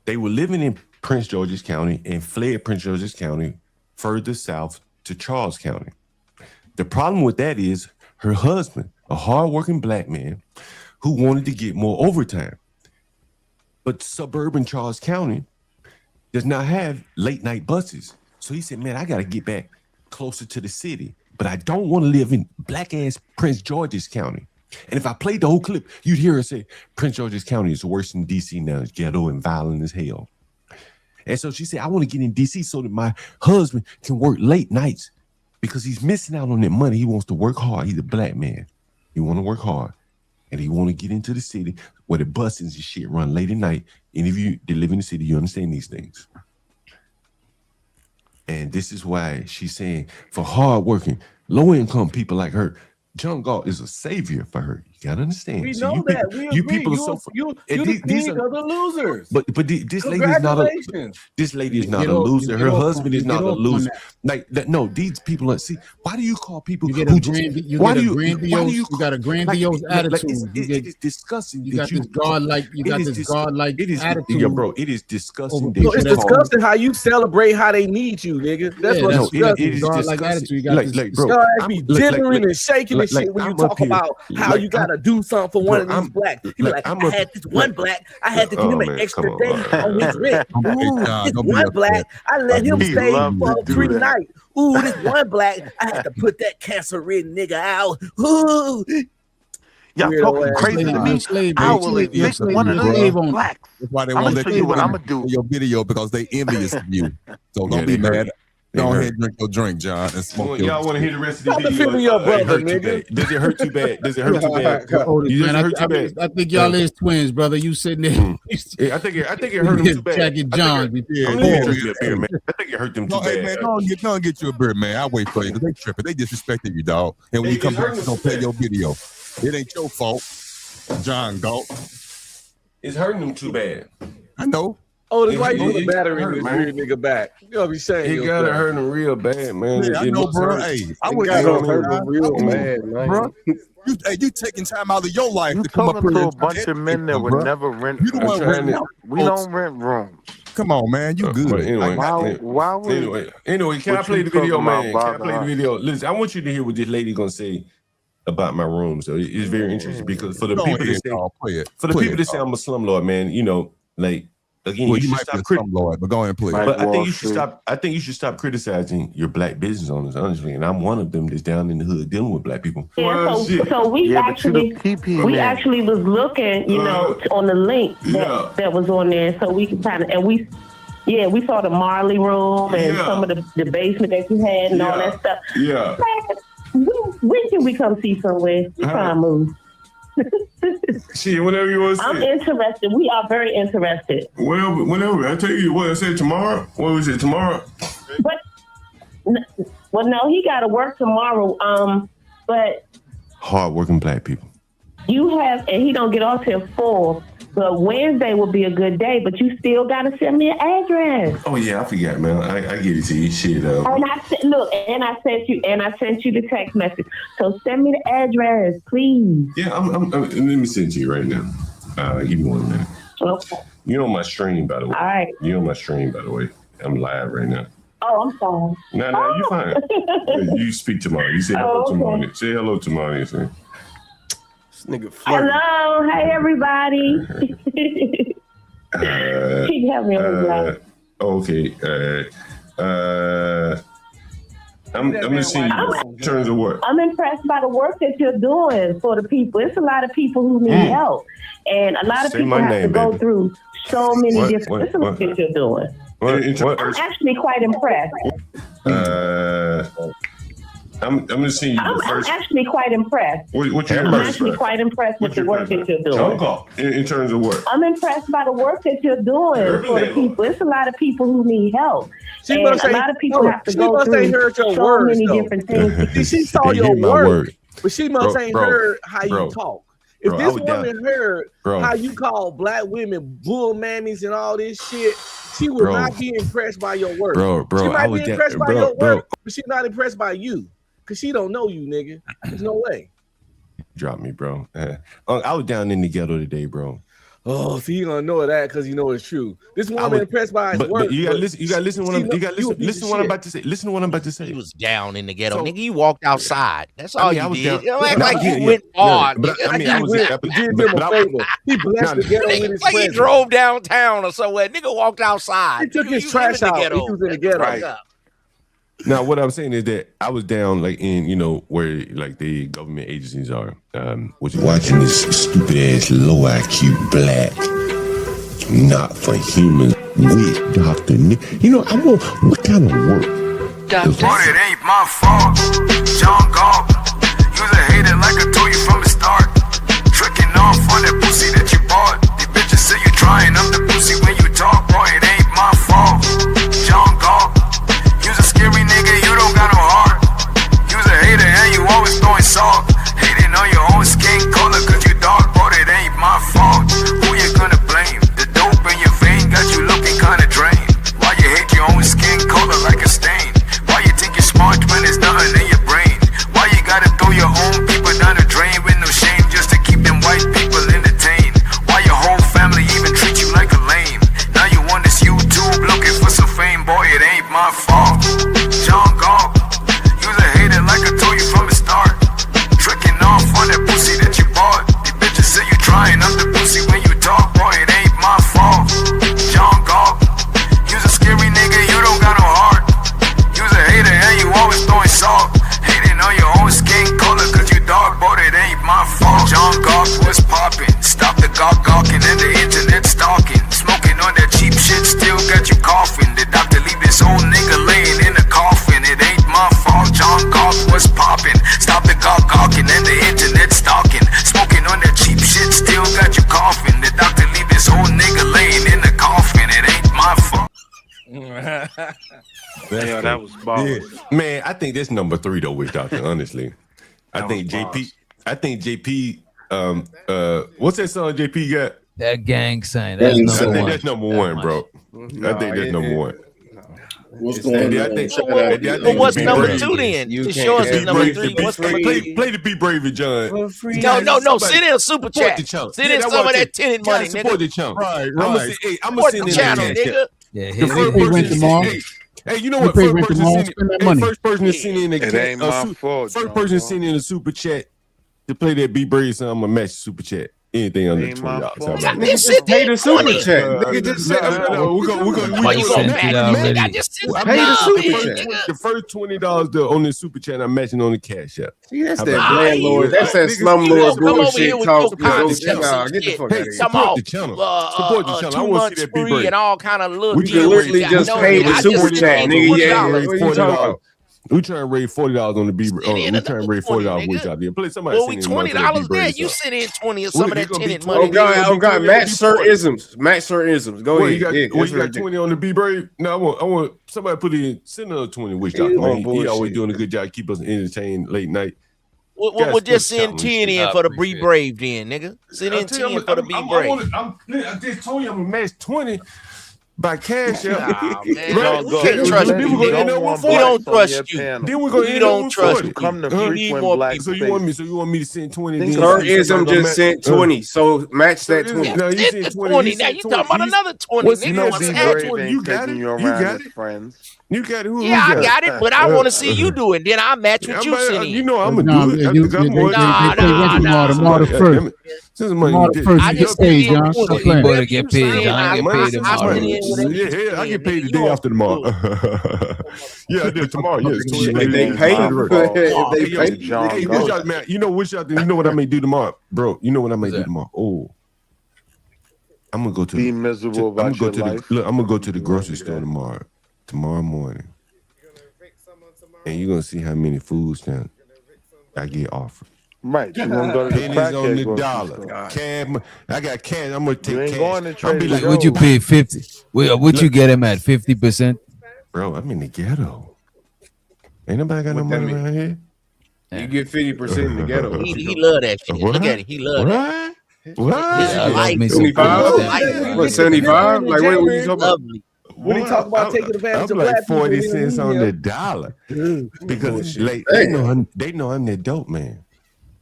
They were living in Prince George's County and fled Prince George's County further south to Charles County. The problem with that is her husband, a hardworking black man who wanted to get more overtime. But suburban Charles County does not have late night buses. So he said, man, I got to get back closer to the city. But I don't want to live in black ass Prince George's County. And if I played the whole clip, you'd hear her say, Prince George's County is worse than DC now. It's ghetto and violent as hell. And so she said, I want to get in DC so that my husband can work late nights because he's missing out on that money. He wants to work hard. He's a black man. He want to work hard. And he want to get into the city where the buses and shit run late at night. Any of you that live in the city, you understand these things. And this is why she's saying for hardworking, low-income people like her, John Galt is a savior for her. You gotta understand. We So know that. We agree. You're the king of the losers. But this lady is not a loser. Her husband is not a loser. Like that. No, these people are. See, why do you call people You got a grandiose attitude. It is disgusting. You got this godlike attitude. Yeah, bro. It is disgusting. It's disgusting how you celebrate how they need you, nigga. That's what's disgusting. It is godlike attitude. You got this, bro. Y'all be jittering and shaking and shit when you talk about how you gotta do something for one of these blacks. You be like, I had this one black, I had to give him an extra day on his rent. Ooh, this one black, I let him stay for 3 nights. Ooh, this one black, I had to put that cancer-ridden nigga out. Ooh. Y'all talking crazy to me. I will evict one of those blacks. That's why they won't let you what I'm gonna do. Your video because they envious of you. So don't be mad. Go ahead and drink your drink, John, and smoke your. Y'all want to hear the rest of the video? Your brother, nigga. Does it hurt too bad? Does it hurt too bad? I think y'all is twins, brother. You sitting there. Yeah, I think it hurt them too bad. Jack and John. I think it hurt them too bad. Hey, man, go and get you a beer, man. I'll wait for you because they tripping. They disrespecting you, dog. And when you come back, you're going to play your video. It ain't your fault, John Galt. It's hurting them too bad. I know. Oh, that's why you put a battery in this weird nigga back. You gotta be saying He gotta hurt him real bad, man. Yeah, I know, bro. Hey, I would hurt hurt him real bad, man. bro. You taking time out of your life You to come up talking here to a and bunch of men that would bro. never rent. You the one renting out. We don't rent rooms. Come on, man. You good? But anyway, Why would anyway, can I what play you the video, talking man? about, Can I play the Bob? video? Listen, I want you to hear what this lady gonna say about my room. So it's very interesting because for the Go people ahead, that say, dog. Play it. for the Play people it, that say dog. I'm a slumlord, man, you know, like again, Well, you you should might be a stop. slumlord, but go ahead and play it. But I Wall think you should Street. stop. I think you should stop criticizing your black business owners, honestly. And I'm one of them that's down in the hood dealing with black people. Yeah, so we Yeah, but you the actually PP we man. actually was looking, you know, on the link that was on there, so we could kind of we saw the Marley room and some of the basement that you had and all that stuff. Yeah. When can we come see somewhere? We trying to move. Shit, whenever you want to I'm say. interested. We are very interested. Well, whenever I tell you what I said tomorrow. What was it tomorrow? But well, no, he got to work tomorrow. But Hardworking black people. you have, and he don't get off till 4. But Wednesday will be a good day. But you still got to send me an address. Oh yeah, I forgot, man. I get it to you. Shit. And I sent you the text message. So send me the address, please. Yeah, I'm let me send it to you right now. Give me 1 minute. Okay. You're on my stream, by the way. All right. You're on my stream, by the way. I'm live right now. Oh, I'm sorry. No, you're fine. Yeah, you speak tomorrow. You say hello to Marty. Say hello to Marty. Say. This nigga flirting. Hello, hey everybody. Keep having everybody. Okay. I'm gonna see you in terms of what. I'm impressed by the work that you're doing for the people. It's a lot of people who need help, and a lot of Say people my have name, to go baby. through so many What? different. It's a lot that you're doing. What? I'm actually quite impressed. I'm gonna see you I'm first. actually quite impressed. What you I'm impressed actually by? quite impressed with the work that you're doing. In terms of what? I'm impressed by the work that you're doing for the people. It's a lot of people who need help. She And must a say- lot of people no, have to she go must through ain't heard your so words, many though. different things. She saw They hear your my work, word. but she must Bro, ain't bro, heard how bro. you talk. If Bro, I this was down- woman heard Bro. how you call black women bull mammies and all this shit, she would Bro. not be impressed by your work. Bro, she I might was be down- impressed by bro, your bro. work, but she's not impressed by you because she don't know you, nigga. There's no way. Drop me, bro. I was down in the ghetto today, bro. Oh, so you gonna know that because you know it's true. This woman was- impressed by his work. But you gotta listen. You gotta listen. Listen to what I'm about to say. Listen to what I'm about to say. He was down in the ghetto. So- nigga, you walked outside. That's all I you was did. down- You don't act No, like yeah, you yeah. went No, hard. but I mean, I was- He did him a favor. He blessed the ghetto with his like he presence. drove downtown or somewhere. Nigga walked outside. He took his You trash live in the out. ghetto. He was in the ghetto. Right. Now, what I'm saying is that I was down, like in where like the government agencies are, which is Watching this stupid ass low IQ black, not for humans with Dr. Nick. You know, I want what kind of work? But it ain't my fault. John Galt, you was a hater like I told you from the start. Tricking off on that pussy that you bought. The bitches say you trying up the pussy when you talk. Boy, it ain't my fault. John Galt, you's a scary nigga, you don't got no heart. You's a hater and you always throwing salt. Hating on your own skin color cause you dark. But it ain't my fault. Who you gonna blame? The dope in your vein got you looking kinda drained. Why you hate your own skin color like a stain? Why you think you're smart when there's nothing in your brain? Why you gotta throw your own people down the drain with no shame just to keep them white people entertained? Why your whole family even treat you like a lame? Now you on this YouTube looking for some fame. Boy, it ain't my fault. John Galt, you was a hater like I told you from the start. Tricking off on that pussy that you bought. The bitches say you trying up the pussy when you talk. Boy, it ain't my fault. John Galt, you's a scary nigga, you don't got no heart. You's a hater and you always throwing salt. Hating on your own skin color cause you dark, but it ain't my fault. John Galt was popping. Stop the gawking and the internet stalking. Smoking on that cheap shit still got you coughing. The doctor leave this old nigga laying in a coffin. It ain't my fault. John Galt was popping. Stop the gawking and the internet stalking. Smoking on that cheap shit still got you coughing. The doctor leave this old nigga laying in a coffin. It ain't my fault. Yeah, that was ballers. Yeah. Man, I think that's number 3 though, with Doctor. Honestly, I think JP. What's that song JP got? That gang sign. That's I number think one. that's number one, bro. I think that's number one. What's going on? But what's number two then? To show us number three. What's number three? Play the Be Brave and John. No. Send in a super chat. Send in some of that tenant money, Support the nigga. chump. Right. I'm gonna send in channel, that nigga. Yeah, The first person, hey, you know what? First person to send in first person to send in a super chat to play that Be Brave song. I'm gonna match the super chat. Anything under $20. Nigga just pay the super chat. Nigga just said, we're already. I just pay the super chat. The first $20 on the super chat, I'm matching on the cash app. See, that's that landlord. That's that slumlord bullshit talk. Nah, Get the fuck out of here. Support the channel. Support the channel. I want to see that Be Brave. And all kind of little We can literally just pay the super chat, nigga. Yeah, what you talking about? We trying to raise $40 on the Bieber. We trying to raise $40 with y'all there. Play somebody. Well, we $20 there. You send in 20 or some of that tenant money. Oh God, match Sir Isms. Go ahead. You got 20 on the Be Brave? No, I want somebody put in send another 20 wish doctor. He always doing a good job, keep us entertained late night. We'll just send 10 in for the Be Brave then, nigga. Send in 10 for the Be Brave. I just told you I'm gonna match 20. By cash out. Nah, man. Can't trust you. We don't trust you. Then we're gonna we don't trust you. Come to You need more black people. So you want me to send 20? Sir Ism just sent 20, so match that 20. No, you sent 20. Now you talking about another 20, nigga. What's happening? You got it. You got it. Yeah, I got it, but I want to see you do it. Then I match what you send in. You know I'm gonna do it. Tomorrow first. I just paid, John. You better get paid, John. Get paid tomorrow. Yeah, I get paid the day after tomorrow. Yeah, I did tomorrow. Yes, they pay. You know what I may do tomorrow, bro. You know what I may do tomorrow. Oh, I'm gonna go to. Be miserable about your life. Look, I'm gonna go to the grocery store tomorrow morning, and you're gonna see how many food stamps I get offered. Right, you gonna go to the pennies on the dollar. Cash, I got cash. I'm gonna take cash. I'll be like, would you pay 50? Would you get him at 50%? Bro, I'm in the ghetto. Ain't nobody got no money around here. You get 50% in the ghetto. He love that shit. Look at it. He love that. What? 75? What, 75? Like, what were you talking about? When he talk about taking advantage of like black people, 40 cents on the dollar. Because like, they know I'm that dope man.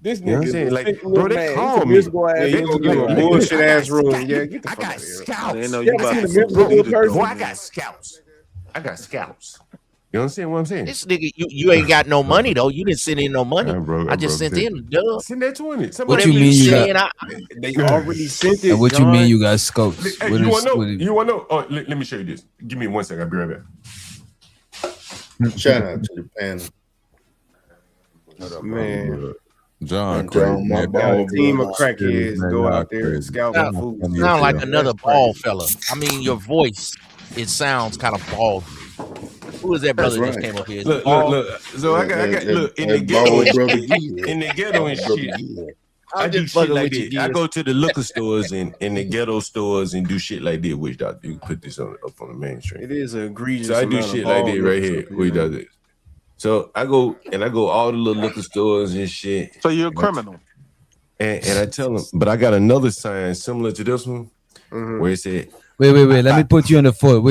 This You know what I'm nigga, saying? Like, bro, they call me. Yeah, you gonna give a bullshit ass room. Yeah, get the fuck out of here. Scouts. They know you about to Bro, I got scouts. You understand what I'm saying? This nigga, you ain't got no money though. You didn't send in no money. I just sent in the dub. Send that 20. What you mean you got? They already sent it. And what you mean you got scopes? Hey, you want to know? Oh, let me show you this. Give me 1 second. I'll be right back. Shout out to the panel. Man. John, a team of crackheads go out there and scout food. Sound like another ball fella. I mean, your voice, it sounds kind of bald. Who is that brother that just came up here? Look. So I got look in the ghetto and shit. I do shit like that. I go to the liquor stores and the ghetto stores and do shit like that. Which you can put this up on the mainstream. It is an egregious. So I do shit like that right here. We does it. So I go all the little liquor stores and shit. So you're a criminal. And I tell them, but I got another sign similar to this one where it said, Wait. Let me put you on the foot.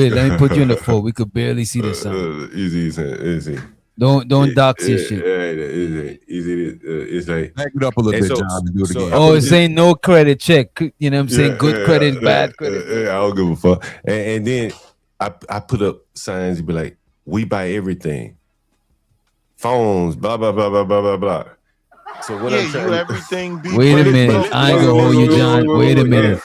We could barely see this sign. Easy. Don't dox your shit. Easy. It's like back it up a little bit, John, and do it again. Oh, it's saying no credit check. You know what I'm saying? Good credit, bad credit. I don't give a fuck. And then I put up signs to be like, we buy everything. Phones, blah blah blah blah blah blah blah. So what I'm saying, everything. Wait a minute, I ain't gonna hold you, John. Wait a minute,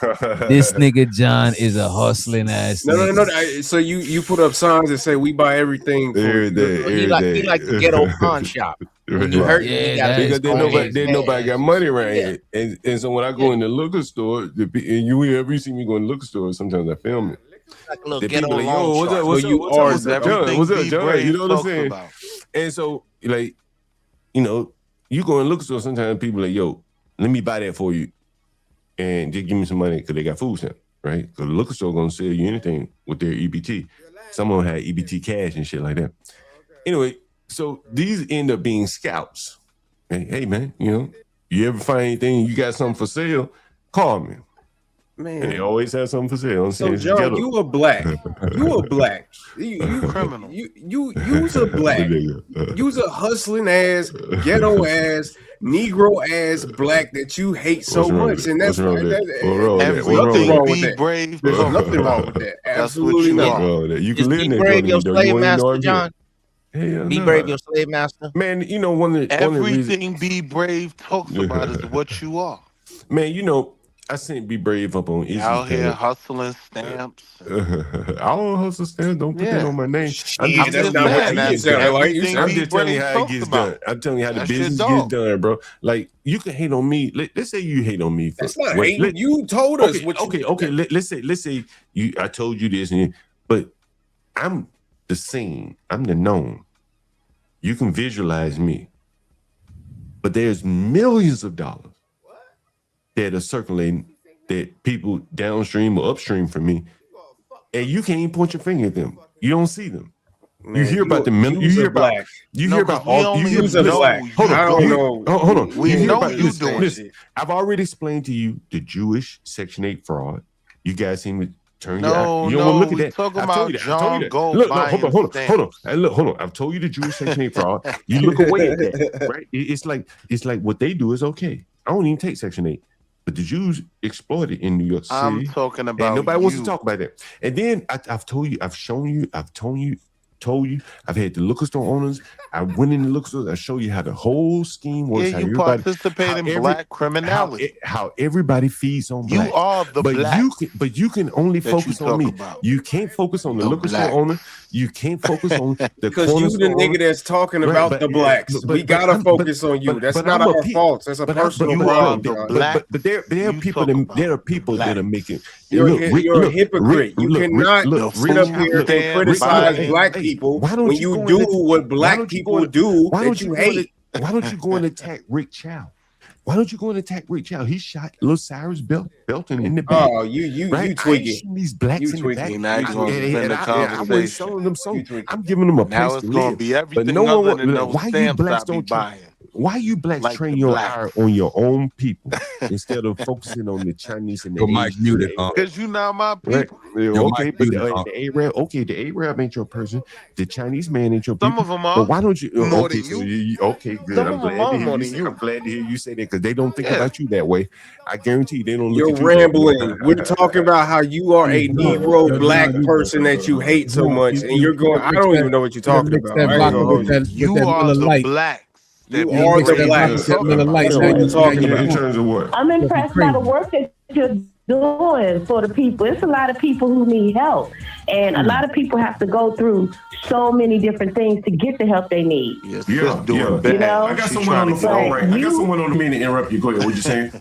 this nigga John is a hustling ass. No. So you put up signs that say we buy everything. Every day. He like the ghetto pawn shop. When you hurt, because nobody got money around here. And so when I go in the liquor store, and you see me go in the liquor store, sometimes I film it. Like a little The ghetto people like, long yo, what's up, John? What's up, John? You know what I'm saying? And so, like, you know, you go in the liquor store, sometimes people like, yo, let me buy that for you. And just give me some money because they got food stamps, right? Because the liquor store going to sell you anything with their EBT. Some of them had EBT cash and shit like that. Anyway, so these end up being scouts. Hey, man, you know, you ever find anything, you got something for sale, call me. And they always have something for sale. So John, you a black. You a black. You criminal. You's a black. You's a hustling ass, ghetto ass, Negro ass black that you hate so much, and that's why there's nothing wrong with that. Brave. There's nothing wrong with that. Absolutely nothing. You can Is live Be in Brave that your though. slave You master, ain't John? Be Brave your slave master? Man, you know, one of the Everything Be Brave talks about is what you are. Man, you know, I sent Be Brave up on Izzy's Out here page. hustling stamps. I don't hustle stamps. Don't put that on my name. I'm Yeah, that's not what you sound like. You I'm sound just telling you how it gets done. I'm telling you how the business gets done, bro. Like, you can hate on me. Let's say you hate on me. That's not hating. You told us what you okay. Let's say you. I told you this, but I'm the seen. I'm the known. You can visualize me, but there's millions of dollars that are circulating that people downstream or upstream from me, and you can't even point your finger at them. You don't see them. Man, you hear about the men. You hear about. You hear about all. You hear black. Hold on. Hold on. We know you doing. Listen, I've already explained to you the Jewish Section 8 fraud. You guys seem to turn your no, you don't want to look we at that. talking I about told you that. John Gold. Look, hold on. Hey, look, hold on. I've told you the Jewish Section 8 fraud. You look away at that, right? It's like what they do is okay. I don't even take Section 8. But the Jews exploit it in New York City. I'm talking about and nobody wants to you. talk about that. And then I've told you, I've shown you, I've told you, I've had the liquor store owners. I went in the liquor store. I show you how the whole scheme works. Yeah, how you everybody, participate in black criminality. How everybody feeds on black. You are the black. You can only focus on me. About. You can't focus on the liquor store owner. You can't focus on the because you the nigga that's talking about the blacks. We gotta focus on you. That's not our fault. That's a personal problem. But there are people that are making. You're a hypocrite. You cannot sit up here and criticize black people when you do what black people do that you hate. Why don't you go and attack Rick Chow? Why don't you go and attack Rick Chow? He shot Lil Cyrus Belton in the back. Oh, you tweaking. These blacks in the back. I was showing them so. I'm giving them a place to live. Be everything other than those stamps I be buying. Why you blacks train your eye on your own people instead of focusing on the Chinese and the Asians? Because you not my people. Right. Okay, but the Arab ain't your person. The Chinese man ain't your people. Some of them are. But why don't you? More than you. Okay, good. Some I'm of them are more than you. I'm glad to hear you say that because they don't think about you that way. I guarantee you they don't. You're rambling. We're talking about how you are a Negro black person that you hate so much, and you're going. I don't even know what you're talking about. You are the black. You are the black. What you talking about? In terms of what? I'm impressed by the work that you're doing for the people. It's a lot of people who need help, and a lot of people have to go through so many different things to get the help they need. Yes, You know? I got someone on the phone. Right. I got someone on the meeting to interrupt you. Go ahead. What you saying?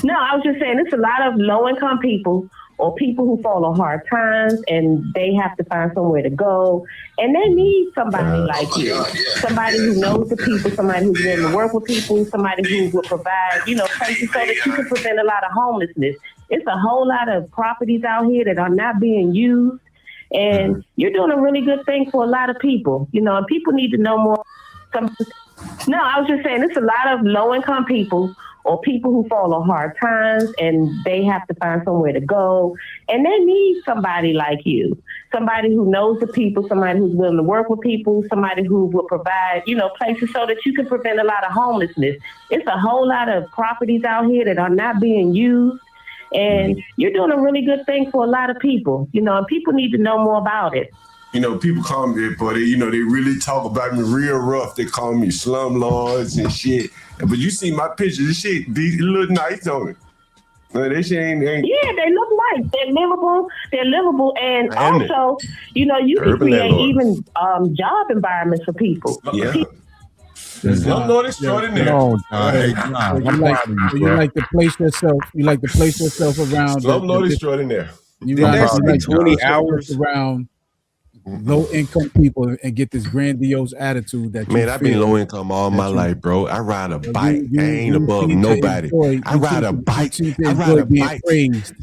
No, I was just saying it's a lot of low-income people or people who fall on hard times and they have to find somewhere to go. And they need somebody like you, somebody who knows the people, somebody who's willing to work with people, somebody who will provide, places so that you can prevent a lot of homelessness. It's a whole lot of properties out here that are not being used. And you're doing a really good thing for a lot of people, and people need to know more. No, I was just saying it's a lot of low-income people or people who fall on hard times and they have to find somewhere to go. And they need somebody like you, somebody who knows the people, somebody who's willing to work with people, somebody who will provide, places so that you can prevent a lot of homelessness. It's a whole lot of properties out here that are not being used. And you're doing a really good thing for a lot of people, and people need to know more about it. People call me that, but they really talk about me real rough. They call me slumlords and shit. But you see my pictures, this shit, these look nice on it. No, this shit ain't. Yeah, they look nice. They're livable, and also, you can create even job environments for people. Yeah. Slumlord extraordinary. You like to place yourself. You like to place yourself around. Slumlord extraordinary. You like 20 hours around low-income people and get this grandiose attitude that I've been low income all my life, bro. I ride a bike. I ain't above nobody. I ride a bike. I ride a bike.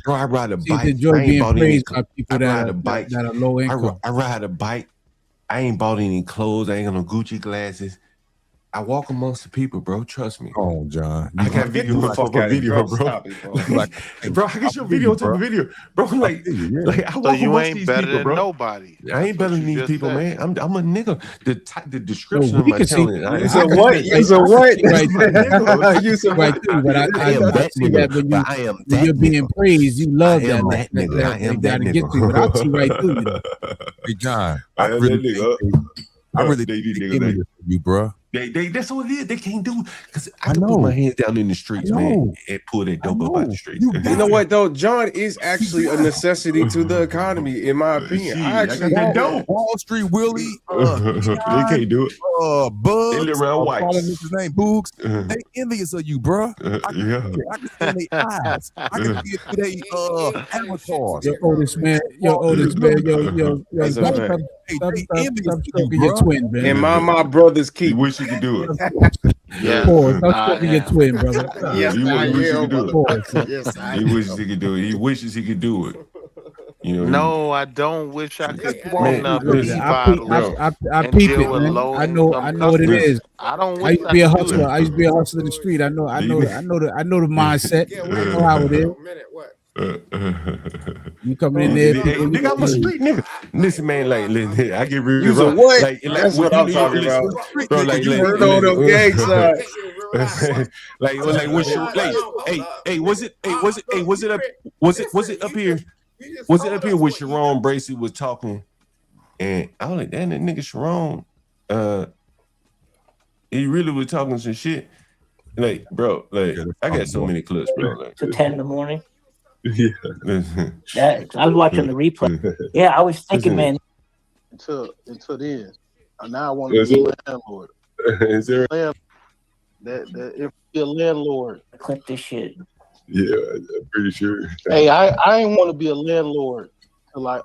Bro, I ride a bike. I ain't bought any people that are low income. I ride a bike. I ain't bought any clothes. I ain't got no Gucci glasses. I walk amongst the people, bro. Trust me. Oh, John. I got video on top of video, bro. Bro, I get your video on top of video, bro. Like I So walk you amongst ain't these better people, than bro. nobody. I ain't better than these people, man. I'm a nigga. The description No, of we my can see- talent. Use a what? Use a what? Use a Right what? too, but I am that see that nigga. But I am when that you're being nigga. praised, you love I am that nigga. I am that gotta get to, but I see right through you. Though. Hey, John, I I am really that nigga. I really They think niggas, they gave me this for you, bro. That's what it is. They can't do because I can put my hands down in the streets, man, and pull that dope up out the streets. You know what though? John is actually a necessity to the economy, in my opinion. I actually got that dope. Wall Street Willie, They can't do it. Bugs, They live around white. calling his name Boogs. They envious of you, bro. I can see in their eyes. I can see it through their avatars. Your oldest man, stop stroking your twin, man. And my brother's keep. You wish you could do it. Yeah. Pause. Stop stroking your twin, brother. Yes, He I wishes he am. could do it. Pause. Yes, I He wishes he could do it. He wishes he could do it. You know. No, I don't wish I could Man, own a listen, pee I bottle. peep it, man. I know what it is. I don't I wish used to be a I could do hustler. it. I used to be a hustler in the street. I know the mindset. I know how it is. You coming in there? Nigga, I'm a street nigga. Listen, man, listen, I get real. Use a what? That's what I'm talking about. Bro, like, you heard all them gang signs. like, what's your was it up here? Was it up here where Sharon Bracey was talking? And I was like, damn, that nigga Sharon, he really was talking some shit. Like, bro, like, I got so many clips, bro. Like, to 10 in the morning. Yeah. I was watching the replay. Yeah, I was thinking, man. Until then. Now I want to be a landlord. Is there that if you're a landlord. Clip this shit. Yeah, I'm pretty sure. Hey, I ain't want to be a landlord till I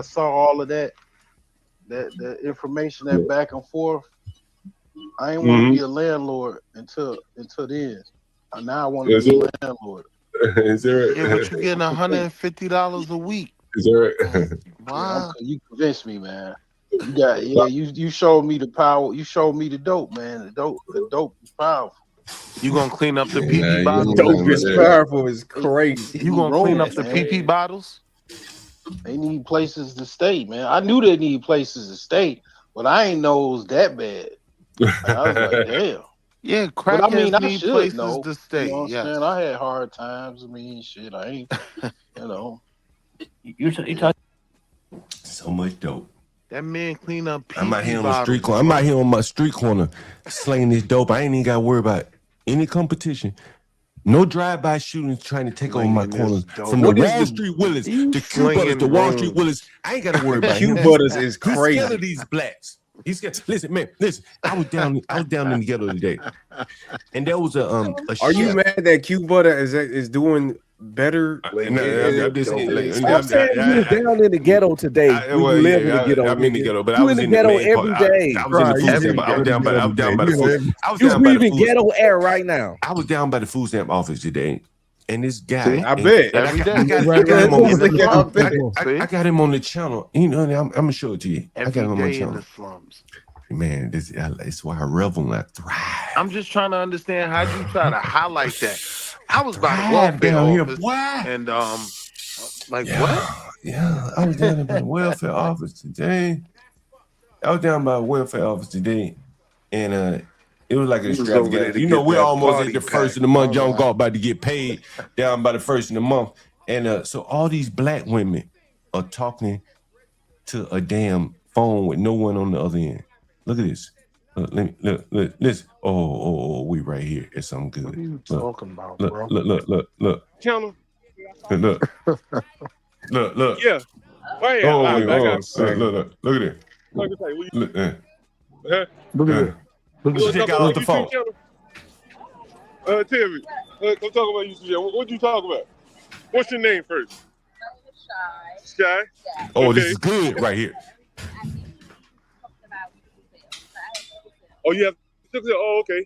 saw all of that information, that back and forth. I ain't want to be a landlord until then. Now I want to be a landlord. Is there? Yeah, but you're getting $150 a week. Is there? Wow. You convinced me, man. You showed me the power. You showed me the dope, man. The dope is powerful. You gonna clean up the PP bottles? Dope is powerful. Is crazy. You gonna clean up the PP bottles? They need places to stay, man. I knew they need places to stay, but I ain't know it was that bad. I was like, damn. Yeah, crackheads need places to stay. You know what I'm yes. saying? I had hard times. I mean, shit, I ain't, You're talking So much dope. That man clean up PP I'm out here on the bottles. street corner. I'm out here on my street corner slaying this dope. I ain't even got to worry about any competition. No drive-by shootings trying to take over my corners. From the Wall Street Willis to Q Butters to Wall Street Willis. I ain't got to worry about Q him. Butters is He's crazy. scared of these blacks. He's scared. Listen, man. Listen. I was down in the ghetto today, and there was a Are you chef. mad that Q Butter is doing better? I'm just saying, I'm saying you was down in the ghetto today. You live in the ghetto. I'm in the ghetto, but you I was in the ghetto main every part. day. I was in the food stamp. I was down by the food. I was You down by the breathing food. ghetto air right now. I was down by the food stamp office today, and this guy. I bet. I got him on the channel. You know, I'm gonna show it to you. I got him on my Every day in channel. the slums. Man, it's why I revel and I thrive. I'm just trying to understand how you try to highlight that. I was by the welfare down here, office, and what? Yeah, I was down by the welfare office today. And it was like an extravaganza. You know, we're almost at the first of the month. John Galt about to get paid down by the first of the month, and so all these black women are talking to a damn phone with no one on the other end. Look at this. Look, listen. Oh, we right here. It's something good. What are you Look, talking about, look, bro? Look. Channel. Look. Yeah. Why? Oh, I got look at it. Look at that. Look at Look it. Check out the phone. Tell me. I'm talking about YouTube. What you talking about? What's your name first? Shy. Oh, this is good right here. Oh, you have. Oh, okay.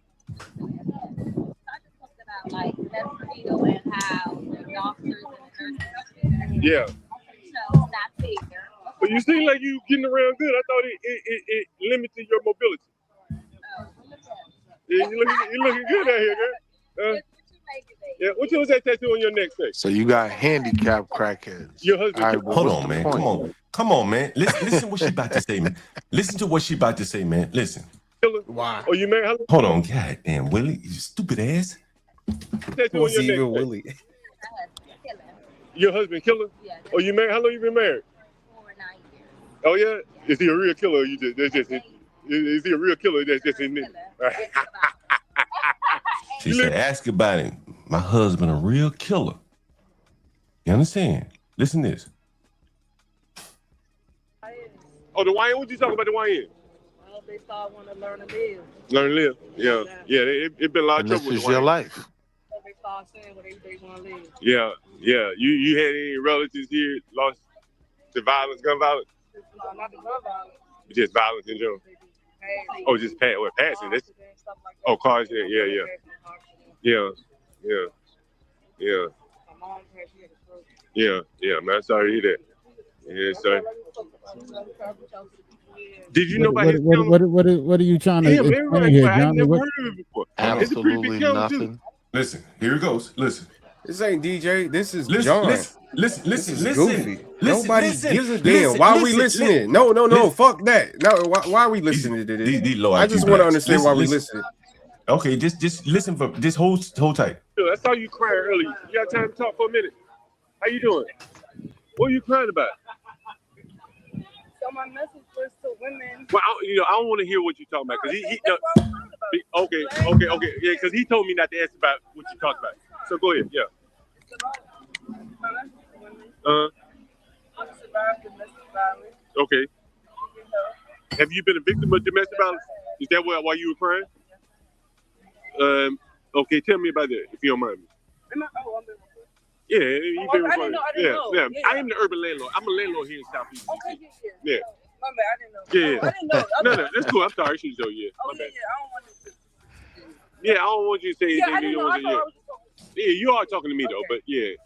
Yeah. But you seem like you getting around good. I thought it limited your mobility. Yeah, you looking good out here, girl. Yeah, what was that tattoo on your neck say? So you got handicapped crackheads. Your husband. All right, well, Hold what's on, the man. point? Come on, man. Listen what she about to say, man. Listen to what she about to say, man. Listen. Why? Oh, you married? Hold on, God damn, Willie, you stupid ass. Tattoo on your neck. Willie? Your husband killer? Yeah. Oh, you married? How long you been married? 9 years. Oh yeah. Is he a real killer? Or you just that's just is he a real killer? That's just in it. She said, ask about it. My husband a real killer. You understand? Listen to this. Oh, the YN? What you talking about the YN? Well, they start want to learn to live. Learn to live. Yeah. It been a lot of trouble with this is the your YN. life. So they start saying what they want to live. Yeah. You had any relatives here lost to violence, gun violence? No, not the gun violence. Just violence in general. Oh, just passing. That's, oh, cars. Yeah. Yeah, man. Sorry to hear that. Yeah, sorry. Did you know about his What are you trying to explain here, I John? never heard of it before. Absolutely nothing. Listen, here it goes. Listen. This ain't DJ. This is Listen, John. listen. Goofy. Nobody gives a damn. Why are we listening? No. Fuck that. No. Why are we listening to this? I just want to understand why we listening. Okay, just listen for this whole tight. I saw you crying earlier. You got time to talk for a minute? How you doing? What are you crying about? So my message was to women. Well, I don't want to hear what you're talking about because he okay, yeah, because he told me not to ask about what you talked about. So go ahead, yeah. Okay. Have you been a victim of domestic violence? Is that why you were crying? Okay, tell me about that if you don't mind me. Yeah, you've been recording. Yeah. I am the urban landlord. I'm a landlord here in Southeast. Okay, yeah. My bad, I didn't know. Yeah. I didn't know. No, that's cool. I'm sorry. She's though, yeah. Oh, yeah, I don't want to. Yeah, I don't want you to say anything. Yeah, I didn't know. I thought I was yeah, you are talking to me though, but yeah.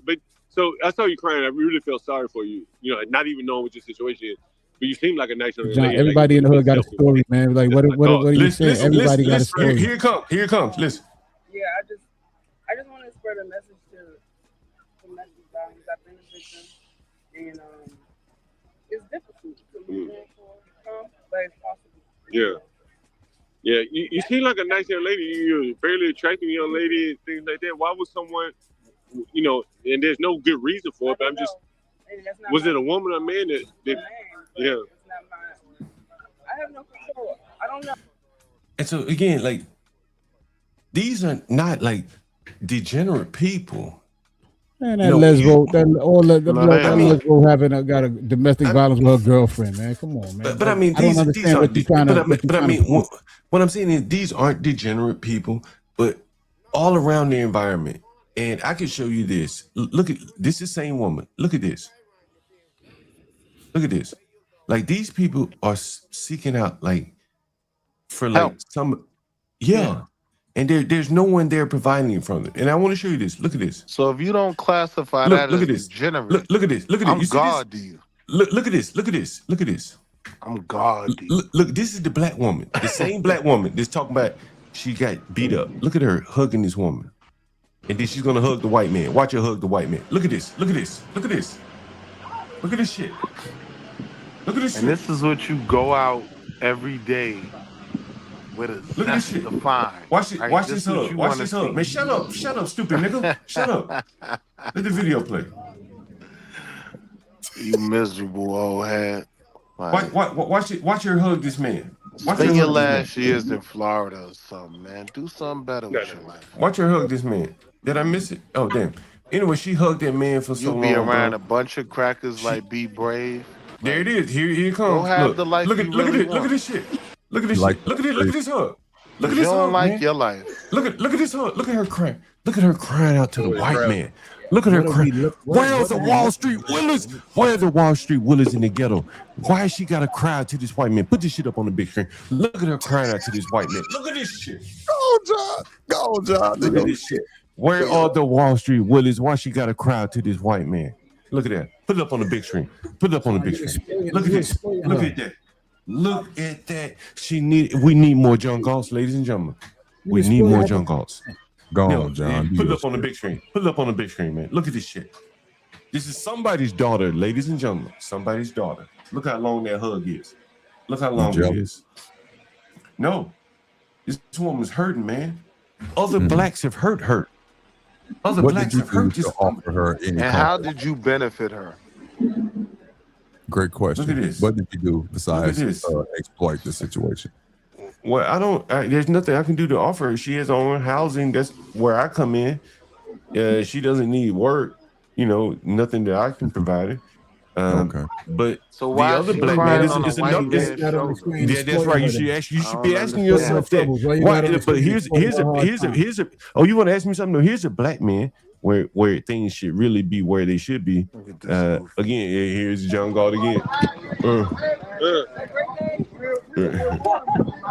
But so I saw you crying. I really felt sorry for you. You know, not even knowing what your situation is. But you seem like a nice young lady. John, everybody in the hood got a story, man. Like, what are you saying? Everybody got a story. Here it comes. Listen. Yeah, I just want to spread a message to domestic violence. I've been a victim, and it's difficult to move on for but it's possible. Yeah. You seem like a nice young lady. You're a fairly attractive young lady and things like that. Why would someone, and there's no good reason for it, but I'm just, was it a woman or a man that yeah. I have no control. I don't know. And so again, like, these are not like degenerate people. Man, that lesbo, lesbo having got a domestic violence with her girlfriend, man. Come on, man. But I mean, I don't understand what you're trying to. What I'm saying is these aren't degenerate people, but all around the environment. And I can show you this. Look at this. Is the same woman. Look at this. Look at this. Like, these people are seeking out, like, for like help. Some, yeah. And there's no one there providing from it. And I want to show you this. Look at this. So if you don't classify that as degenerate, look at this. Look at this. I'm God to you. Look at this. Look at this. Look at this. I'm God to you. Look, this is the black woman. The same black woman that's talking about she got beat up. Look at her hugging this woman. And then she's gonna hug the white man. Watch her hug the white man. Look at this. Look at this. Look at this. Look at this shit. Look at this shit. And this is what you go out every day with a zest to find. Watch it. Watch this hug. Watch this hug. Man, shut up, stupid nigga. Shut up. Let the video play. You miserable old head. Watch her hug this man. Spend your last years in Florida or something, man. Do something better with your life. Watch her hug this man. Did I miss it? Oh, damn. Anyway, she hugged that man for so long. You be around a bunch of crackers like Be Brave. There it is. Here it comes. Go have the life look you really look at this shit. Look at this shit. Look at this hug. Look at this hug. You don't like your life. Look at this hug. Look at her crying. Look at her crying out to the white man. Look at her crying. Where's the Wall Street Willis? Where are the Wall Street Willis in the ghetto? Why she got to cry out to this white man? Put this shit up on the big screen. Look at her crying out to this white man. Look at this shit. Go, John. Look at this shit. Where are the Wall Street Willis? Why she got to cry out to this white man? Look at that. Put it up on the big screen. Put it up on the big screen. Look at this. Look at that. Look at that. We need more John Galls, ladies and gentlemen. We need more John Galls. Go on, John. Put it up on the big screen. Put it up on the big screen, man. Look at this shit. This is somebody's daughter, ladies and gentlemen. Somebody's daughter. Look how long that hug is. Look how long it is. No. This woman's hurting, man. Other blacks have hurt her. Other blacks have hurt this offer her. And how did you benefit her? Great question. Look at this. What did you do besides exploit the situation? Well, there's nothing I can do to offer her. She has her own housing. That's where I come in. She doesn't need work. You know, nothing that I can provide her. Okay. But so why the other black man is enough. Yeah, that's right. You should be asking yourself that. Why? But here's a. Oh, you want to ask me something? No, here's a black man where things should really be where they should be. Again, here's John Galt again.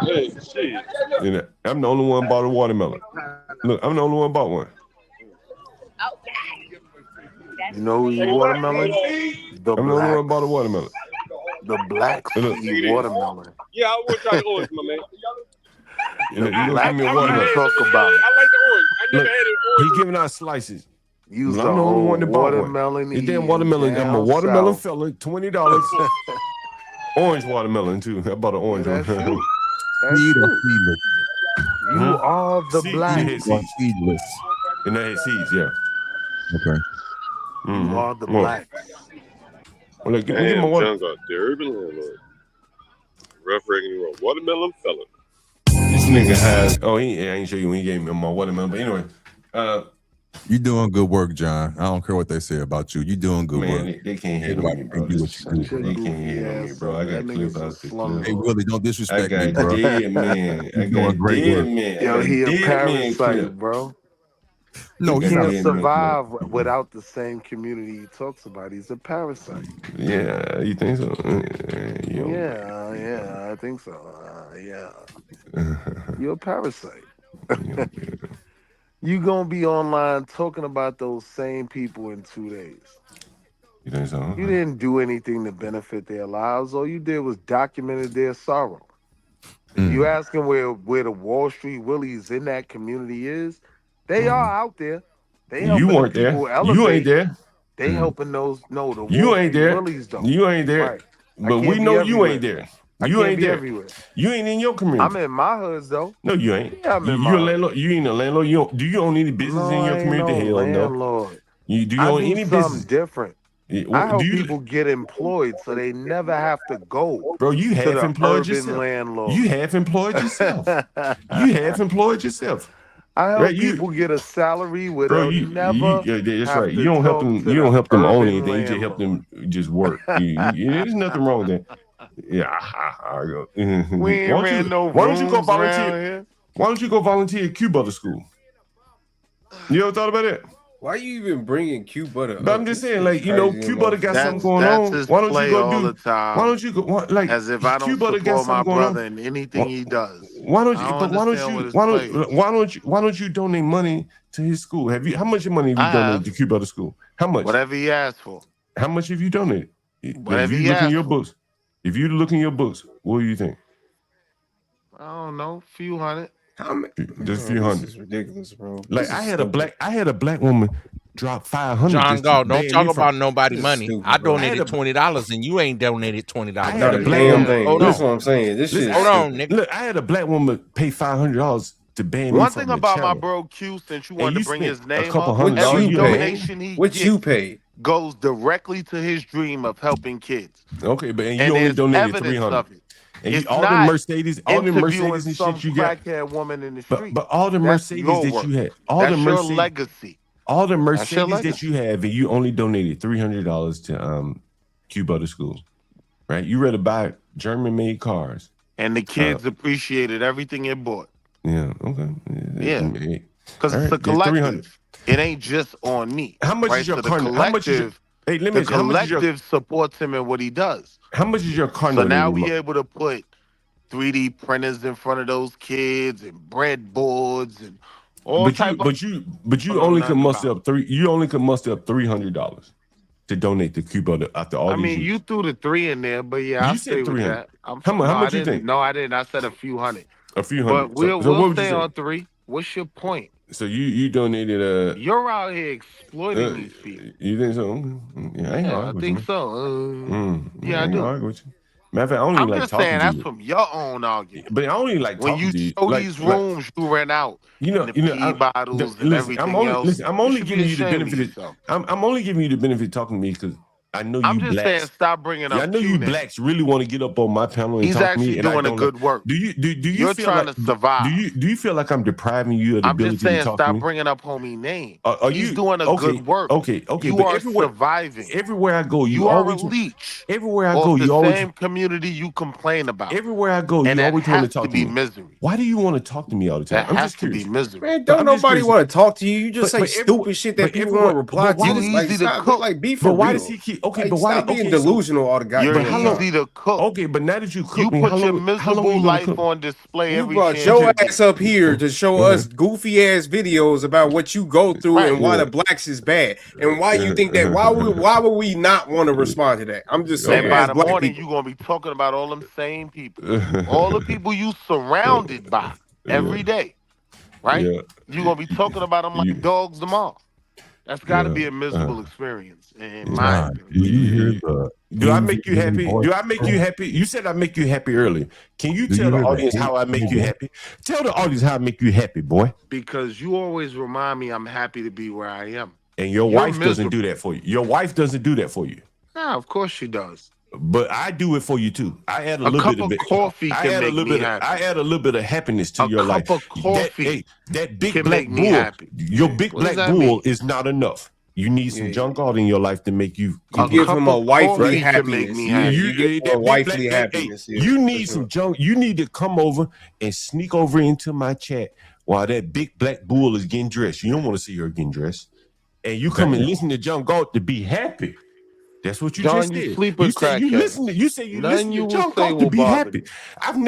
Hey, shit. You know, I'm the only one bought a watermelon. Look, I'm the only one bought one. You know who eat watermelon? I'm the only one bought a watermelon. The blacks eat watermelon. Yeah, I want to try the orange, my man. You know, give me a watermelon. Talk about it. I like the orange. I never had it orange. He giving out slices. Use I'm the only one that bought watermelon. This damn watermelon. I'm a watermelon fella. $20. Orange watermelon too. I bought an orange one. That's true. You are the black. Seedless. And they had seeds, yeah. Okay. You are the black. Well, look, give me my water. John's out there. Rough regular watermelon fella. This nigga has. Oh, I ain't show you when he gave me my watermelon. But anyway, you doing good work, John. I don't care what they say about you. You doing good work. They can't handle me, bro. They can't handle me, bro. I got clip out there. Hey, Willie, don't disrespect me, bro. Dead man. I got dead man. Yo, he a parasite, bro. No, he can't survive without the same community he talks about. He's a parasite. Yeah, you think so? Yeah, I think so. Yeah. You're a parasite. You gonna be online talking about those same people in 2 days. You think so? You didn't do anything to benefit their lives. All you did was documented their sorrow. You asking where the Wall Street Willies in that community is? They are out there. They You weren't there. You ain't there. They helping those. No, the You Wall ain't Street there. Willies don't. You ain't there. Right. But we know you ain't there. You ain't there. Everywhere. You ain't in your community. I'm in my hoods though. No, you ain't. Yeah, I'm in you a landlord. You ain't a landlord. Do you own any business in your community? Hell landlord. No. Do you own any business? Something different. I help people get employed so they never have to go. Bro, you to half the employed urban yourself. landlord. You half employed yourself. You half employed yourself. I help people get a salary where they'll never. That's right. You don't help them. You don't help them own anything. You just help them just work. There's nothing wrong with that. Yeah, I go. We ain't ran no Why don't you go rooms volunteer? around here. Why don't you go volunteer at Q Butter School? You ever thought about that? Why you even bringing Q Butter up? But I'm just saying, like, you know, Q Butter got something going on. Why don't you go do? Why don't you go? Like, as if I don't Q Butter got support my something going on. brother in anything he does. Why don't you? I But why don't you donate money to his school? How much money have you donated to Q Butter School? How much? Whatever he asked for. How much have you donated? Whatever if he you look in asked your for. books, if you look in your books, what do you think? I don't know, few hundred. Just a few hundred. This is ridiculous, bro. Like I had a black woman drop 500. John Gall, don't talk about nobody money. I donated $20 and you ain't donated $20. I had a black woman. Hold That's on. what I'm saying. This shit. Hold on, nigga. Look, I had a black woman pay $500 to ban me One from thing the about my channel. bro Q, since you And wanted you to bring spent his name a couple up, $100 every you donation he What gets you paid goes directly to his dream of helping kids. Okay, but and you And only there's donated evidence 300. of it. And It's all the not Mercedes interviewing and some shit you got. crackhead woman in the street. But all the That's Mercedes your that work. you had, That's your legacy. all the That's your Mercedes that legacy. you have, and you only donated $300 to Q Butter School, right? You rather buy German-made cars, And the kids appreciated everything it bought. yeah, okay, Yeah. Because All it's right, a there's 300. collective. It ain't just on me. How much right? is your So the car? How much is your? collective, Hey, let the me. How much is your? collective supports him in what he does. How much is your car? So now nominated, we able to put 3D printers in front of those kids and breadboards and all But type you of. only can muster up $300 to donate to Cuba after all I these mean, years? you threw the 3 in there, but yeah, You I'll said stay with 300. that. How much you think? No, I didn't. I said a few hundred. A few But hundred. we'll So what would stay you say? on 3. What's your point? So you donated You're out here exploiting these people. you think so? Yeah, I ain't Yeah, arguing I with think you. so. Yeah, I ain't do. arguing with you. Matter of fact, I don't I'm even like just talking saying to that's you. from your own argument. But I don't even like When talking you to you. show Like, these rooms, you ran out. the pee bottles and everything else. I'm only you should be giving you the ashamed of benefit. yourself. I'm only giving you the benefit of talking to me because I know I'm you just saying, blacks. stop bringing Yeah, I up know you Q now. blacks really want to get up on my panel and He's talk to me, actually and I doing a don't good work. Do you You're feel trying like, to survive. Do you feel like I'm depriving you of the I'm ability just saying, to talk to stop me? bringing up homie name. Are He's you doing a good work. Okay. You But are surviving. Everywhere I go, You are always a leech. Everywhere I Of go, the you always same community you complain about. Everywhere I go, and you that always want to has talk to to be me. misery. Why do you want to talk to me all the time? That I'm has just to be curious. misery. Man, don't nobody want to talk to you. You just say But stupid shit that people want to reply to. You Like, easy to stop, cook. like, be for But why real. does he keep? Okay, Like, but why? stop being Okay, delusional all the You're goddamn time. easy to cook. Okay, but now that you cook You me, put how your long you miserable gonna life cook? on display You every brought chance your you ass get. up here to show us goofy ass videos about what you go through Right. and why the blacks is bad and why you think that. Why would we not want to respond to that? I'm just saying, And by as the black morning, people. you're going to be talking about all them same people. All the people you surrounded by every day. Right? Yeah. You're going to be talking about them like dogs tomorrow. That's got to be a miserable experience, in my opinion. Do you hear the? Do I make you happy? Do I make you happy? You said I make you happy earlier. Can you tell the audience how I make you happy? Tell the audience how I make you happy, boy. Because you always remind me I'm happy to be where I am. And your wife doesn't do that for you. Your wife doesn't do that for you. Nah, of course she does. But I do it for you too. I add a little cup bit of of coffee can make me happy. I add a little bit of happiness to your life. A cup of coffee that big can black make me bull. happy. Your big What does black that bull mean? is not enough. You need some junk out in your life to make you. You give him a wifely happiness. You give him a wifely happiness. You need some junk. You need to come over and sneak over into my chat while that big black bull is getting dressed. You don't want to see her getting dressed, and you come and listen to Junk Galt to be happy. That's what you John, just you did. sleep with You said you crackheads. listen to. You say you Nothing listen you to will Junk say Galt to will be bother happy. me.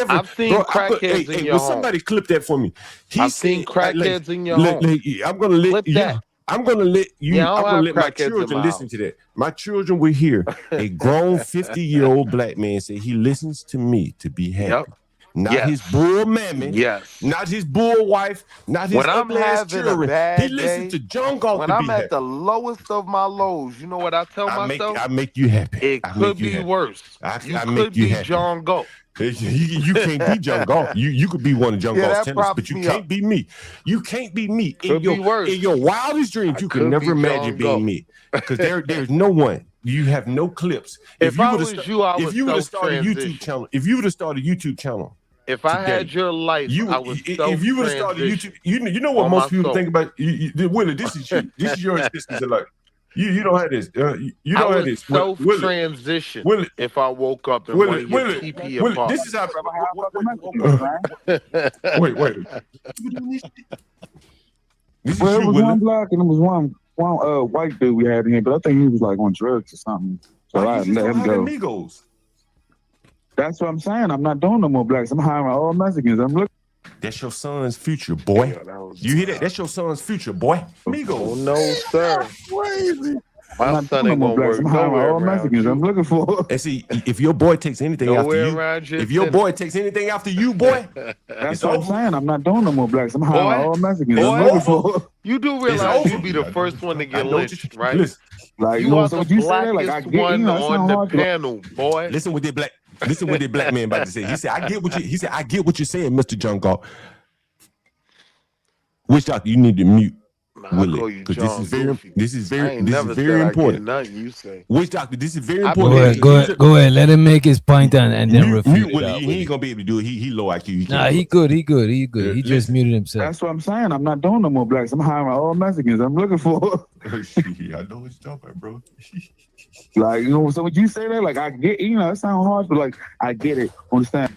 I've seen crackheads in your will home. somebody clip that for me? I've seen crackheads in your home. I'm gonna let Clip that. I'm gonna let you. Yeah, I don't I'm gonna have let my crackheads in children my listen house. to that. My children will hear a grown 50-year-old black man say he listens to me to be happy. Not Yes. his bull mammy. Yes. Not his bull wife. Not his When I'm ugly ass having a children. bad He listens day, to Junk Galt when to I'm be at happy. the lowest of my lows, you know what I tell myself? I make you happy. It could be worse. You I could make you be happy. John Galt. You can't be Junk Galt. You could be one of Junk Yeah, Galt's that tenants, props but you me can't up. be me. You can't be me. Could be worse. In your wildest dreams, you could can never be imagine John being Galt. me. Because there's no one. You have no clips. If I would've was you, I would if you would have started a YouTube self-transition. channel, if you would have started a YouTube channel, If I today, had your life, I would if you would have started self-transition. YouTube, you know what on most my people soul. think about. Willie, this is you. This is your existence in life. You don't have this. You I don't have would this. self-transition Willie, if I woke up and wanted to get TP apart. this is how. Wait. This is Well, it you, was Willie. one black and it was one white dude we had in here, but I think he was like on drugs or something. So Why I you just let don't him have go. amigos? That's what I'm saying. I'm not doing no more blacks. I'm hiring all Mexicans. I'm looking. That's your son's future, boy. You hear that? That's your son's future, boy. Amigos. Oh no, sir. Crazy. My son ain't gonna work I'm hiring nowhere all around Mexicans. you. I'm looking for. And see, if your boy takes anything Nowhere after around you, your if your tennis. boy takes anything after you, boy, That's it's what I'm over. saying. I'm not doing no more blacks. I'm hiring Boy, all Mexicans. boy, I'm looking for. You do It's realize over. you'll be the first one to get know what lynched, right? Listen, Like You are so the what you say that, like I blackest get, one you know, it on sound the hard to panel, boy. listen what the black man about to say. He said, I get what you're saying, Mr. Junk Galt. Which doctor you need to mute, I'll call Willie, you because John Goofy. this is I very ain't never said I get important. nothing you say. Which doctor? This is very I important. believe Go ahead. Let him make his point and then refute Mute it Willie. out, He Willie. ain't gonna be able to do it. He low IQ. He Nah, can't he do it. good. He just muted himself. That's what I'm saying. I'm not doing no more blacks. I'm hiring all Mexicans. I'm looking for. I know what you're talking about, bro. Like, you know, so when you say that, like I get, you know, it sounds hard, but like I get it. Understand?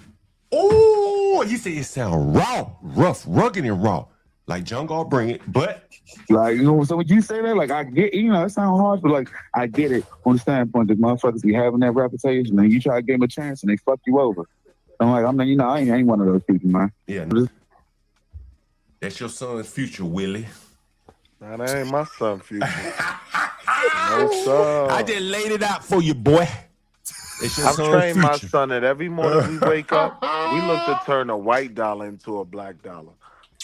Oh, you say it sound raw, rough, rugged, and raw. Like Junk Galt bring it, but Like, you know, so when you say that, like I get, you know, it sounds hard, but like I get it. On the standpoint that motherfuckers be having that reputation, and you try to give them a chance, and they fuck you over. I'm like, I'm not, you know, I ain't one of those people, man. yeah, that's your son's future, Willie. Nah, that ain't my son future. No, sir. I just laid it out for you, boy. I've trained my son that every morning we wake up, we look to turn a white dollar into a black dollar.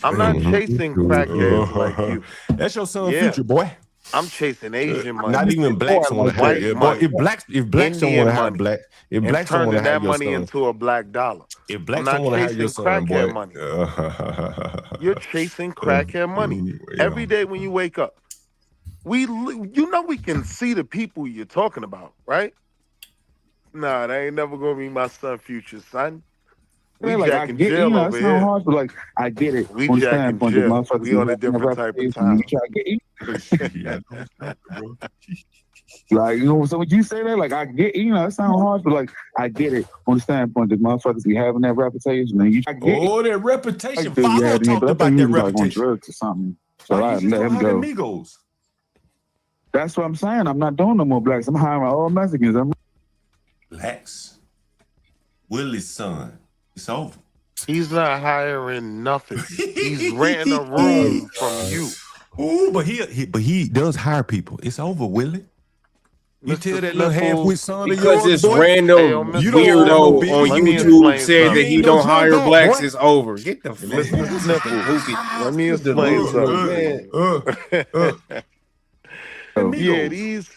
I'm not chasing crackheads like you. That's your son's future, boy. I'm chasing Asian money. Not even blacks want to hire you. But if blacks don't want to hire black, if blacks don't want to hire that your money son, into a black dollar. if blacks I'm don't want not to hire your chasing son, boy, crackhead money. You're chasing crackhead money every day when you wake up. We can see the people you're talking about, right? Nah, that ain't never gonna be my son's future, son. We like, Jack I and get, Jill you know, over it's not here. hard, but like I get it. We On the Jack and standpoint, Jill. motherfuckers We on a have different type of reputation, time. you try to get like, you know, so when you say that, like I get, you know, it sounds hard, but like I get it on the standpoint that motherfuckers be having that reputation, and you I get that reputation. like, Father talked about that reputation. Like on drugs or something. So I let him go. Amigos. That's what I'm saying. I'm not doing no more blacks. I'm hiring all Mexicans. Blacks. Willie's son. It's over. He's not hiring nothing. He's renting a room from you. Ooh, but he does hire people. It's over, Willie. You tell that little half-wit son of yours, because this boy, random weirdo on YouTube said that he don't hire blacks is over. Get the fuck out. Let me explain something. Yeah, these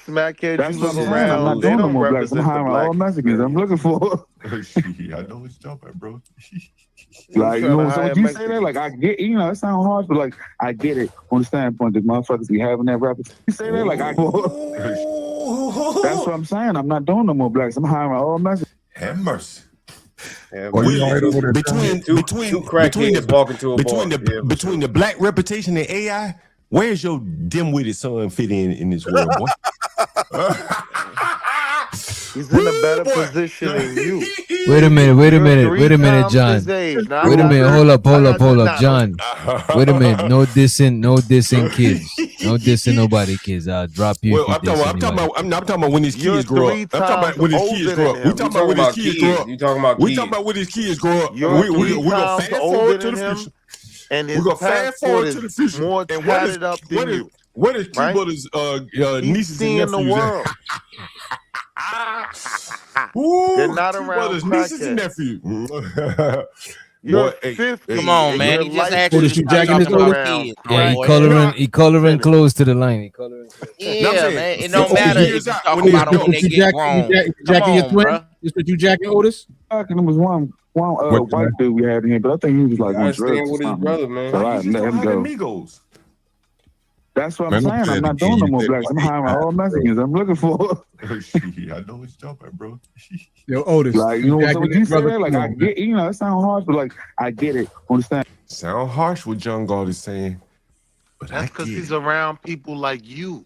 smackheads That's you what I'm look saying. around, I'm not they doing no don't more blacks. I'm represent the hiring black. all Mexicans. I'm looking for. I know what you're talking about, bro. Like, you know, so when you say that, like, I get, you know, it sounds hard, but like, I get it on the standpoint that motherfuckers be having that reputation. You say that, like, I. That's what I'm saying. I'm not doing no more blacks. I'm hiring all Mexicans. Have mercy. Between the black reputation and AI, where's your dim-witted son fit in this world, boy? He's in a better position than you. Wait a minute, John. Wait a minute, hold up, John. Wait a minute, no dissing kids. No dissing nobody, kids. I'll drop you. Well, I'm talking about when his kids grow up. I'm talking about when his kids grow up. We talking about when his kids grow up. You talking about we talking about when his kids grow up. You're We're gonna fast forward to the future. And his we're gonna fast forward to the future. More tatted up than you. What is T-Brother's nieces and nephews? The world. They're not around nieces and nephews. Come on, man. He just asked you to jacking his kids. Yeah, he coloring close to the line. Yeah, man. It don't matter if you talk about them when they get grown. Jacking your twin? Is what you jacking, Otis? Jacking him was one white dude we had in here, but I think he was like on drugs or something. Brother, man. So I let him go. Amigos. That's what I'm saying. I'm not doing no more blacks. I'm hiring all Mexicans. I'm looking for. I know what you're talking about, bro. Yo, Otis. Like, you know, so when you say that, like, I get, you know, it sounds harsh, but like, I get it. Understand? Sound harsh what John God is saying. But that's because he's around people like you.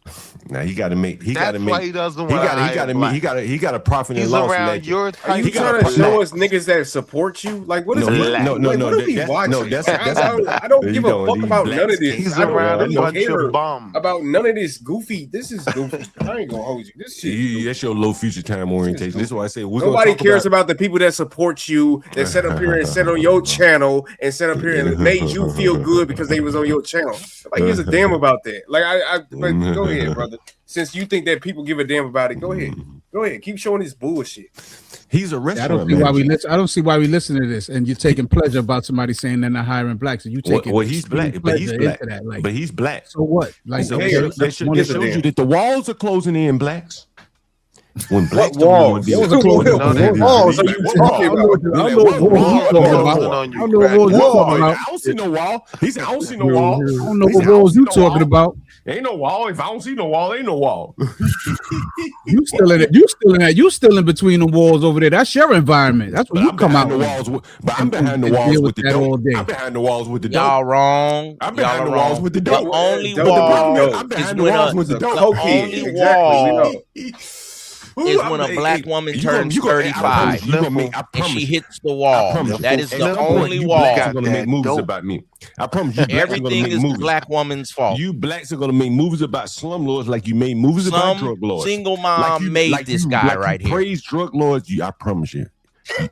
Now he got to make. That's why he doesn't want to. He got a profit and loss. He's around your type. Are you trying to show us niggas that support you? Like, what is no? What are we watching? I don't give a fuck about none of this. He's I around don't a bunch care of bums. about none of this goofy. This is goofy. I ain't gonna hold you. This shit. That's your low future time orientation. This is why I say nobody cares about the people that support you, that set up here and set on your channel and set up here and made you feel good because they was on your channel. Like, gives a damn about that. Like, go ahead, brother. Since you think that people give a damn about it, go ahead. Go ahead. Keep showing this bullshit. He's a restaurant. I don't see why we listen to this, and you're taking pleasure about somebody saying they're not hiring blacks, and you taking he's black, but he's black. But he's black. So what? Like, that shows you that the walls are closing in, blacks. When blacks walls? What walls are you talking about? I don't see no wall. He said, I don't see no wall. I don't know what walls you talking about. Ain't no wall. If I don't see no wall, ain't no wall. You still in it. You still in between the walls over there. That's your environment. That's what you come out. But I'm behind the walls with the dope. I'm behind the walls with the dope. Y'all wrong. I'm behind the walls with the dope. The only wall. I'm behind the walls with the dope. The only wall is when a black woman turns 35 and she hits the wall. That is the only wall. Blacks are gonna make movies about me. I promise you. Everything is the black woman's fault. You blacks are gonna make movies about slumlords like you made movies about drug lords. Single mom made this guy right here. Praise drug lords. I promise you.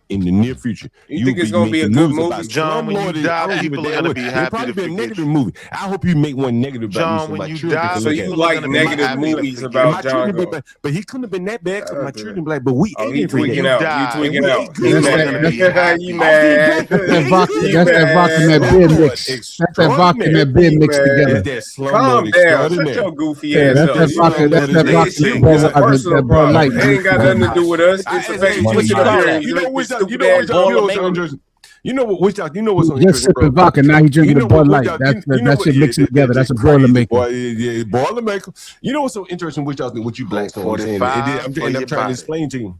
in the near future. You think it's gonna be a good movie? John, when you die, people are gonna be happy probably to be a forget negative you. movie. I hope you make one negative about John, me so when my you children die, can So look you at it. like negative movies about John? But he couldn't have been that bad because my children black. But we Oh, ate he every tweaking day. out. He tweaking out. He You mad. You mad? That's that vodka and that beer mix. That's that vodka and that beer mixed together. Calm down. Shut your goofy Yeah, ass that's up. that vodka. That's that vodka. It's a personal That Bud problem. Light. It ain't got nothing to do with us. It's the fact you sit up here and You know what's what's interesting? You know what's so Just interesting, bro? sipping vodka. Now he drinking a Bud Light. That shit mixing together. That's a boiler maker. Boy, yeah, boiler maker. You know what's so interesting? What y'all think? What you blacks don't understand? I'm trying to explain to you.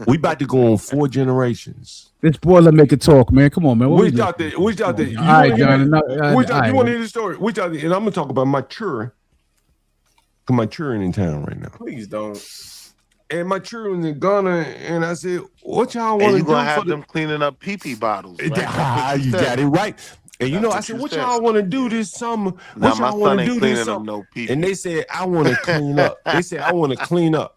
We about to go on 4 generations. This boiler maker talk, man. Come on, man. Which out there? Which out there? All right, John. You want to hear the story? Which out there? And I'm gonna talk about my children. Cause my children in town right now. Please don't. And my children in Ghana, and I said, "What y'all want And to you do gonna have for them cleaning up pee-pee bottles? Right? You got it right." And you know, I said, "What y'all want to do this summer? What y'all want to do this summer?" And they said, "I want to clean up." They said, "I want to clean up."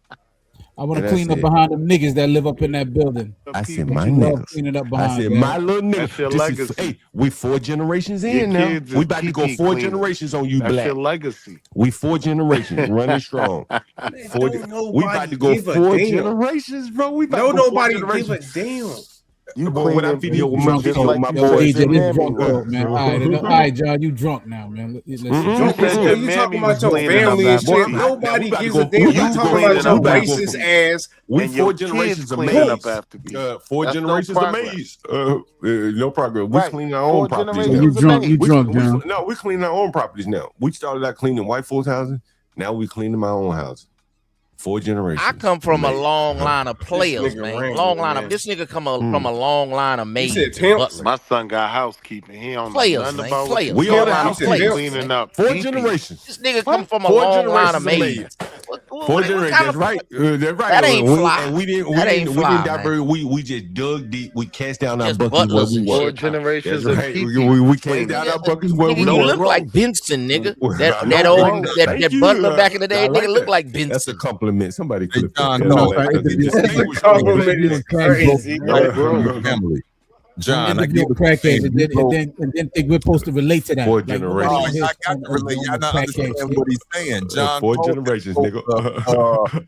I want to clean up behind them niggas that live up in that building. I said, "My niggas." Cleaning up behind. I said, "My little nigga." Hey, we 4 generations in now. We about to go 4 generations on you, That's black. your legacy. We 4 generations running strong. We about to go 4 generations, bro. We about to go 4 nobody give generations. a damn. You when I video with Drunk my Yo, boys. AJ, this drunk talk, man. All right, John, you drunk now, man. Listen. You talking about your family and shit. Nobody gives a damn. You talking about your racist ass. We 4 generations of maize. 4 generations of maize. No progress. We clean our own properties. You drunk, John. No, we clean our own properties now. We started out cleaning white folks' houses. Now we cleaning my own house. 4 generations. I come from a long line of players, man. Long line of this nigga come from a long line of maids. My son got housekeeping. He don't know Players, nothing man. about Players. We all the house cleaning up. 4 generations. This nigga come from a long line of maids. 4 generations. That's right. That's right. That ain't fly. And we didn't divert. We just dug deep. We cast down our buckets where we were. 4 generations That's of right. people. We cast down our buckets where we Nigga, were. you look like Benson, nigga. That butler back in the day, nigga look like Benson. That's a compliment. Somebody could John, compliment is crazy. Family. John, I give a crackhead, and then think we're supposed to relate to that. 4 generations. I got to relate. Y'all not understand what he's saying. John, 4 generations, nigga.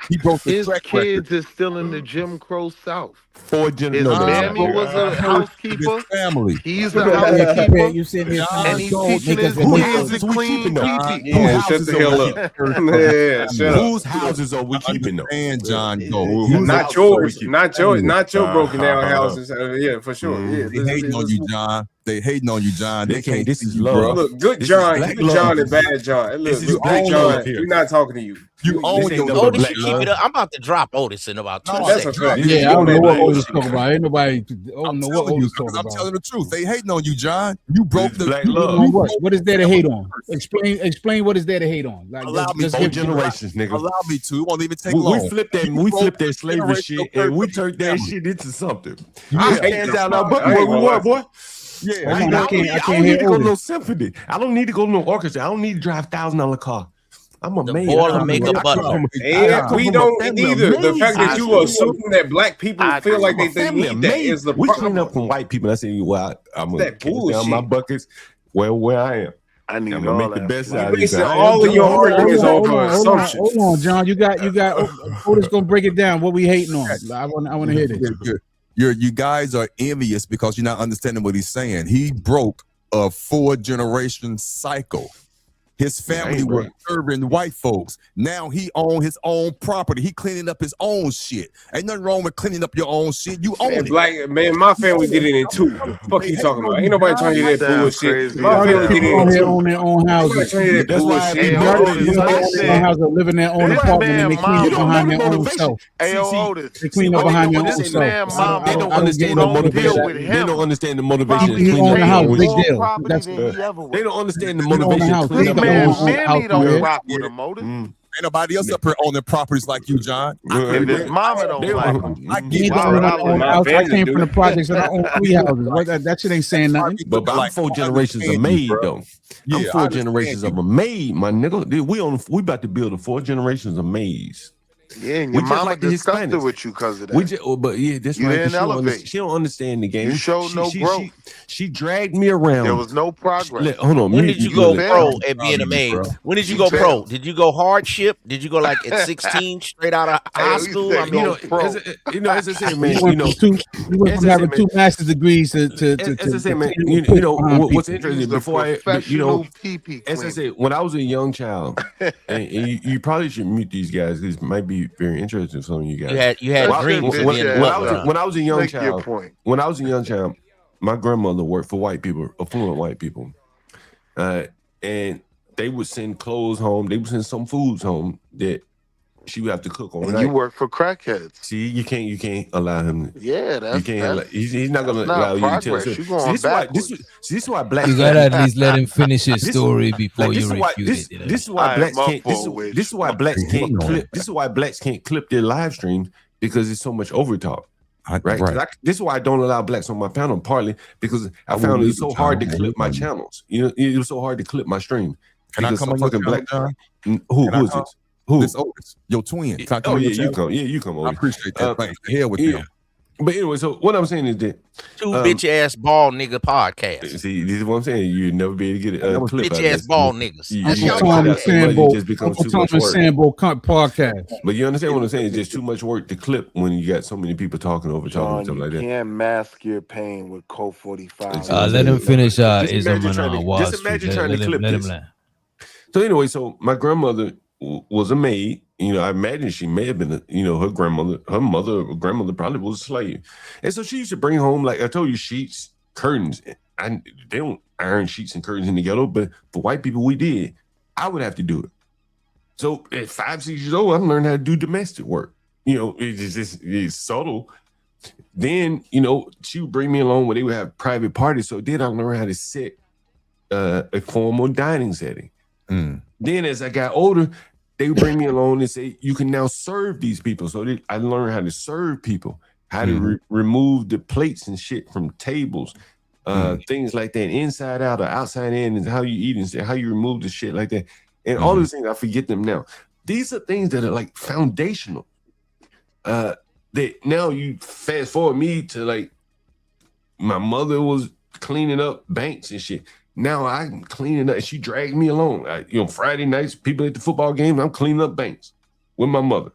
He broke the His track kids is still in the Jim Crow South. 4 His generations. mammy was a housekeeper. Family. He's a housekeeper. You said this, And he's teaching his kids to clean pee-pee. Yeah, shut the hell up. Yeah, shut up. Whose houses are we keeping though? And John, go. Not yours. Not your broken down houses. Yeah, for sure. Yeah, They hating on you, John. They hating on you, John. They can't. This is see you, love. bro. Look, good This John, is good black John, love. and bad John. This Look, is good black John. love here. We're not talking to you. You own ain't your no Otis black should keep love. it up. I'm about to drop Otis in about 2 That's seconds. a fact. Yeah, I don't know what Black. Otis talking about. Ain't nobody. I don't know what telling you, Otis talking I'm about. telling the truth. They hating on you, John. You broke the black you love. broke- What is there to hate on? Explain what is there to hate on. Like, Allow me just 4 give- generations, nigga. Allow me to. It won't even take long. We flipped that. We flipped that slavery shit, and we turned that shit into something. I We hate cast this down our part. bucket I where ain't we gonna were, lie. boy. Yeah, I I can't don't hear need to go to Otis. no symphony. I don't need to go to no orchestra. I don't need to drive $1,000 car. I'm a The man. Boilermaker butler. And we don't either. The fact that you are assume that black people feel like they need that is the we problem. clean up from white people. I say, well, I'm gonna That cast down bullshit. my buckets where I am. I need I'm all gonna make the that. best You out of it. basing all of your arguments off of assumptions. Hold on, John. You got. Otis gonna break it down. What we hating on? I want to hear this. You guys are envious because you're not understanding what he's saying. He broke a 4-generation cycle. His family was serving white folks. Now he own his own property. He cleaning up his own shit. Ain't nothing wrong with cleaning up your own shit. You own Man, it. black man, my family did it in 2. Fuck you talking about? Ain't nobody trying to hear that bullshit. Crazy. My family did People it in 2. own their own houses. Trying to hear that That's why I bullshit. be Hey, building. Otis, You know, listen. own their house, live in their own This apartment, man and they clean mom- it behind their own motivation. self. Hey, See, Otis. They clean up behind their own This man, self. mom, They don't don't understand the deal with motivation. him. They don't understand the motivation. He to clean own the up house, your big own deal. property That's than he ever They don't understand the own the motivation. house. to clean This up They your man, own own the house. Mammy don't Yeah. rock with him, Otis. Ain't nobody else up here owning properties like you, John. And his mama don't They like don't- him. I You get ain't it. the only one that own a house. I family came do. from the projects and I own 3 houses. That shit ain't saying nothing. But I'm 4 generations of made though. I'm Yeah, 4 I generations of a made, my nigga. We about to build a 4 generations of maize. Yeah, and We your just mama like the disgusted Hispanics. with you because of that. We just, but yeah, that's You right. 'Cause didn't she don't, elevate. she don't understand the game. You showed no growth. She dragged me around. There was no progress. Hold on. When me- did you me- go look, pro failed. at being a maid? When did you You go pro? failed. Did you go hardship? Did you go like at 16 straight out of high Hell, you school? said I mean, go pro. as I said, You man, went from as I having said, two man, master's degrees to as I said, man, continue to push behind what's people. interesting He's a before professional pee-pee as I cleaner. said, when I was a young child, and you probably should meet these guys. This might be very interesting for some of you guys. you had Shut dreams your of bitch being a ass butler. up. When I was a young Make your child, point. when I was a young child, my grandmother worked for white people, affluent white people, and they would send clothes home. They would send some foods home that she would have to cook on. And you work for crackheads. See, you can't allow him. Yeah, You that's can't. He's not going to that's allow not you to tell. progress. So, You're going backwards. this is why black. You gotta at least let him finish his story before Like, you this is why refute it. this is why All blacks right, my can't. fault, Wish. This is why blacks can't clip. This is why blacks can't clip their live streams because it's so much overtalk. Right. 'Cause this is why I don't allow blacks on my panel. Partly because I found it was so hard to clip my channels. You know, it was so hard to clip my stream. Can I Because come on some your fucking channel, black? John? Who Can I is come? this? Who? This Otis, your twin. Can I come Oh on yeah, your channel? you come. Yeah, you come over. I appreciate that. Thanks. Hell with yeah. them. But anyway, so what I'm saying is that Two bitch ass ball nigga podcast. see, this is what I'm saying. You'd never be able to get a clip out Bitch of ass this. ball niggas. You Uncle gotta Tom cut and out some money, Sambo, it just becomes Uncle too Tom much and work. Sambo podcast. But you understand what I'm saying? It's just too much work to clip when you got so many people talking over talking John, and stuff you like that. can't mask your pain with Colt 45. Let him finish Just his imagine on trying to- Wall just Street. imagine trying to clip let him this. land. So anyway, so my grandmother was a maid. You know, I imagine she may have been, her mother or grandmother probably was a slave. And so she used to bring home, like I told you, sheets, curtains. They don't iron sheets and curtains in the ghetto, but for white people, we did. I would have to do it. So at 5, 6 years old, I learned how to do domestic work. It's subtle. Then, she would bring me along when they would have private parties. So then I learned how to set a formal dining setting. Then as I got older, they would bring me along and say, you can now serve these people. So I learned how to serve people, how to remove the plates and shit from tables, things like that, inside out or outside in, and how you eat and how you remove the shit like that. And all those things, I forget them now. These are things that are like foundational. That now you fast forward me to like, my mother was cleaning up banks and shit. Now I'm cleaning up. She dragged me along. Friday nights, people at the football games, I'm cleaning up banks with my mother.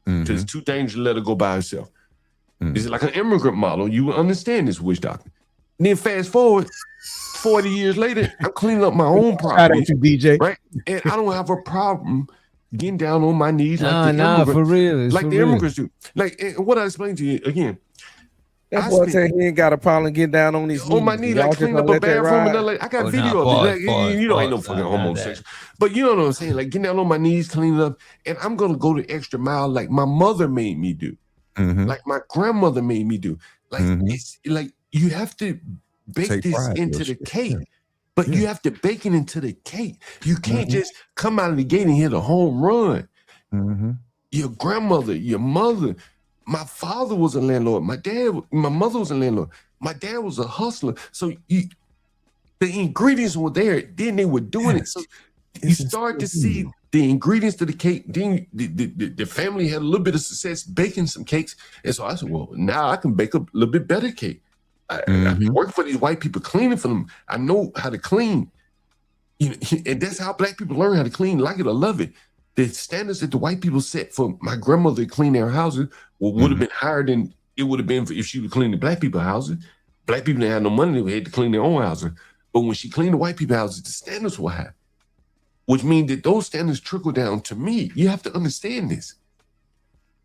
Because it's too dangerous to let her go by herself. It's like an immigrant model. You will understand this, witch doctor. And then fast forward, 40 years later, I'm cleaning up my own property. DJ. Right? And I don't have a problem getting down on my knees like the for immigrants. real. Like the immigrants do. Like what I explained to you again. That boy said he ain't got a problem getting down on his knees. On my knee, like cleaning up a bathroom and I got video of it. Ain't no fucking homosexual. But you know what I'm saying? Like getting down on my knees, cleaning up, and I'm gonna go the extra mile like my mother made me do. Like my grandmother made me do. Like it's like you have to bake this into the cake. But you have to bake it into the cake. You can't just come out of the gate and hit a home run. Your grandmother, your mother. My father was a landlord. My mother was a landlord. My dad was a hustler. So the ingredients were there. Then they were doing it. So you start to see the ingredients to the cake. Then the family had a little bit of success baking some cakes. And so I said, well, now I can bake a little bit better cake. I work for these white people, cleaning for them. I know how to clean. And that's how black people learn how to clean, like it or love it. The standards that the white people set for my grandmother to clean their houses would have been higher than it would have been if she would clean the black people houses. Black people didn't have no money, they had to clean their own houses. But when she cleaned the white people houses, the standards were high, which means that those standards trickle down to me. You have to understand this.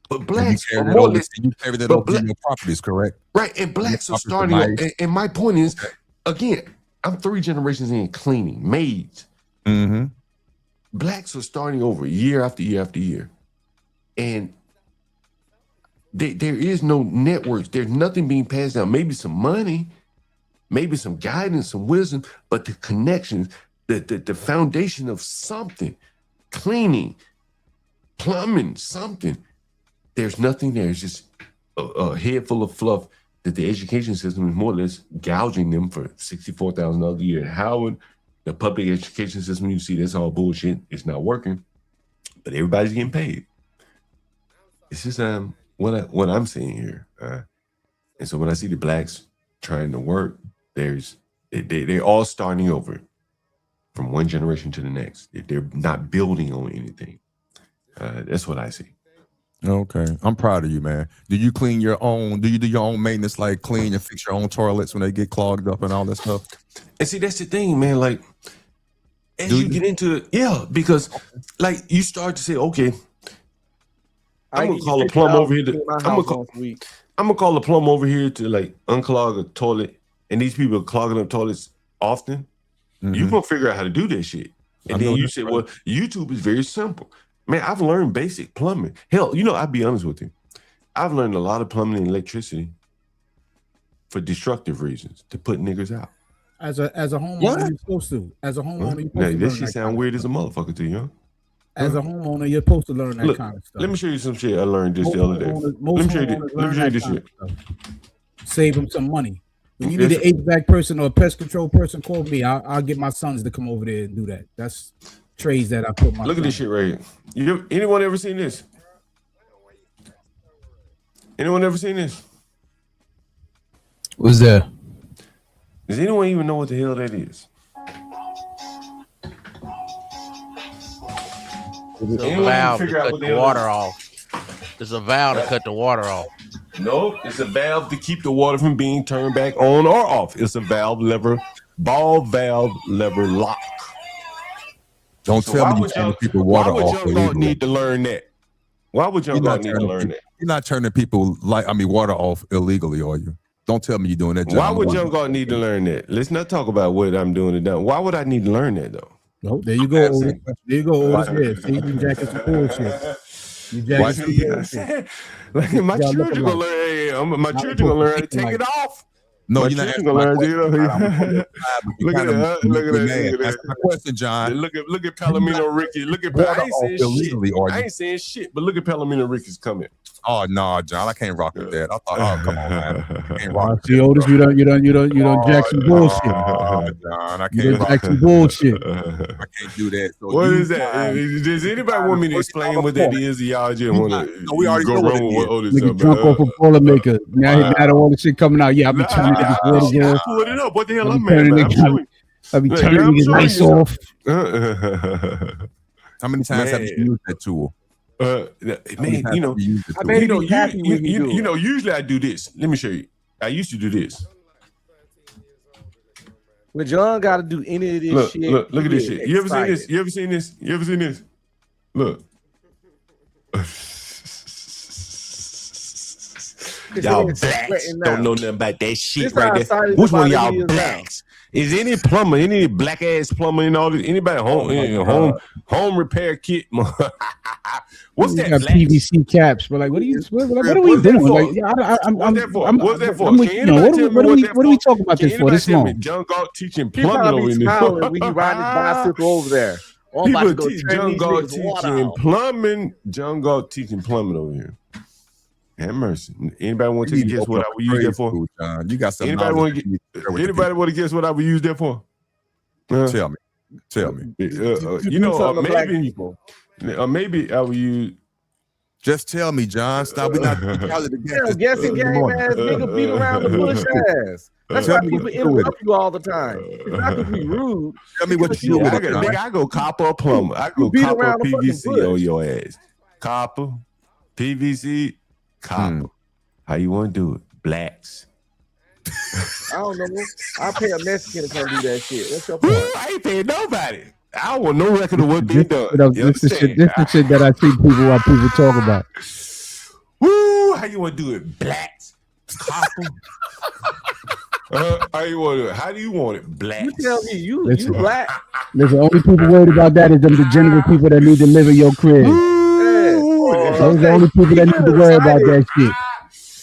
But blacks are more or less, you carry that over your properties, correct? Right, and blacks are starting. And my point is, again, I'm 3 generations in cleaning, maids. Blacks are starting over year after year after year. And there is no networks. There's nothing being passed down. Maybe some money, maybe some guidance, some wisdom, but the connections, the foundation of something, cleaning, plumbing, something. There's nothing there. It's just a head full of fluff that the education system is more or less gouging them for $64,000 a year at Howard. The public education system, you see, that's all bullshit. It's not working, but everybody's getting paid. it's just what I'm seeing here. And so when I see the blacks trying to work, they're all starting over from one generation to the next. They're not building on anything. That's what I see. Okay, I'm proud of you, man. Do you clean your own? Do you do your own maintenance, like clean and fix your own toilets when they get clogged up and all that stuff? And see, that's the thing, man. Like, as you get into it, yeah, because like you start to say, okay, I'm gonna call a plumber over here. I'm gonna call a plumber over here to like unclog a toilet, and these people are clogging up toilets often. You're gonna figure out how to do that shit, and then you say, well, YouTube is very simple. Man, I've learned basic plumbing. Hell, I'll be honest with you. I've learned a lot of plumbing and electricity for destructive reasons, to put niggas out. As a homeowner, you're supposed to. As a homeowner, you're supposed Now, to this learn shit sound weird as a motherfucker to you, huh? As a homeowner, you're supposed to learn that Look, kind of stuff. let me show you some shit I learned just the other day. Let me show you this shit. Save them some money. When you need an HVAC person or a pest control person, call me. I'll get my sons to come over there and do that. That's trades that I put my. Look at this shit right here. Anyone ever seen this? Anyone ever seen this? What's that? Does anyone even know what the hell that is? It's a valve to cut the water off. It's a valve to cut the water off. No, it's a valve to keep the water from being turned back on or off. It's a ball valve lever lock. Don't tell me you're turning people water off. Why would Young God need to learn that? Why would Young God need to learn that? You're not turning people water off illegally, are you? Don't tell me you're doing that. Why would Young God need to learn that? Let's not talk about what I'm doing today. Why would I need to learn that though? No, there you go. There you go. See, you jacking some bullshit. You jacking some bullshit. Like my children gonna learn. My children gonna learn how to take it off. No, my you're not children gonna learn. Look at that. That's my question, John. Look at Palomino Ricky. Look at I ain't saying shit, but look at Palomino Ricky's comment. Oh no, John, I can't rock with that. I thought, oh come on, man. Can't rock See, Otis, you don't jack some bullshit. Oh, John, I You can't don't jack some bullshit. I can't do that. So What is that? Does anybody want me to explain what that is? Y'all just want to we already go know what wrong it with is. Otis? Nigga drunk off a Boilermaker. Now all the shit coming out. Yeah, I be turning niggas water I off. pulled it up. What the hell I I'm be turning mad about? I be turning niggas lights off. How many times have you used that tool? Man, I bet he's happy when you do it. Usually I do this. Let me show you. I used to do this. When John got to do any of this shit, Look at this shit. You ever seen this? You ever seen this? You ever seen this? Look. Y'all blacks don't know nothing about that shit right there. Which one of y'all blacks? Is any plumber, any black ass plumber and all this? Anybody home repair kit? What's that? Got PVC caps, but like, what are we doing? Like, What's that for? What are we talking about this for? This long? John Galt teaching He probably plumbing over smiling when you ride his bicycle over there. Oh, I'm about to go turn John these Galt niggas water teaching off. plumbing. John Galt teaching plumbing over here. Have mercy. Anybody want to guess what I would use that for? You got some. Anybody want to guess what I would use that for? Tell me. Maybe I would use. Just tell me, John. Stop. We not guessing game ass nigga beat around the bush ass. That's why people interrupt you all the time. It's not to be rude. Tell me what you do. I go copper or plumber. I go copper or PVC on your ass. Copper, PVC, copper. How you want to do it? Blacks. I don't know. I'll pay a Mexican to come do that shit. What's your point? I ain't paying nobody. I don't want no record of what being done. This is the shit that I see people talk about. Woo! How you want to do it? Blacks, copper. How you want to do it? How do you want it? Blacks. You tell me you black. Listen, only people worried about that is them degenerate people that need to live in your crib. Those are the only people that need to worry about that shit.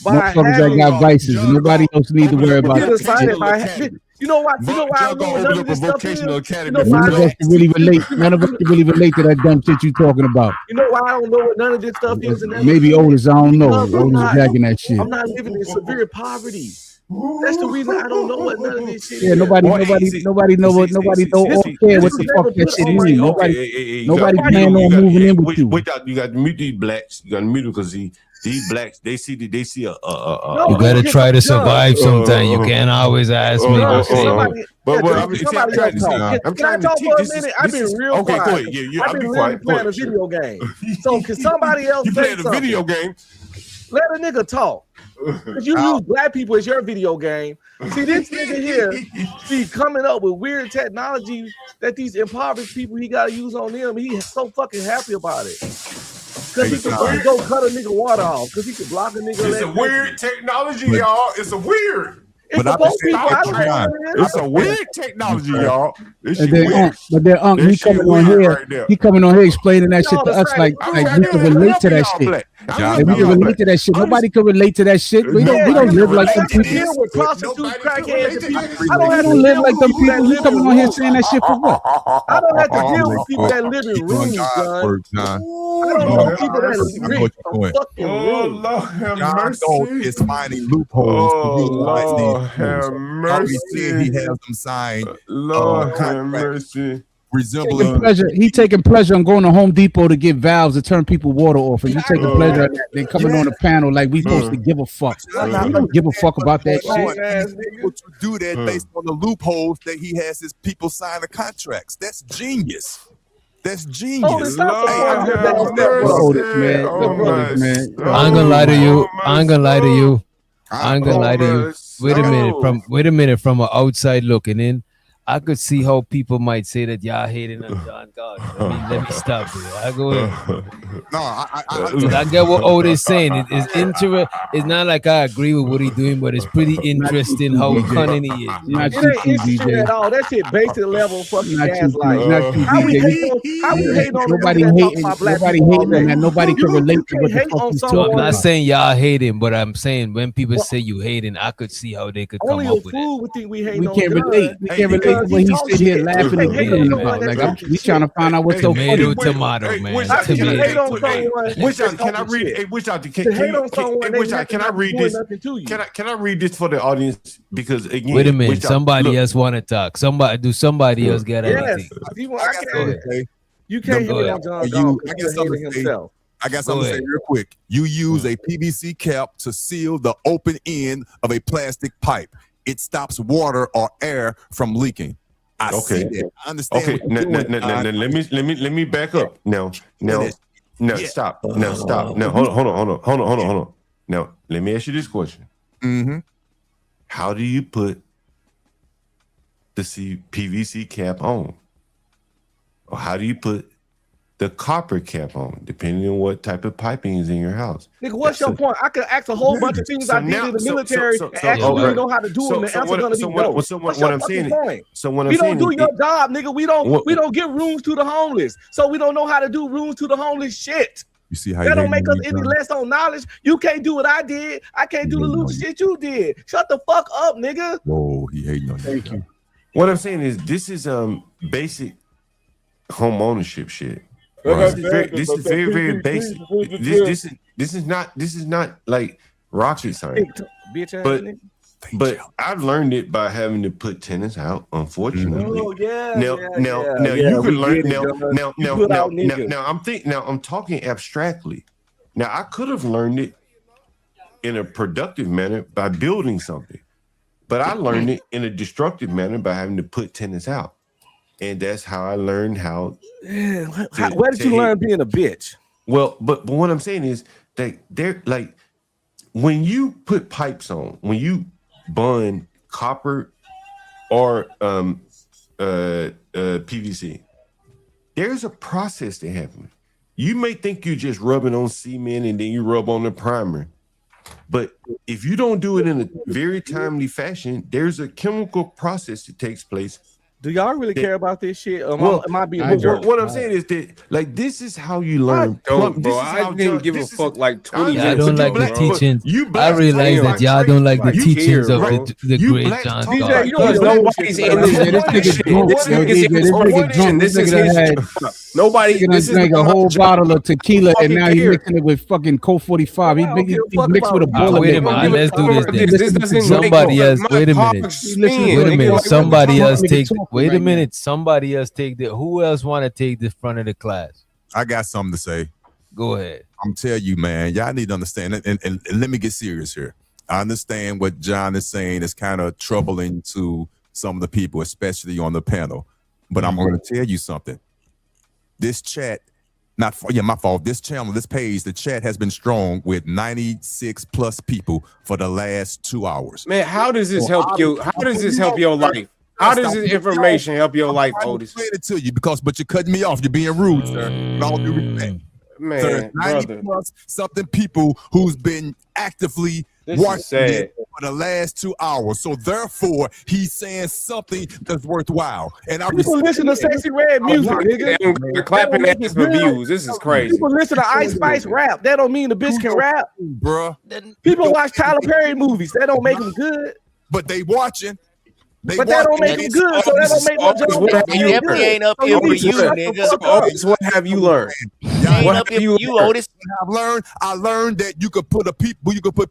Motherfuckers that got vices. Nobody else need to worry about that. You know what? You know why I don't know none of this stuff is? None of us can really relate. None of us can really relate to that dumb shit you talking about. You know why I don't know what none of this stuff is? Maybe Otis, I don't know. Otis is jacking that shit. I'm not living in severe poverty. That's the reason I don't know what none of this shit Yeah, is. nobody know what that shit mean. Nobody plan on moving in with you. You got to mute these blacks. You got to mute them because these blacks they see a You gotta try to survive sometime. You can't always ask me. I'm trying to teach. I've been real quiet. Go ahead. Yeah, I've been literally playing a video game. So can somebody else say something? Video game? Let a nigga talk. If you use black people as your video game, see this nigga here, coming up with weird technology that these impoverished people he gotta use on them. He's so fucking happy about it. Cause he can go cut a nigga water off. Cause he can block a nigga. It's a weird technology, y'all. It's a weird. It's a weird technology, y'all. But then he coming on here. He coming on here explaining that shit to us like we can relate to that shit. Like we can relate to that shit. Nobody can relate to that shit. We don't live like them people. I don't live like them people. You coming on here saying that shit for what? I don't have to deal with people that live in rooms, son. I don't know people that are rich or fucking rooms. Lord have mercy. Is finding loopholes. Lord have mercy. He has them signed. Lord have mercy. Resembling he taking pleasure on going to Home Depot to get valves to turn people water off, and you taking pleasure in that. Then coming on the panel like we supposed to give a fuck. We don't give a fuck about that shit. Able to do that based on the loopholes that he has his people sign the contracts. That's genius. That's genius. I ain't gonna lie to you. Wait a minute. From an outside looking in, I could see how people might say that y'all hating on John God. Let me stop here. I go ahead. No, I get what Otis saying. It's not like I agree with what he's doing, but it's pretty interesting how cunning he is. It ain't interesting at all. That shit basic level fucking gaslight. How we hate on nobody hating on that. Nobody can relate to what the fuck he's talking about. I'm not saying y'all hating, but I'm saying when people say you hating, I could see how they could come up with it. We can't relate. We can't relate to when he's sitting here laughing and giggling about. Like we trying to find out what's so funny. Tomato, man. Can I read? Can I read this? Can I read this for the audience? Because again, wait a minute. Somebody else want to talk. Somebody else got anything? You can't hate on John Gall. I got something to say real quick. You use a PVC cap to seal the open end of a plastic pipe. It stops water or air from leaking. I see that. I understand. Okay, let me back up. Now, stop. Now, stop. Now, hold on. Now, let me ask you this question. Mm-hmm. How do you put the PVC cap on? Or how do you put the copper cap on, depending on what type of piping is in your house? Nigga, what's your point? I could ask a whole bunch of things I did in the military and actually know how to do them. The answer gonna be no. What I'm saying, we don't do your job, nigga. We don't give rooms to the homeless, so we don't know how to do rooms to the homeless shit. You see how that don't make us any less on knowledge. You can't do what I did. I can't do the loose shit you did. Shut the fuck up, nigga. Whoa, he hating on you. Thank you. What I'm saying is this is basic home ownership shit. Right. This is very basic. This is not like rocket science. But I've learned it by having to put tenants out, unfortunately. Oh yeah. Now you can learn now I'm talking abstractly. Now I could have learned it in a productive manner by building something, but I learned it in a destructive manner by having to put tenants out. And that's how I learned how. Where did you learn being a bitch? Well, but what I'm saying is that they're like when you put pipes on, when you bond copper or PVC, there's a process that happens. You may think you're just rubbing on cement and then you rub on the primer, but if you don't do it in a very timely fashion, there's a chemical process that takes place Do y'all really care about this shit? Well, Am I being what I'm saying is that, like, this is how you learn. Don't, bro. I didn't give a fuck like 20 I minutes don't ago, like the bro. teachings. You I realize that y'all don't like the teachings of the great John DJ, Scott. because nobody's in this information. This is his nobody. This drank a whole bottle of tequila and now he's mixing it with fucking Colt 45. He mixed with a bullet. Wait a minute, let's do this then. Somebody else. Wait a minute. Somebody else take. Wait a minute. Somebody else take the. Who else want to take the front of the class? I got something to say. Go ahead. I'm telling you, man, y'all need to understand it. And let me get serious here. I understand what John is saying is kind of troubling to some of the people, especially on the panel. But I'm going to tell you something. This chat, my fault. This channel, this page, the chat has been strong with 96 plus people for the last 2 hours. Man, how does this help you? How does this help your life? How does this information help your life, Otis? I'm it to you but you're cutting me off. You're being rude, sir. With all due respect. Man, there's 90 plus something people who's been actively watching it for the last 2 hours. So therefore, he's saying something that's worthwhile. And I people listen to Sexy Red music, nigga. They're clapping ass for views. This is crazy. People listen to Ice Spice rap. That don't mean the bitch can rap, bruh. People watch Tyler Perry movies. That don't make them good. But they watching. But that don't make them good, so that don't make no job. You definitely ain't up here for you, nigga. What have you learned? Ain't up here for you, Otis. I learned that you could put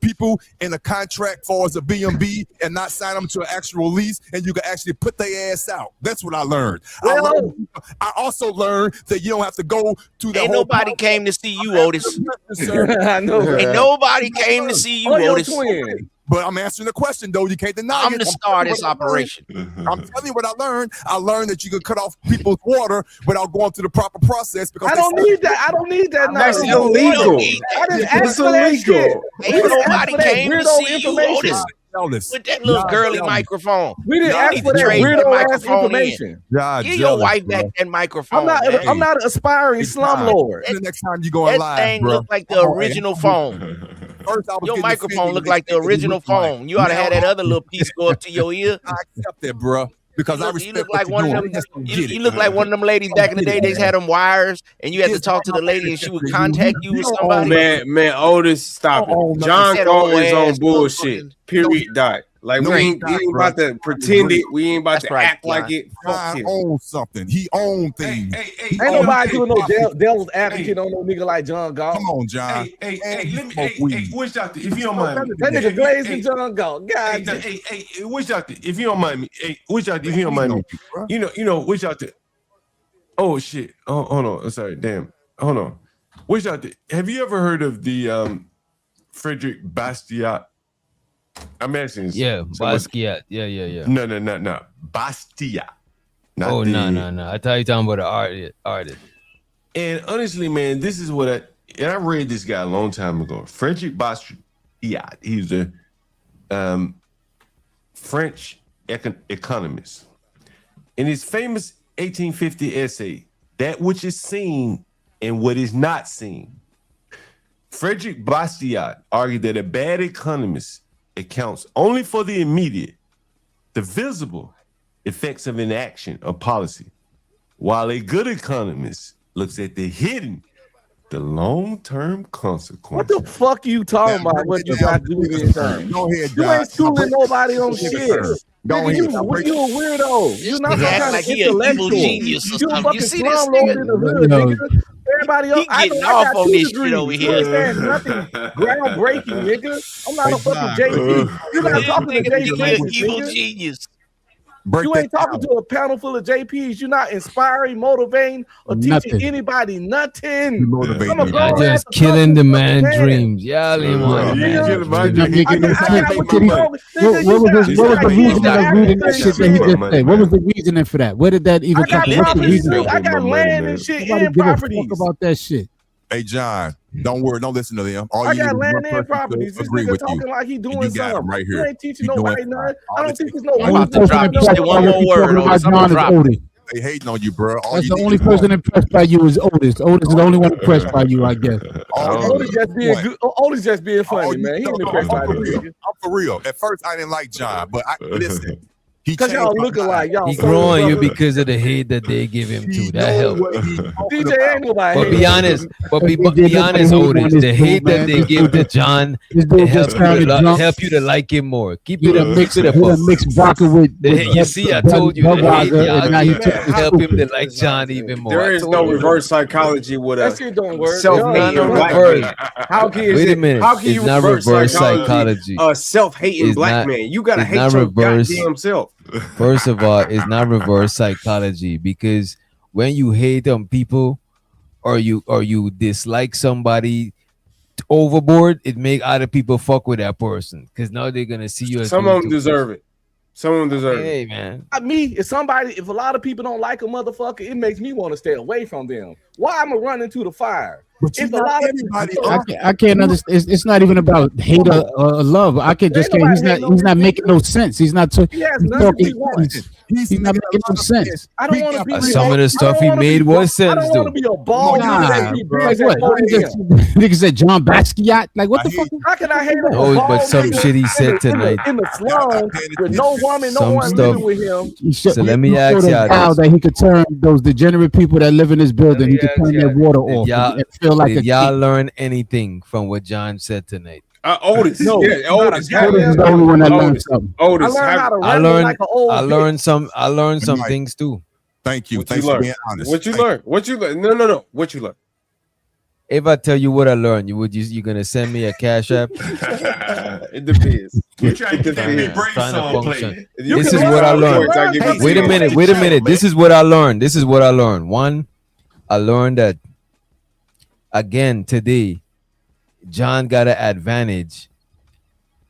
people in a contract for as a B&B and not sign them to an actual lease, and you can actually put their ass out. That's what I learned. I also learned that you don't have to go to the. Ain't nobody came to see you, Otis. I know. Ain't nobody came to see you, Otis. But I'm answering the question, though. You can't deny I'm the star of this operation. I'm telling you what I learned. I learned that you can cut off people's water without going through the proper process. Because I don't need that. I don't need that. That's illegal. It's illegal. Ain't nobody came to see you, Otis. With that little girly microphone. We didn't ask for that weirdo ass information. Give your wife back that microphone. I'm not an aspiring slumlord. The next time you go live, that thing look like the original phone. Your microphone look like the original phone. You ought to have that other little piece go up to your ear. I accept that, bro. Because I respect you look like one of them. You look like one of them ladies back in the day. They had them wires, and you had to talk to the lady, and she would contact you with somebody. Man, Otis, stop it. John Galt is on bullshit. Period. Dot. Like we ain't about to pretend it. We ain't about to act like it. I own something. He owns things. Ain't nobody doing no devil's advocate on no nigga like John Galt. Come on, John. Wish Doctor, if you don't mind me. That nigga glazing John Galt. God. Wish Doctor, if you don't mind me. Wish Doctor, if you don't mind me. You know, Wish Doctor. Oh shit. Oh, hold on. Sorry. Damn. Hold on. Wish Doctor, have you ever heard of the Frederick Bastiat? I'm asking. Yeah, Basquiat. Yeah. No. Bastiat. No. I thought you were talking about the artist. And honestly, man, this is what I read this guy a long time ago. Frederick Bastiat. He's a French economist. In his famous 1850 essay, That Which Is Seen and What Is Not Seen, Frederick Bastiat argued that a bad economist accounts only for the immediate, the visible effects of inaction or policy, while a good economist looks at the hidden, the long-term consequences. What the fuck you talking about? What you got to do with this time? Go ahead, you ain't schooling nobody on shit. Nigga, you a weirdo. You not some kind of intellectual. Genius or something. You see this slumlord in the hood, nigga. Everybody else, I got on this shit over here. Nothing groundbreaking, nigga. I'm not a fucking JP. You're not talking to JP. Evil genius. You ain't talking to a panel full of JPs. You're not inspiring, motivating, or teaching anybody nothing. You're just killing the man's dreams. Y'all ain't want What was the reason of reading that shit that he just said? What was the reasoning for that? Where did that even come from? What's the reason? I got land and shit and properties. About that shit. Hey, John, don't worry. Don't listen to them. I got land and properties. This nigga talking like he doing something. Right here. You ain't teaching nobody nothing. I don't think there's no I'm about to drop you. Say one more word on this. I'm gonna drop it. They hating on you, bro. That's the only person impressed by you is Otis. Otis is the only one impressed by you, I guess. Otis just being good. Otis just being funny, man. He ain't impressed by you. I'm for real. At first, I didn't like John, but listen. Because y'all looking like y'all. He growing you because of the hate that they give him too. That helps. DJ ain't nobody. But be honest, be honest, Otis. The hate that they give to John, it help you to like him more. Keep it a mix it up. Mixed vodka with You see, I told you the hate y'all give help him to like John even more. There is no reverse psychology with That shit don't work. self-hating black man. How can Wait a minute. How can It's you not reverse psychology. a self-hating black man? You gotta hate your goddamn self. First of all, it's not reverse psychology, because when you hate on people or you dislike somebody overboard, it make other people fuck with that person because now they're gonna see you as Some of them deserve it. Some of them deserve it. Hey man, if a lot of people don't like a motherfucker, it makes me want to stay away from them. Why I'm gonna run into the fire? If a lot of people, I can't understand. It's not even about hate or love. I can just can't. He's not making no sense. He's not. He has nothing he wants. He's not making no sense. I don't want to be some of the stuff he made was sense. I don't want to be a ball. Like what? Nigga said John Basquiat. Like what the fuck? How can I hate him? No, but some shit he said tonight. In the slum with no woman, no Some one stuff. living with him. So let me ask y'all how that he could turn those degenerate people that live in this building. He could turn their water off and feel like did y'all learn anything from what John said tonight? Otis, no, yeah, Otis is the only one that learned something. Otis, I learned some things too. Thank you. What Thanks you for learn? being honest. What you learn? What you learn? No. What you learn? If I tell you what I learned, you gonna send me a cash app? It depends. You trying to get that big brain song played. This is what I learned. Wait a minute. This is what I learned. One, I learned that again today, John got an advantage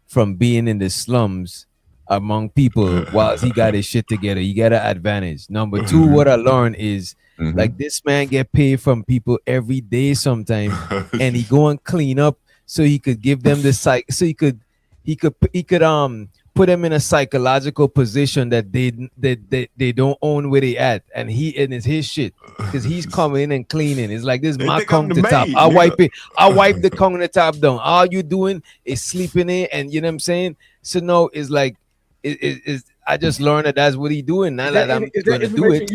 from being in the slums among people while he got his shit together. He got an advantage. Number two, what I learned is like this man get paid from people every day sometimes, and he go and clean up so he could give them the so he could put them in a psychological position that they don't own where they at, and it's his shit because he's coming in and cleaning. It's like this is my countertop. I wipe the countertop down. All you doing is sleeping in, and you know what I'm saying. So no, it's like I just learned that's what he doing. Not that I'm gonna do it.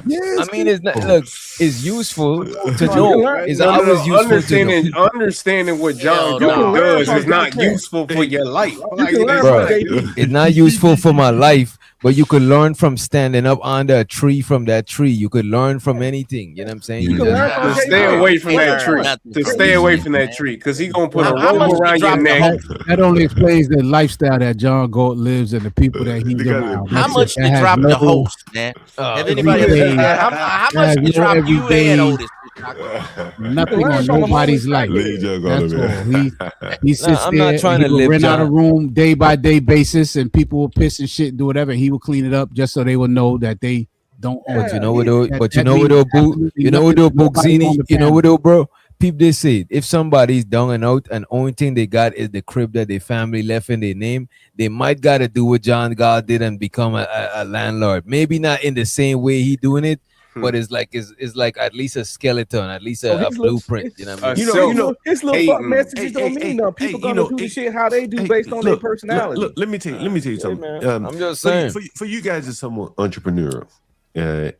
Yes, I mean, it's not. Look, it's useful to know. It's always useful to know. Understanding what John does is not useful for your life. Bro, it's not useful for my life, but you could learn from standing up under a tree from that tree. You could learn from anything. You know what I'm saying? To stay away from that tree. To stay away from that tree, because he's gonna put a rope around your neck. That only explains the lifestyle that John Galt lives and the people that he's around. How much they drop the host, man? Have anybody? How much they drop you and Otis? Nothing on nobody's life. That's all. He sits I'm there. not trying to rent out a John. room day by day basis, and people will piss and shit and do whatever. He will clean it up just so they will know that they don't. But you know what though? Bugzini. You know what though, bro? People they say if somebody's down and out and only thing they got is the crib that their family left in their name, they might gotta do what John God did and become a landlord. Maybe not in the same way he doing it, but it's like at least a skeleton, at least a blueprint. You know what I mean? You know, his little fuck messages don't mean nothing. People gonna do the shit how they do based on their personality. Look, let me tell you something. I'm just saying for you guys as someone entrepreneurial, and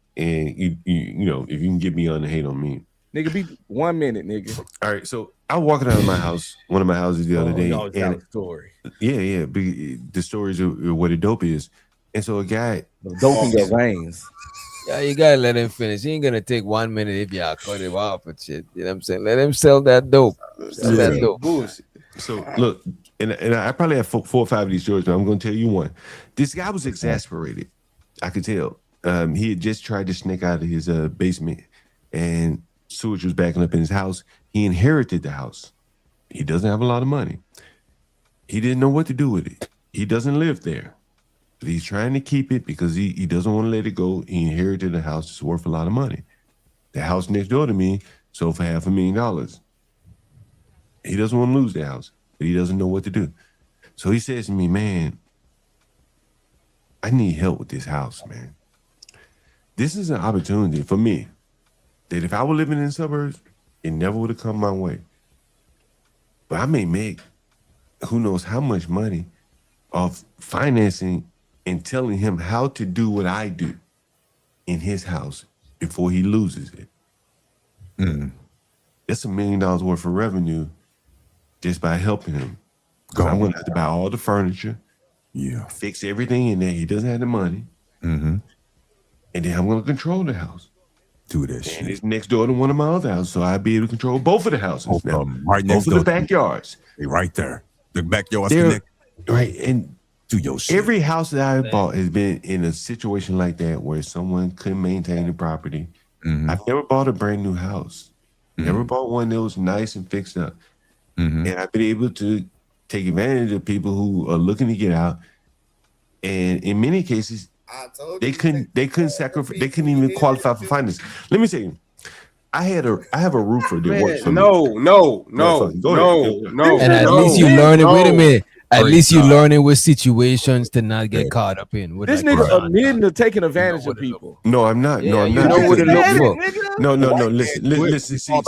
you know if you can get me on the hate on me. Nigga, be 1 minute, nigga. All right, so I was walking out of my house, one of my houses the other day. And story. Yeah. The stories of what a dope is. And so a guy dope in your veins. Yeah, you gotta let him finish. He ain't gonna take 1 minute if y'all cut him off and shit. You know what I'm saying? Let him sell that dope. That dope. So look, and I probably have 4 or 5 of these stories, but I'm gonna tell you one. This guy was exasperated. I could tell. He had just tried to sneak out of his basement, and sewage was backing up in his house. He inherited the house. He doesn't have a lot of money. He didn't know what to do with it. He doesn't live there. But he's trying to keep it because he doesn't want to let it go. He inherited a house that's worth a lot of money. The house next door to me sold for $500,000. He doesn't want to lose the house, but he doesn't know what to do. So he says to me, man, I need help with this house, man. This is an opportunity for me that if I were living in the suburbs, it never would have come my way. But I may make who knows how much money off financing and telling him how to do what I do in his house before he loses it. That's $1 million worth of revenue just by helping him. Because I'm going to have to buy all the furniture, fix everything in there. He doesn't have the money. And then I'm going to control the house. Do that shit. And it's next door to one of my other houses, so I'll be able to control both of the houses. Now. Right next both of the backyards. They right there. The backyards They're- connected. Right, and do your shit. Every house that I bought has been in a situation like that where someone couldn't maintain the property. I've never bought a brand new house. Never bought one that was nice and fixed up. And I've been able to take advantage of people who are looking to get out. And in many cases, they couldn't sacrifice. They couldn't even qualify for finance. Let me tell you, I have a roofer that works for me. No. And at least you learn it. Wait a minute. At least you learning with situations to not get caught up in. This nigga admitting to taking advantage of people. No, I'm not. No, I'm you not. know what to look for. No. Listen. See, No,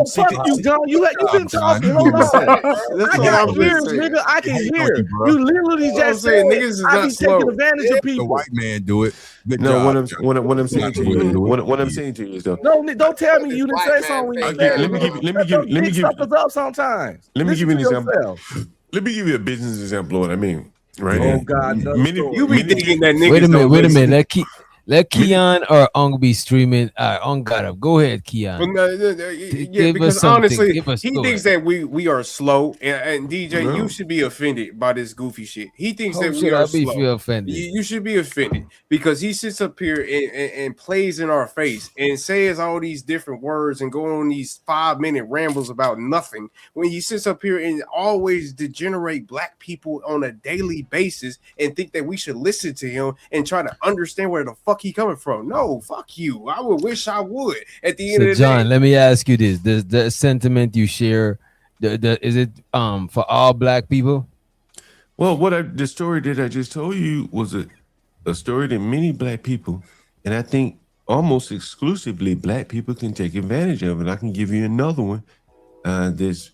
fuck you, John. You been talking. Hold on. I got ears, nigga. I can hear. You literally just said niggas is I not be slow. taking advantage of The people. white man do it. Good No, job. what I'm saying to you, what I'm saying to you is though. No, don't tell me you didn't say something when you Okay, said it. let me give suckers up sometimes. Let me give you an Listen to example. yourself. Let me give you a business example of what I mean. Right? Oh God, You be thinking that niggas Wait a don't minute. listen. Let Keon or Ung be streaming. Ung got up. Go ahead, Keon. But no, Give us because something. honestly, Give us- he go thinks that we are slow, and DJ, No. you should be offended by this goofy shit. He thinks How that we should are I be slow. feel offended? You should be offended because he sits up here and plays in our face and says all these different words and go on these 5-minute rambles about nothing. When he sits up here and always degenerate black people on a daily basis and think that we should listen to him and try to understand where the fuck he coming from. No, fuck you. I would wish I would. At the end So of the John, day, let me ask you this: the sentiment you share, is it for all black people? Well, the story that I just told you was a story that many black people, and I think almost exclusively black people can take advantage of. And I can give you another one. There's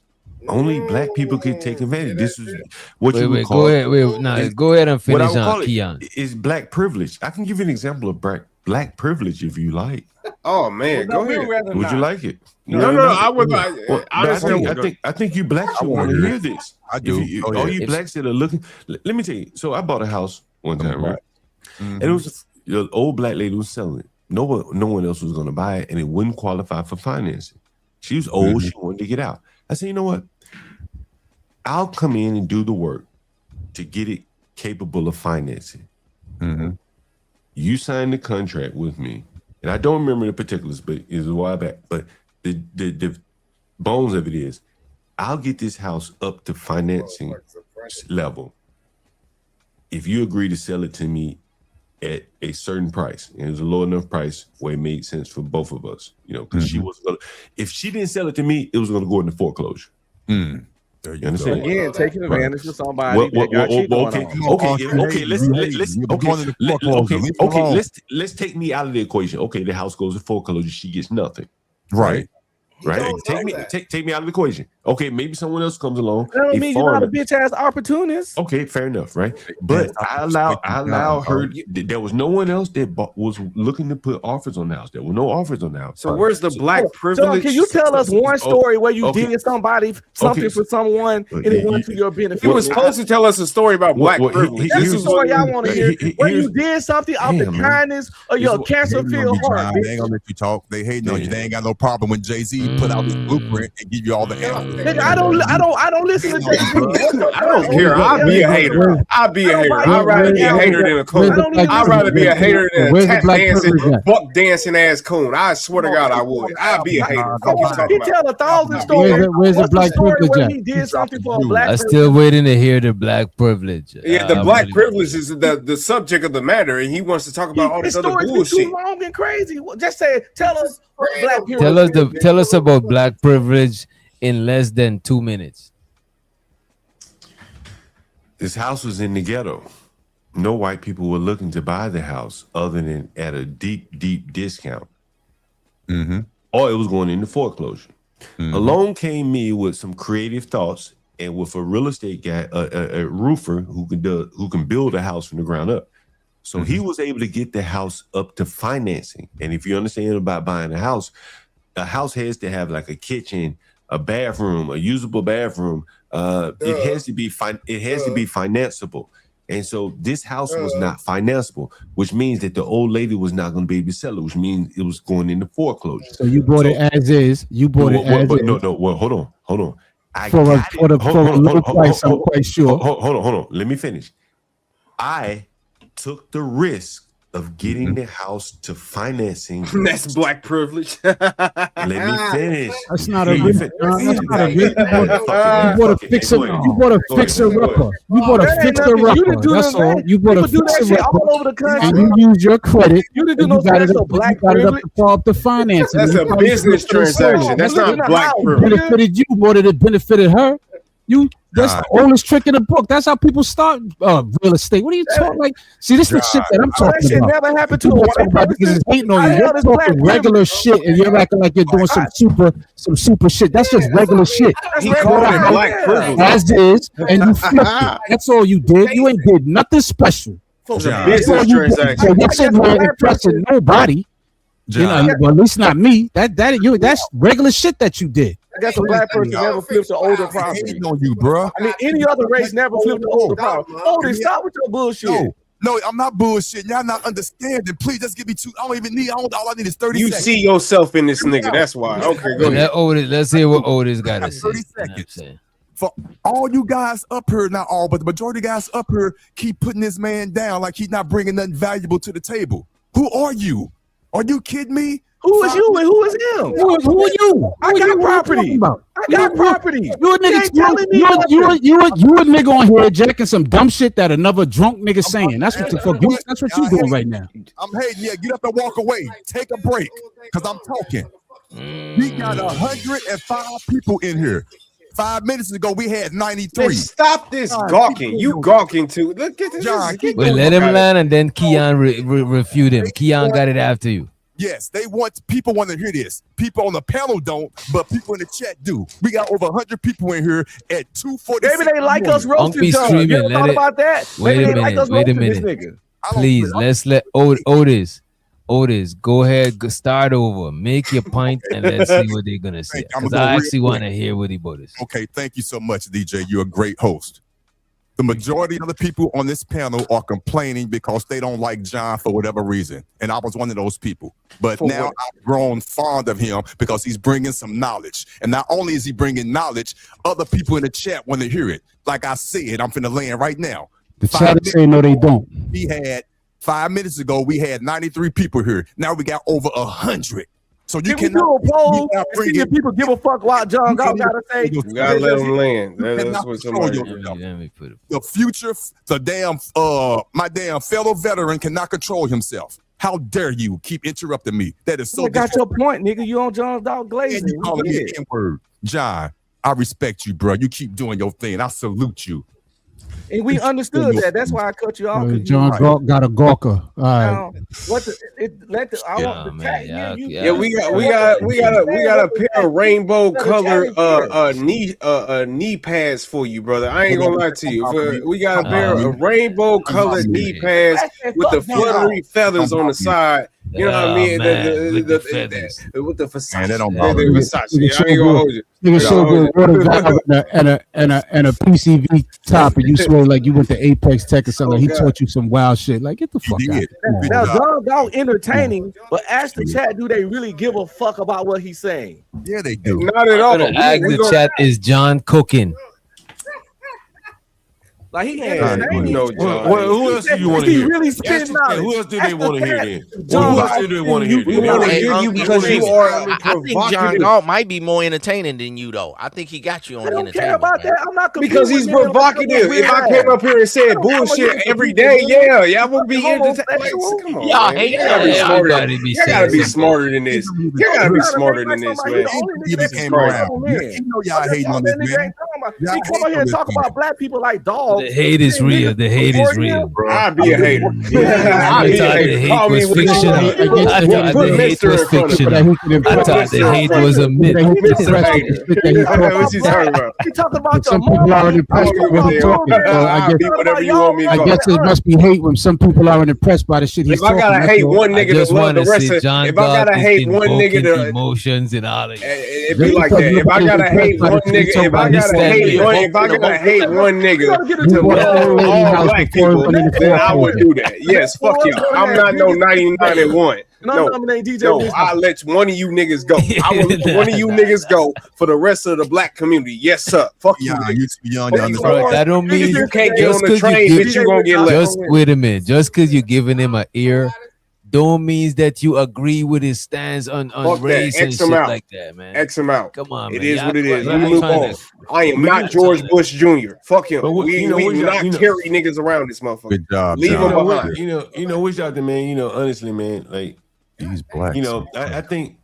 only black people can take advantage. This is what you would call. Go ahead. Go ahead and What I finish would on call Keon. it is black privilege. I can give you an example of black privilege if you like. oh man, go ahead. Would you like it? No, I would. Well, Honestly, I think you blacks should want to hear this. I do. All you blacks that are looking. Let me tell you. So I bought a house one time, right? And it was the old black lady was selling it. No one else was going to buy it, and it wouldn't qualify for financing. She was old. She wanted to get out. I said, you know what? I'll come in and do the work to get it capable of financing. You signed the contract with me, and I don't remember the particulars, but it was a while back. But the bones of it is, I'll get this house up to financing level if you agree to sell it to me at a certain price, and it was a low enough price where it made sense for both of us. You know, because she was gonna. If she didn't sell it to me, it was going to go into foreclosure. There You understand? Again, taking advantage of somebody Well, that got shit going on. Let's take me out of the equation. Okay, the house goes to foreclosure, she gets nothing. Right. Right. Take me out of the equation. Okay, maybe someone else comes along. That don't mean you're not a bitch ass opportunist. Okay, fair enough, right? But I allow her. There was no one else that was looking to put offers on the house. There were no offers on the house. So where's the black privilege? John, can you tell us one story where you okay. did something for someone and it went to your benefit? He was supposed to tell us a story about black privilege. That's the story I want to hear. Where you did something out the kindness of your cancer-filled heart. They ain't gonna let you talk. They hating on you. They ain't got no problem when Jay-Z put out his blueprint and give you all the answers. Nigga, I don't listen to Jay-Z. I don't care. I'll be a hater. I'd rather be a hater than a coon. I'd rather be a hater than a tap dancing, buck dancing ass coon. I swear to God, I would. I'd be a hater. He tell 1,000 stories. Where's the black privilege where at? he did something for a black I'm still waiting to hear the black privilege. Yeah, the black privilege is the subject of the matter, and he wants to talk about all this other bullshit. Too long and crazy. Just say, tell us what black people. Tell us about black privilege in less than 2 minutes. This house was in the ghetto. No white people were looking to buy the house other than at a deep discount. Or it was going into foreclosure. Along came me with some creative thoughts and with a real estate guy, a roofer who can build a house from the ground up. So he was able to get the house up to financing. And if you understand about buying a house has to have like a kitchen, a bathroom, a usable bathroom. It has to be financeable. And so this house was not financeable, which means that the old lady was not going to be able to sell it, which means it was going into foreclosure. So you bought it as is. You bought it as is. No. Well, hold on. For a low price, I'm quite sure. Hold on. Let me finish. I took the risk of getting the house to financing. That's black privilege. Let me finish. That's not a risk. That's not a risk. You bought a fixer. You bought a fixer-upper. You bought a fixer-upper. That's all. You bought a fixer-upper. And you use your credit. You didn't do no special black privilege. To fall up the financing. That's a business transaction. That's not black privilege. Benefited you more than it benefited her. That's the oldest trick in the book. That's how people start real estate. What are you talking like? See, this is the shit that I'm talking That shit about. never happened to a white person. Hating on you. You're talking regular shit, and you're acting like you're doing some super shit. That's just regular shit. He called it black privilege. As is, and you flipped it. That's all you did. You ain't did nothing special. It's a business So transaction. you're sitting here impressing nobody. You know, well, at least not me. That's regular shit that you did. I guess a black person never flips an older property. On you, bro. I mean, any other race never flipped an older property. Oh, stop with your bullshit. No, I'm not bullshitting. Y'all not understanding. Please just give me two. I don't even need. All I need is 30 You seconds. see yourself in this nigga. That's why. Okay, go ahead. Let's hear what Otis got to say. 30 seconds. For all you guys up here, not all, but the majority of guys up here keep putting this man down like he's not bringing nothing valuable to the table. Who are you? Are you kidding me? Who is you and who is him? Who are you? I got property. I got property. You a nigga. You a nigga on here jacking some dumb shit that another drunk nigga saying. That's what the fuck. That's what you doing right now. I'm hating. Yeah, get up and walk away. Take a break, cause I'm talking. We got 105 people in here. 5 minutes ago, we had 93. Man, stop this gawking. You gawking too. Look at this. Wait, let him land, and then Keon refute him. Keon got it after you. Yes, people want to hear this. People on the panel don't, but people in the chat do. We got over 100 people in here at 2:40. Maybe they like us roasting John. You ever thought about that? Wait a minute. Please, let's let Otis, go ahead, start over. Make your point, and let's see what they're gonna say. Because I actually want to hear what he bought us. Okay, thank you so much, DJ. You're a great host. The majority of the people on this panel are complaining because they don't like John for whatever reason. And I was one of those people. But now I've grown fond of him because he's bringing some knowledge. And not only is he bringing knowledge, other people in the chat want to hear it. Like I said, I'm finna land right now. The chat is saying no, they don't. We had 5 minutes ago, we had 93 people here. Now we got over 100. So you can do a poll and see if people give a fuck what John Galt gotta say. You gotta let him land. That's what somebody. The future, my damn fellow veteran cannot control himself. How dare you keep interrupting me? That is so. I got your point, nigga. You on John's dog glazing. And you calling me an N-word. John, I respect you, bro. You keep doing your thing. I salute you. And we understood that. That's why I cut you off. John got a gawker. All right. We got a pair of rainbow color knee pads for you, brother. I ain't gonna lie to you. We got a pair of rainbow colored knee pads with the fluttery feathers on the side. You know what I mean? With the Versace. Man, that don't bother me. Versace. I ain't gonna hold you. Nigga showed water valve and a PCV top, and you swear like you went to Apex Tech or something. He taught you some wild shit. Like, get the fuck out. Now, John Galt entertaining, but ask the chat, do they really give a fuck about what he's saying? Yeah, they do. Not at all. The chat is John cooking. Like he ain't who else do you want to hear? Really spitting out. Who else do they want to hear then? John, who else do they want to hear? We want to hear you because you are I think John Galt might be more entertaining than you, though. I think he got you on I don't entertainment. care about that. I'm not because he's provocative. If I came up here and said bullshit every day, y'all would be entertained. Come on, y'all hate you gotta be smarter than this. You gotta be smarter than this, man. You became around. You know y'all hating on this man. about? He come out here and talk about black people like dogs. The hate is real. The hate is real, bro. I'd be a hater. I thought the hate was fictional. I thought the hate was fictional. I thought the hate was a myth. What you talking about? He talking about Some people aren't impressed by what he's talking. Whatever you want me to I go. guess it must be hate when some people aren't impressed by the shit he's If I talking. gotta hate one nigga to love the rest of, John if I gotta hate one nigga to, emotions and all that, it'd be like that. If I gotta hate one nigga, if I gotta hate one nigga to love all black people, then I would do that. Yes, fuck y'all. I'm not no 99 and 1. No, I'll let one of you niggas go. I will let one of you niggas go for the rest of the black community. Yes, sir. Fuck you. That don't mean you can't get on the train, but you gonna get left. Just wait a minute. Just because you're giving him an ear, don't means that you agree with his stance on race and shit like that, man. X him out. Come on, it man. is what it is. Y'all You move on. I am not George Bush Jr. Fuck him. We do not carry niggas around this motherfucker. Good job. Leave him behind. You know, wish out there, man. Honestly, man, like these blacks. I think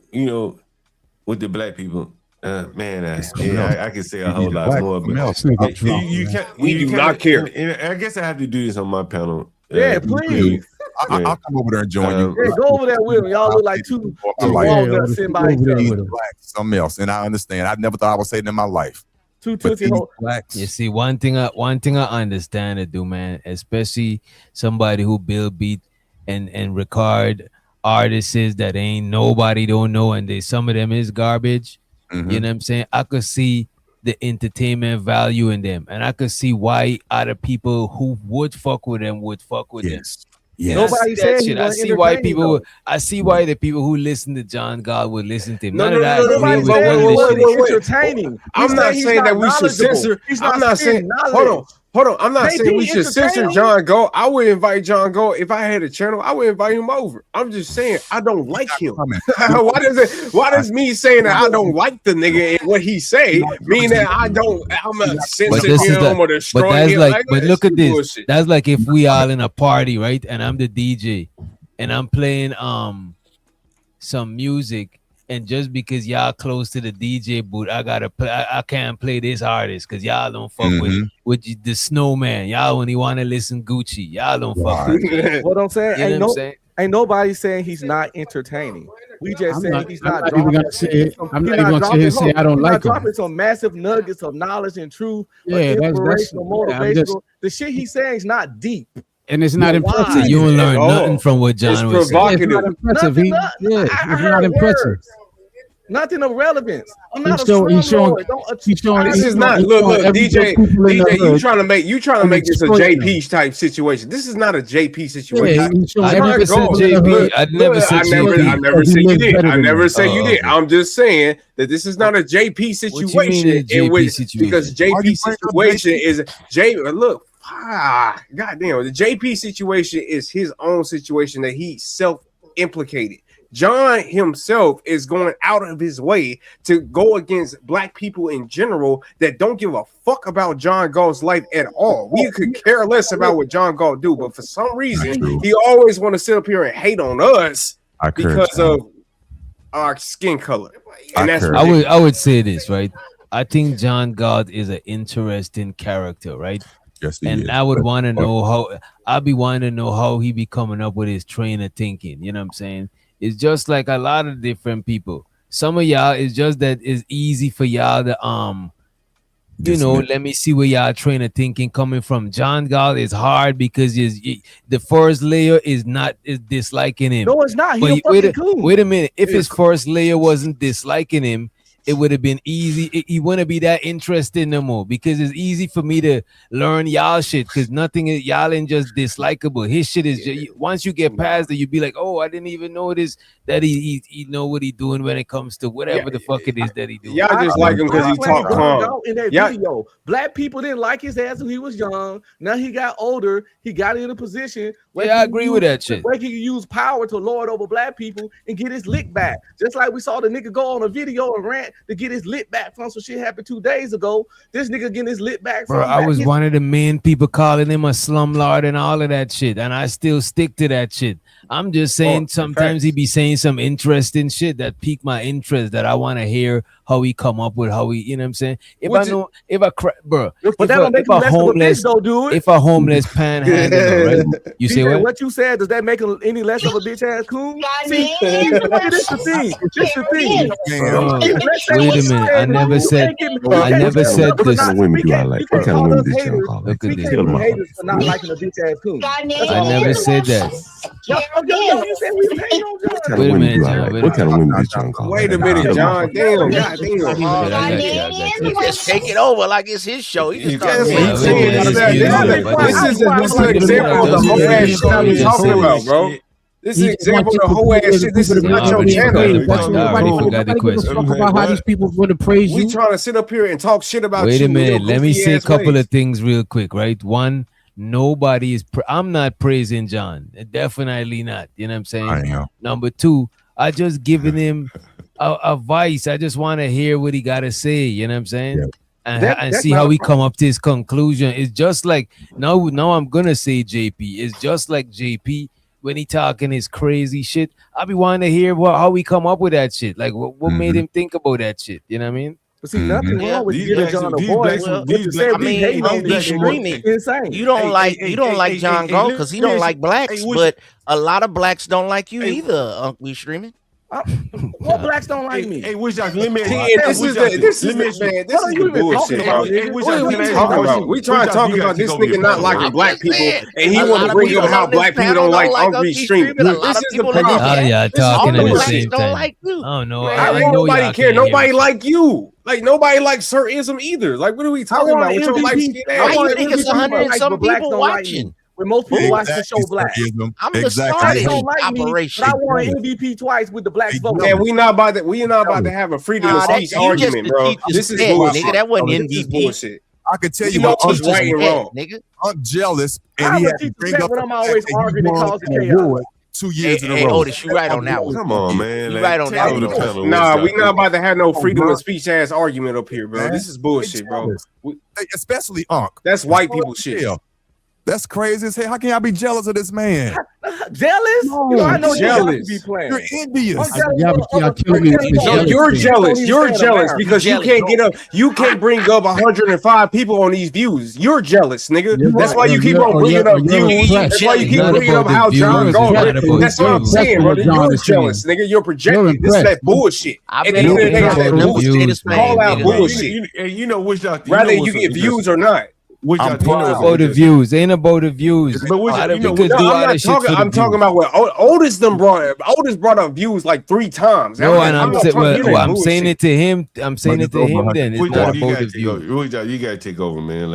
with the black people. Man, I can say a whole lot more. But you can't. We do not care. And I guess I have to do this on my panel. Yeah, please. I'll come over there and join you. Yeah, go over there with me. Y'all look like two walnuts sitting by each other. Something else, and I understand. I never thought I would say it in my life. Two tootsie holes. You see, one thing I understand to do, man, especially somebody who build beat and record artists that ain't nobody don't know, and some of them is garbage. Mm-hmm. You know what I'm saying? I could see the entertainment value in them, and I could see why other people who would fuck with them would fuck with them. Yeah, nobody said shit. I see why people. I see why the people who listen to John God would listen to him. None of that. Entertaining. I'm not saying that we should censor. I'm not saying. Hold on. I'm not saying we should censor John Go. I would invite John Go if I had a channel. I would invite him over. I'm just saying I don't like him. Why does me saying that I don't like the nigga and what he say mean that I'm not censoring him or destroying him? But look at this. Bullshit. That's like if we all in a party, right? And I'm the DJ, and I'm playing some music. And just because y'all close to the DJ booth, I gotta play. I can't play this artist because y'all don't fuck with the Snowman. Y'all only want to listen Gucci. Y'all don't fuck with it. What I'm saying, You know what I'm saying? Ain't nobody saying he's not entertaining. We just saying he's not even gonna say I'm not even gonna sit here and say I don't like him. Dropping some massive nuggets of knowledge and truth, that's inspirational, motivational. The shit he's saying is not deep. And it's not impressive. You don't learn nothing from what John was saying. It's not impressive. It's not impressive. Nothing of relevance. I'm not He's showing. This is not. Look, DJ, you trying to make this a JP type situation. This is not a JP situation. I never said JP. I never said you did. I never said you did. I'm just saying that this is not a JP situation in which because JP situation is Look. Goddamn, the JP situation is his own situation that he self-implicated. John himself is going out of his way to go against black people in general that don't give a fuck about John Gall's life at all. We could care less about what John Gall do, but for some reason, he always want to sit up here and hate on us because of our skin color. And that's I would say this, right? I think John God is an interesting character, right? Yes, and I would want to know I'd be wanting to know how he be coming up with his train of thinking. You know what I'm saying? It's just like a lot of different people. Some of y'all is just that it's easy for y'all to let me see where y'all train of thinking coming from. John God is hard because the first layer is disliking him. No, it's not. Wait a minute. If his first layer wasn't disliking him, it would have been easy. He wouldn't be that interested no more because it's easy for me to learn y'all shit because nothing is y'all ain't just dislikable. His shit is just, once you get past it, you be like, oh, I didn't even notice that he know what he doing when it comes to whatever the fuck it is that he doing. Y'all just like him because he talk calm. In that video, black people didn't like his ass when he was young. Now he got older. He got in a position where I agree with that shit. Where he can use power to lord over black people and get his lick back. Just like we saw the nigga go on a video and rant to get his lit back from some shit happened 2 days ago. This nigga getting his lit back from. Bro, I was one of the main people calling him a slumlord and all of that shit, and I still stick to that shit. I'm just saying sometimes he be saying some interesting shit that pique my interest that I want to hear how he come up with how he, you know what I'm saying? If I know, if I bro, but that don't make him less of a bitch, though, dude. If a homeless panhandler, right? You say what? What you said, does that make him any less of a bitch ass coon? See, this the thing. This the thing. Wait a minute. I never said this. What kind of women do I like? What kind of women do you like? Look at this. Haters for not liking a bitch ass coon. I never said that. You said we hate on John. Wait a minute, John. What kind of women do John call? Wait a minute, John. Damn, He just take it over like it's his show. He just starts This is an example of the whole ass shit I was talking about, bro. This is an example of the whole ass shit. This is not your channel. Forgot the question. About how these people want to praise you. We trying to sit up here and talk shit about you. Wait a minute. Let me say a couple of things real quick, right? One, nobody is. I'm not praising John. Definitely not. You know what I'm saying? I am. Number two, I just giving him advice. I just want to hear what he got to say. You know what I'm saying? Yeah. And see how he come up to his conclusion. It's just like now I'm gonna say JP. It's just like JP when he talking his crazy shit. I be wanting to hear how he come up with that shit. Like what made him think about that shit. You know what I mean? But see, nothing wrong with giving John a voice. Insane. You don't like John Go because he don't like blacks, but a lot of blacks don't like you either. Uncle Streaming. What blacks don't like me? Hey, which let me. This is the bullshit, bro. We trying to talk about this nigga not liking black people, and he want to bring up how black people don't like Uncle Streaming. This is the problem. Oh yeah, talking at the same time. Oh no, nobody care. Nobody like you. Like nobody likes Sir Ism either. Like what are we talking about? With your light skin ass? I think it's 100 and some people watching. When most people watch the show black. I'm the starting operation. I won MVP twice with the blacks vote. Man, we not about to have a freedom of speech argument, bro. This is bullshit. Nigga, that wasn't MVP. I can tell you what just right and wrong. Nigga. I'm jealous, and he had to bring up when I'm always arguing and causing chaos. 2 years in a Hey, row. Otis, you right on that one. Come on, man. You right on that one. Nah, we not about to have no freedom of speech ass argument up here, bro. This is bullshit, bro. Especially Unc. That's white people shit. That's crazy as hell. How can y'all be jealous of this man? Jealous? No, I know jealous. You be playing. You're envious. No, you're jealous. You're jealous because you can't get up. You can't bring up 105 people on these views. You're jealous, nigga. That's why you keep on bringing up views. That's why you keep bringing up how John Gold. That's what I'm saying, bro. You're jealous, nigga. You're projecting. This is that bullshit. At the end of the day, that call out bullshit. You know which whether you get views or not. I'm about the views. Ain't about the views. But I'm talking about what Otis brought up views like 3 times. No, and I'm saying it to him. I'm saying it to him. Then it's not about the views. You gotta take over, man.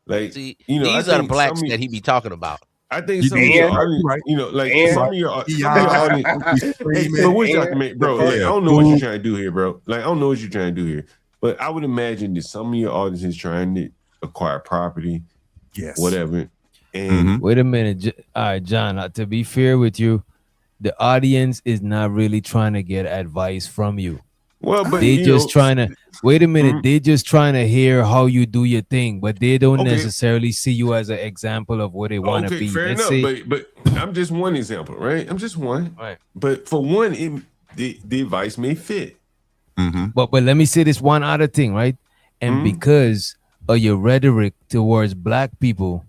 Like see, these are the blacks that he be talking about. I think some of your audience, some of your audience. But what y'all can make, bro? Like, I don't know what you're trying to do here, bro. Like I don't know what you're trying to do here. But I would imagine that some of your audience is trying to acquire property, whatever. And wait a minute, all right, John. To be fair with you, the audience is not really trying to get advice from you. Well, but they just trying to wait a minute. They just trying to hear how you do your thing, but they don't necessarily see you as an example of what they want to be. Fair enough, but I'm just one example, right? I'm just one, right? But for one, the advice may fit. But let me say this one other thing, right? And because of your rhetoric towards black people,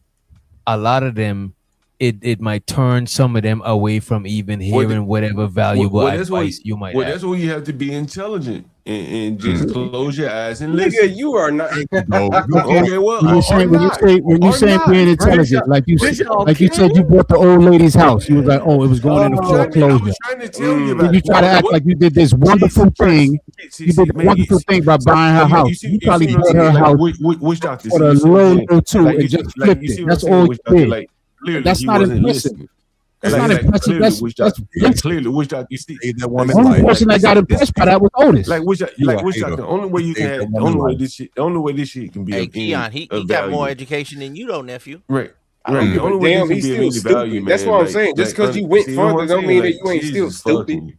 a lot of them, it might turn some of them away from even hearing whatever valuable advice you might have. That's why you have to be intelligent and just close your eyes and listen. Nigga, you are not. Okay, well, when you say being intelligent, like you said, you bought the old lady's house. You was like, oh, it was going into foreclosure. You try to act like you did this wonderful thing. You did a wonderful thing by buying her house. You probably bought her house for a loan or two and just flipped it. That's all you did. That's not impressive. That's not impressive. That's clearly which you see that woman. The only person that got impressed by that was Otis. The only way you can have, the only way this shit can be. Hey, Keon, he got more education than you, though, nephew. Right. The only way he's still stupid. That's what I'm saying. Just because you went further don't mean that you ain't still stupid.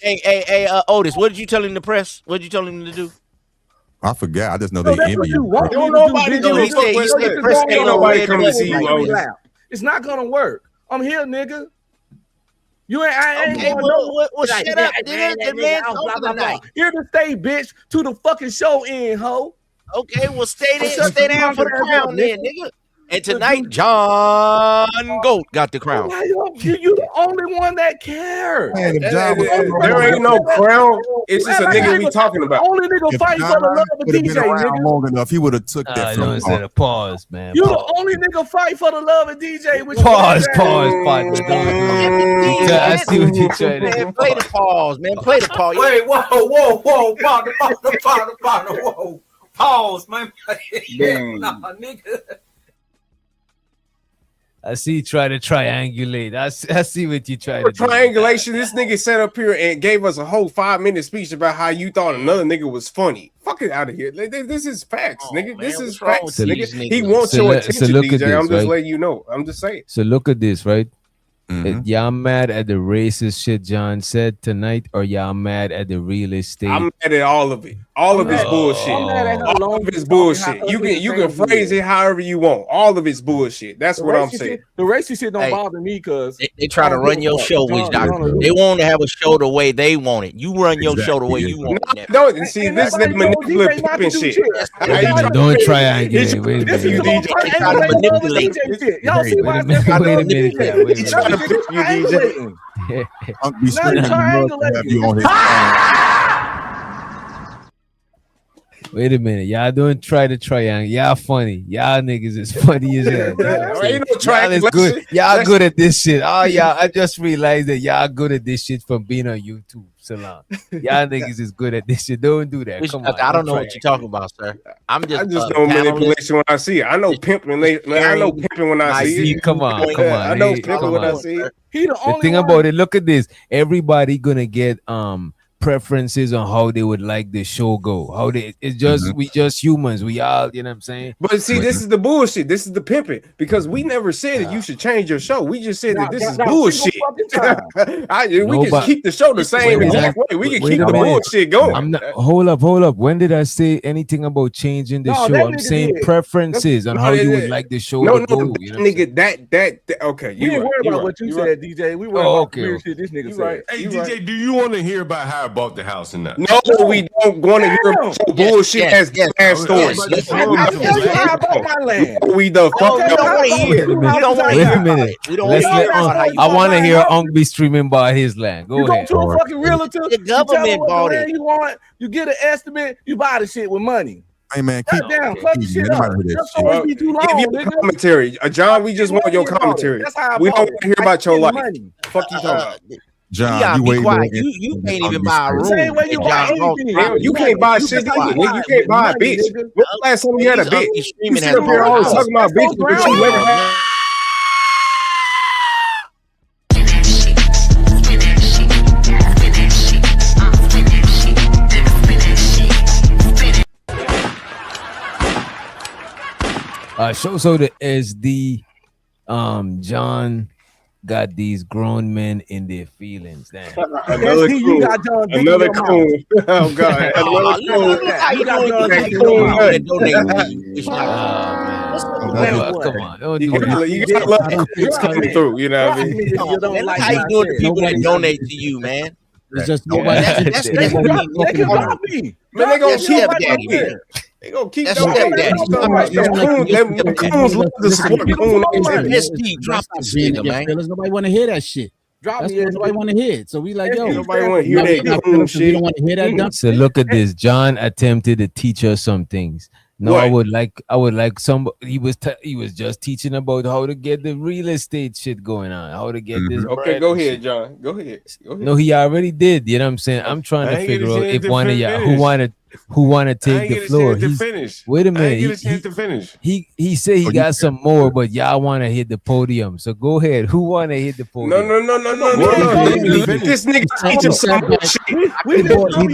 Hey, Otis, what did you tell him to press? What did you tell him to do? I forgot. I just know So they that's envy what you. you want. Don't me to do, nobody bitch. give a he fuck. said- he So said you can press go on ain't nobody red coming to button see you, like Otis. loud. It's not gonna work. I'm here, nigga. I ain't Okay, going well, nowhere. shut up, nigga. The man talking Blah, blah, blah. tonight. Here to stay, bitch, to the fucking show end, ho. Okay, well, stay there, Shut stay your down for the fucking crown, mouth, then, nigga. And tonight, John Goat got the crown. You the only one that cares. Man, if John was There ain't no crown. It's just a nigga we talking about. Only nigga if fighting John for the love of would have been DJ, around nigga. long enough, he would have took that I from don't say the pause, man. You the only nigga fight for the love of DJ. Which Pause, partner. I see what you trying to do. Man, play the pause, man. Play the pause. Wait, whoa, partner, whoa. Pause, man. Nah, nigga. I see you try to triangulate. I see what you try to do. Triangulation. This nigga sat up here and gave us a whole 5-minute speech about how you thought another nigga was funny. Fuck it out of here. This is facts, nigga. This is facts, nigga. He wants your attention, DJ. I'm just letting you know. I'm just saying. So look at this, right? Y'all mad at the racist shit John said tonight, or y'all mad at the real estate? I'm mad at all of it. All of it's bullshit. All of it's bullshit. You can phrase it however you want. All of it's bullshit. That's what I'm saying. The racist shit don't bother me because they try to run your show, Witch Doctor. They want to have a show the way they want it. You run your show the way you want it. Don't see this is manipulative pimping shit. Don't triangulate. Wait a minute. You DJ try to manipulate. Y'all see why Wait a minute. He trying to pimp you, DJ. Wait a minute. Y'all don't try to triangle. Y'all funny. Y'all niggas is funny as hell. Y'all is good. Y'all good at this shit. Oh, y'all. I just realized that y'all good at this shit from being on YouTube so long. Y'all niggas is good at this shit. Don't do that. Come on. I don't know what you're talking about, sir. I just know manipulation when I see it. I know pimping. I know pimping when I see it. Come on. I know pimping when I see it. The thing about it, look at this. Everybody gonna get preferences on how they would like the show go. How they it's just we just humans. We all, you know what I'm saying? But see, this is the bullshit. This is the pimping. Because we never said that you should change your show. We just said that this is bullshit. We can keep the show the same exact way. We can keep the bullshit going. I'm not, hold up. When did I say anything about changing the show? I'm saying preferences on how you would like the show to go. You know nigga, that okay. We didn't worry about what you said, DJ. We worry about the weird shit this nigga said. Hey, DJ, do you want to hear about how I bought the house or not? No, we don't want to hear about your bullshit as bad stories. We the fuck Wait a minute. I want to hear Unc be streaming by his land. Go ahead. You go to a fucking realtor. The government bought it. You want? You get an estimate. You buy the shit with money. Hey man, keep down. Fuck the shit up. That's always be too long, nigga. Commentary, John. We just want your commentary. We don't want to hear about your life. Fuck you talking about. John, you wait. You can't even buy a room. Same way you buy anything. You can't buy shit either, nigga. You can't buy a bitch. When the last time you had a bitch? You sit up here always talking about bitches, but you never had. So the SD John got these grown men in their feelings. Damn. Another coon. Another coon. Oh God. Another coon. Come on. Don't do you gotta love it's coming through. You know what I mean? How you doing to people that donate to you, man? It's just nobody. Man, they gonna keep daddy, man. They gonna keep That's doing stepdaddy. that. Coons love to support coon activity. SD, drop this nigga, man. Nobody want to hear that shit. That's what nobody want to hear it. So we like, yo, nobody want to hear that coon shit. We don't want to hear that. Dumb So look at this. John attempted to teach us some things. No, What? I would like some. He was just teaching about how to get the real estate shit going on. How to get this. Okay, bread go and ahead, shit. John. Go ahead. No, he already did. You know what I'm saying? I'm trying I to ain't get figure a out chance if to one of y'all finish. who want to I take ain't the get a floor. chance to finish. Wait a I minute. ain't get a chance to finish. He said he got some more, but y'all want to hit the podium. So go ahead. Who want to hit the podium? No. This nigga teaching some shit. He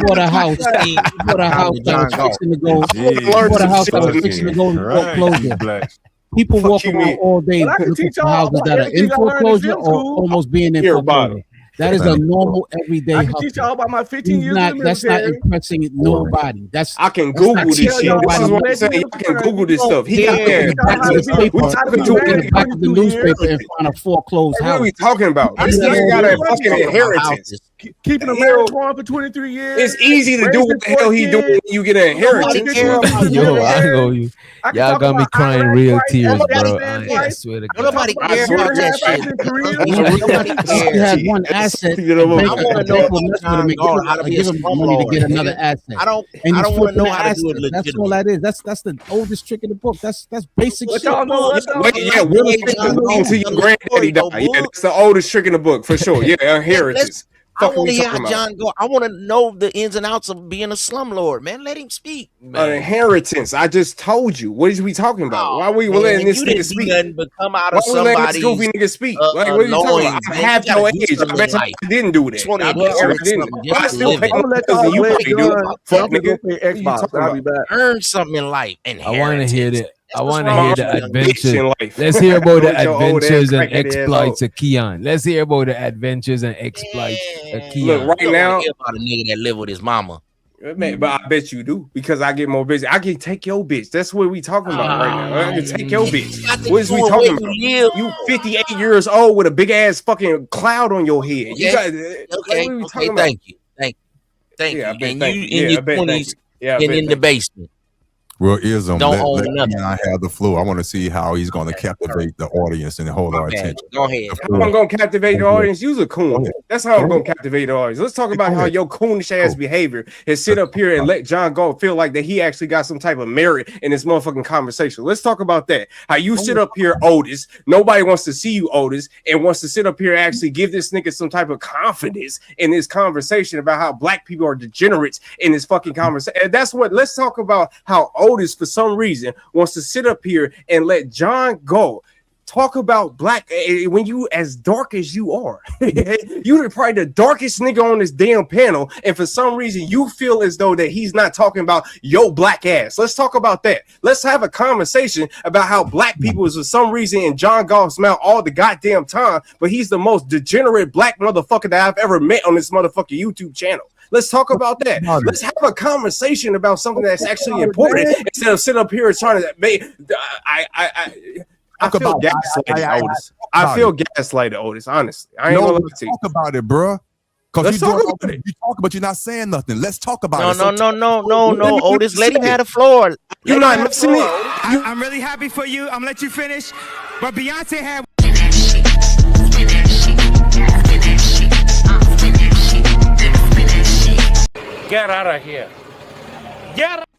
bought a house. He bought a house that was fixing to go. He bought a house that was fixing to go in foreclosure. People walk around all day looking for houses that are in foreclosure or almost being in foreclosure. That is a normal everyday I can hustle. teach y'all about my 15 years in the That's not military. impressing nobody. I can Google this shit. This is what I'm saying. I can Google this stuff. He got there. We talking to a back of the newspaper and find a foreclosed What house. are we talking about? This nigga got a fucking inheritance. keeping a marriage going for 23 years. It's easy to do what the hell he doing when you get an inheritance. Yo, I know you. Y'all got me crying real tears, bro. I swear to God. Nobody cares about that shit. He had one asset. I want to know how to be a money to get another asset. I don't want to know how to do it That's all that is. That's the oldest trick in the book. That's basic shit. Wait to your granddaddy died. Yeah, that's the oldest trick in the book for sure. Yeah, inheritance. I want to hear how John go. I want to know the ins and outs of being a slumlord, man. Let him speak. An inheritance. I just told you. What is we talking about? Why we letting this nigga speak? But come out of somebody's goofy nigga speak. Like, what are you talking about? I have no age. I bet I didn't do that. I still pay more than you pay, dude. Fuck nigga. Xbox. I'll be back. Earn something in life. I want to hear that. I want to hear the adventures. Let's hear about the adventures and exploits of Keon. Let's hear about the adventures and exploits of Keon. Look, right now, about a nigga that live with his mama. Man, but I bet you do because I get more bitches. I can take your bitch. That's what we talking about right now. I can take your bitch. What is we talking about? You 58 years old with a big ass fucking cloud on your head. You got okay. Thank you. And you in your 20s and in the basement. Well, Ism, don't let I have the floor. I want to see how he's going to captivate the audience and hold our attention. Go ahead. How I'm going to captivate the audience? You's a coon. That's how I'm going to captivate the audience. Let's talk about how your coonish ass behavior is sit up here and let John Galt feel like that he actually got some type of merit in this motherfucking conversation. Let's talk about that. How you sit up here, Otis. Nobody wants to see you, Otis, and wants to sit up here and actually give this nigga some type of confidence in this conversation about how black people are degenerates in this fucking conversation. And that's what. Let's talk about how Otis, for some reason, wants to sit up here and let John go talk about black when you as dark as you are. You're probably the darkest nigga on this damn panel, and for some reason you feel as though that he's not talking about your black ass. Let's talk about that. Let's have a conversation about how black people is for some reason in John Galt's mouth all the goddamn time, but he's the most degenerate black motherfucker that I've ever met on this motherfucking YouTube channel. Let's talk about that. Let's have a conversation about something that's actually important instead of sitting up here and trying to make. I feel gaslighted, Otis. I feel gaslighted, Otis. Honestly, I ain't gonna lie to you. Talk about it, bro. Let's talk about it. You talk, but you're not saying nothing. Let's talk about it. No, Otis. Let him have the floor. You're not listening. I'm really happy for you. I'm gonna let you finish. But Beyonce had. Get out of here. Get out.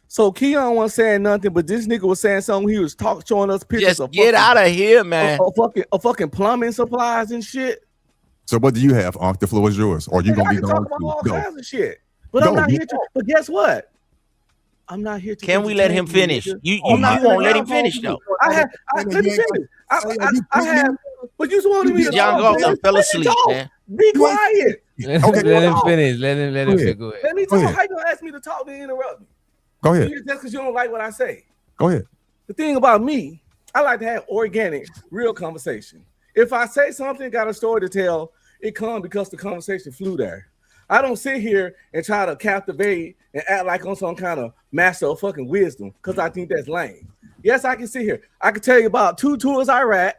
So Keon wasn't saying nothing, but this nigga was saying something. He was showing us pictures Just of get out of here, man. Of fucking plumbing supplies and shit. So what do you have, Unc? The floor is yours. Or you gonna be talking about all kinds of shit. But I'm not here to. But guess what? I'm not here to. Can we let him finish? You won't let him finish though. Let me finish. I have. But you just wanted me to. John Galt fell asleep, man. Be quiet. Let him finish. Let him go ahead. Let me talk. How you gonna ask me to talk to interrupt me? Go ahead. Just because you don't like what I say. Go ahead. The thing about me, I like to have organic, real conversation. If I say something, got a story to tell, it comes because the conversation flew there. I don't sit here and try to captivate and act like I'm some kind of master of fucking wisdom because I think that's lame. Yes, I can sit here. I can tell you about 2 tours Iraq,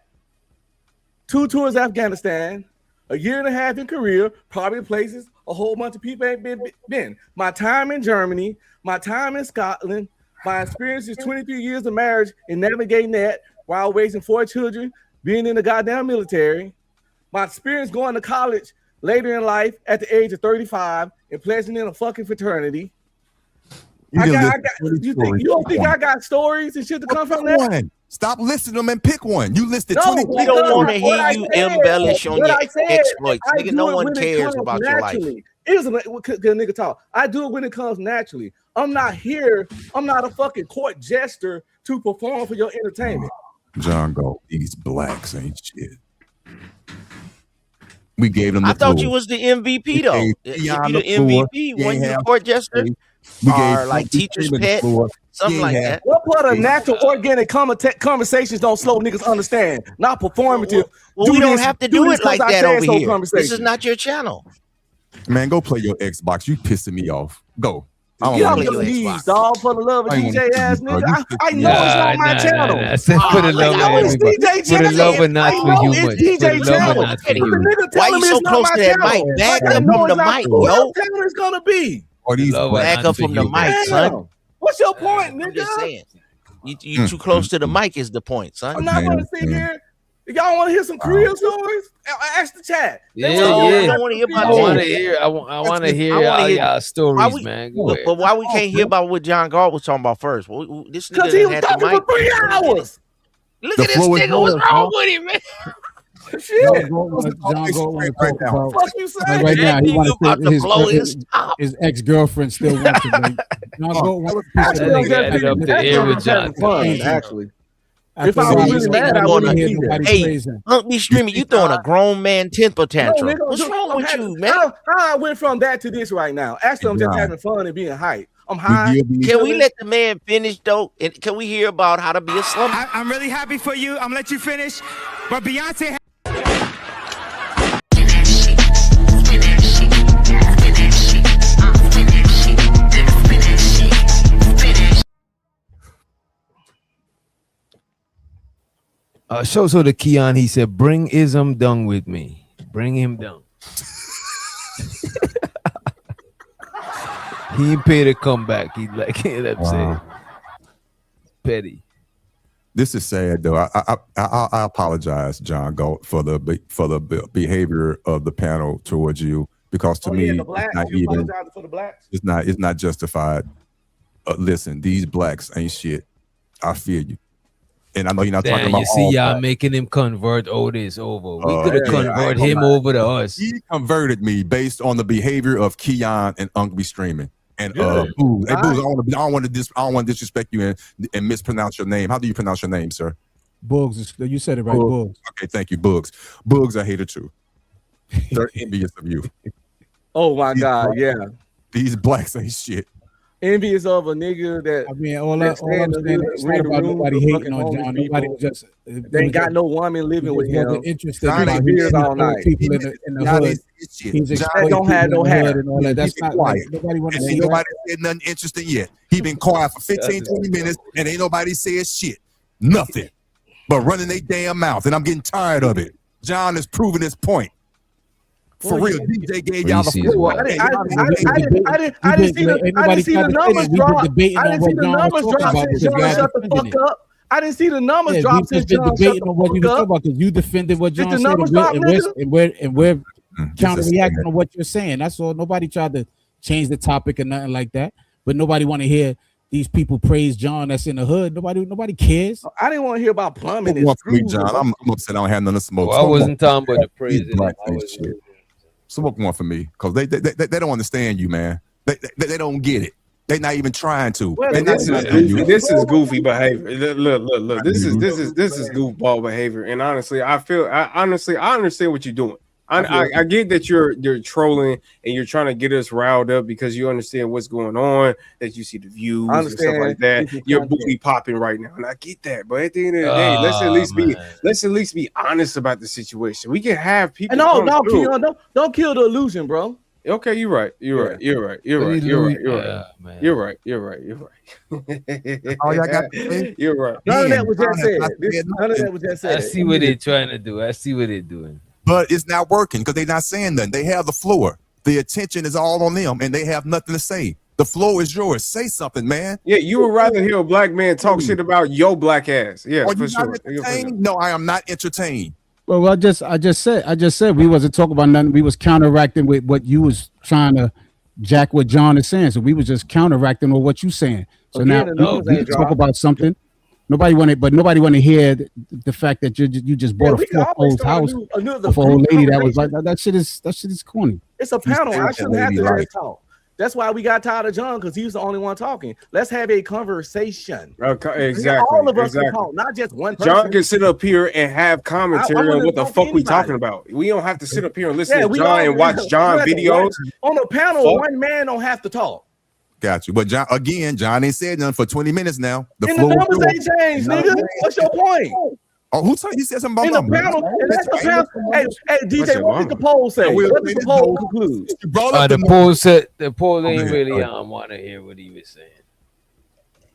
2 tours Afghanistan, a year and a half in Korea, probably places a whole bunch of people ain't been. My time in Germany, my time in Scotland, my experience is 23 years of marriage and navigating that while raising 4 children, being in the goddamn military. My experience going to college later in life at the age of 35 and pledging in a fucking fraternity. You don't think I got stories and shit to come from that? Stop listing them and pick one. You listed 20. We don't want to hear you embellish on your exploits. Nigga, no one cares about your life. It was a nigga talk. I do it when it comes naturally. I'm not here. I'm not a fucking court jester to perform for your entertainment. John Galt, these blacks ain't shit. We gave them. I thought you was the MVP though. If you the MVP, when you court jester, or like teacher's pet, something like that. What part of natural organic conversations don't slow niggas understand? Not performative. Well, we don't have to do it like that over here. This is not your channel. Man, go play your Xbox. You pissing me off. Go. Get off your knees, dog, for the love of DJ ass nigga. I know it's not my channel. I said for the love of everybody. For the love of not for you, much. For the love of not for you. Why you so close to that mic? Back up from the mic, yo. Channel is gonna be. Back up from the mic, son. What's your point, nigga? I'm just saying. You too close to the mic is the point, son. I'm not gonna sit here. Y'all want to hear some Korean stories? Ask the chat. Yeah. I don't want to hear about I want to hear. I want to hear y'all stories, man. But why we can't hear about what John Galt was talking about first? This Because nigga he was had the talking mic. for 3 hours. Look at this nigga. What's wrong with him, man? Shit. John Galt want to talk about. Fuck you saying? Right now, he want to say his ex-girlfriend still wants him. John Galt wants to up the air with John. Actually. If I was really mad, I wouldn't hear that. Hey, Unc be streaming. You throwing a grown man temper tantrum. Nigga, What's wrong with you, man? I went from that to this right now. Actually, I'm just having fun and being hype. I'm high. Can we let the man finish though? And can we hear about how to be a slumber? I'm really happy for you. I'm gonna let you finish. But Beyonce. So to Keon, he said, "Bring Ism down with me. Bring him down." He ain't pay to come back. He like, you know what I'm saying? Petty. This is sad though. I apologize, John Galt, for the behavior of the panel towards you, because to me, it's not justified. Listen, these blacks ain't shit. I feel you. And I know you're not talking about. You see, y'all making him convert Otis over. We could have converted him over to us. He converted me based on the behavior of Keon and Unc be streaming. And Boogs. Hey, Boogs, I don't want to disrespect you and mispronounce your name. How do you pronounce your name, sir? Boogs. You said it right, Boogs. Okay, thank you, Boogs. Boogs, I hate it too. They're envious of you. Oh my God, yeah. These blacks ain't shit. Envious of a nigga that. I mean, all I'm saying is not about nobody hating on John. Nobody was just. They ain't got no woman living with him. Interested in beers all night. People in the hood. He's exploiting don't have no hair and all that. That's not like nobody want to see. Nobody said nothing interesting yet. He been quiet for 15, 20 minutes, and ain't nobody said shit. Nothing. But running their damn mouth, and I'm getting tired of it. John is proving his point. For real, DJ gave y'all the floor. I didn't see the numbers drop. I didn't see the numbers drop since John shut the fuck up. I didn't see the numbers drop since John shut the fuck up. Because you defended what John said, and we're counter-reacting on what you're saying. That's all. Nobody tried to change the topic or nothing like that. But nobody want to hear these people praise John that's in the hood. Nobody cares. I didn't want to hear about plumbing. John, I'm upset. I don't have none of smoke. Well, I wasn't talking about the praising. Smoke one for me, because they don't understand you, man. They don't get it. They're not even trying to. Well, this is goofy behavior. Look. This is goofball behavior. And honestly, I understand what you're doing. I get that you're trolling and you're trying to get us riled up because you understand what's going on, that you see the views and stuff like that. You're booty popping right now, and I get that. But at the end of the day, let's at least be honest about the situation. We can have people. Don't kill the illusion, bro. Okay, you're right. You're right. You're right. All y'all got to say? You're right. None of that was just said. I see what they're trying to do. I see what they're doing. But it's not working because they're not saying nothing. They have the floor. The attention is all on them, and they have nothing to say. The floor is yours. Say something, man. Yeah, you would rather hear a black man talk shit about your black ass. Yeah, for sure. No, I am not entertained. Well, I just said we wasn't talking about nothing. We was counteracting with what you was trying to jack what John is saying. So we was just counteracting with what you saying. So now we talk about something. Nobody wanted to hear the fact that you just bought a four-fold house for a old lady that was like that shit is corny. It's a panel. I shouldn't have to talk. That's why we got tired of John, because he was the only one talking. Let's have a conversation. Exactly. All of us can talk, not just one person. John can sit up here and have commentary on what the fuck we talking about. We don't have to sit up here and listen to John and watch John videos. On the panel, one man don't have to talk. Got you. But John ain't said nothing for 20 minutes now. The numbers ain't changed, nigga. What's your point? Oh, who told you said something about in the panel? And that's the panel. Hey, DJ, what did the poll say? What did the poll conclude? The poll ain't really want to hear what he was saying.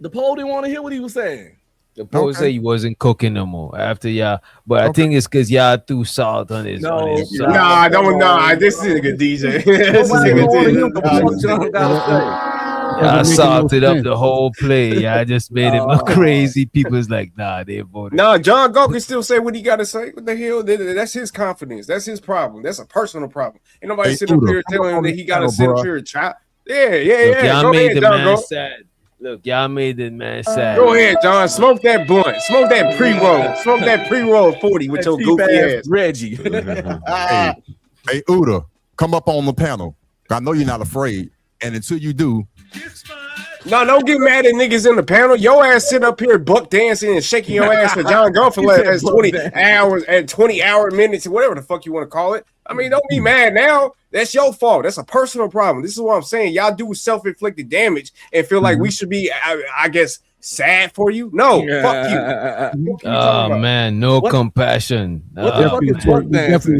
The poll didn't want to hear what he was saying. The poll said he wasn't cooking no more after y'all, but I think it's because y'all threw salt on his. Nah, this is a good DJ. This is a good DJ. I salted up the whole play. I just made it look crazy. People's like, nah, they voted. Nah, John Go can still say what he got to say. What the hell? That's his confidence. That's his problem. That's a personal problem. Ain't nobody sitting up here telling him that he got to sit up here and chop. Yeah. Y'all made the man Go. sad. Look, y'all made the man sad. Go ahead, John. Smoke that blunt. Smoke that pre-roll. Smoke that pre-roll 40 with your goofy ass. Reggie. Hey, Uda, come up on the panel. I know you're not afraid. And until you do, no, don't get mad at niggas in the panel. Your ass sit up here buck dancing and shaking your ass for John Go for last 20 hours and 20-hour minutes, whatever the fuck you want to call it. I mean, don't be mad now. That's your fault. That's a personal problem. This is what I'm saying. Y'all do self-inflicted damage and feel like we should be, I guess, sad for you. No, fuck you. Oh man, no compassion. Definitely was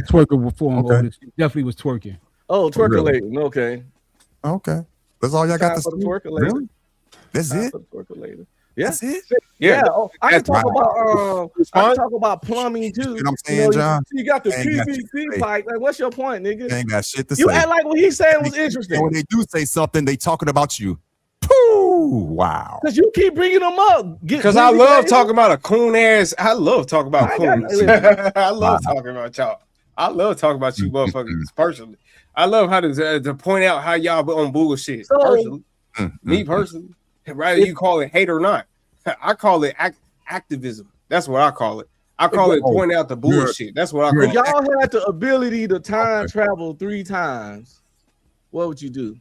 twerking before him. Okay. Definitely was twerking. Oh, twerking. Okay. Okay. That's all y'all got to say. Really? That's it. Yeah. That's it. Yeah. Oh, I can talk about I can talk about plumbing too. You know what I'm saying, John? You got the PVC pipe. Like, what's your point, nigga? They ain't got shit to say. You act like what he said was interesting. And when they do say something, they talking about you. Pooh! Wow. Because you keep bringing them up. Because I love talking about a coon ass. I love talking about coons. I love talking about y'all. I love talking about you motherfuckers personally. I love how to point out how y'all on bullshit. Personally, me personally, rather you call it hate or not, I call it activism. That's what I call it. I call it point out the bullshit. That's what I call it. If y'all had the ability to time travel 3 times, what would you do?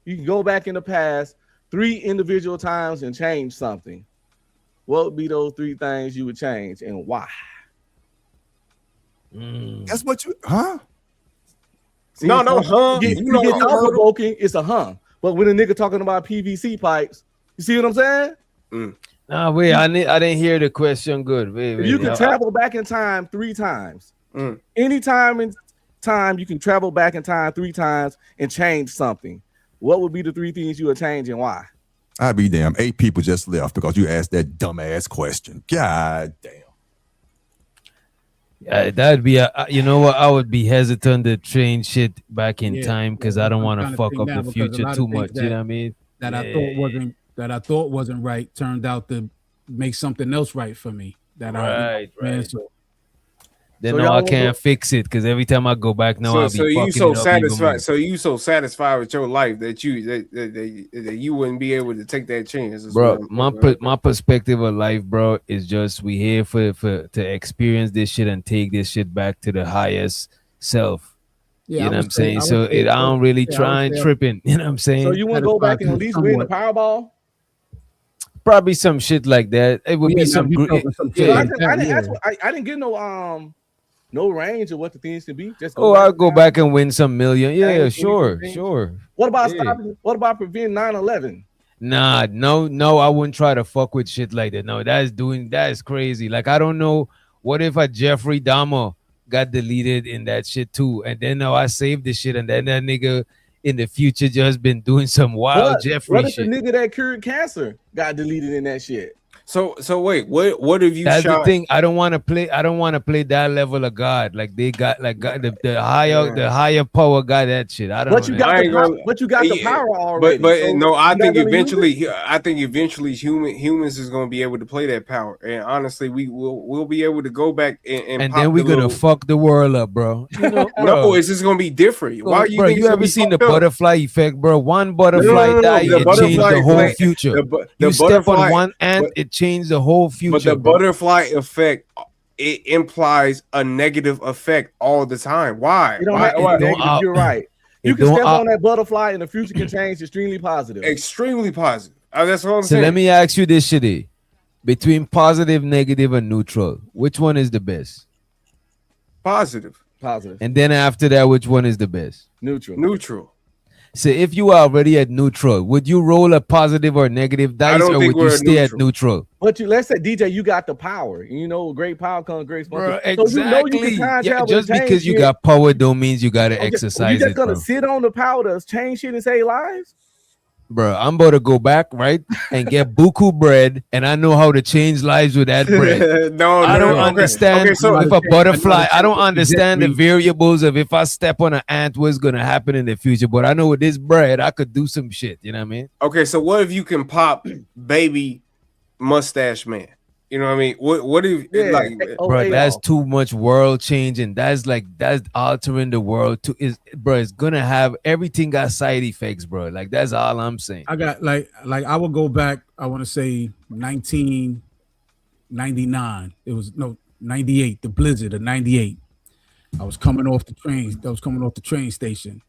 You can go back in the past 3 individual times and change something. What would be those 3 things you would change and why? That's what you, huh? See, no, huh? You get provoking, it's a huh. But when a nigga talking about PVC pipes, you see what I'm saying? Nah, wait, I didn't hear the question good. Wait, you can travel back in time 3 times. Any time in time, you can travel back in time 3 times and change something. What would be the 3 things you would change and why? I'd be damn 8 people just left because you asked that dumbass question. God damn. That'd be you know what? I would be hesitant to change shit back in time because I don't want to fuck up the future too much. You know what I mean? That I thought wasn't right turned out to make something else right for me. Right. Then I can't fix it because every time I go back now, I'll be you so satisfied. So you so satisfied with your life that you wouldn't be able to take that chance, bro. My perspective of life, bro, is just we here to experience this shit and take this shit back to the highest self. Yeah, you know what I'm saying? So I don't really try and tripping. You know what I'm saying? So you want to go back and at least win the Powerball? Probably some shit like that. It would be some. I didn't get no range of what the things can be. Just I'll go back and win some million. Yeah, sure. What about stopping? What about preventing 9/11? Nah, no, I wouldn't try to fuck with shit like that. No, that is crazy. Like, I don't know. What if a Jeffrey Dahmer got deleted in that shit too? And then now I saved the shit, and then that nigga in the future just been doing some wild Jeffrey shit. What if the nigga that cured cancer got deleted in that shit? So wait, what have you? That's the thing. I don't want to play that level of God. Like they got like God, the higher power got that shit. I don't. But you got the power already. But no, I think eventually humans is gonna be able to play that power, and honestly, we'll be able to go back and then we're gonna fuck the world up, bro. You know, no, it's just gonna be different. Why you? Bro, you ever seen the butterfly effect, bro? One butterfly died, it changed the whole future. You step on one ant, it changed the whole future. But the butterfly effect, it implies a negative effect all the time. Why? You're right. You can step on that butterfly and the future can change extremely positive. Extremely positive. That's what I'm saying. So let me ask you this shitty. Between positive, negative, and neutral, which one is the best? Positive. Positive. And then after that, which one is the best? Neutral. Neutral. So if you are already at neutral, would you roll a positive or negative dice, or would you stay at neutral? But let's say DJ, you got the power. You know, great power comes great responsibility. Bro, So you know you can exactly. time Yeah, travel just and change because you shit. got power don't means you gotta You exercise just it, gonna bro. sit on the power to change shit and save lives? Bro, I'm about to go back, right, and get buku bread, and I know how to change lives with that bread. I don't understand if a butterfly. I don't understand the variables of if I step on an ant, what's gonna happen in the future. But I know with this bread, I could do some shit. You know what I mean? Okay, so what if you can pop baby mustache man? You know what I mean? What if bro, that's too much world changing. That's altering the world. Bro, it's gonna have everything got side effects, bro. Like that's all I'm saying. I got like I would go back. I want to say 1999. It was 98. The blizzard of 98. I was coming off the train. I was coming off the train station.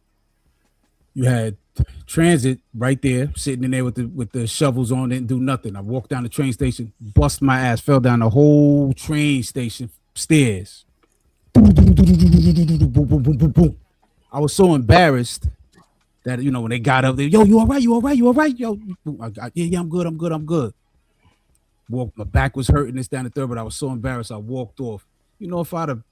You had transit right there, sitting in there with the shovels on, didn't do nothing. I walked down the train station, bust my ass, fell down the whole train station stairs. I was so embarrassed that when they got up there, yo, you all right? You all right? You all right? Yo, yeah, I'm good. My back was hurting, this, down the third, but I was so embarrassed. I walked off. If I'd have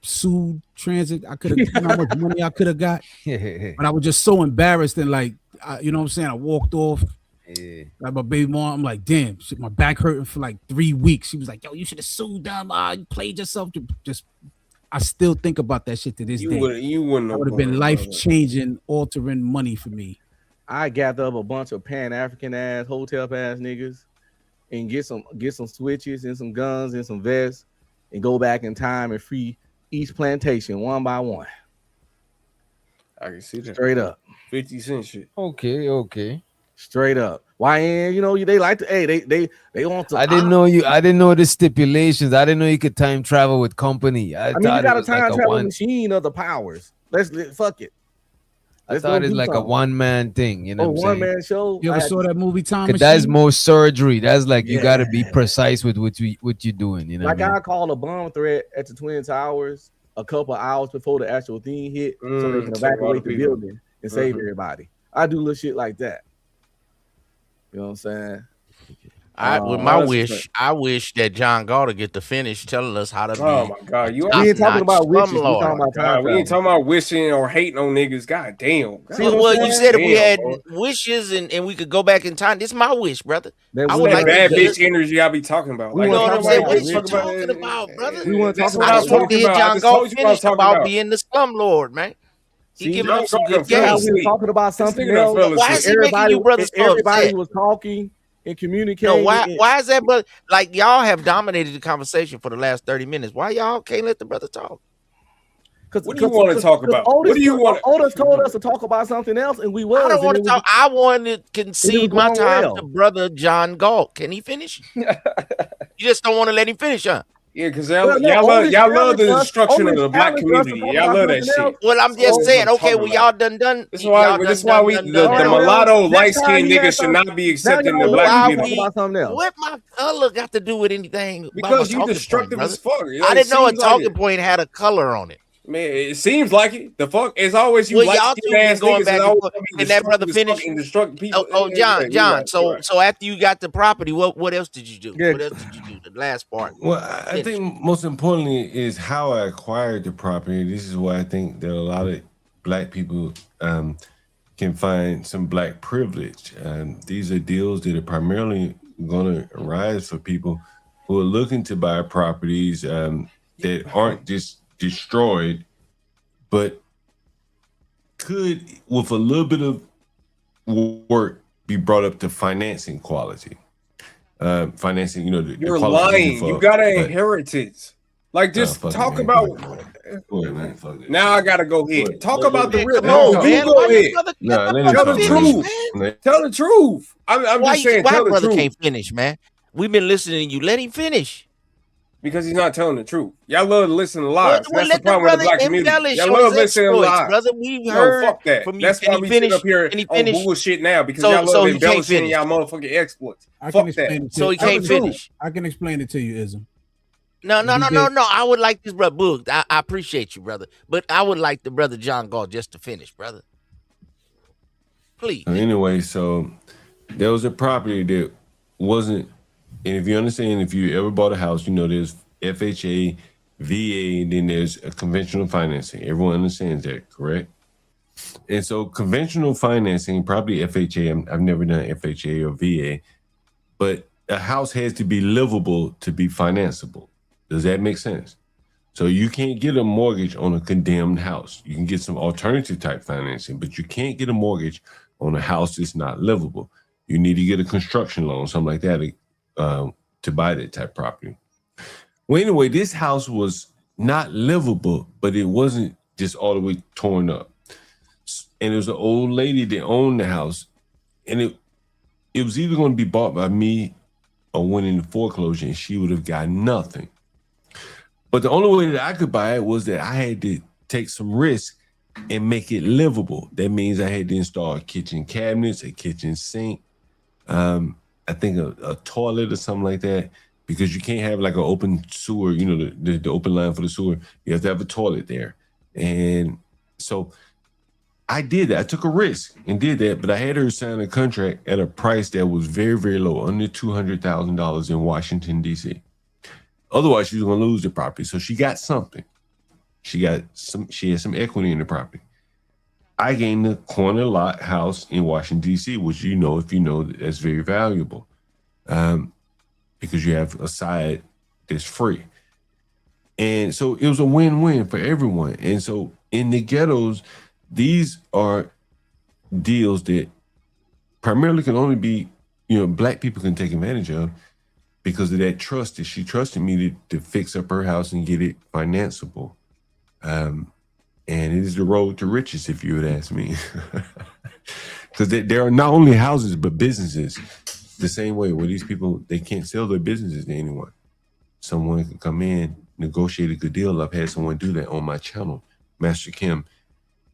sued transit, I could have how much money I could have got. But I was just so embarrassed and you know what I'm saying? I walked off. Like my baby mom, I'm like, damn, shit, my back hurting for 3 weeks. She was like, yo, you should have sued them. You played yourself. I still think about that shit to this day. You wouldn't. That would have been life-changing, altering money for me. I gather up a bunch of Pan-African ass, hotel ass niggas and get some switches and some guns and some vests and go back in time and free each plantation one by one. I can see that. Straight up. 50 cent shit. Okay. Straight up. Why they like to they want to. I didn't know the stipulations. I didn't know you could time travel with company. I mean, you got a it was time like travel machine of the powers. Let's fuck it. I thought it's like a one-man thing, you know what I'm saying? One-man show. You ever saw that movie Time Machine? That's more surgery. That's you got to be precise with what you're doing, you know. I called a bomb threat at the Twin Towers a couple hours before the actual thing hit, so they can evacuate the building and save everybody. I do little shit like that. You know what I'm saying? With my wish, I wish that John Galter get to finish telling us how to be. Oh my God, we ain't talking about wishes. We ain't talking about wishing or hating on niggas. God damn. Well, you said if we had wishes and we could go back in time, this is my wish, brother. I would like bad bitch energy I be talking about. You know what I'm saying? What you talking about, brother? We want to talk about. I just want to hear John Galter finish about being the slumlord, man. He giving up some good games. We were talking about something else. Why is he making you brothers so everybody upset? was talking and communicating. No, why is that, brother? Like, y'all have dominated the conversation for the last 30 minutes. Why y'all can't let the brother talk? What do you want to talk about? What do you want? Otis told us to talk about something else, and we was. I don't want to talk. I want to concede my time to brother John Galt. Can he finish? You just don't want to let him finish, huh? Yeah, because y'all love the destruction of the black community. Y'all love that shit. Well, I'm just saying, okay, well, y'all done. That's why the mulatto light-skinned nigga should not be accepting the black community. What my color got to do with anything? Because you destructive as fuck. I didn't know a talking point had a color on it. Man, it seems like it. The fuck, it's always you light-skinned ass going niggas back and that brother finish and destruct people. Oh, John. So after you got the property, what else did you do? What else did you do? The last part. Well, I think most importantly is how I acquired the property. This is why I think that a lot of black people can find some black privilege. These are deals that are primarily going to arise for people who are looking to buy properties that aren't just destroyed, but could, with a little bit of work, be brought up to financing quality. Financing, you're lying. You got an inheritance. Like, just talk about. Now I gotta go ahead. Talk about the real. No, you go ahead. Tell the truth. Tell the truth. I'm just saying. Why Tell the brother truth. can't finish, man? We've been listening to you. Let him finish. Because he's not telling the truth. Y'all love to listen to lies. Well, That's the problem with the black community. Y'all love listening to lies. Brother, we've heard fuck that. from you. That's why we sit up here on bullshit now, because y'all love embellishing y'all motherfucking exploits. Fuck that. So he can't finish. I can explain it to you, Ism. No. I would like this brother Boog. I appreciate you, brother, but I would like the brother John Galt just to finish, brother. Please. Anyway, so there was a property that wasn't, and if you understand, if you ever bought a house, you know there's FHA, VA, and then there's a conventional financing. Everyone understands that, correct? And so conventional financing, probably FHA, I've never done FHA or VA, but a house has to be livable to be financeable. Does that make sense? So you can't get a mortgage on a condemned house. You can get some alternative type financing, but you can't get a mortgage on a house that's not livable. You need to get a construction loan, something like that, to buy that type of property. Well, anyway, this house was not livable, but it wasn't just all the way torn up. And it was an old lady that owned the house, and it was either going to be bought by me or went into foreclosure, and she would have got nothing. But the only way that I could buy it was that I had to take some risk and make it livable. That means I had to install kitchen cabinets, a kitchen sink, I think a toilet or something like that, because you can't have like an open sewer, you know, the open line for the sewer. You have to have a toilet there. And so I did that. I took a risk and did that, but I had her sign a contract at a price that was very, very low, under $200,000 in Washington, D.C. Otherwise, she was going to lose the property. So she got something. She had some equity in the property. I gained the corner lot house in Washington, D.C., which you know, if you know, that's very valuable because you have a side that's free. And so it was a win-win for everyone. And so in the ghettos, these are deals that primarily can only be, you know, Black people can take advantage of because of that trust that she trusted me to fix up her house and get it financeable. And it is the road to riches, if you would ask me. Because there are not only houses, but businesses the same way where these people, they can't sell their businesses to anyone. Someone can come in, negotiate a good deal. I've had someone do that on my channel, Master Kim.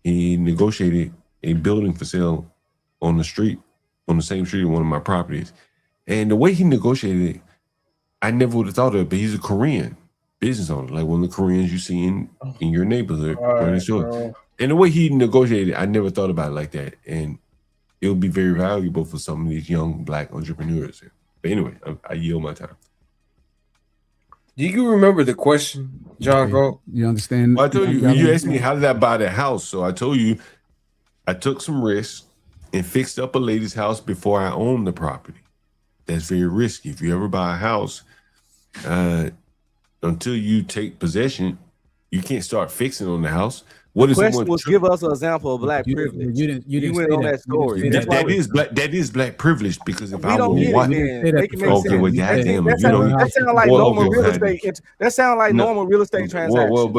He negotiated a building for sale on the street, on the same street of one of my properties. And the way he negotiated it, I never would have thought of it, but he's a Korean business owner, like one of the Koreans you see in your neighborhood. And the way he negotiated, I never thought about it like that. And it would be very valuable for some of these young Black entrepreneurs. But anyway, I yield my time. Do you remember the question, John Galt? You understand? Well, I told you, you asked me, how did I buy the house? So I told you, I took some risks and fixed up a lady's house before I owned the property. That's very risky. If you ever buy a house, until you take possession, you can't start fixing on the house. What is question was give us an example of Black privilege. You didn't went on that story. That is Black privilege because if I don't were get white, it, make it make sense. well, goddamn, that sounds like normal real estate. That sounds like normal real estate transaction.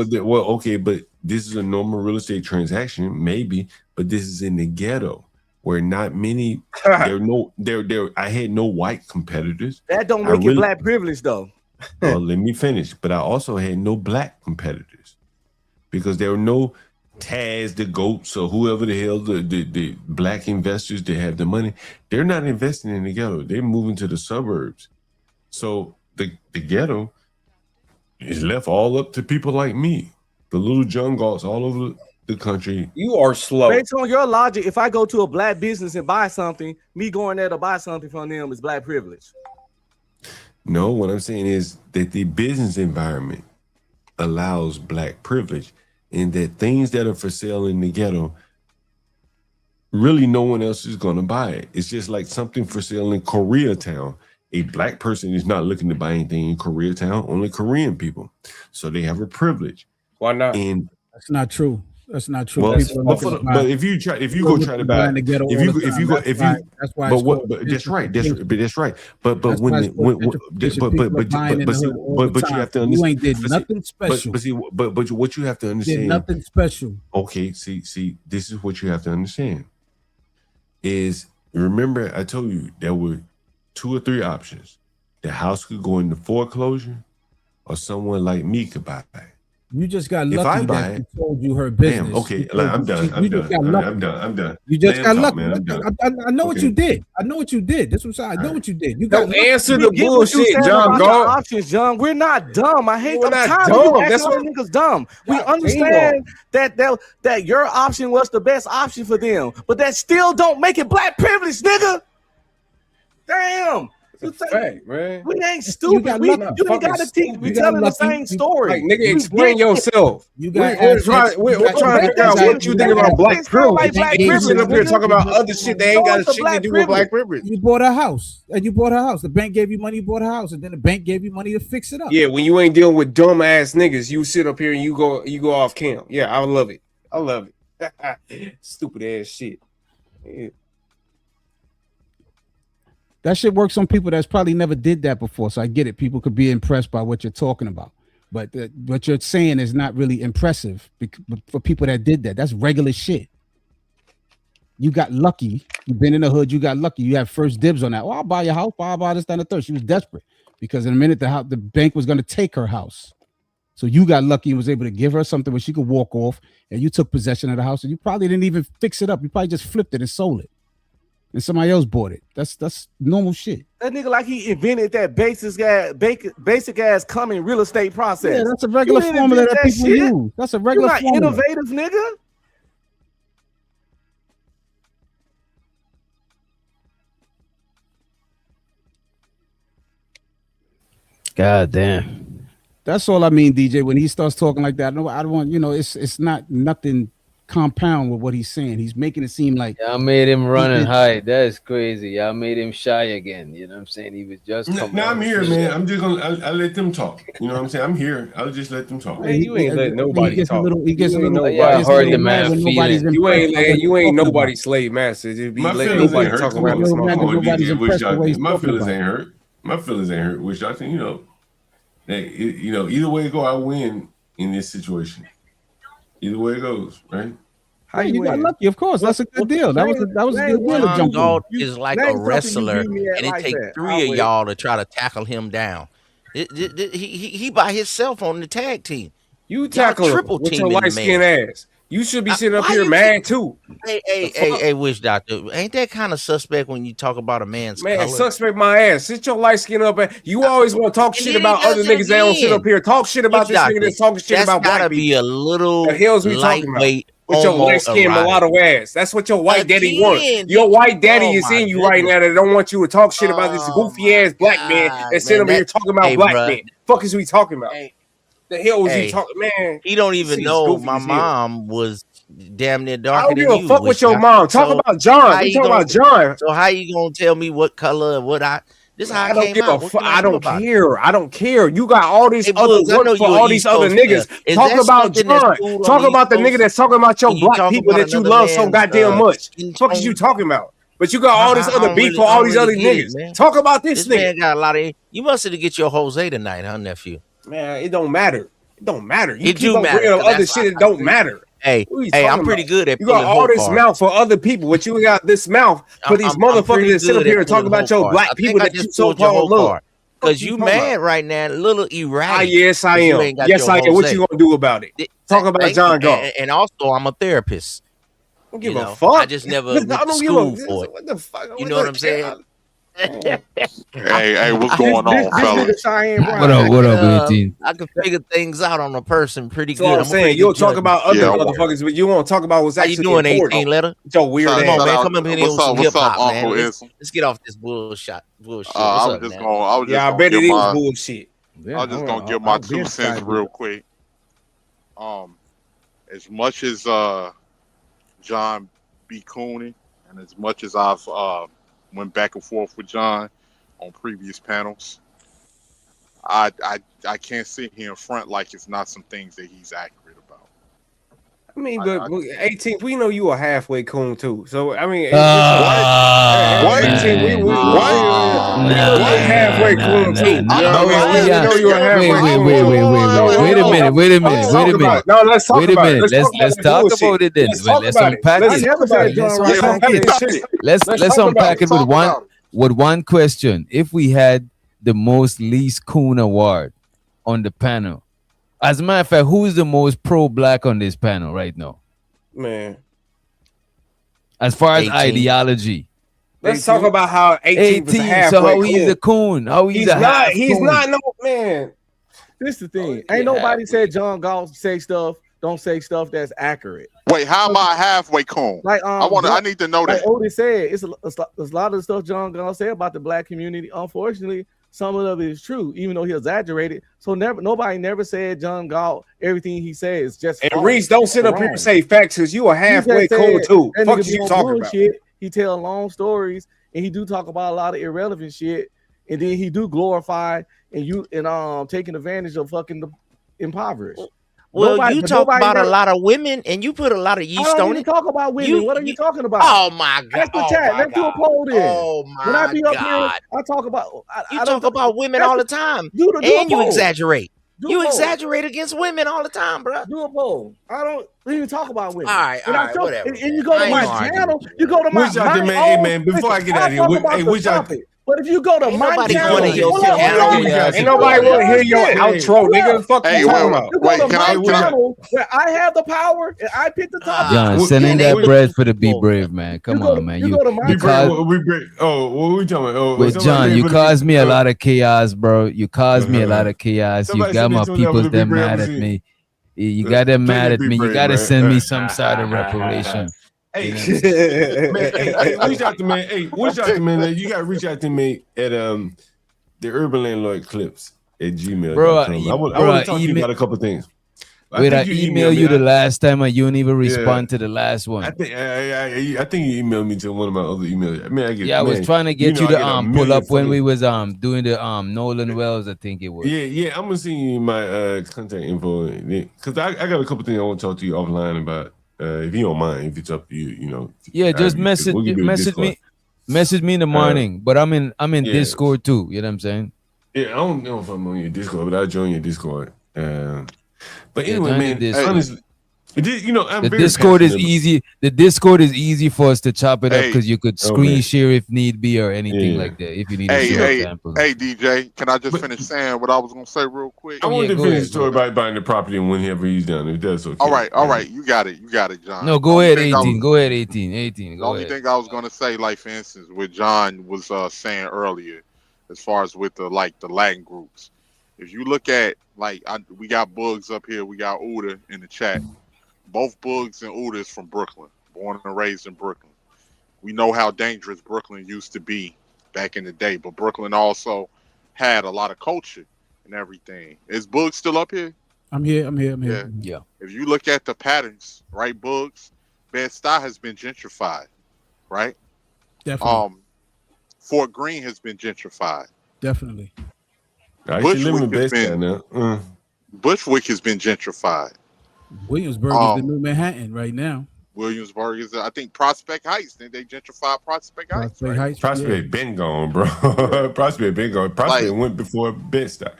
But this is a normal real estate transaction, maybe, but this is in the ghetto where not many. I had no white competitors. That don't make it Black privilege though. Well, let me finish. But I also had no Black competitors because there were no Taz, the goats, or whoever the hell the Black investors that have the money. They're not investing in the ghetto. They're moving to the suburbs. So the ghetto is left all up to people like me, the little John Galts all over the country. You are slow. Based on your logic, if I go to a Black business and buy something, me going there to buy something from them is Black privilege. No, what I'm saying is that the business environment allows Black privilege, and that things that are for sale in the ghetto, really no one else is going to buy it. It's just like something for sale in Koreatown. A Black person is not looking to buy anything in Koreatown, only Korean people. So they have a privilege. Why not? And that's not true. That's not true. Well, but if you go try to buy, that's right. But you have to understand. You ain't did nothing special. But what you have to understand. Did nothing special. Okay, see, this is what you have to understand. Is remember I told you there were 2 or 3 options. The house could go into foreclosure, or someone like me could buy it. You just got If I lucky buy that it, she told you her business. damn, okay, You like, I'm done. I'm you just got done. lucky. I'm done. You just Let got him talk, lucky. man. I'm done. I know what Okay. you did. I know what you did. That's what I'm saying. I know what you did. You got Don't lucky. answer We the get what you bullshit, saying John about your God. options, John. We're not dumb. I'm We're not tired of you dumb. acting That's other what. niggas dumb. We God understand that your option was the best option for them, but that still don't make it black privilege, nigga. Damn. You think Fact, man. we ain't You stupid? got We lucky. you ain't gotta teach. We You got telling the lucky. same story. Like, nigga, We explain get it. yourself. You got We're assets. trying. We're trying to figure out what you think about black It sound like privilege. black You privilege, sit up here nigga. talking about other shit that ain't Show got us the shit to black do with black privilege. privilege. You bought a house, and you bought a house. The bank gave you money. You bought a house, and then the bank gave you money to fix it up. Yeah, when you ain't dealing with dumb ass niggas, you sit up here and you go off cam. Yeah, I love it. I love it. Stupid ass shit. Yeah. That shit works on people that's probably never did that before. So I get it. People could be impressed by what you're talking about, but what you're saying is not really impressive for people that did that. That's regular shit. You got lucky. You've been in the hood. You got lucky. You have first dibs on that. Oh, I'll buy your house. I'll buy this, that, and the third. She was desperate because in a minute the bank was going to take her house. So you got lucky and was able to give her something where she could walk off, and you took possession of the house, and you probably didn't even fix it up. You probably just flipped it and sold it, and somebody else bought it. That's normal shit. That nigga like he invented that basic ass common real estate process. Yeah, that's a regular You didn't formula invent that people shit. use. That's a regular You're not formula. innovative, nigga. God damn. That's all I mean, DJ. When he starts talking like that, I don't want, it's not nothing compound with what he's saying. He's making it seem like Y'all made him run and hide. That is crazy. Y'all made him shy again. You know what I'm saying? He was just coming. Now I'm out here, with man. shit. I'm just gonna. I let them talk. You know what I'm saying? I'm here. I'll just let them talk. Man, you ain't letting nobody talk. He gets a little. Yeah, I heard the man feeling. You ain't nobody's slave master. Just be My letting feelings nobody ain't talk hurt. about this Come on, nobody's DJ, impressed with what he's my talking feelings about. ain't hurt. My feelings ain't hurt. Which I think, either way it go, I win in this situation. Either way it goes, right? How you got lucky? Of course, that's a good deal. That was a good deal to John jump Galt in. is like name a something you wrestler, beat me at and it like takes that. three I'll of wait. y'all to try to tackle him down. He by himself on the tag team. You Y'all tackle him triple with your teaming the light skinned man. ass. You should be sitting up Why here you mad too. Hey, Wish Doctor, ain't that kind of suspect when you talk about a man's Man, color? suspect my ass. Sit your light skin up. You always want to talk And shit then he about does other it niggas that don't sit again. up here. Talk shit about Wish this nigga Doctor, that's talking shit that's about gotta black be people. a little The hell's we talking about? lightweight With your light skin mulatto ass. That's what your white daddy wants. Again, Your white daddy oh is my in you right goodness. now that don't want you to talk shit about this Oh goofy ass black man and sit man, over here that- talking about hey, black bruh. men. Fuck is we talking about? The hell was he Hey, talking, man? he don't This even shit is know goofy my as hell. mom was damn near I darker don't give than a you. fuck Wish with your Doctor. mom. Talk So about John. how We you talking gonna? about John. So how you gonna tell me what color and what I? This how I don't came give a out. What fuck. can I do don't about it? care. I don't care. You got all this Hey, other Bugs, I work know for you all an these East other Coast player. niggas. Is Talk that about something that's John. cool on Talk the about East the nigga Coast? that's talking about your When you black talk people about that you another love so man's goddamn much. skin Fuck is you tone, talking about? But you got all this other beef for I all don't these really other get it, niggas. man. Talk about this This nigga. man got a lot of. You must have to get your Jose tonight, huh, nephew? Man, it don't matter. It don't matter. You It keep do on matter, bringing up 'cause other that's shit. It don't matter. Hey, What are you I'm talking pretty about? good at You got pulling all hoe this cards. mouth for other people, but you got this mouth for these I'm motherfuckers pretty that sit up good here at and talk pulling about hoe your cards. black I people think I that you just pulled your so-called hoe love. card. Cause you mad right now, a little erratic. Yes, I 'cause you am. ain't got Yes, your I am. What Jose. you gonna do about it? Talk about Thank John you. Galt. And also, I'm a therapist. Don't give You a know, fuck. I just never went I to don't school give a for it. what the fuck. You know what I'm saying? Hey, what's going on, This fellas? nigga Cheyenne What up? What up, 18? I can figure things out on a person pretty That's what good. I'm I'm a pretty saying. good You'll talk judge. about other Yeah, motherfuckers, but you won't talk about what's How you actually doing, important. 18 letter? It's your weird Come ass. on, man. Shout Come up here what's with some up? What's hip up, hop, man. Uncle Let's Ism? get off this bullshit. What's I up, was just man? gonna. I was just Yeah, I gonna bet give it is my. bullshit. I was just gonna give my 2 cents real quick. As much as John be cooning, and as much as I've went back and forth with John on previous panels, I can't sit here in front like it's not some things that he's accurate about. I mean, but 18th, we know you a halfway coon too. So I mean, What? 18th, we know you a halfway coon too. You know No, what I mean? We know you a halfway coon. Wait a minute. No, let's talk Wait a about it. minute. Let's talk about it then. Let's talk Let's about it. unpack Let's it. talk about it. Let's Let's unpack it. Let's talk about unpack it it. with one question. If we had the most least coon award on the panel, As a matter of fact, who is the most pro-black on this panel right now? Man, as far as 18. ideology. let's talk about how 18 was a 18. So halfway how he's a coon. coon? How he's a half He's coon? not no man. This is the thing. Ain't nobody said John Galt don't say stuff that's accurate. Wait, how am I halfway coon? Like I need to know like that. Otis said, it's a lot of the stuff John Galt said about the black community. Unfortunately, some of it is true, even though he exaggerated. So nobody never said John Galt, everything he says is just And false. Reese, don't sit up here and say facts because you are halfway coon too. That Fuck nigga be you on talking about. bullshit. He tell long stories and he do talk about a lot of irrelevant shit. And then he do glorify and taking advantage of fucking the impoverished. Well, you talk about a lot of women, and you put a lot of yeast I don't on even it. talk about women. What are you talking about? Oh my god! Let's the chat. Let's do a poll then. Oh When I my be up here, god! I talk about. You talk about women all the time, do a and you poll. exaggerate. Do a You poll. exaggerate against women all the time, bro. Do a poll. I don't even talk about women. All right, whatever. And you go I to ain't my gonna argue channel. with you. You go to my Which out there, man? Hey, man, before I get out of here, which out there? But if you go to Ain't my nobody channel, going to your Ain't nobody want to hear your outro, nigga. Fuck you talking about. You go to my channel where I have the power and I pick the topic. John, send in that bread for the Be Brave, man. Come on, man. you go to my you caused, Oh, what we talking about? Oh, with John, you caused me a lot of chaos, bro. You caused me a lot of chaos. You Somebody got send my me to that peoples with the that Be Brave mad at machine. me. You got them Play mad the at Be me. You Brave, got to man. send me some side of reparation. Hey, man, hey, reach out to man. Hey, reach out to man. You got to reach out to me at the Urban Landlord Clips at gmail.com. Bro, I want to talk to you about a couple things. Wait, I think emailed you the me. last time and you didn't even respond to the last one. I think you emailed me to one of my other emails. I mean, I was trying to get you to pull up when we was doing the Nolan Wells, I think it was. Yeah, I'm gonna send you my contact info because I got a couple things I want to talk to you offline about. If you don't mind, if it's up to you, you know. Yeah, just message me in the morning. But I'm in Discord too. You know what I'm saying? Yeah, I don't know if I'm on your Discord, but I'll join your Discord. But anyway, join man, the Discord. honestly, I'm the very Discord is passionate. easy. The Discord is easy for us to chop it up because you could screen Okay. share if need be or anything like that. If you need to show examples. Hey, DJ, can I just finish saying what I was gonna say real quick? I wanted to finish the story about buying the property and whenever he's done, if that's okay. All right, you got it, John. No, go ahead, 18. Go ahead, 18. The only thing I was gonna say, like for instance, what John was saying earlier, as far as with the Latin groups, if you look at we got Bugs up here, we got Uda in the chat. Both Bugs and Uda is from Brooklyn, born and raised in Brooklyn. We know how dangerous Brooklyn used to be back in the day, but Brooklyn also had a lot of culture and everything. Is Bugs still up here? I'm here. Yeah. If you look at the patterns, right, Bugs, Bed-Stuy has been gentrified, right? Definitely. Fort Greene has been gentrified. Definitely. I used to live in Bed-Stuy now. Bushwick has been gentrified. Williamsburg is the new Manhattan right now. Williamsburg is, I think, Prospect Heights. Then they gentrified Prospect Heights. Right? Prospect been gone, bro. Prospect been gone. Prospect went before Bed-Stuy.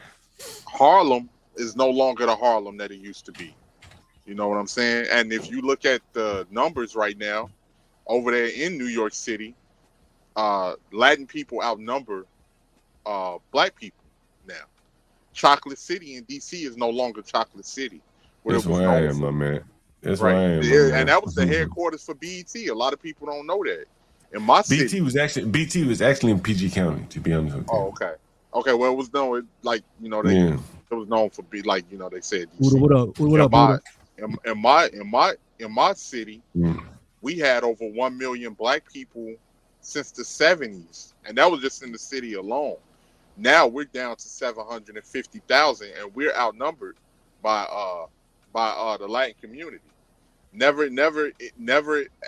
Harlem is no longer the Harlem that it used to be. You know what I'm saying? And if you look at the numbers right now, over there in New York City, Latin people outnumber black people now. Chocolate City in DC is no longer Chocolate City. That's why I am, my man. That's why I am. And that was the headquarters for BET. A lot of people don't know that. In my city, BT was actually in PG County, to be honest with you. Oh, okay. Okay, well, it was known it was known for they said DC. What up? In my city, we had over 1 million black people since the 70s, and that was just in the city alone. Now we're down to 750,000, and we're outnumbered by the Latin community. Never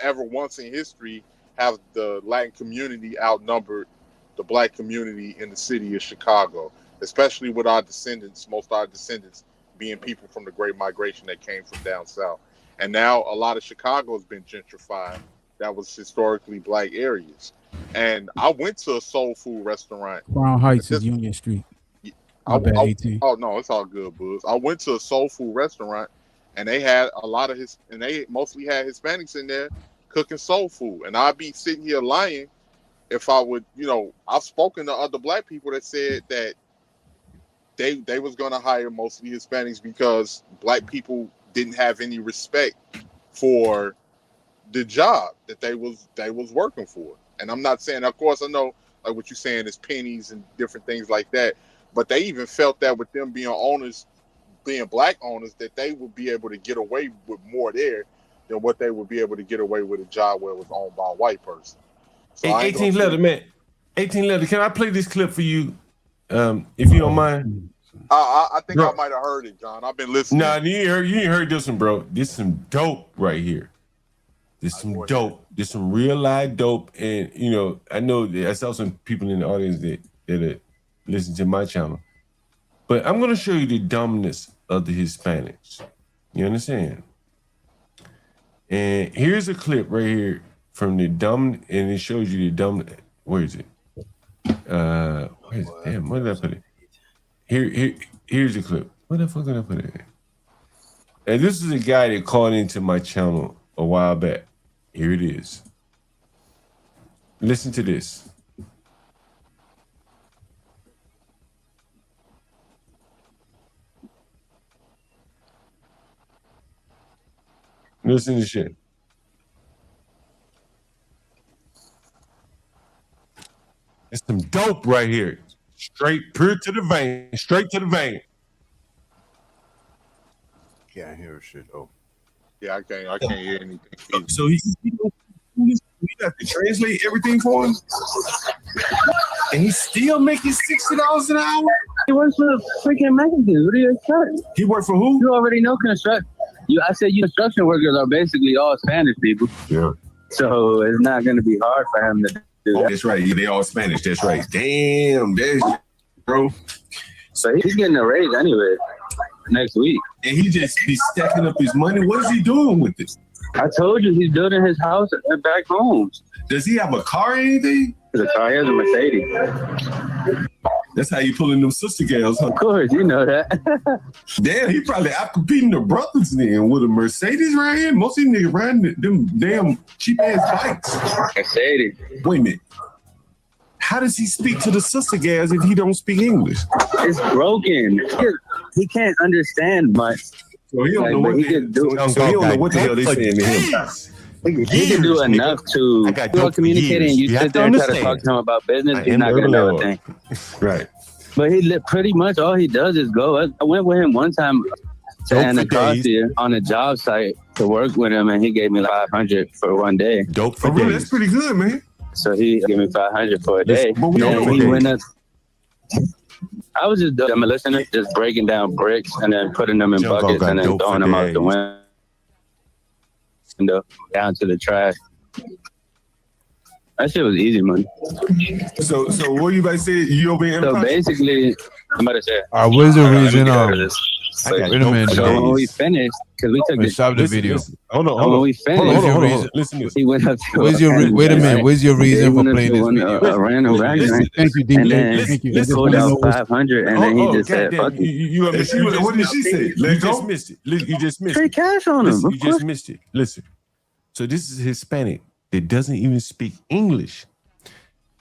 ever once in history have the Latin community outnumbered the black community in the city of Chicago, especially with our descendants, most of our descendants being people from the Great Migration that came from down south. And now a lot of Chicago has been gentrified. That was historically black areas. And I went to a soul food restaurant. Crown Heights is Union Street. My bad, 18. Oh no, it's all good, Buzz. I went to a soul food restaurant, and they had a lot of they mostly had Hispanics in there cooking soul food. And I'd be sitting here lying if I would, I've spoken to other black people that said that they was gonna hire mostly Hispanics because black people didn't have any respect for the job that they was working for. And I'm not saying, of course, I know like what you're saying is pennies and different things like that, but they even felt that with them being owners, being black owners, that they would be able to get away with more there than what they would be able to get away with a job where it was owned by a white person. So Hey, 18 letter, man. 18 letter. Can I play this clip for you? If you don't mind. I think I might have heard it, John. I've been listening. Nah, you ain't heard this one, bro. This some dope right here. This some dope. This some real live dope. And you know, I know that I saw some people in the audience that listen to my channel. But I'm gonna show you the dumbness of the Hispanics. You understand? And here's a clip right here from the dumb, and it shows you the dumb. Where is it? Where is it? Damn, where did I put it? Here's the clip. Where the fuck did I put it? And this is a guy that called into my channel a while back. Here it is. Listen to this. Listen to shit. It's some dope right here. Straight, pure to the vein. Straight to the vein. Can't hear shit. Oh. Yeah, I can't hear anything. So he have to translate everything for him, and he's still making $60 an hour. He works for the freaking magazine. What do you expect? He worked for who? You already know construction. I said you construction workers are basically all Spanish people. Yeah. So it's not going to be hard for him to do that. That's right. They all Spanish. That's right. Damn, bro. So he's getting a raise anyway next week. And he's stacking up his money. What is he doing with this? I told you he's building his house back home. Does he have a car or anything? He has a Mercedes. That's how you pulling them sister gals, huh? Of course, you know that. Damn, he probably out competing the brothers then with a Mercedes right here. Most of these niggas riding them damn cheap ass bikes. Mercedes. Wait a minute. How does he speak to the sister gals if he don't speak English? It's broken. He can't understand much. So he don't know what he don't know what the hell they saying to him. He can do enough to communicate, and you sit there and try to talk to him about business. He's not gonna know a thing. Right. But pretty much all he does is go. I went with him one time to Anacostia on a job site to work with him, and he gave me like $500 for one day. Dope for days. That's pretty good, man. So he gave me $500 for a day. And he went up. I was just a listener, just breaking down bricks and then putting them in buckets and then throwing them out the window down to the trash. That shit was easy money. So what you about to say? You over here? So basically, I'm about to say. What's the reason? Wait a minute. So when we finished, because we took stop the video. Hold on. When we finished, listen. He went up to. Wait a minute. Where's your reason for playing this video? A random rag. Thank you, DJ. Thank you. He pulled out 500, and then he just said, "Fuck you." What did she say? You just missed it. You just missed it. Free cash on him. You just missed it. Listen. So this is Hispanic that doesn't even speak English.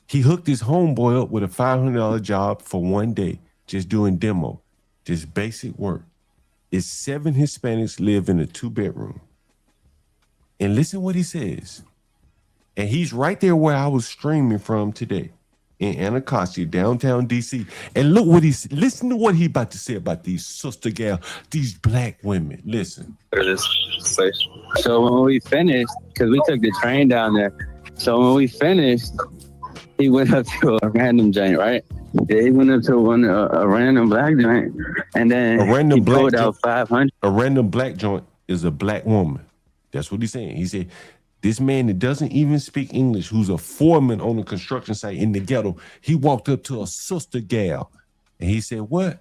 He hooked his homeboy up with a $500 job for one day, just doing demo, just basic work. It's 7 Hispanics live in a 2-bedroom. And listen what he says. And he's right there where I was streaming from today in Anacostia, downtown DC. And listen to what he about to say about these sister gal, these black women. Listen. So when we finished, because we took the train down there. So when we finished, he went up to a random joint, right? Yeah, he went up to a random black joint, and then he pulled out 500. A random black joint is a black woman. That's what he's saying. He said, this man that doesn't even speak English, who's a foreman on a construction site in the ghetto, he walked up to a sister gal, and he said, what?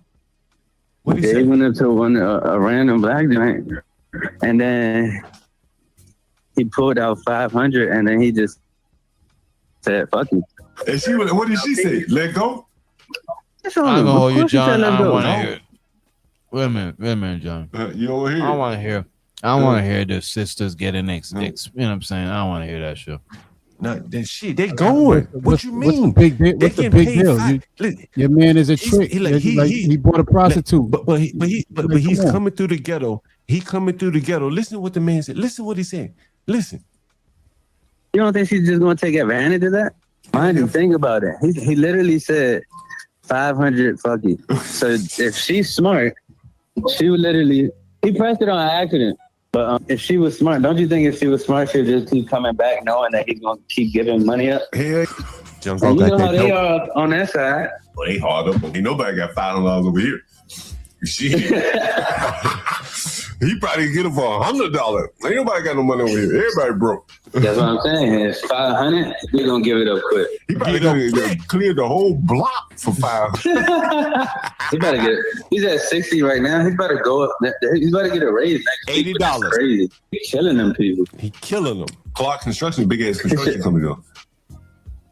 What did he say? He went up to a random black joint, and then he pulled out 500, and then he just said, fuck you. And what did she say? Let go? I'm gonna hold you, John. I don't want to hear it. Wait a minute, John. You over here? I don't want to hear. I don't want to hear the sisters getting you know what I'm saying? I don't want to hear that shit. No, that shit, they going. What you mean? What's the big deal? Your man is a trick. He bought a prostitute. But he's coming through the ghetto. He coming through the ghetto. Listen to what the man said. Listen what he said. Listen. You don't think she's just gonna take advantage of that? I didn't think about it. He literally said 500 fuck it. So if she's smart, she would literally. He pressed it on accident. But if she was smart, don't you think if she was smart, she'd just keep coming back knowing that he's going to keep giving money up? Hell, you know how they are on that side. Well, they hard up. Ain't nobody got $500 over here. Shit. He probably get it for $100. Ain't nobody got no money over here. Everybody broke. That's what I'm saying. It's 500. We're going to give it up quick. He probably gonna clear the whole block for 500. He better get it. He's at 60 right now. He better go up. He's better get a raise next week. $80. Crazy. He's killing them people. He killing them. Clark Construction, big ass construction company though.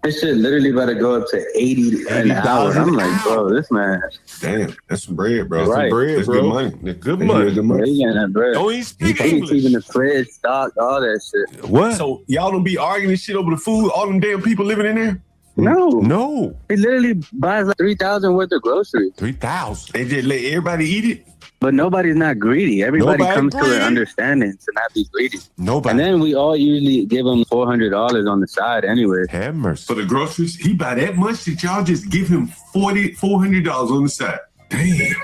This shit literally about to go up to 80 an hour. I'm like, bro, this man. Damn, that's some bread, bro. Right. Some bread, That's bro. good money. That's good money. Good money. He getting that bread. Don't even speak English. Keeping the fridge stocked, all that shit. What? So y'all don't be arguing this shit over the food? All them damn people living in there? No. He literally buys like 3,000 worth of groceries. 3,000. They just let everybody eat it? But nobody's not greedy. Everybody comes to an understanding to not be greedy. Nobody. And then we all usually give him $400 on the side anyway. Have mercy. For the groceries, he buy that much that y'all just give him $400 on the side. Damn.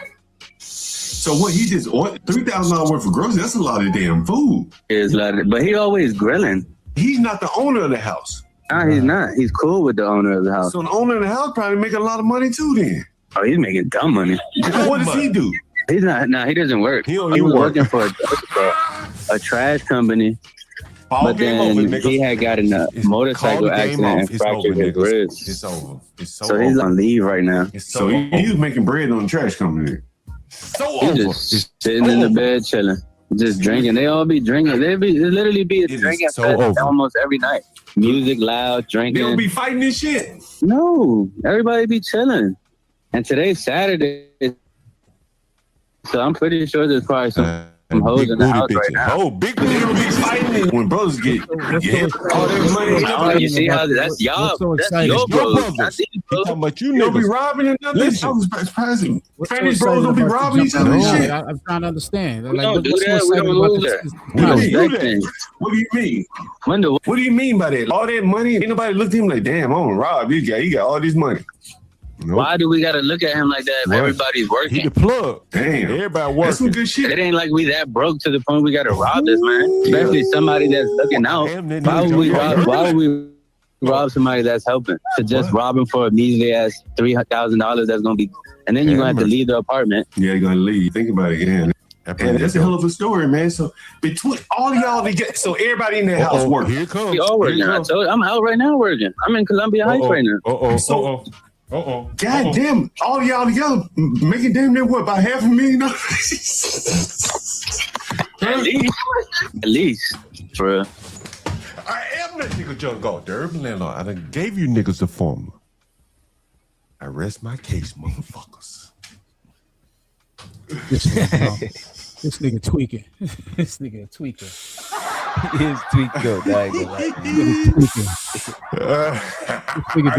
So what, he just ordered $3,000 worth of groceries? That's a lot of damn food. It's like, but he always grilling. He's not the owner of the house. No, he's not. He's cool with the owner of the house. So the owner of the house probably making a lot of money too then. Oh, he's making dumb money. What does he do? He's not. No, he doesn't work. He don't was even work. working for a trash company. But then he had got in a motorcycle accident and fractured his wrist. It's over. It's So he's on leave right now. So he was making bread on the trash company. He's just sitting in the bed chilling, just drinking. They all be drinking. They literally be drinking almost every night. Music loud, drinking. They don't be fighting this shit. No, everybody be chilling. And today's Saturday, so I'm pretty sure there's probably some hoes in the house right now. Oh, big booty bitch fighting when brothers get all that money. Oh, you see how that's y'all? That's your bros. That's these bros. Talking about you don't be niggas. robbing and nothing. Listen, I was surprising. Spanish so bros don't be excited robbing about each other and jumping shit. on? I'm trying to understand. We don't do that. We don't move that. We don't do Respect that. things. What do you mean? What do you mean by that? All that money, ain't nobody looked at him like, damn, I'm gonna rob this guy. He got all this money. Nope. Why do we gotta look at him like that if What? everybody's working? He the plug. Damn. Everybody working. That's some good shit. It ain't like we that broke to the point we gotta rob this man. Especially somebody that's looking out. Why would we rob somebody that's helping? To just rob him for a measly ass $3,000 that's gonna be, and then you're gonna have to leave the apartment. Yeah, you're gonna leave. Think about it again. And that's a hell of a story, man. So between all of y'all together, so everybody in that house working. Here comes. We all working. I told you, I'm out right now working. I'm in Columbia Heights right now. God damn, all of y'all together making damn near what, about $500,000? At least. For real. I am that nigga John Galt, the urban landlord. I done gave you niggas the formula. I rest my case, motherfuckers. This nigga tweaking. This nigga tweaking. He is tweaking, dog. I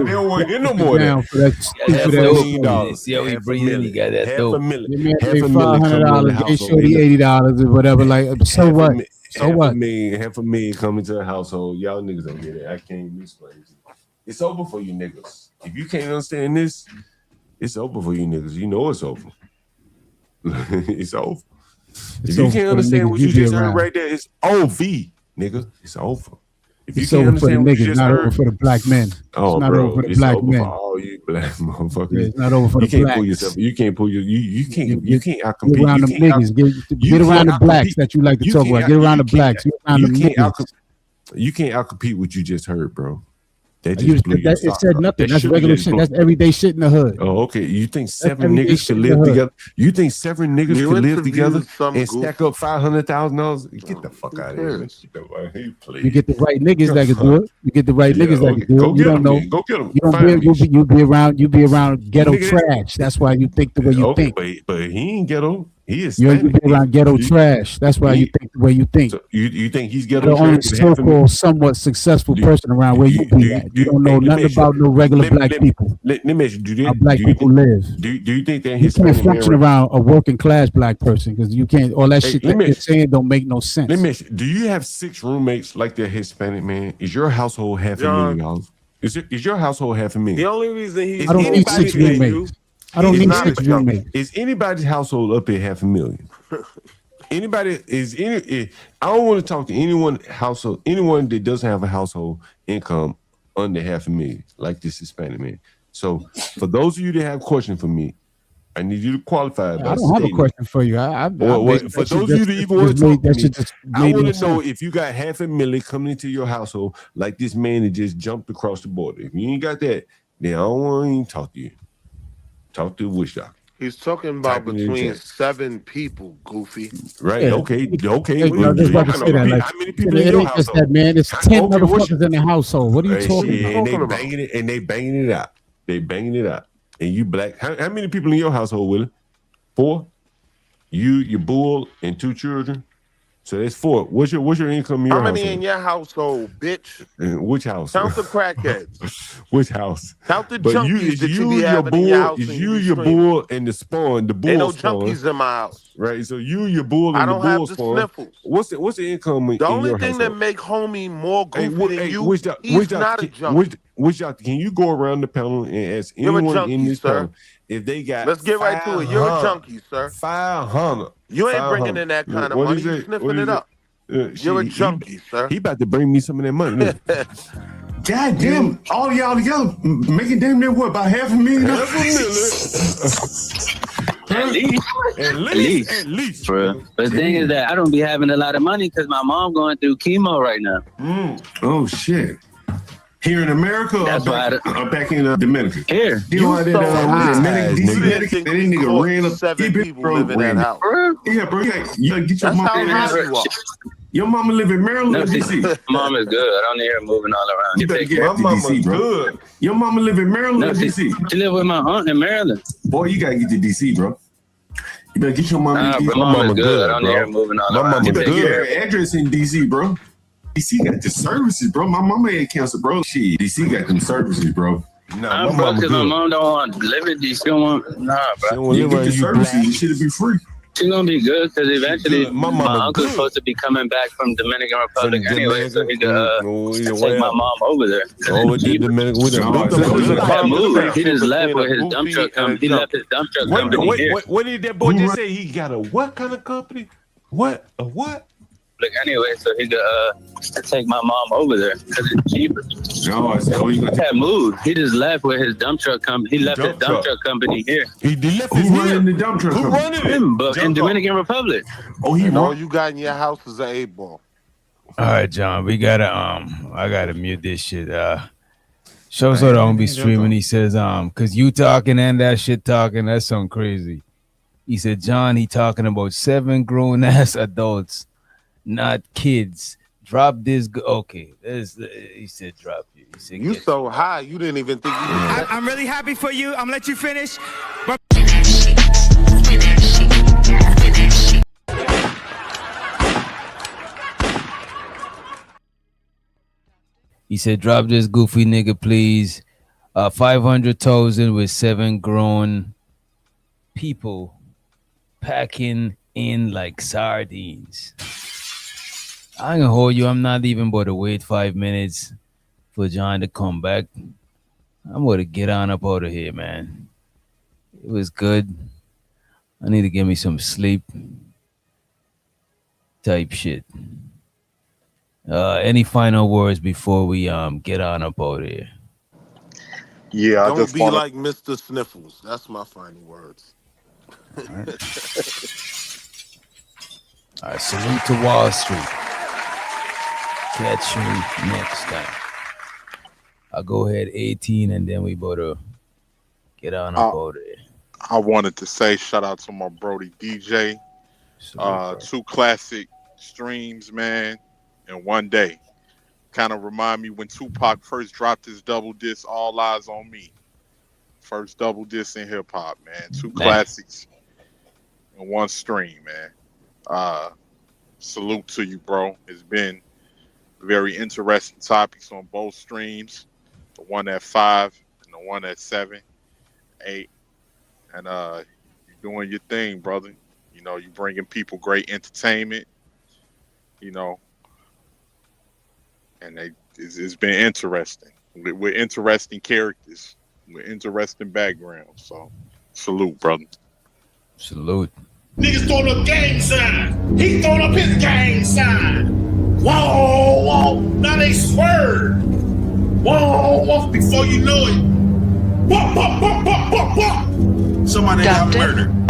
don't want to hear no more down of for that. That $1,000,000. See how he breathing? He got that dope. $500, gave shorty $80 or whatever. Like, so what? So what? $500,000 coming to the household. Y'all niggas don't get it. I can't even explain. It's over for you niggas. If you can't understand this, it's over for you niggas. You know it's over. It's over. If you can't understand what you just heard right there, it's OV, nigga. It's over. If you It's can't over for the understand what you niggas, just not over heard, for the black men. oh, It's not bro, over for the it's black over men. for all you black motherfuckers. Yeah, it's not over for you the can't blacks. pull yourself. You can't pull your. You can't outcompete. Get around them You can't niggas. Get you around the can't blacks outcompete. that you like to You talk can't about. Get out- around the you blacks. Get around You them can't niggas. you can't outcompete what you just heard, bro. That You just blew your it socks said off. nothing. That That's shit regular just shit. blew- That's everyday shit in the hood. Oh, okay. You think seven everyday niggas shit could in the live hood. together? You think seven niggas You could live interviewed together some and group- stack up $500,000? Get the fuck out of here. You get the right niggas that can do it. You get the right Yeah, niggas that okay. can do Go it. You get don't 'em know. then. Go get 'em. You don't Find be, you be around ghetto Nigga, trash. That's why you think the way you Okay, think. but he ain't ghetto. He is You Hispanic. be around ghetto trash. That's why you think the way you think. So you think he's You're ghetto the only trash? with half a million? so-called somewhat successful person around where you be at. You don't know Hey, let me nothing ask you- about no regular black people. Let me ask you, How black people live. Do you think that You can't Hispanic man? function around a working class black person because you can't. All that Hey, shit let that me you're ask- saying don't make no sense. Let me ask you, do you have 6 roommates like that Hispanic man? Is your household $500,000? Is your household $500,000? The only reason he's I don't need 6 roommates. I don't need 6 roommates. Is anybody's household up at $500,000? Anybody I don't want to talk to anyone that doesn't have a household income under $500,000 like this Hispanic man. So for those of you that have questions for me, I need you to qualify. I don't have a question for you. For those of you that even want to talk to me, I want to know if you got $500,000 coming into your household like this man that just jumped across the border. If you ain't got that, then I don't want to even talk to you. Talk to the witch doctor. He's talking about between 7 people, Goofy. Right? Yeah. Okay. Hey, What I are was you just about to talking say about? that, like, How many people it in your ain't just household? that, man. It's 10 motherfuckers in the household. What are you Hey, talking shit, about? and they banging it out. They banging it out. And you black. How many people in your household, Willie? 4? You, your bull, and 2 children. So that's 4. What's your income in your How many household? in your household, bitch? Which house? Count the crackheads. Which house? Count the But junkies that you be your having in your house. It's and you, be your screaming. bull, and the spawn. The bull Ain't no spawn. junkies in my house. Right. So you, your bull, I and the don't bull have the spawn. sniffles. What's the income in The only your thing household? that make homie more goofy than you, which he's not a junkie. Which doctor? Can you go around the panel and ask You're a anyone junkie, in this sir. panel if they got? Let's get right to it. You're a junkie, sir. 500. You ain't bringing in that kind of What money. is You it? sniffing What is it up. You're a Shit, junkie, sir. He about to bring me some of that money. Look. God damn, all y'all together making damn near what, about $500,000? At least, bro. But the thing is that I don't be having a lot of money because my mom going through chemo right now. Oh shit. Here in America or back in Dominican? Here. You know how that DC Medicaid, that nigga ran up 7 people bro, live in that house. Yeah, bro, you gotta get your That's mama. how high you are. Your mama live in Maryland or DC? Mom is good. I don't need her moving all around. You better get out to DC, bro. Good. Your mama live in Maryland or DC? She live with my aunt in Maryland. Boy, you gotta get to DC, bro. You better get your mama Nah, in DC. bro, mom is good. I don't need her moving all around. You better get her address in DC, bro. DC got the services, bro. My mama had cancer, bro. Shit, DC got them services, bro. Nah, bro, because my mom don't want to live in DC. She don't want, bro. You get the services, you should be free. She's gonna be good because eventually my mama uncle's good. supposed to be coming back from Dominican Republic anyway, so he could take well. my mom over there. Oh, the Dominican with He just left with his dump truck company. He left his dump truck company here. What did that boy just say? He got a what kind of company? What? A what? Look, anyway, so he could take my mom over there because it's cheaper. He had moved. He just left with his dump truck company. He left his dump truck company here. He left his running the dump truck company? running him? But in Dominican Republic. Oh, he all you got in your house is an 8-ball. All right, John, we gotta I gotta mute this shit. Show so don't be streaming. He says, cause you talking and that shit talking, that's something crazy. He said, John, he talking about 7 grown ass adults, not kids. Drop this. Okay, he said, drop it. He said, You so high, you didn't even think you. I'm really happy for you. I'm gonna let you finish. But He said, drop this goofy nigga, please. 500,000 with 7 grown people packing in like sardines. I ain't gonna hold you. I'm not even about to wait 5 minutes for John to come back. I'm gonna get on up out of here, man. It was good. I need to get me some sleep. Type shit. Any final words before we get on up out of here? Yeah, Don't be like Mr. Sniffles. That's my final words. All right, salute to Wall Street. Catch you next time. I'll go ahead 18 and then we better get on up out of here. I wanted to say shout out to my Brody DJ. 2 classic streams, man, in one day. Kind of remind me when Tupac first dropped his double disc, All Eyes on Me. First double disc in hip hop, man. 2 classics. in one stream, man. Salute to you, bro. It's been very interesting topics on both streams. The one at 5 and the one at 7, 8. And you're doing your thing, brother. You know, you're bringing people great entertainment, you know. And it's been interesting. With interesting characters, with interesting backgrounds. So, salute, brother. Salute. Niggas throwing up gang sign. He throwing up his gang sign. Whoa, whoa. Now they swerve. Whoa, whoa. Before you know it. Whoop, whoop, whoop, whoop, whoop, whoop. Somebody got murdered.